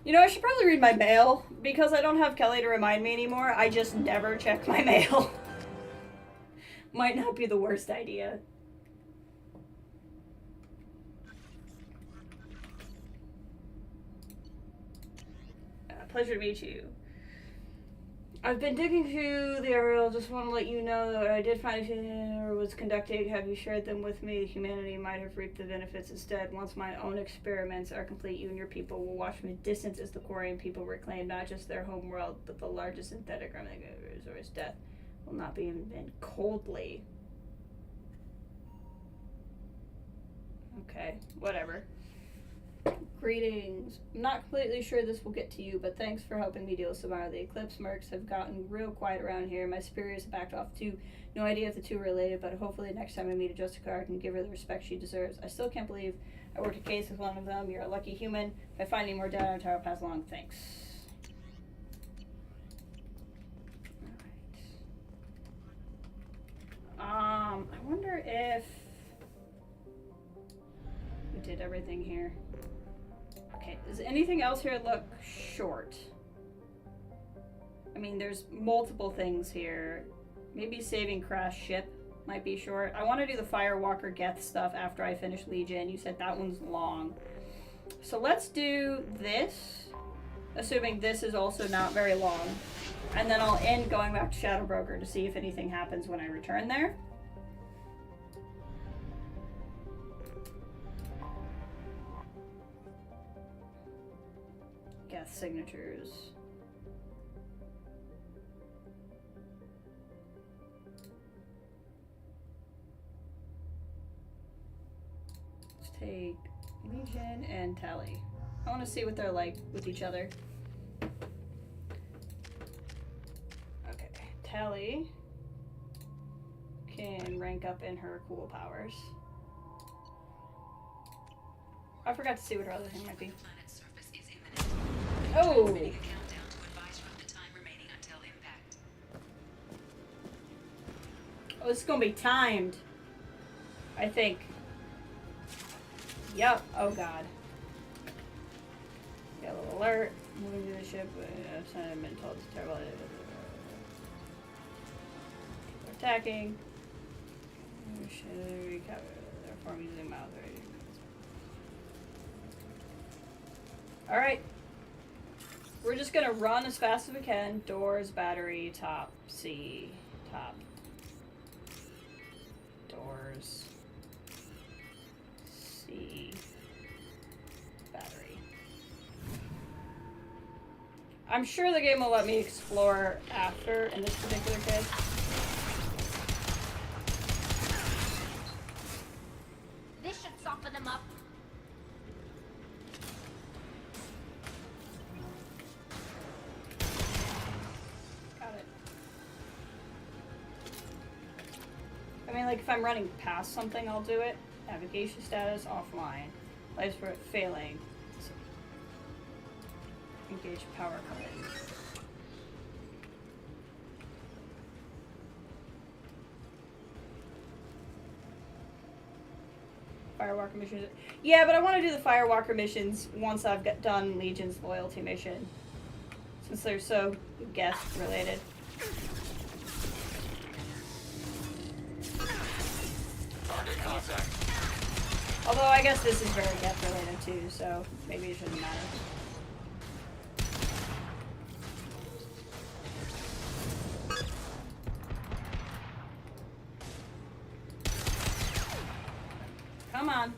You know, I should probably read my mail, because I don't have Kelly to remind me anymore. I just never check my mail. Might not be the worst idea. Pleasure to meet you. I've been digging through the aerial. Just want to let you know that I did find or was conducting. Have you shared them with me? Humanity might have reaped the benefits instead. Once my own experiments are complete, you and your people will watch from a distance as the Quarian people reclaim not just their home world, but the largest synthetic resource. Death will not be in coldly. Okay, whatever. Greetings. I'm not completely sure this will get to you, but thanks for helping me deal with Samara. The Eclipse mercs have gotten real quiet around here. My superiors have backed off too. No idea if the two are related, but hopefully next time I meet a Justicar, I can give her the respect she deserves. I still can't believe I worked a case with one of them. You're a lucky human. If I find any more data on Tower, pass along. Thanks. Alright. I wonder if we did everything here. Okay, does anything else here look short? I mean, there's multiple things here. Maybe saving crashed ship might be short. I want to do the Firewalker Geth stuff after I finish Legion. You said that one's long. So let's do this, assuming this is also not very long. And then I'll end going back to Shadow Broker to see if anything happens when I return there. Geth signatures. Let's take Legion and Tally. I want to see what they're like with each other. Okay, Tally can rank up in her cool powers. I forgot to see what her other thing might be. Oh! this is gonna be timed. I think. Yep. Oh god. Got a little alert. Moving to the ship. I've been told it's terrible. Attacking. Therefore, I'm using miles. Alright. We're just gonna run as fast as we can. Doors, battery, top, C, top. Doors, C, battery. I'm sure the game will let me explore after in this particular case. This should soften them up. Got it. I mean, like, if I'm running past something, I'll do it. Navigation status, offline. Life support failing. Engage power coupling. Firewalker missions. Yeah, but I want to do the Firewalker missions once I've done Legion's loyalty mission. Since they're so guest related. Target contact. Although I guess this is very guest related too, so maybe it shouldn't matter. Come on.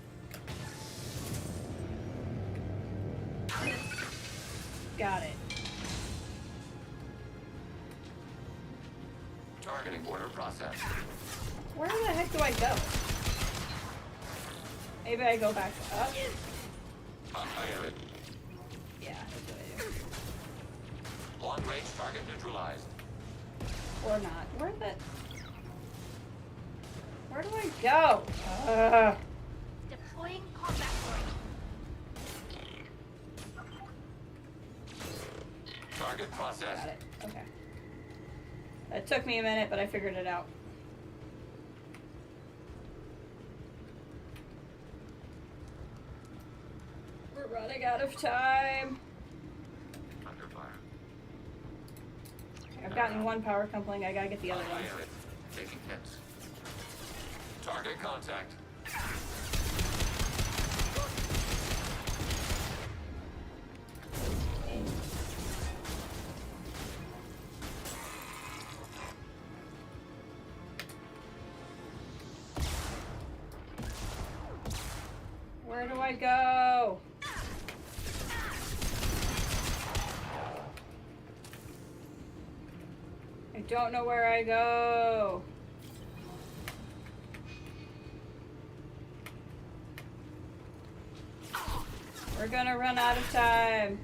Got it. Targeting order process. Where the heck do I go? Maybe I go back up? I have it. Yeah, that's what I do. Long-range target neutralized. Or not. Where do I go? Deploying combat droid. Target process. Got it. Okay. It took me a minute, but I figured it out. We're running out of time. Under fire. I've gotten one power coupling. I gotta get the other one. I have it. Taking hits. Target contact. Where do I go? I don't know where I go. We're gonna run out of time.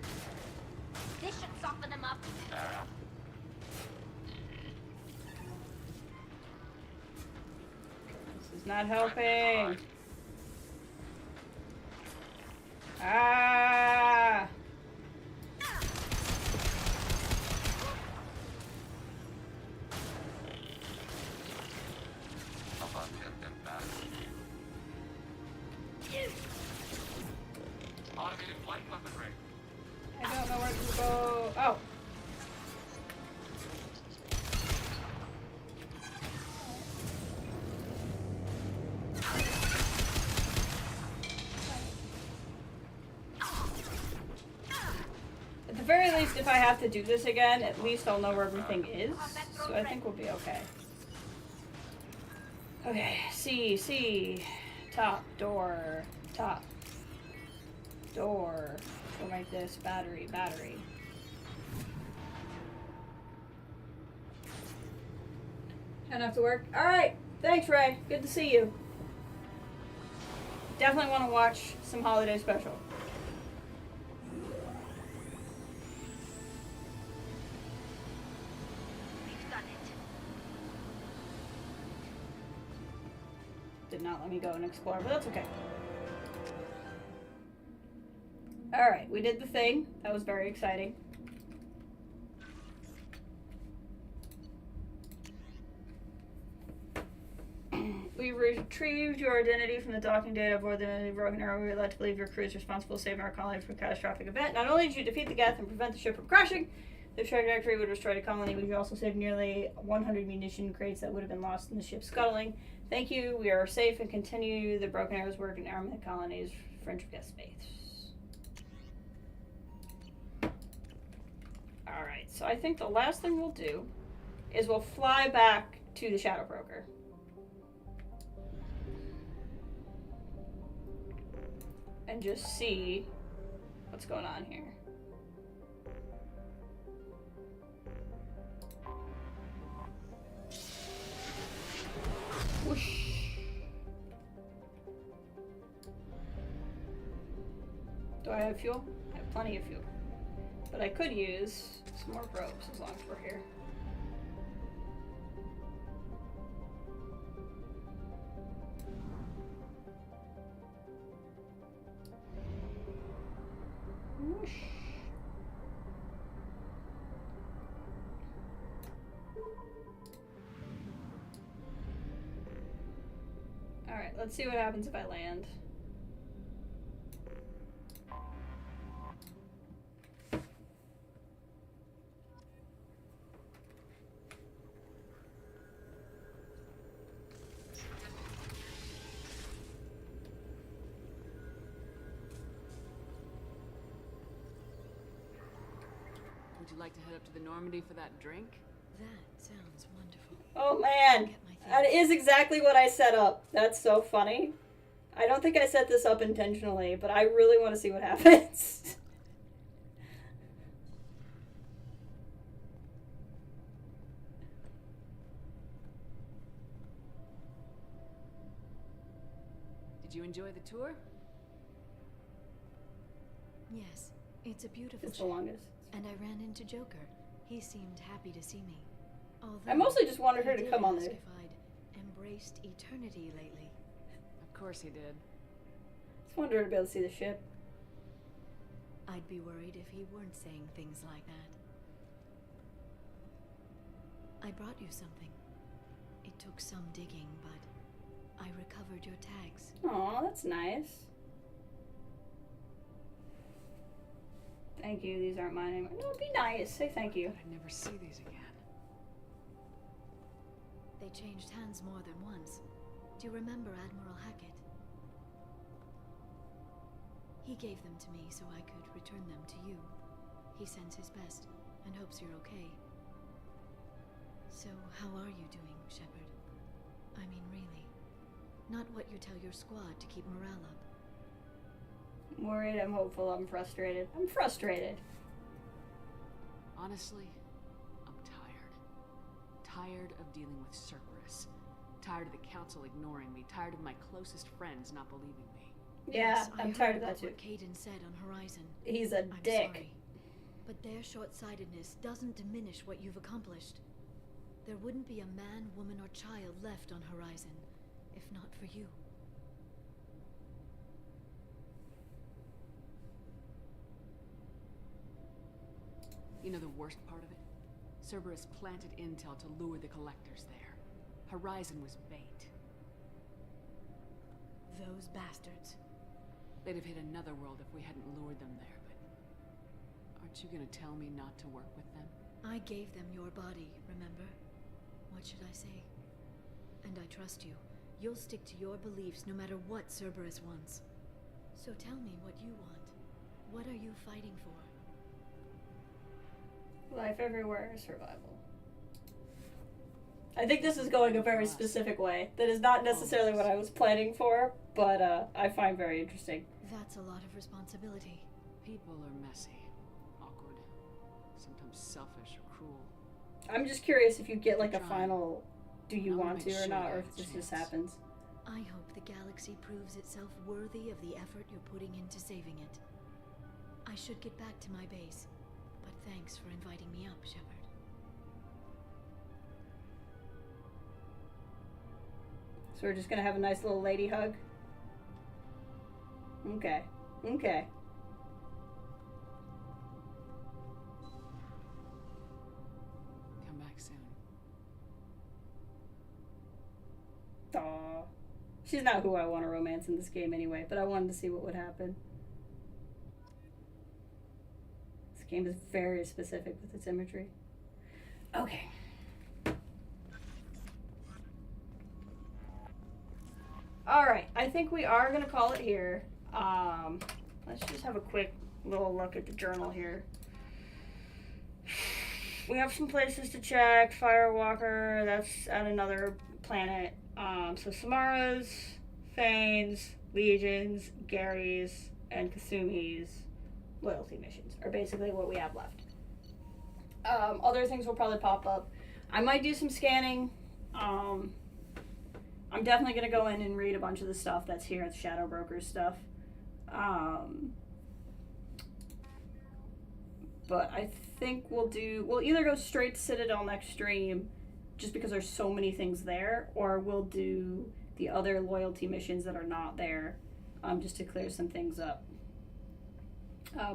This should soften them up. This is not helping. Ah! Automated flight weaponry. I don't know where to go. Oh. At the very least, if I have to do this again, at least I'll know where everything is. So I think we'll be okay. Okay, C, top, door, top, door. Go like this, battery. Enough to work. Alright, thanks Ray, good to see you. Definitely want to watch some holiday special. We've done it. Did not let me go and explore, but that's okay. Alright, we did the thing. That was very exciting. retrieved your identity from the docking data aboard the Broken Arrow. We are led to believe your crew is responsible for saving our colony from a catastrophic event. Not only did you defeat the Geth and prevent the ship from crashing, the trajectory would destroy the colony, but you also saved nearly 100 munition crates that would have been lost in the ship scuttling. Thank you. We are safe and continue the Broken Arrow's work in arming the colony's French Geth space. Alright, so I think the last thing we'll do is we'll fly back to the Shadow Broker. And just see what's going on here. Whoosh. Do I have fuel? I have plenty of fuel. But I could use some more ropes as long as we're here. Whoosh. Alright, let's see what happens if I land. Would you like to head up to the Normandy for that drink? That sounds wonderful. Oh man, that is exactly what I set up. That's so funny. I don't think I set this up intentionally, but I really want to see what happens. Did you enjoy the tour? Yes, it's a beautiful It's the ship. longest. And I ran into Joker. He seemed happy to see me. Although I mostly just wanted her he to did come on ask there. if I'd embraced eternity lately. Of course he did. Just wanted her to be able to see the ship. I'd be worried if he weren't saying things like that. I brought you something. It took some digging, but I recovered your tags. Aw, that's nice. Thank you. These aren't mine anymore. No, be nice. Say thank you. I'd never see these again. They changed hands more than once. Do you remember Admiral Hackett? He gave them to me so I could return them to you. He sends his best and hopes you're okay. So, how are you doing, Shepard? I mean, really. Not what you tell your squad to keep morale up. I'm worried, I'm hopeful, I'm frustrated. I'm frustrated. Honestly, I'm tired. Tired of dealing with Cerberus. Tired of the Council ignoring me. Tired of my closest friends not believing me. Yeah, Yes, I'm I tired heard of that about too. what Caden said on Horizon. He's a I'm dick. sorry. But their short-sightedness doesn't diminish what you've accomplished. There wouldn't be a man, woman, or child left on Horizon, if not for you. You know the worst part of it? Cerberus planted intel to lure the collectors there. Horizon was bait. Those bastards. They'd have hit another world if we hadn't lured them there, but... Aren't you gonna tell me not to work with them? I gave them your body, remember? What should I say? And I trust you. You'll stick to your beliefs no matter what Cerberus wants. So tell me what you want. What are you fighting for? Life everywhere, survival. I think this is going a very specific way. That is not necessarily what I was planning for, but I find very interesting. That's a lot of responsibility. People are messy, awkward, sometimes selfish or cruel. I'm just curious if you get like a final, do you want to or not, or if this just happens. I hope the galaxy proves itself worthy of the effort you're putting into saving it. I should get back to my base, but thanks for inviting me up, Shepard. So we're just gonna have a nice little lady hug? Okay. Okay. Come back soon. Aww. She's not who I want to romance in this game anyway, but I wanted to see what would happen. This game is very specific with its imagery. Okay. Alright, I think we are going to call it here. Let's just have a quick little look at the journal here. We have some places to check. Firewalker, that's at another planet. So Samara's, Fane's, Legion's, Gary's, and Kasumi's loyalty missions are basically what we have left. Other things will probably pop up. I might do some scanning. I'm definitely going to go in and read a bunch of the stuff that's here. It's Shadow Broker's stuff. But I think we'll either go straight to Citadel next stream, just because there's so many things there, or we'll do the other loyalty missions that are not there, just to clear some things up.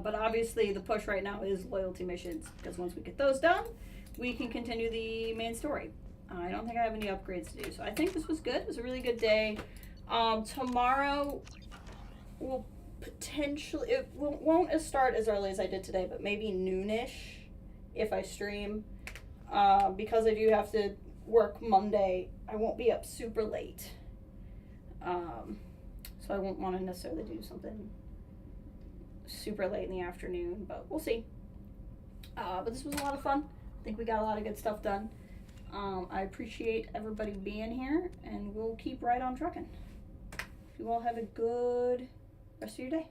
But obviously the push right now is loyalty missions, because once we get those done, we can continue the main story. I don't think I have any upgrades to do, so I think this was good. It was a really good day. Tomorrow will potentially, it won't start as early as I did today, but maybe noonish if I stream. Because I do have to work Monday, I won't be up super late. So I won't want to necessarily do something super late in the afternoon, but we'll see. But this was a lot of fun. I think we got a lot of good stuff done. I appreciate everybody being here, and we'll keep right on trucking. You all have a good rest of your day.